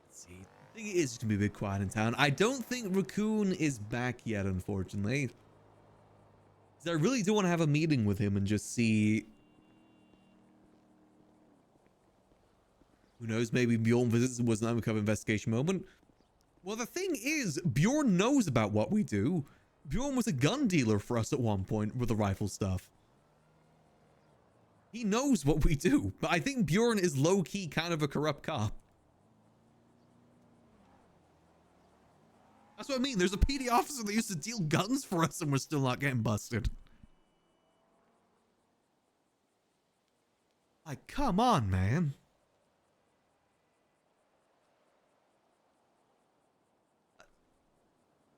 Let's see. I think it is going to be a bit quiet in town. I don't think Raccoon is back yet, unfortunately. Because I really do want to have a meeting with him and just see... Who knows, maybe Bjorn visits was an undercover investigation moment. Well, the thing is, Bjorn knows about what we do. Bjorn was a gun dealer for us at one point with the rifle stuff. He knows what we do, but I think Bjorn is low-key kind of a corrupt cop. That's what I mean. There's a PD officer that used to deal guns for us and we're still not getting busted. Like, come on, man.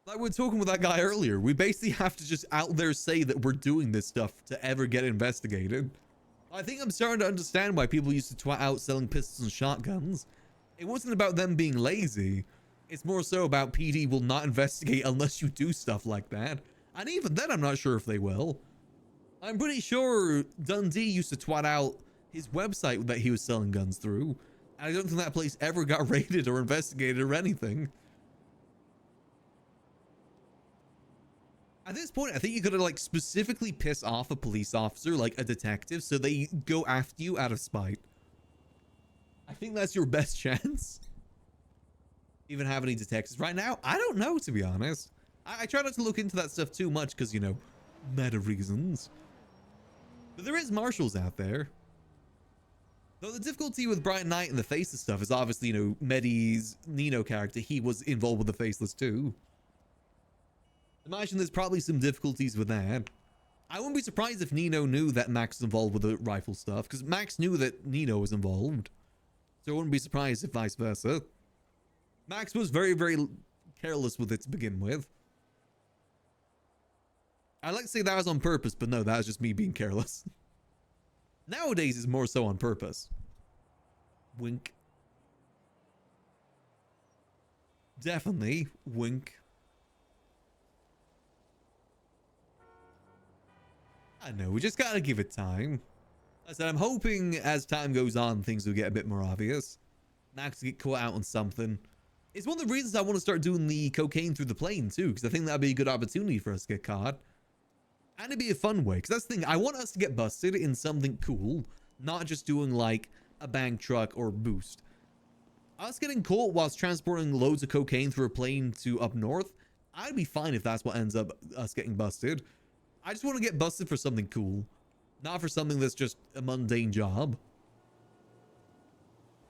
Like we were talking with that guy earlier, we basically have to just out there say that we're doing this stuff to ever get investigated. I think I'm starting to understand why people used to twat out selling pistols and shotguns. It wasn't about them being lazy. It's more so about PD will not investigate unless you do stuff like that. And even then, I'm not sure if they will. I'm pretty sure Dundee used to twat out his website that he was selling guns through. And I don't think that place ever got raided or investigated or anything. At this point, I think you gotta like specifically piss off a police officer, like a detective, so they go after you out of spite. I think that's your best chance. Even have any detectives right now? I don't know, to be honest. I try not to look into that stuff too much because, you know, meta reasons. But there is marshals out there. Though the difficulty with Bright Knight and the Faceless stuff is obviously, you know, Medi's Nino character. He was involved with the Faceless too. Imagine there's probably some difficulties with that. I wouldn't be surprised if Nino knew that Max was involved with the rifle stuff, because Max knew that Nino was involved. So I wouldn't be surprised if vice versa. Max was very, very careless with it to begin with. I'd like to say that was on purpose, but no, that was just me being careless. Nowadays, it's more so on purpose. Wink. Definitely. Wink. I know, we just gotta give it time. I said, I'm hoping as time goes on, things will get a bit more obvious. Max will get caught out on something. It's one of the reasons I want to start doing the cocaine through the plane, too, because I think that'd be a good opportunity for us to get caught. And it'd be a fun way, because that's the thing. I want us to get busted in something cool, not just doing, like, a bank truck or boost. Us getting caught whilst transporting loads of cocaine through a plane to up north, I'd be fine if that's what ends up us getting busted. I just want to get busted for something cool, not for something that's just a mundane job.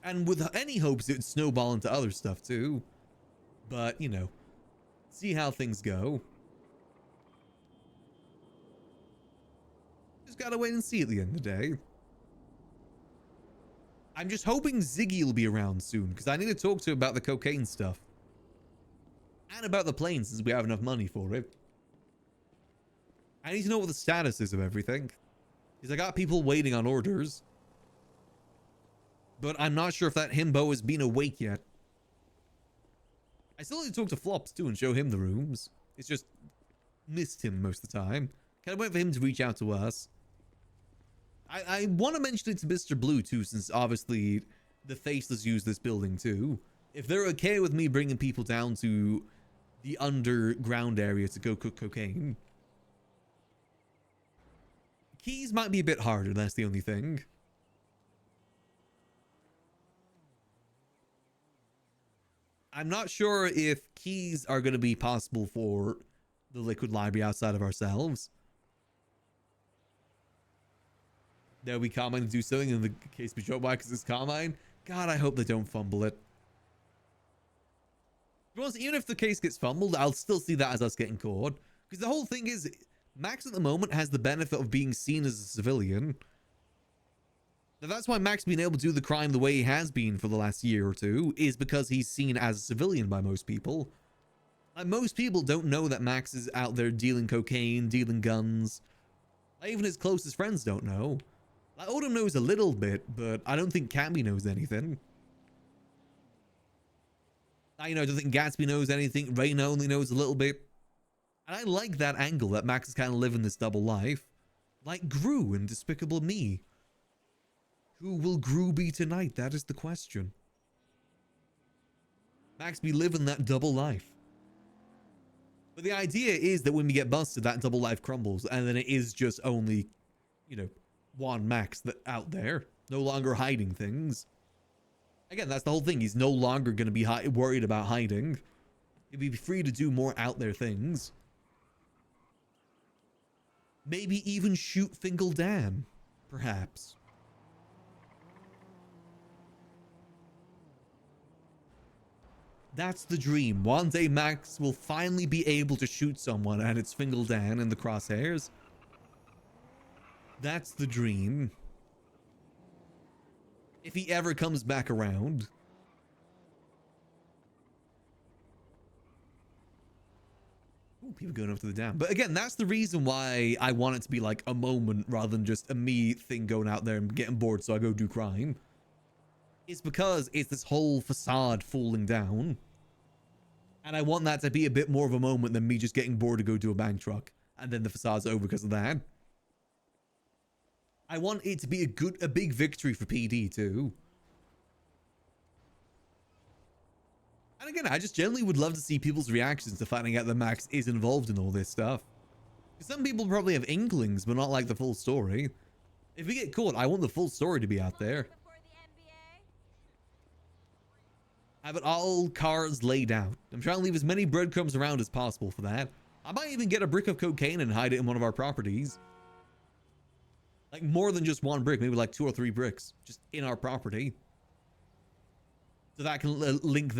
And with any hopes it would snowball into other stuff too. But, you know, see how things go. Just gotta wait and see at the end of the day. I'm just hoping Ziggy will be around soon, because I need to talk to him about the cocaine stuff. And about the plane, since we have enough money for it. I need to know what the status is of everything. Because I got people waiting on orders. But I'm not sure if that himbo has been awake yet. I still need to talk to Flops too and show him the rooms. It's just missed him most of the time. Kind of wait for him to reach out to us. I want to mention it to Mr. Blue too, since obviously the Faceless use this building too. If they're okay with me bringing people down to the underground area to go cook cocaine. Keys might be a bit harder, that's the only thing. I'm not sure if keys are going to be possible for the liquid library outside of ourselves. There we Carmine to do something in the case we drop by because it's Carmine. God, I hope they don't fumble it. Even if the case gets fumbled, I'll still see that as us getting caught. Because the whole thing is, Max at the moment has the benefit of being seen as a civilian. Now that's why Max being able to do the crime the way he has been for the last year or two, is because he's seen as a civilian by most people. Like, most people don't know that Max is out there dealing cocaine, dealing guns. Like, even his closest friends don't know. Like, Odom knows a little bit, but I don't think Camby knows anything. I don't think Gatsby knows anything. Raina only knows a little bit. And I like that angle that Max is kind of living this double life. Like Gru in Despicable Me. Who will Gru be tonight? That is the question. Max be living that double life. But the idea is that when we get busted, that double life crumbles. And then it is just only, one Max that out there. No longer hiding things. Again, that's the whole thing. He's no longer going to be worried about hiding. He'll be free to do more out there things. Maybe even shoot Fingal Dan. Perhaps. That's the dream. One day Max will finally be able to shoot someone and it's Fingal Dan in the crosshairs. That's the dream. If he ever comes back around. Ooh, people going up to the dam. But again, that's the reason why I want it to be like a moment rather than just a me thing going out there and getting bored so I go do crime. It's because it's this whole facade falling down. And I want that to be a bit more of a moment than me just getting bored to go do a bank truck. And then the facade's over because of that. I want it to be a big victory for PD too. And again, I just generally would love to see people's reactions to finding out that Max is involved in all this stuff. Some people probably have inklings, but not like the full story. If we get caught, I want the full story to be out there. Have it all cards laid out. I'm trying to leave as many breadcrumbs around as possible for that. I might even get a brick of cocaine and hide it in one of our properties. Like more than just one brick, maybe like 2 or 3 bricks just in our property. So that can link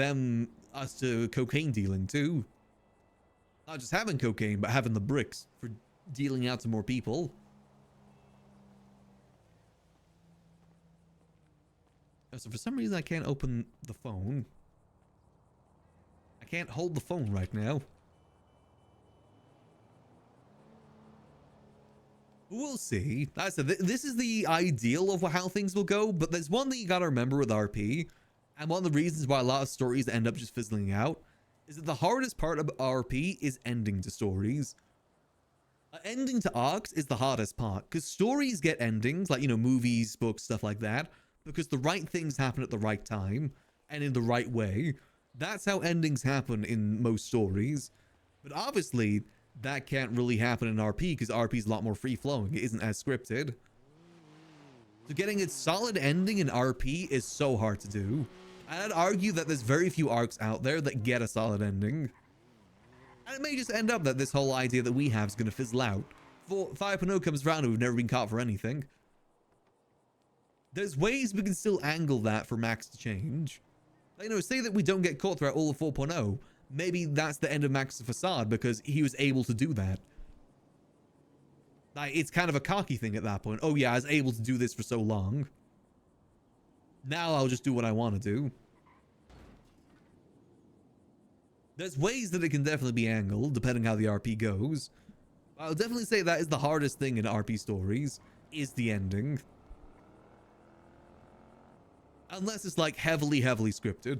us to cocaine dealing too. Not just having cocaine, but having the bricks for dealing out to more people. So for some reason I can't open the phone. I can't hold the phone right now. We'll see. Like I said, this is the ideal of how things will go, but there's one thing you gotta remember with RP, and one of the reasons why a lot of stories end up just fizzling out, is that the hardest part of RP is ending to stories. Ending to arcs is the hardest part, because stories get endings, like, you know, movies, books, stuff like that, because the right things happen at the right time, and in the right way. That's how endings happen in most stories. But obviously, that can't really happen in RP, because RP is a lot more free-flowing. It isn't as scripted. So getting a solid ending in RP is so hard to do. And I'd argue that there's very few arcs out there that get a solid ending. And it may just end up that this whole idea that we have is going to fizzle out. 5.0 comes around and we've never been caught for anything. There's ways we can still angle that for Max to change. You know, say that we don't get caught throughout all of 4.0. Maybe that's the end of Max's facade because he was able to do that. Like, it's kind of a cocky thing at that point. Oh yeah, I was able to do this for so long. Now I'll just do what I want to do. There's ways that it can definitely be angled, depending how the RP goes. I'll definitely say that is the hardest thing in RP stories, is the ending. Unless it's like heavily scripted.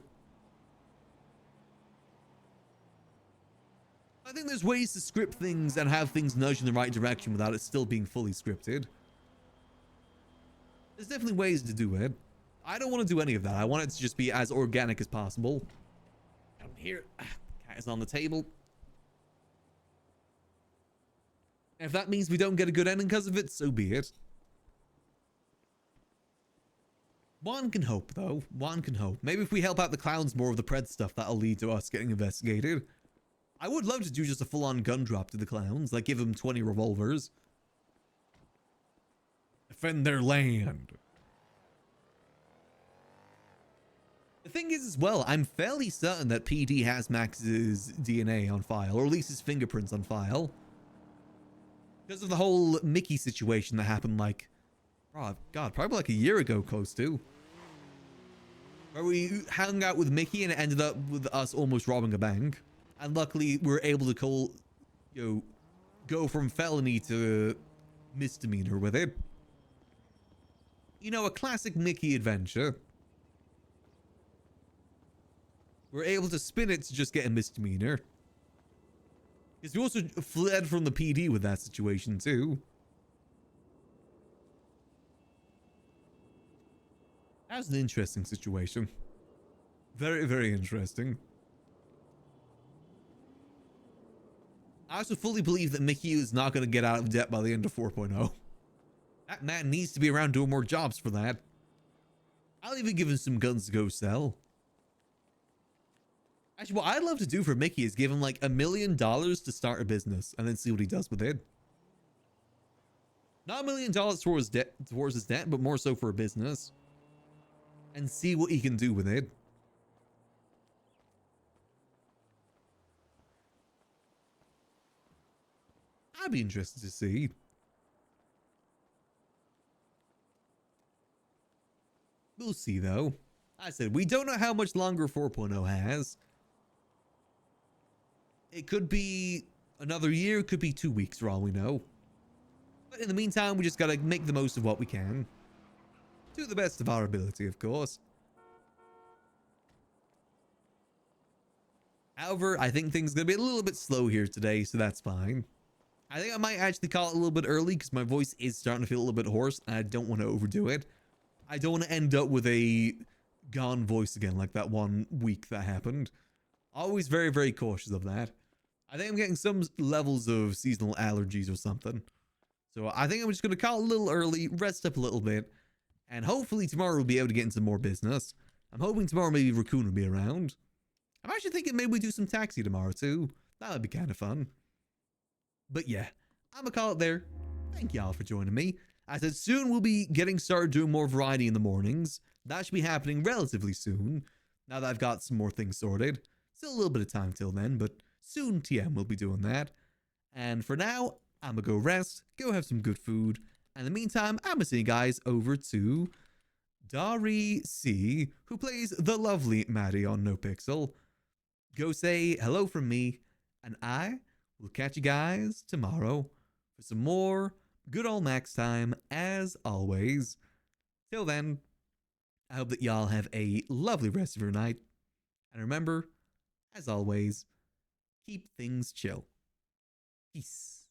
I think there's ways to script things and have things nudge in the right direction without it still being fully scripted. There's definitely ways to do it. I don't want to do any of that. I want it to just be as organic as possible. I'm here. Cat is on the table. If that means we don't get a good ending because of it, so be it. One can hope, though. One can hope. Maybe if we help out the clowns more of the Pred stuff, that'll lead to us getting investigated. I would love to do just a full-on gun drop to the clowns. Like, give them 20 revolvers. Defend their land. The thing is, as well, I'm fairly certain that PD has Max's DNA on file, or at least his fingerprints on file. Because of the whole Mickey situation that happened, like, oh God, probably like a year ago, close to. Where we hung out with Mickey and it ended up with us almost robbing a bank. And luckily, we were able to go from felony to misdemeanor with it. You know, a classic Mickey adventure. We're able to spin it to just get a misdemeanor. Because we also fled from the PD with that situation, too. That's an interesting situation. Very interesting. I also fully believe that Mickey is not going to get out of debt by the end of 4.0. That man needs to be around doing more jobs for that. I'll even give him some guns to go sell. Actually, what I'd love to do for Mickey is give him like $1 million to start a business and then see what he does with it. Not $1 million towards his debt, but more so for a business. And see what he can do with it. I'd be interested to see. We'll see, though. I said, we don't know how much longer 4.0 has. It could be another year, it could be 2 weeks for all we know. But in the meantime, we just gotta make the most of what we can. To the best of our ability, of course. However, I think things are gonna be a little bit slow here today, so that's fine. I think I might actually call it a little bit early because my voice is starting to feel a little bit hoarse and I don't want to overdo it. I don't want to end up with a gone voice again like that one week that happened. Always very cautious of that. I think I'm getting some levels of seasonal allergies or something. So I think I'm just going to call it a little early, rest up a little bit, and hopefully tomorrow we'll be able to get into more business. I'm hoping tomorrow maybe Raccoon will be around. I'm actually thinking maybe we do some taxi tomorrow too. That would be kind of fun. But yeah, I'm gonna call it there. Thank y'all for joining me. I said soon we'll be getting started doing more variety in the mornings. That should be happening relatively soon. Now that I've got some more things sorted. Still a little bit of time till then, but soon TM will be doing that. And for now, I'm gonna go rest, go have some good food. And in the meantime, I'm gonna send you guys over to Dari C, who plays the lovely Maddie on NoPixel. Go say hello from me, and I will catch you guys tomorrow for some more good old Max time, as always. Till then, I hope that y'all have a lovely rest of your night. And remember, as always, keep things chill. Peace.